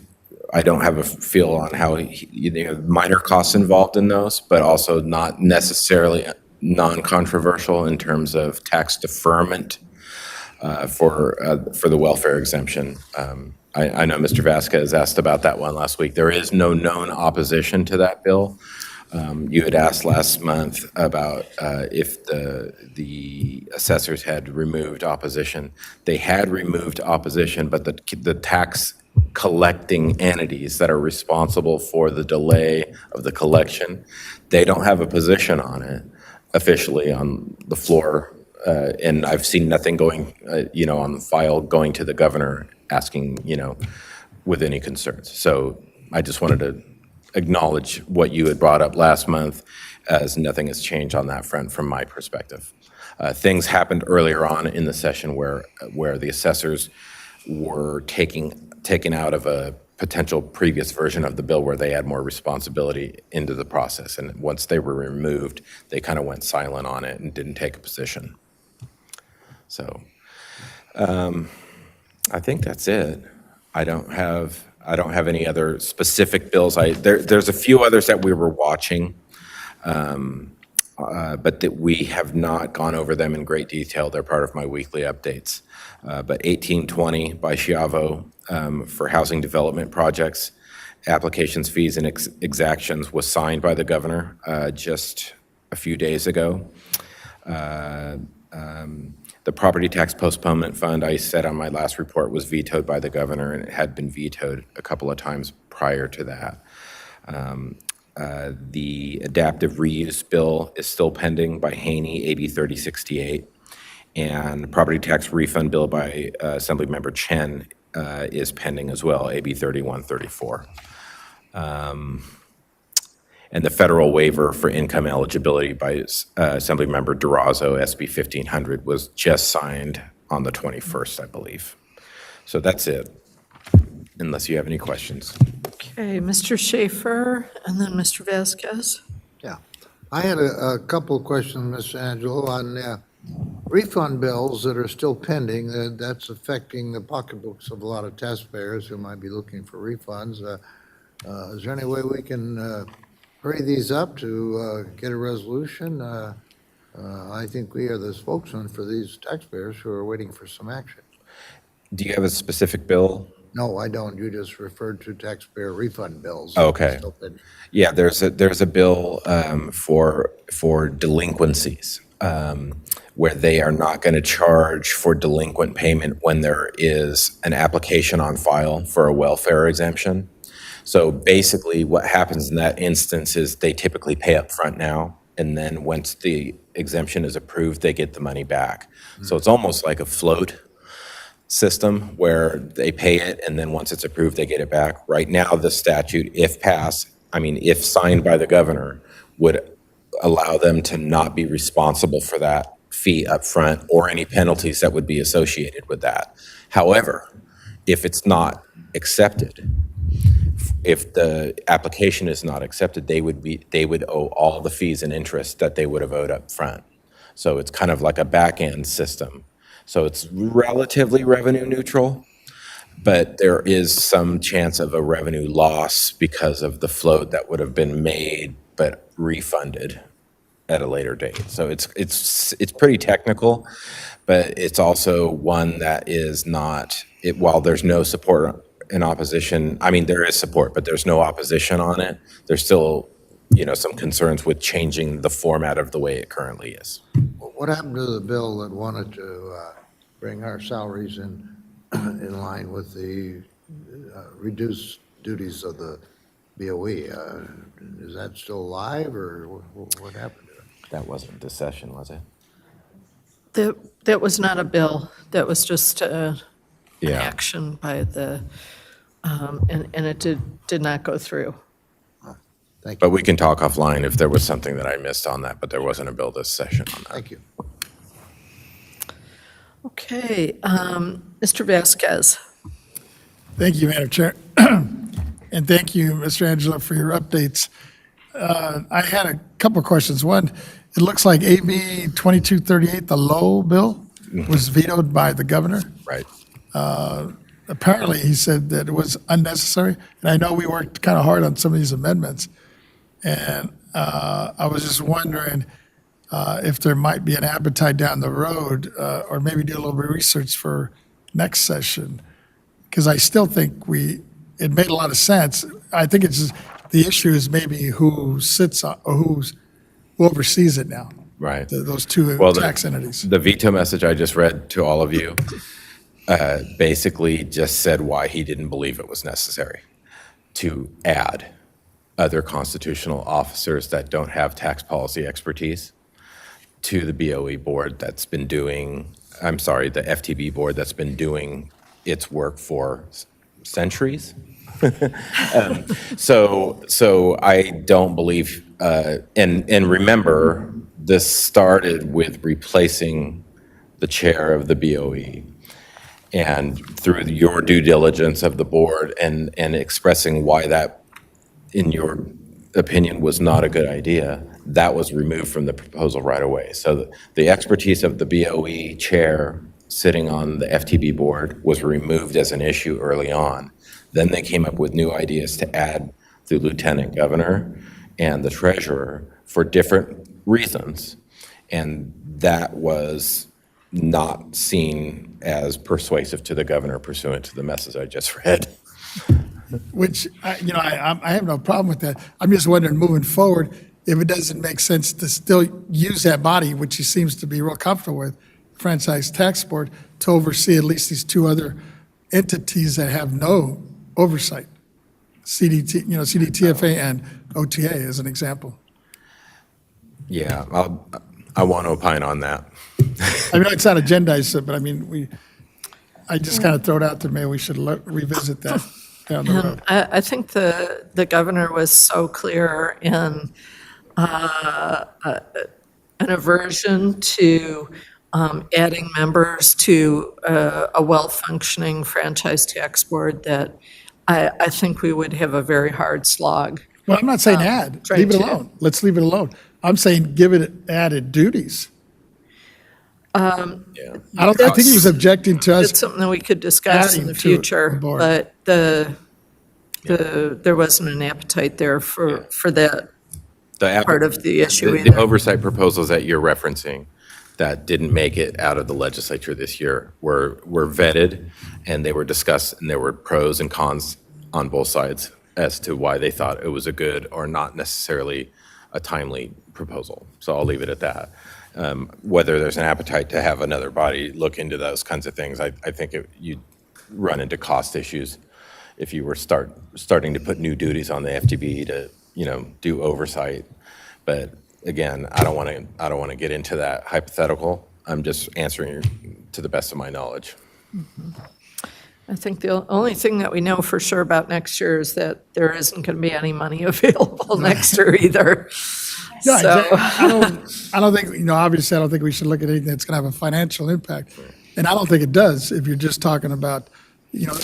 H: I don't have a feel on how minor costs involved in those, but also not necessarily non-controversial in terms of tax deferment for the welfare exemption. I know Mr. Vasquez asked about that one last week. There is no known opposition to that bill. You had asked last month about if the assessors had removed opposition. They had removed opposition, but the tax collecting entities that are responsible for the delay of the collection, they don't have a position on it officially on the floor. And I've seen nothing going, on the file going to the governor asking, with any concerns. So I just wanted to acknowledge what you had brought up last month, as nothing has changed on that front from my perspective. Things happened earlier on in the session where the assessors were taken out of a potential previous version of the bill where they had more responsibility into the process. And once they were removed, they kind of went silent on it and didn't take a position. So I think that's it. I don't have any other specific bills. There's a few others that we were watching, but that we have not gone over them in great detail. They're part of my weekly updates. But 1820 by Chiavo for housing development projects, applications, fees, and exactions was signed by the governor just a few days ago. The property tax postponement fund, I said on my last report, was vetoed by the governor, and it had been vetoed a couple of times prior to that. The adaptive reuse bill is still pending by Haney, AB 3068, and the property tax refund bill by Assemblymember Chen is pending as well, AB 3134. And the federal waiver for income eligibility by Assemblymember Durazo, SB 1500, was just signed on the 21st, I believe. So that's it, unless you have any questions.
A: Okay, Mr. Schaefer, and then Mr. Vasquez.
F: Yeah, I had a couple of questions, Mr. Angelo, on refund bills that are still pending. That's affecting the pocketbooks of a lot of taxpayers who might be looking for refunds. Is there any way we can hurry these up to get a resolution? I think we are the spokesman for these taxpayers who are waiting for some action.
H: Do you have a specific bill?
F: No, I don't. You just referred to taxpayer refund bills.
H: Okay. Yeah, there's a bill for delinquencies where they are not going to charge for delinquent payment when there is an application on file for a welfare exemption. So basically what happens in that instance is they typically pay up front now, and then once the exemption is approved, they get the money back. So it's almost like a float system where they pay it, and then once it's approved, they get it back. Right now, the statute, if passed, if signed by the governor, would allow them to not be responsible for that fee up front or any penalties that would be associated with that. However, if it's not accepted, if the application is not accepted, they would owe all the fees and interest that they would have owed up front. So it's kind of like a back-end system. So it's relatively revenue neutral, but there is some chance of a revenue loss because of the float that would have been made but refunded at a later date. So it's pretty technical, but it's also one that is not, while there's no support in opposition, I mean, there is support, but there's no opposition on it. There's still, some concerns with changing the format of the way it currently is.
F: What happened to the bill that wanted to bring our salaries in line with the reduced duties of the BOE? Is that still alive, or what happened to it?
H: That wasn't this session, was it?
A: That was not a bill. That was just an
H: Yeah.
A: action by the, and it did not go through.
F: Thank you.
H: But we can talk offline if there was something that I missed on that, but there wasn't a bill this session on that.
F: Thank you.
A: Okay, Mr. Vasquez.
E: Thank you, Madam Chair. And thank you, Mr. Angela, for your updates. I had a couple of questions. One, it looks like AB 2238, the low bill, was vetoed by the governor.
H: Right.
E: Apparently, he said that it was unnecessary. And I know we worked kind of hard on some of these amendments. And I was just wondering if there might be an appetite down the road, or maybe do a little bit of research for next session. Because I still think it made a lot of sense. I think it's just, the issue is maybe who sits on, or who oversees it now.
H: Right.
E: Those two
H: Well,
E: tax entities.
H: The veto message I just read to all of you basically just said why he didn't believe it was necessary to add other constitutional officers that don't have tax policy expertise to the BOE board that's been doing, the FTB board that's been doing its work for centuries. So I don't believe, and remember, this started with replacing the chair of the BOE. And through your due diligence of the board and expressing why that, in your opinion, was not a good idea, that was removed from the proposal right away. So the expertise of the BOE chair sitting on the FTB board was removed as an issue early on. Then they came up with new ideas to add the lieutenant governor and the treasurer for different reasons. And that was not seen as persuasive to the governor pursuant to the message I just read.
E: Which, I have no problem with that. I'm just wondering, moving forward, if it doesn't make sense to still use that body, which he seems to be real comfortable with, Franchise Tax Board, to oversee at least these two other entities that have no oversight. CDTFA and OTA as an example.
H: Yeah, I want to opine on that.
E: I know it's not agendized, but I just kind of throw it out there, maybe we should revisit that down the road.
A: I think the governor was so clear in an aversion to adding members to a well-functioning franchise tax board that I think we would have a very hard slog.
E: Well, I'm not saying add, leave it alone. Let's leave it alone. I'm saying give it added duties. I think he was objecting to us.
A: It's something that we could discuss in
E: adding
A: the
E: to
A: future,
E: the board.
A: but there wasn't an appetite there for that part of the issue
H: The
A: either.
H: oversight proposals that you're referencing that didn't make it out of the legislature this year were vetted, and they were discussed, and there were pros and cons on both sides as to why they thought it was a good or not necessarily a timely proposal. So I'll leave it at that. Whether there's an appetite to have another body look into those kinds of things, I think you'd run into cost issues if you were starting to put new duties on the FTB to do oversight. But again, I don't want to get into that hypothetical. I'm just answering to the best of my knowledge.
A: I think the only thing that we know for sure about next year is that there isn't going to be any money available next year either.
E: No,
A: So-
E: I don't think, obviously, I don't think we should look at anything that's going to have a financial impact. And I don't think it does if you're just talking about,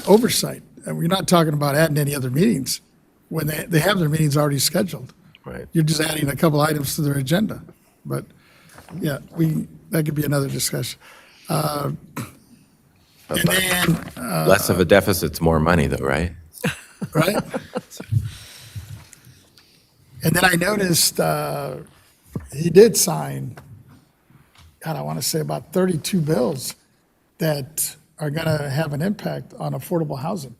E: oversight. And we're not talking about adding any other meetings when they have their meetings already scheduled.
H: Right.
E: You're just adding a couple items to their agenda. But Yeah, that could be another discussion. And then,
H: Less of a deficit's more money, though, right?
E: right? And then I noticed he did sign, God, I want to say about 32 bills that are going to have an impact on affordable housing.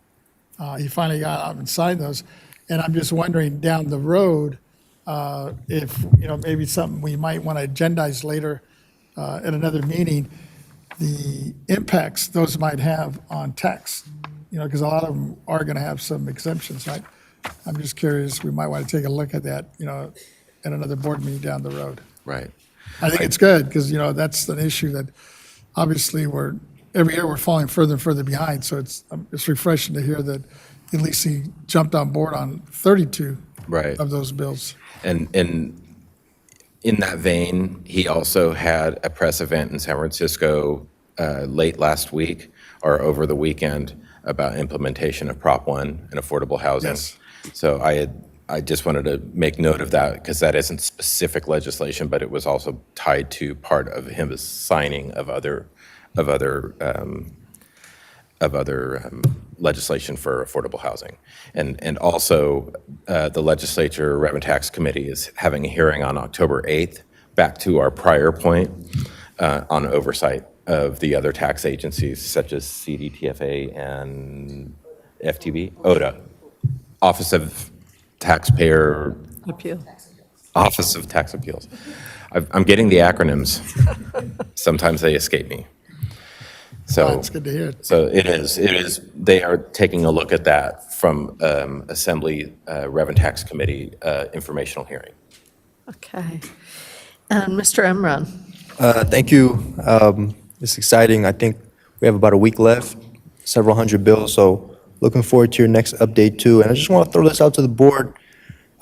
E: He finally got out and signed those. And I'm just wondering down the road if, maybe something we might want to agendize later at another meeting, the impacts those might have on tax, because a lot of them are going to have some exemptions, right? I'm just curious, we might want to take a look at that, at another board meeting down the road.
H: Right.
E: I think it's good because, that's an issue that obviously every year we're falling further and further behind. So it's refreshing to hear that at least he jumped on board on 32
H: Right.
E: of those bills.
H: And in that vein, he also had a press event in San Francisco late last week or over the weekend about implementation of Prop 1 and affordable housing.
E: Yes.
H: So I just wanted to make note of that because that isn't specific legislation, but it was also tied to part of his signing of other legislation for affordable housing. And also, the Legislature Revenue Tax Committee is having a hearing on October 8th, back to our prior point, on oversight of the other tax agencies such as CDTFA and FTB, OTA, Office of Taxpayer,
A: Appeal.
H: Office of Tax Appeals. I'm getting the acronyms. Sometimes they escape me. So
E: Well, that's good to hear.
H: So it is. They are taking a look at that from Assembly Revenue Tax Committee informational hearing.
A: Okay. And Mr. Emron?
D: Thank you. It's exciting. I think we have about a week left, several hundred bills, so looking forward to your next update too. And I just want to throw this out to the board.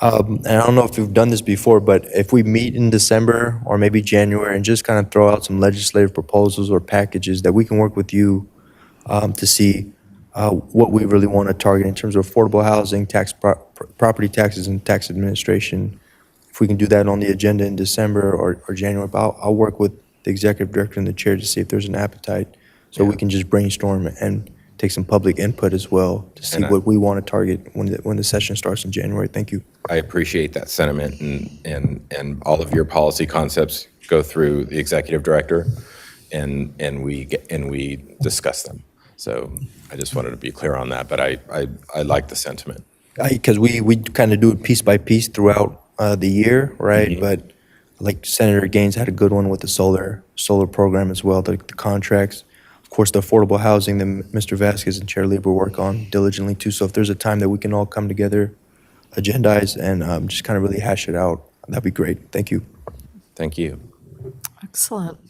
D: And I don't know if you've done this before, but if we meet in December or maybe January and just kind of throw out some legislative proposals or packages that we can work with you to see what we really want to target in terms of affordable housing, property taxes, and tax administration. If we can do that on the agenda in December or January, but I'll work with the executive director and the chair to see if there's an appetite so we can just brainstorm and take some public input as well to see what we want to target when the session starts in January. Thank you.
H: I appreciate that sentiment, and all of your policy concepts go through the executive director, and we discuss them. So I just wanted to be clear on that, but I like the sentiment.
D: Because we kind of do it piece by piece throughout the year, right?
H: Mm-hmm.
D: But like Senator Gaines had a good one with the solar program as well, the contracts. Of course, the affordable housing that Mr. Vasquez and Chair Lieber work on diligently too. So if there's a time that we can all come together, agendize, and just kind of really hash it out, that'd be great. Thank you.
H: Thank you.
A: Excellent.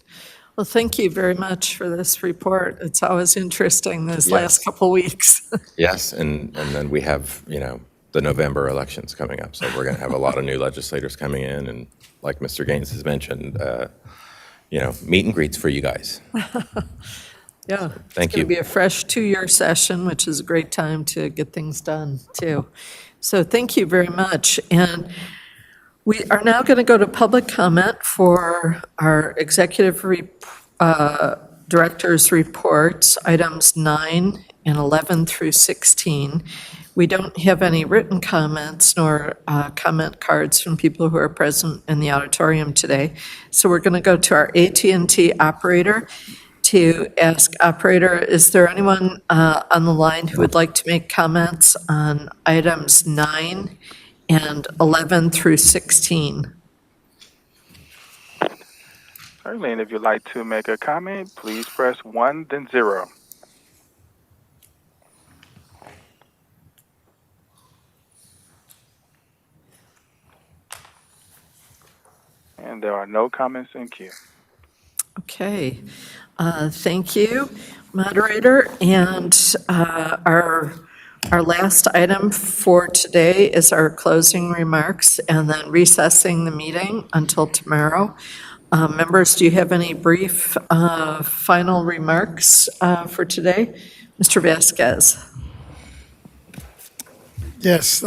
A: Well, thank you very much for this report. It's always interesting this
H: Yes.
A: last couple weeks.
H: Yes, and then we have, the November elections coming up, so we're going to have a lot of new legislators coming in, and like Mr. Gaines has mentioned, meet and greets for you guys.
A: Yeah.
H: Thank
A: It's
H: you.
A: going to be a fresh two-year session, which is a great time to get things done, too. So thank you very much. And we are now going to go to public comment for our executive director's reports, items 9 and 11 through 16. We don't have any written comments nor comment cards from people who are present in the auditorium today. So we're going to go to our AT&T operator to ask, operator, is there anyone on the line who would like to make comments on items 9 and 11 through 16?
G: Certainly, and if you'd like to make a comment, please press 1, then 0. And there are no comments in queue.
A: Okay, thank you, moderator. And our last item for today is our closing remarks and then recessing the meeting until tomorrow. Members, do you have any brief final remarks for today? Mr. Vasquez.
E: Yes.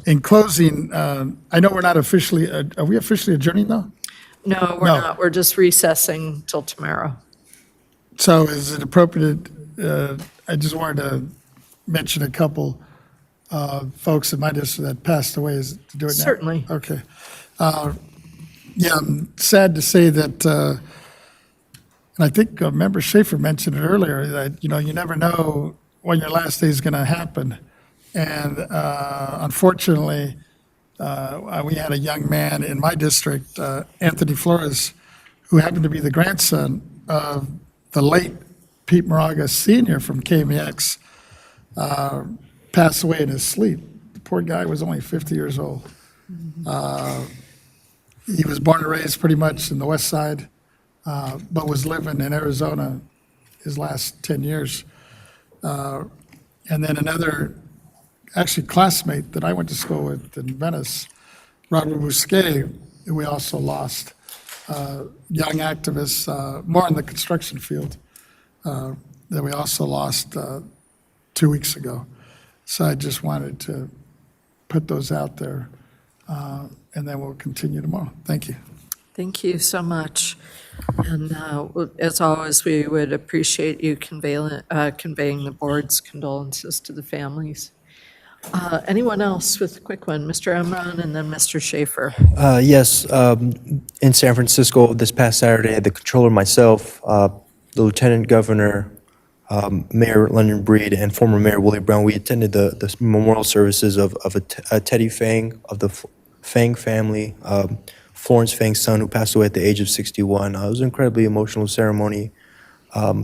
E: In closing, I know we're not officially, are we officially adjourning though?
A: No, we're
E: No.
A: not. We're just recessing till tomorrow.
E: So is it appropriate, I just wanted to mention a couple folks in my district that passed away, is to do it now?
A: Certainly.
E: Okay. Yeah, I'm sad to say that, and I think Member Schaefer mentioned it earlier, that, you never know when your last day is going to happen. And unfortunately, we had a young man in my district, Anthony Flores, who happened to be the grandson of the late Pete Moraga Sr. from KMEX, passed away in his sleep. The poor guy was only 50 years old. He was born and raised pretty much in the West Side, but was living in Arizona his last 10 years. And then another, actually classmate that I went to school with in Venice, Robert Bousquet, who we also lost. Young activist, more in the construction field, that we also lost 2 weeks ago. So I just wanted to put those out there, and then we'll continue tomorrow. Thank you.
A: Thank you so much. And as always, we would appreciate you conveying the board's condolences to the families. Anyone else with a quick one? Mr. Emron and then Mr. Schaefer.
D: Yes, in San Francisco this past Saturday, the controller, myself, the lieutenant governor, Mayor London Breed, and former Mayor Willie Brown, we attended the memorial services of a Teddy Fang of the Fang family, Florence Fang's son, who passed away at the age of 61. It was an incredibly emotional ceremony.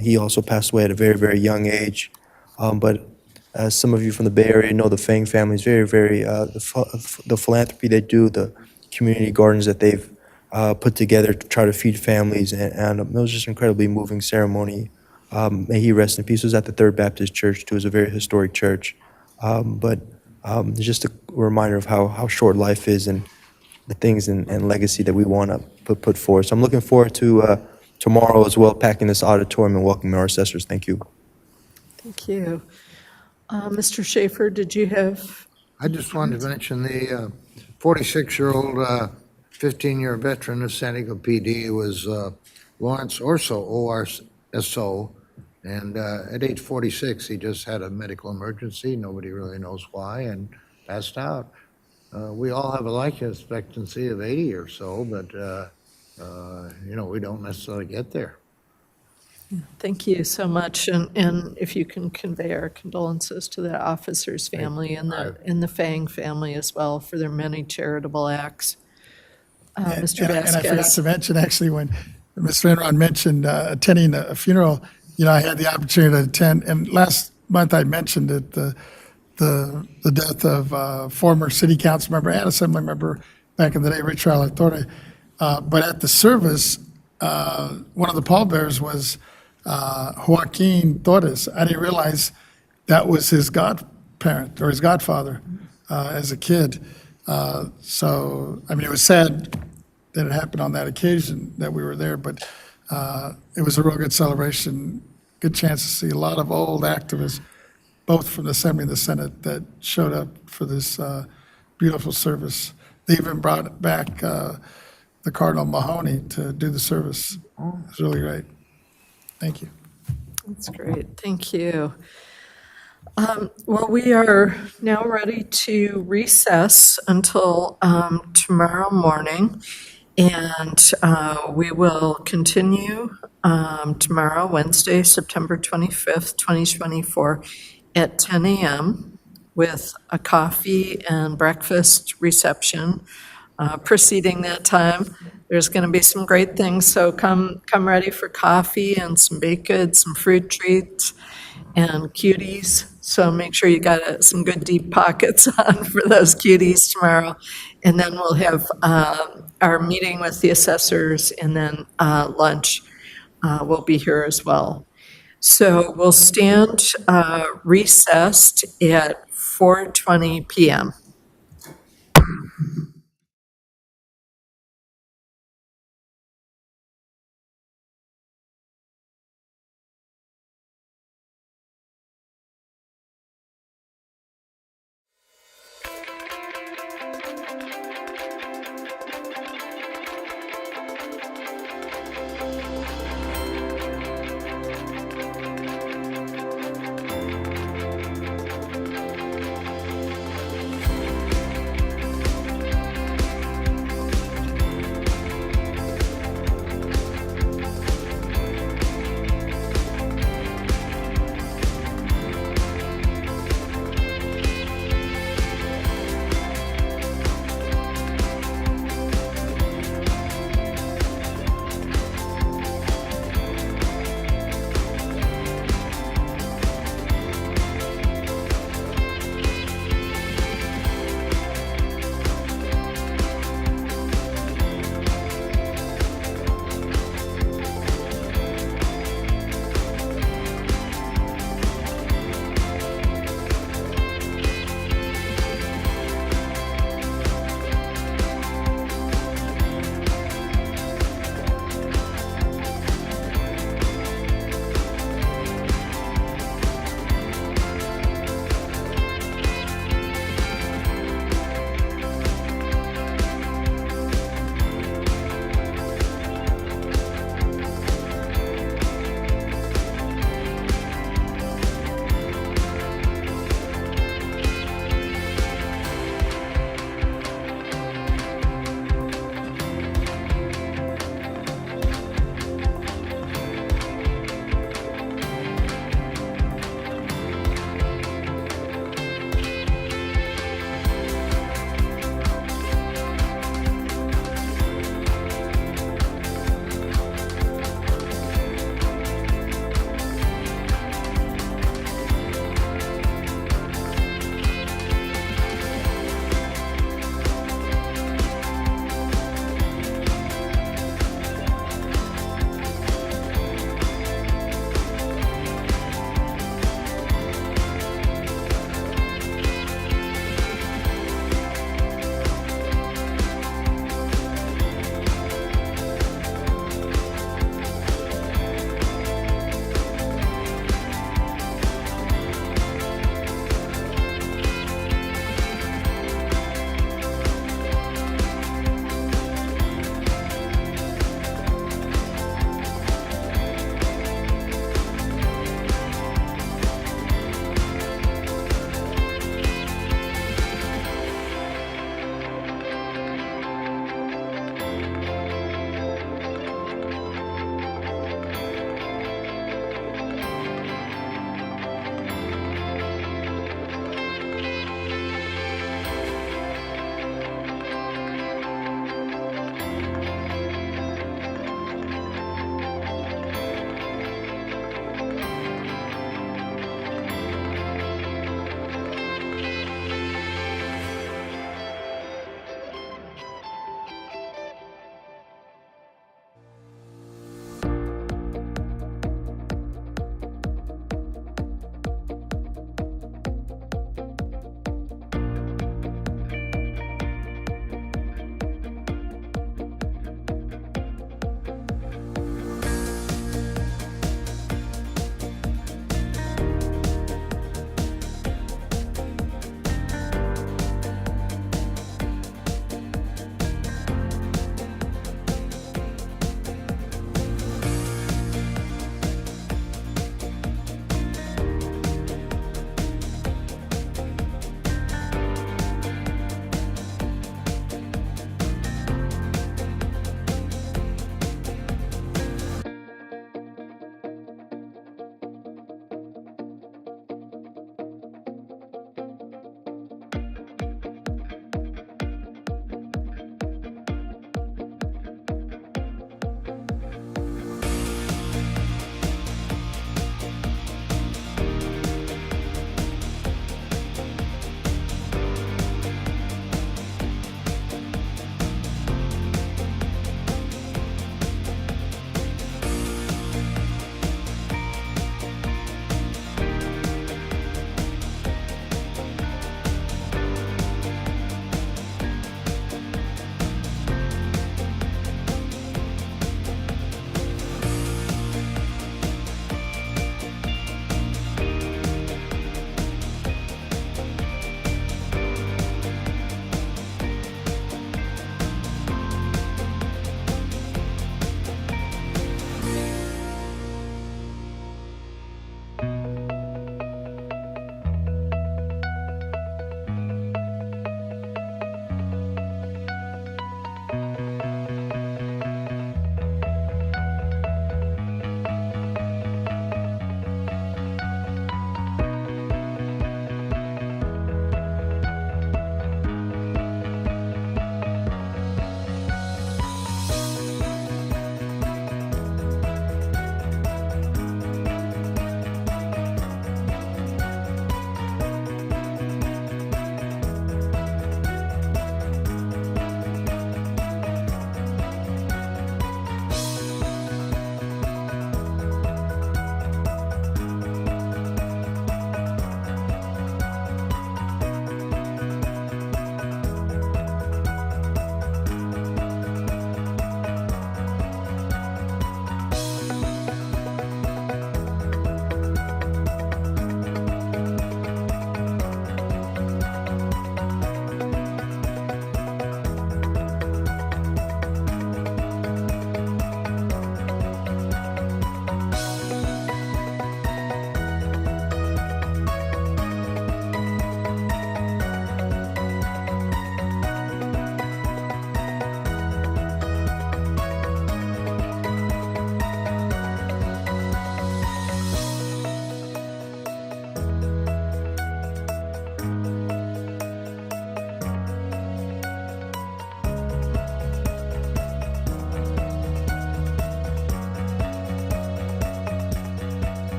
D: He also passed away at a very, very young age. But as some of you from the Bay Area know, the Fang family is very, very, the philanthropy they do, the community gardens that they've put together to try to feed families, and it was just an incredibly moving ceremony. May he rest in peace. It was at the Third Baptist Church, too. It was a very historic church. But just a reminder of how short life is and the things and legacy that we want to put forward. So I'm looking forward to tomorrow as well, packing this auditorium and welcoming our assessors. Thank you.
A: Thank you. Mr. Schaefer, did you have?
F: I just wanted to mention the 46-year-old, 15-year veteran of San Diego PD was Lawrence Orso, O-R-S-O, and at age 46, he just had a medical emergency. Nobody really knows why, and passed out. We all have a life expectancy of 80 or so, but, we don't necessarily get there.
A: Thank you so much, and if you can convey our condolences to the officer's family and the Fang family as well for their many charitable acts. Mr. Vasquez.
E: And I forgot to mention, actually, when Mr. Enron mentioned attending a funeral, I had the opportunity to attend, and last month I mentioned it, the death of former city council member and assembly member back in the day, Richard Alatorre. But at the service, one of the pallbearers was Joaquin Torres. I didn't realize that was his godparent or his godfather as a kid. So, it was sad that it happened on that occasion that we were there, but it was a real good celebration. Good chance to see a lot of old activists, both from the Assembly and the Senate, that showed up for this beautiful service. They even brought back the Cardinal Mahoney to do the service. It was really great. Thank you.
A: That's great. Thank you. Well, we are now ready to recess until tomorrow morning, and we will continue tomorrow, Wednesday, September 25th, 2024, at 10 a.m. with a coffee and breakfast reception. Preceding that time, there's going to be some great things, so come ready for coffee and some baked goods, some fruit treats, and cuties. So make sure you got some good deep pockets on for those cuties tomorrow. And then we'll have our meeting with the assessors, and then lunch will be here as well. So we'll stand recessed at 4:20 p.m.